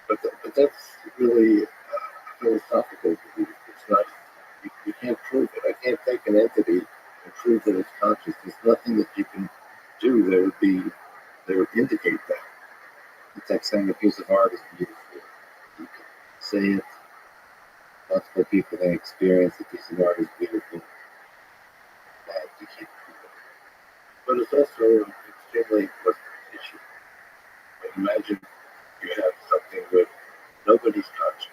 But that's really a philosophical belief. It's not. You can't prove it. I can't take an entity and prove that it's conscious. There's nothing that you can do that would indicate that. It's like saying a piece of art is beautiful. You can say it. Multiple people can experience a piece of art is beautiful, but you can't prove it. But it's also an extremely important issue. And imagine you have something where nobody's conscious.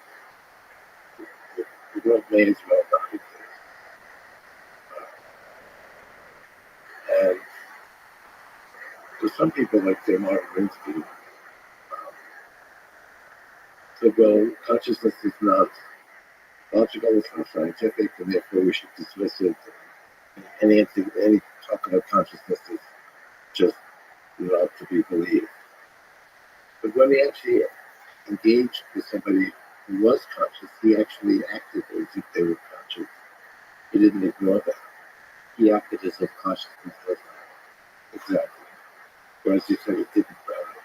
The world may as well not exist. And for some people, like say Martin Minsky, said, well, consciousness is not logical, it's not scientific, and therefore we should dismiss it. Any talk about consciousness is just not to be believed. But when he actually engaged with somebody who was conscious, he actually acted as if they were conscious. He didn't ignore that. He acted as if consciousness was not. Exactly. Whereas he said it didn't matter.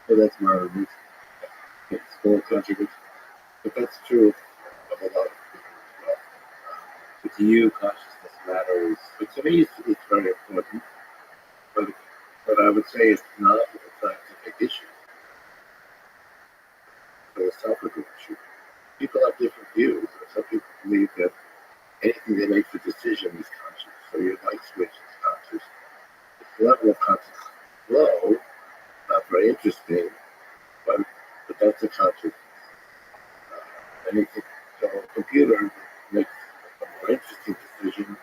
So that's Martin Minsky. It's more contradiction. But that's true of a lot of people as well. But to you, consciousness matters. But to me, it's very important. But I would say it's not a scientific issue. Philosophical issue. People have different views. Some people believe that anything that makes a decision is conscious. So your light switch is conscious. The level of consciousness is low, not very interesting, but that's a conscious. Anything, so a computer makes a more interesting decision,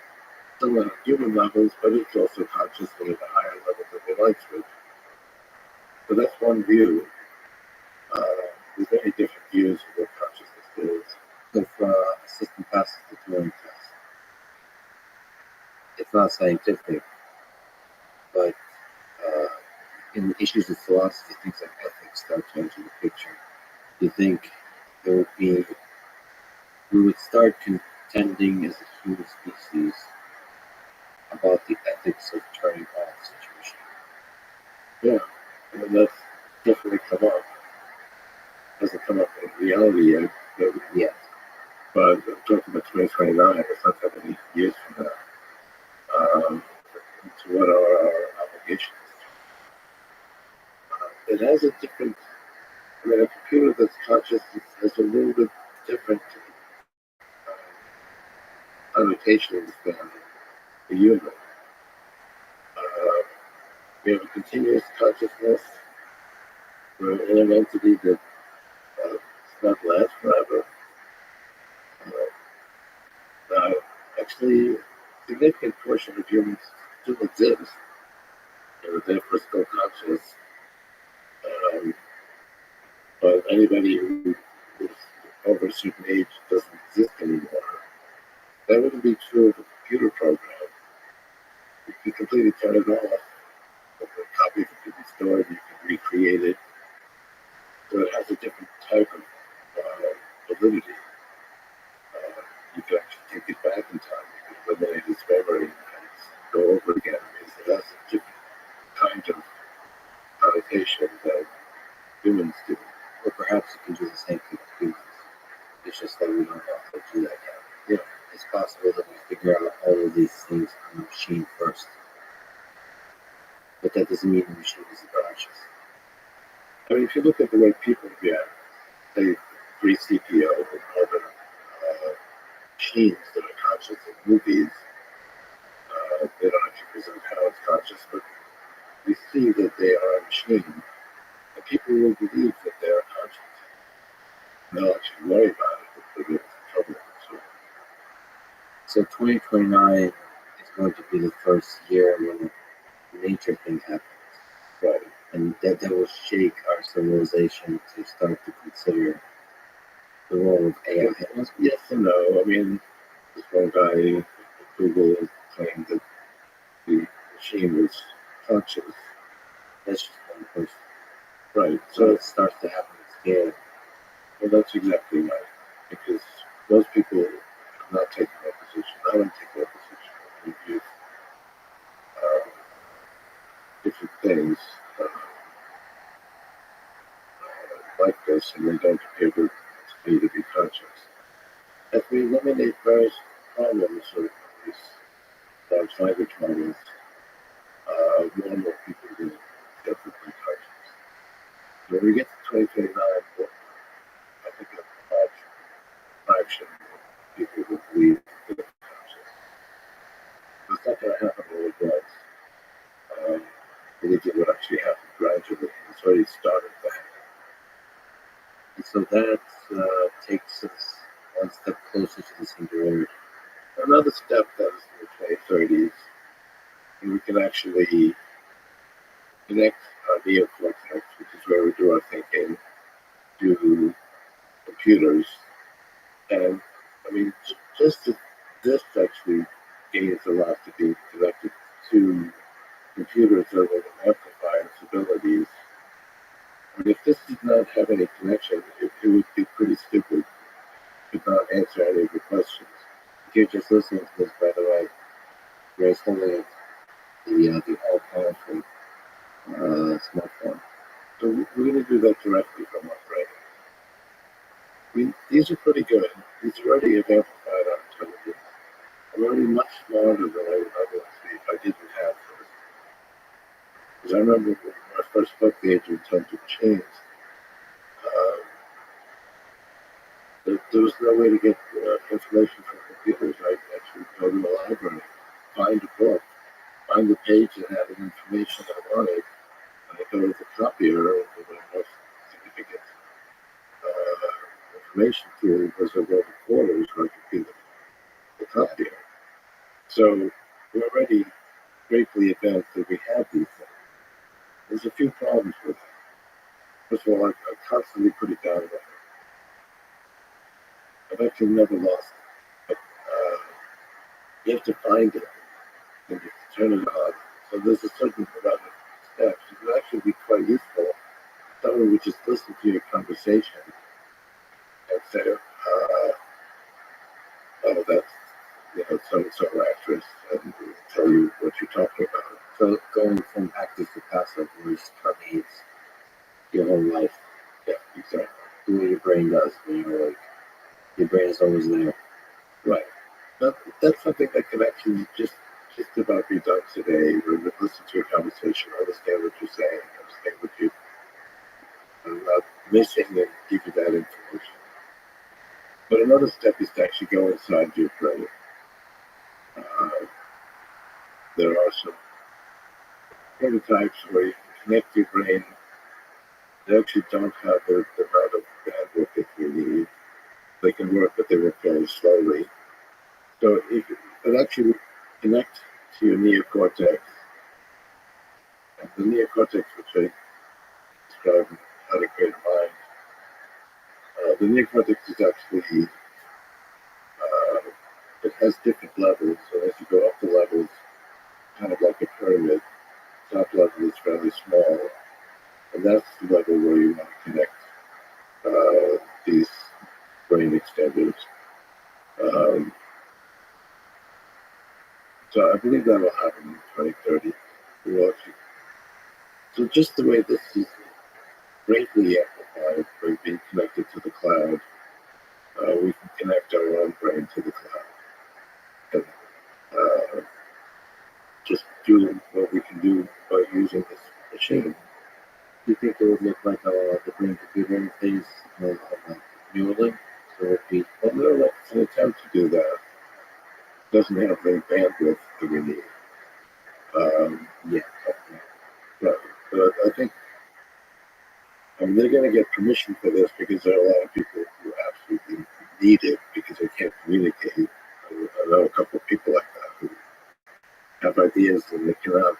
still on human levels, but it's also conscious at a higher level than the light switch. So that's one view. There's many different views of what consciousness is. If a system passes the Turing test, it's not scientific, but in the issues of philosophy, things like ethics start to enter the picture. Do you think we would start contending as a human species about the ethics of turning off such a machine. Yeah, I mean, that's definitely come up. Hasn't come up in reality yet, but I'm talking about 2029. It's not that many years from now. So what are our obligations? It has a different. I mean, a computer that's conscious has a little bit different connotations than a human. We have a continuous consciousness. We're in an entity that does not last forever. Actually, a significant portion of humans still exist. They're therefore still conscious. Um, but anybody who is over a certain age doesn't exist anymore. That wouldn't be true of a computer program. You can completely turn it off. A copy of it could be stored, you can recreate it. So it has a different type of validity. You can actually take it back in time. You can eliminate its memory and go over again. I mean, so that's a different kind of connotation that humans do. Or perhaps you can do the same thing with humans. It's just that we don't know how to do that yet. Yeah, it's possible that we figure out all of these things on the machine first. But that doesn't mean the machine isn't conscious. I mean, if you look at the way people react, say, 3CPO or other machines that are conscious in movies, they don't actually present how it's conscious, but we see that they are a machine, and people will believe that they are conscious. And they'll actually worry about it if they get into trouble. So 2029 is going to be the first year when the nature thing happens. Right. And that will shake our civilization to start to consider the role of AI. Yes and no. I mean, this one guy at Google claimed that the machine was conscious. That's just one person. Right. So it starts to happen at scale. Well, that's exactly right. Because most people have not taken that position. I wouldn't take that position. We've used different things like this, and they don't appear to me to be conscious. As we eliminate various problems of these large language models, more and more people will definitely conscious. When we get to 2029, I think a large fraction of people will believe that they're conscious. It's not going to happen all at once. I believe it would actually happen gradually. It's already started to happen. And so that takes us one step closer to the singularity. Another step that is in the 2030s, and we can actually connect our neocortex, which is where we do our thinking, to computers. And I mean, just this actually gains a lot to be connected to computers that will amplify its abilities. I mean, if this did not have any connection, it would be pretty stupid. It could not answer any of the questions. If you're just listening to this, by the way, Ray's holding the all-powerful smartphone. So we're going to do that directly from our brain. These are pretty good. These are already have amplified our intelligence. I'm already much smarter than I would otherwise be if I didn't have this. Because I remember when I first spoke the age of intelligent change, there was no way to get information from computers. I actually go to the library, find a book, find the page that had the information I wanted, and I go to the copier, and the most significant information tool was a web recorder where I could get the copier. So we're already greatly advanced that we have these things. There's a few problems with it. First of all, I constantly put it down. I've actually never lost it. But you have to find it and you have to turn it on. So there's a certain amount of steps. It would actually be quite useful. Someone would just listen to your conversation and say, oh, that's so-and-so actress, and tell you just a passive, where it just permeates your whole life. Yeah, exactly. The way your brain does, when you're like, your brain is always there. Right. That's something that can actually just about be done today. When you listen to a conversation, understand what you're saying, understand what you are not missing, and give you that information. But another step is to actually go inside your brain. There are some prototypes where you can connect your brain. They actually don't have the amount of bandwidth that you need. They can work, but they work very slowly. So if it actually connect to your neocortex, and the neocortex, which I describe how to create a mind, the neocortex is actually, it has different levels. So as you go up the levels, kind of like a pyramid, top level is fairly small, and that's the level where you want to connect these brain extenders. Um, so I believe that will happen in 2030. We'll actually, so just the way this is greatly amplified by being connected to the cloud, we can connect our own brain to the cloud. And, just do what we can do by using this machine. Do you think it would look like the brain computer interface of like Neuralink? So it'd be Well, Neuralink is an attempt to do that. Doesn't have the bandwidth that we need. yeah. Right. But I think they're going to get permission for this because there are a lot of people who absolutely need it because they can't communicate. I know a couple of people like that who have ideas and they cannot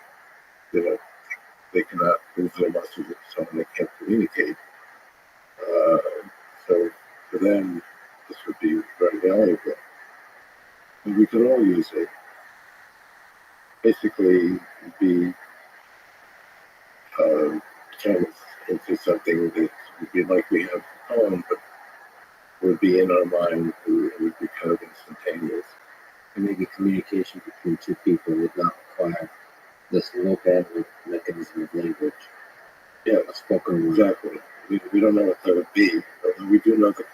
move their muscles, so they can't communicate. So for them, this would be very valuable. And we could all use it. Basically, be turned into something that would be like we have home, but would be in our mind. It would be kind of instantaneous. And maybe communication between two people would not require this low bandwidth mechanism of language. Yeah, A spoken word. exactly. We don't know what that would be, but we do know that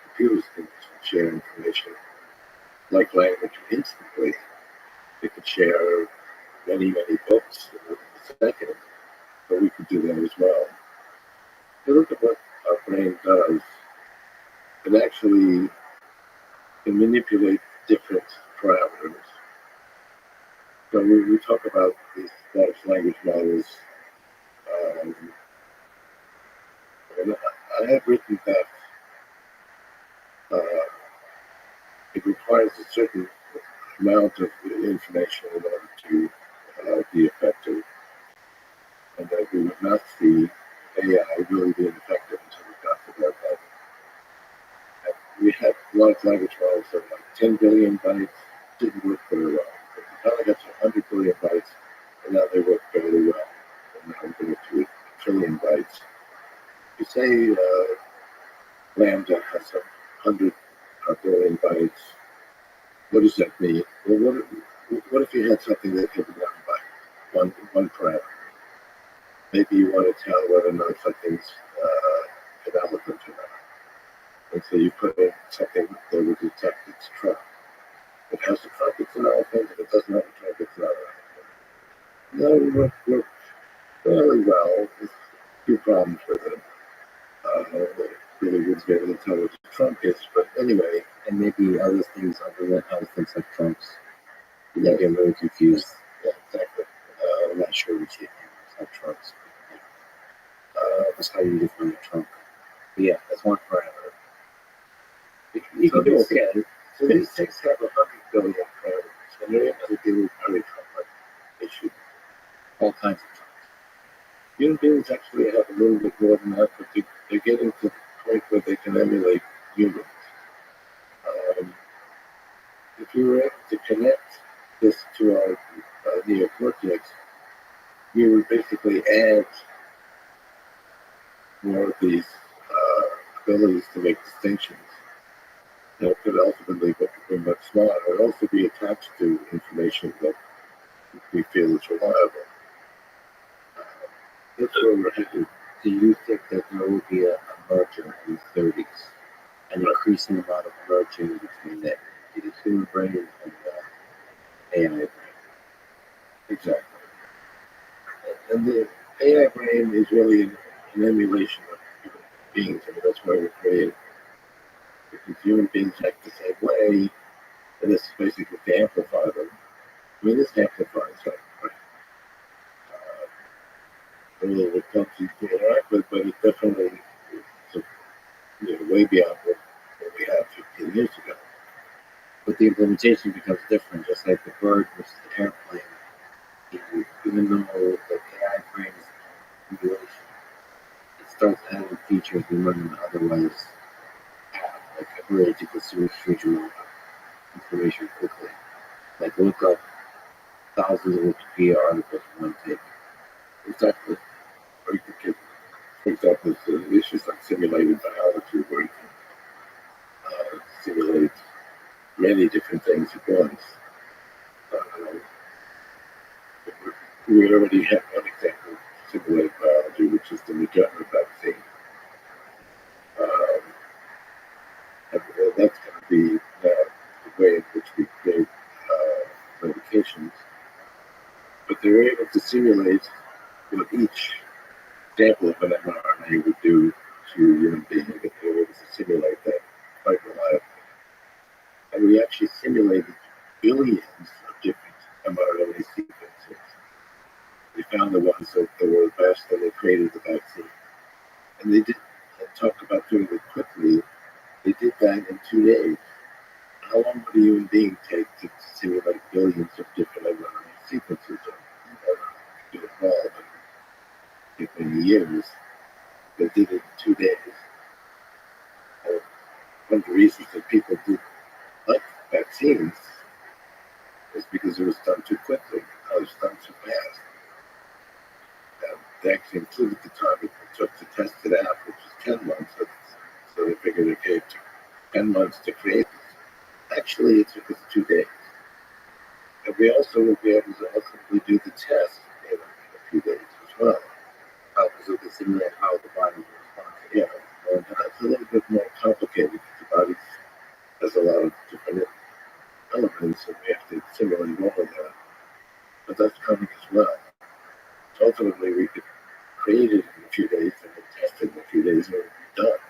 computers can share information like language instantly. They could share many, many books in a second, but we could do that as well. If you look at what our brain does, it actually can manipulate different parameters. So we talk about these large language models. And I have written that it requires a certain amount of information in order to be effective, and that we would not see AI really being effective until we got to that level. And we had large language models that were like 10 billion bytes, didn't work very well. But we finally got to 100 billion bytes, and now they work fairly well. And now we're going to 1 trillion bytes. You say Lambda has 100 billion bytes. What does that mean? Well, what if you had something that could be done by one parameter? Maybe you want to tell whether or not something's an elephant or not. And so you put in something that would detect its trunk. If it has a trunk, it's an elephant. If it doesn't have a trunk, it's not an elephant. No, we work fairly well. There's a few problems with it. Really wouldn't be able to tell what the trunk is, but anyway. And maybe other things other than elephants like trunks. You might get really confused. Yeah, exactly. I'm not sure which animals have trunks. That's how you define a trunk. But yeah, that's one parameter. You can do okay. So these things have 100 billion parameters, and they're able to deal with very complex issues. All kinds of trunks. Human beings actually have a little bit more than that, but they're getting to the point where they can emulate humans. If you were able to connect this to our neocortex, you would basically add more of these abilities to make distinctions. That could ultimately become much smaller. It would also be attached to information that we feel is reliable. That's where we're headed. Do you think that there will be a merger in the 30s? An increasing amount of merging between the human brain and the AI brain? Exactly. And the AI brain is really an emulation of human beings. I mean, that's why we're created. Because human beings act the same way, and this is basically to amplify them. I mean, this amplifies them. A little bit clumsy to interact with, but it definitely is way beyond what we had 15 years ago. But the implementation becomes different, just like the bird versus the airplane. Even though the AI brain is an emulation, it starts adding features we wouldn't otherwise have, like ability to consume huge amount of information quickly. Like look up thousands of Wikipedia articles in one take. Exactly. Or you could get, for example, issues like simulated biology, where you can simulate many different things at once. We already have one example of simulated biology, which is the Moderna vaccine. Um, and that's going to be the way in which we create medications. But they're able to simulate what each sample of an mRNA would do to a human being. If they were able to simulate that quite reliably. And we actually simulated billions of different mRNA sequences. We found the ones that were the best, and they created the vaccine. And they did talk about doing it quickly. They did that in 2 days. How long would a human being take to simulate billions of different mRNA sequences? Do it well, but it took many years. They did it in 2 days. And one of the reasons that people did like vaccines is because it was done too quickly. It was done too fast. They actually included the time it took to test it out, which was 10 months. So they figured, okay, it took 10 months to create this. Actually, it took us 2 days. And we also will be able to ultimately do the test in a few days as well. Because we can simulate how the body will respond to it. Yeah, and that's a little bit more complicated because the body has a lot of different elements, and we have to simulate all of that. But that's coming as well. So ultimately, we could create it in a few days and then test it in a few days, and it would be done.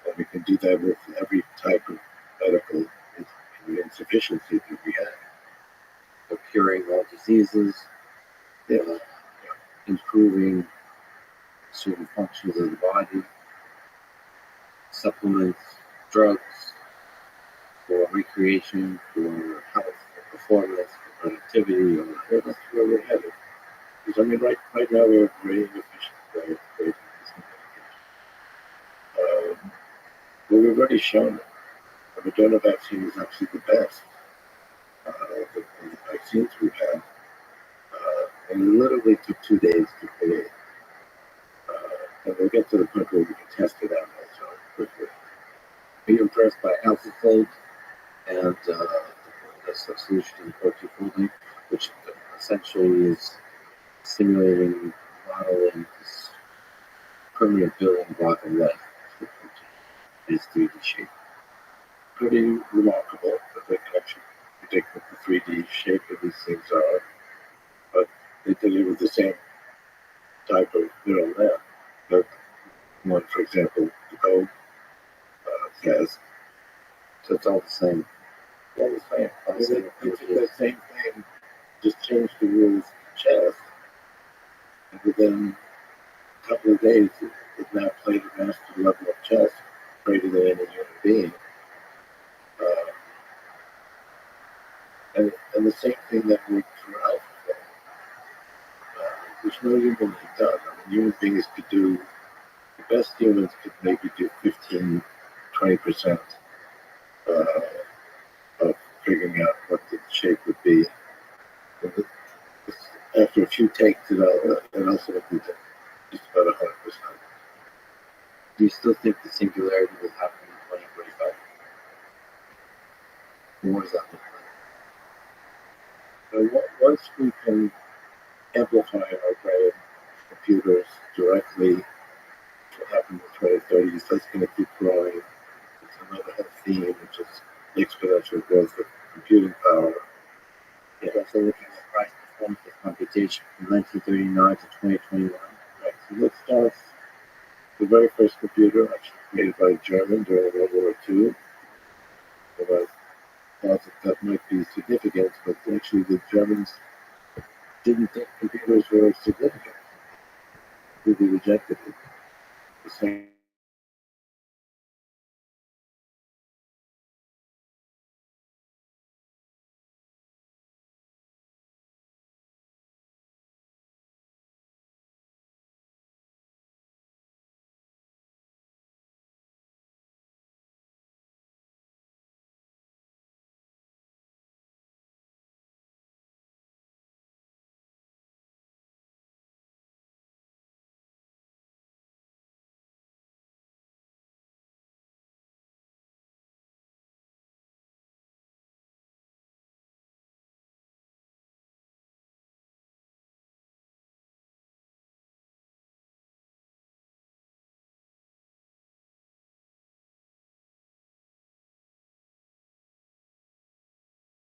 And we can do that with every type of medical insufficiency that we have. So curing all diseases, Yeah, improving certain functions of the body, supplements, drugs for recreation, for health, for performance, for productivity. yeah, that's where we're headed. Because I mean, right now we're a very inefficient way of creating this medication. But we've already shown it. The Moderna vaccine is actually the best of the vaccines we've had. And it literally took 2 days to create. And we'll get to the point where we can test it out also quickly. Be impressed by AlphaFold and the solution to the protein folding, which essentially is simulating, modeling this permanent building block of life in its 3D shape. Pretty remarkable that they can actually predict what the 3D shape of these things are. But they did it with the same type of neural net. The one, for example, the code has. So it's all the same. All the same. They did the same thing, just changed the rules of chess. And within a couple of days, it now played a master level of chess greater than any human being. And the same thing that worked for AlphaFold. Which no human had done. I mean, human beings could do, the best humans could maybe do 15, 20% of figuring out what the shape would be. After a few takes, it also would be just about 100%. Do you still think the singularity will happen in 2045? And what does that look like? So once we can amplify our brain computers directly what happened in the 2030s. That's going to keep growing. It's another theme, which is exponential growth of computing power. It's also looking at price performance of computation from 1939 to 2021. Right. So let's start. The very first computer actually created by a German during World War II. And I thought that might be significant, but actually the Germans didn't think computers were significant. They rejected it. The same